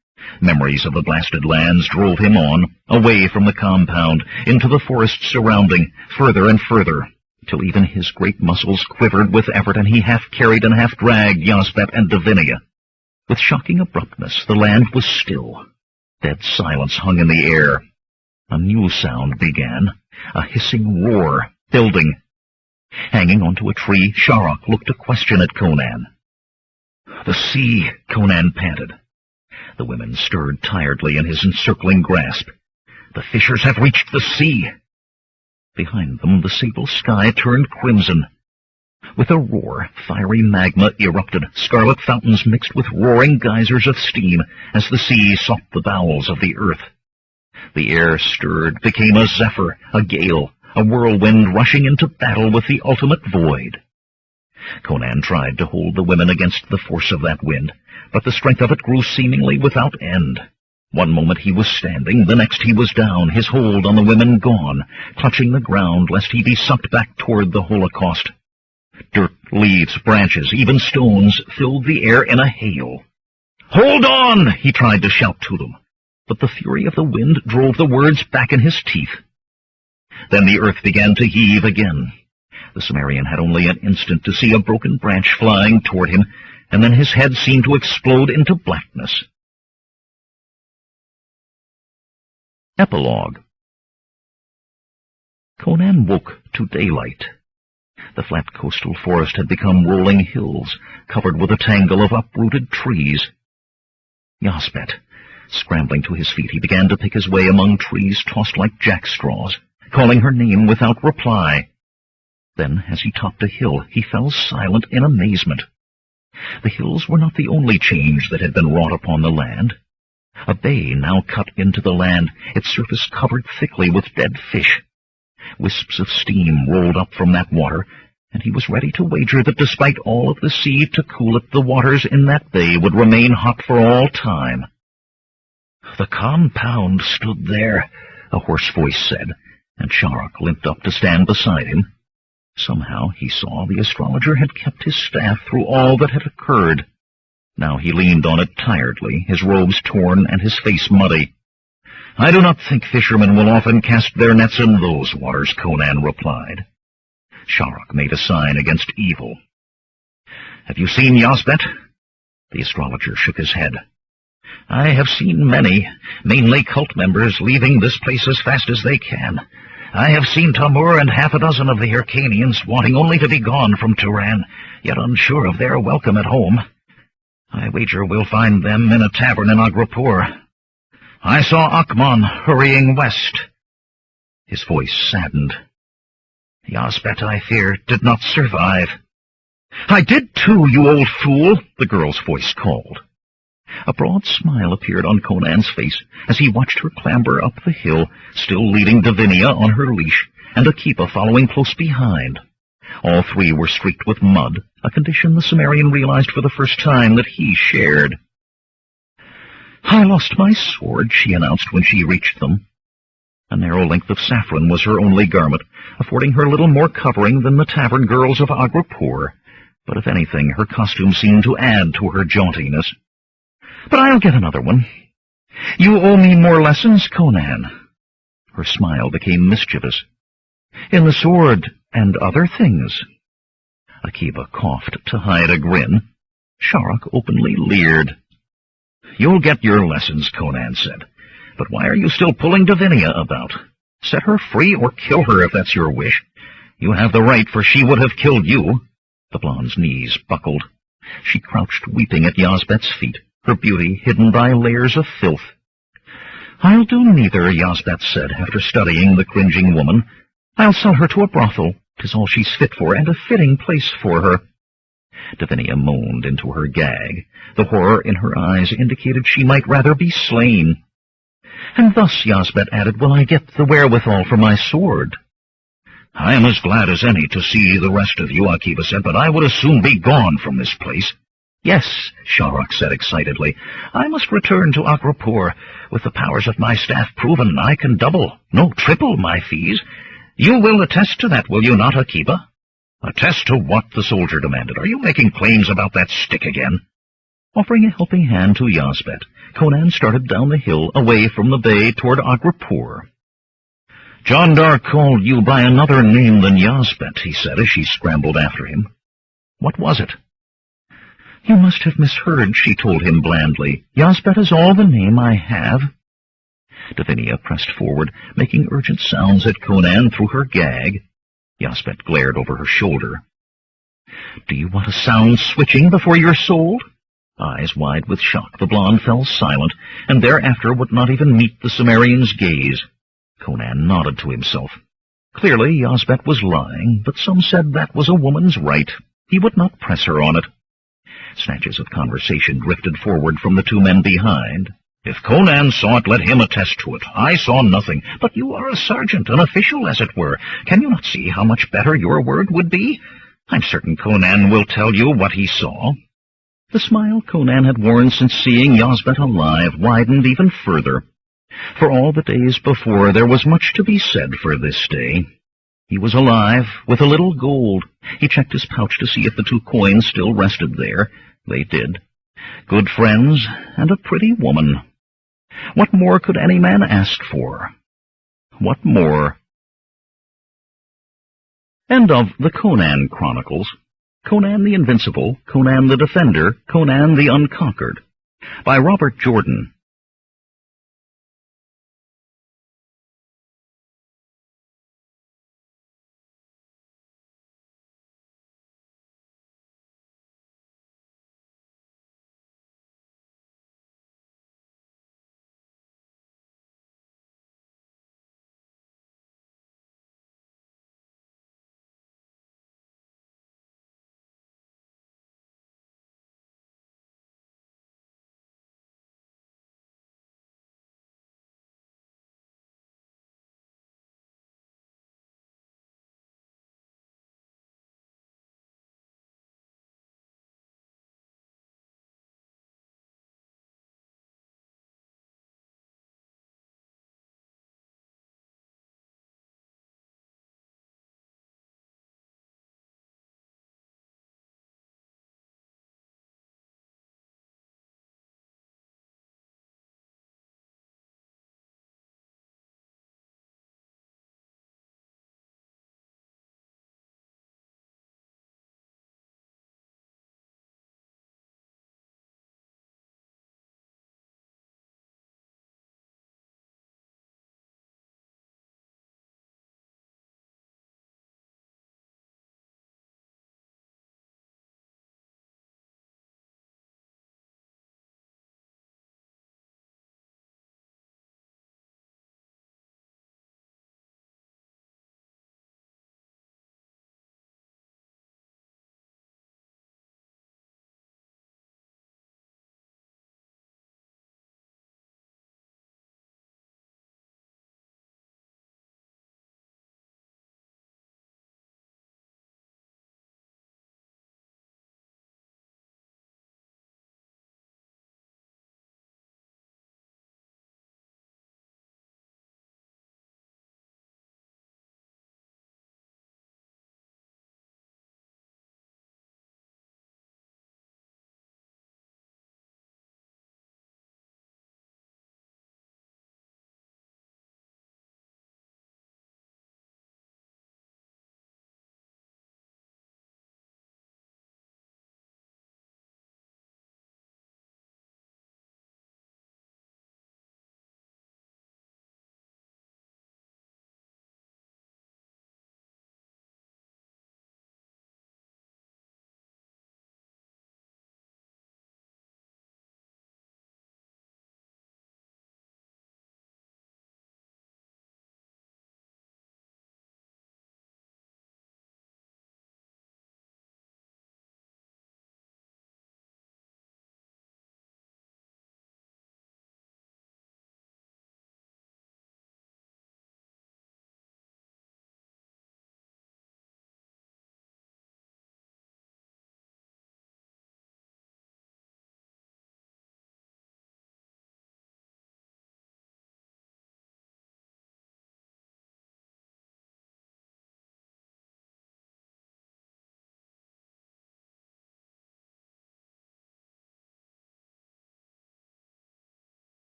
Memories of the blasted lands drove him on, away from the compound, into the forest surrounding, further and further, till even his great muscles quivered with effort and he half carried and half dragged Yazbet and Davinia. With shocking abruptness the land was still. Dead silence hung in the air. A new sound began, a hissing roar, building. Hanging onto a tree, Sharrock looked a question at Conan. "The sea," Conan panted. The women stirred tiredly in his encircling grasp. "The fissures have reached the sea." Behind them the sable sky turned crimson. With a roar, fiery magma erupted, scarlet fountains mixed with roaring geysers of steam as the sea sought the bowels of the earth. The air stirred, became a zephyr, a gale, a whirlwind rushing into battle with the ultimate void. Conan tried to hold the women against the force of that wind, but the strength of it grew seemingly without end. One moment he was standing, the next he was down, his hold on the women gone, clutching the ground lest he be sucked back toward the Holocaust. Dirt, leaves, branches, even stones filled the air in a hail. "Hold on!" he tried to shout to them, but the fury of the wind drove the words back in his teeth. Then the earth began to heave again. The Cimmerian had only an instant to see a broken branch flying toward him, and then his head seemed to explode into blackness. Epilogue. Conan woke to daylight. The flat coastal forest had become rolling hills, covered with a tangle of uprooted trees. Yazbet. Scrambling to his feet, he began to pick his way among trees tossed like jackstraws, calling her name without reply. Then, as he topped a hill, he fell silent in amazement. The hills were not the only change that had been wrought upon the land. A bay now cut into the land, its surface covered thickly with dead fish. Wisps of steam rolled up from that water, and he was ready to wager that despite all of the sea to cool it, the waters in that bay would remain hot for all time. "The compound stood there," a hoarse voice said, and Sharok limped up to stand beside him. Somehow he saw the astrologer had kept his staff through all that had occurred. Now he leaned on it tiredly, his robes torn and his face muddy. "I do not think fishermen will often cast their nets in those waters," Conan replied. Sharok made a sign against evil. "Have you seen Yazbet?" The astrologer shook his head. "I have seen many, mainly cult members, leaving this place as fast as they can. I have seen Tamur and half a dozen of the Hyrcanians wanting only to be gone from Turan, yet unsure of their welcome at home. I wager we'll find them in a tavern in Agropur. I saw Akman hurrying west." His voice saddened. "Yazbet, I fear, did not survive." "I did too, you old fool," the girl's voice called. A broad smile appeared on Conan's face as he watched her clamber up the hill, still leading Davinia on her leash, and Akiba following close behind. All three were streaked with mud, a condition the Cimmerian realized for the first time that he shared. "I lost my sword," she announced when she reached them. A narrow length of saffron was her only garment, affording her little more covering than the tavern girls of Agropur, but if anything, her costume seemed to add to her jauntiness. "But I'll get another one. You owe me more lessons, Conan." Her smile became mischievous. "In the sword and other things." Akiba coughed to hide a grin. Sharok openly leered. "You'll get your lessons," Conan said. "But why are you still pulling Davinia about? Set her free or kill her if that's your wish. You have the right, for she would have killed you." The blonde's knees buckled. She crouched weeping at Yazbet's feet, her beauty hidden by layers of filth. "I'll do neither," Yazbet said, after studying the cringing woman. "I'll sell her to a brothel. 'Tis all she's fit for, and a fitting place for her." Davinia moaned into her gag. The horror in her eyes indicated she might rather be slain. "And thus," Yazbet added, "will I get the wherewithal for my sword." "I am as glad as any to see the rest of you," Akiba said, "but I would as soon be gone from this place." "Yes," Sharok said excitedly, "I must return to Agropur. With the powers of my staff proven, I can double, no, triple my fees. You will attest to that, will you not, Akiba?" "Attest to what?" the soldier demanded. "Are you making claims about that stick again?" Offering a helping hand to Yazbet, Conan started down the hill away from the bay toward Agropur. "Jandar called you by another name than Yazbet," he said as she scrambled after him. "What was it?" "You must have misheard," she told him blandly. "Yazbet is all the name I have." Davinia pressed forward, making urgent sounds at Conan through her gag. Yazbet glared over her shoulder. "Do you want to sound switching before you're sold?" Eyes wide with shock, the blonde fell silent, and thereafter would not even meet the Cimmerian's gaze. Conan nodded to himself. Clearly Yazbet was lying, but some said that was a woman's right. He would not press her on it. Snatches of conversation drifted forward from the two men behind. "If Conan saw it, let him attest to it. I saw nothing. But you are a sergeant, an official, as it were. Can you not see how much better your word would be? I'm certain Conan will tell you what he saw." The smile Conan had worn since seeing Yazbet alive widened even further. For all the days before, there was much to be said for this day. He was alive, with a little gold. He checked his pouch to see if the 2 coins still rested there. They did. Good friends, and a pretty woman. What more could any man ask for? What more? End of the Conan Chronicles. Conan the Invincible, Conan the Defender, Conan the Unconquered, by Robert Jordan.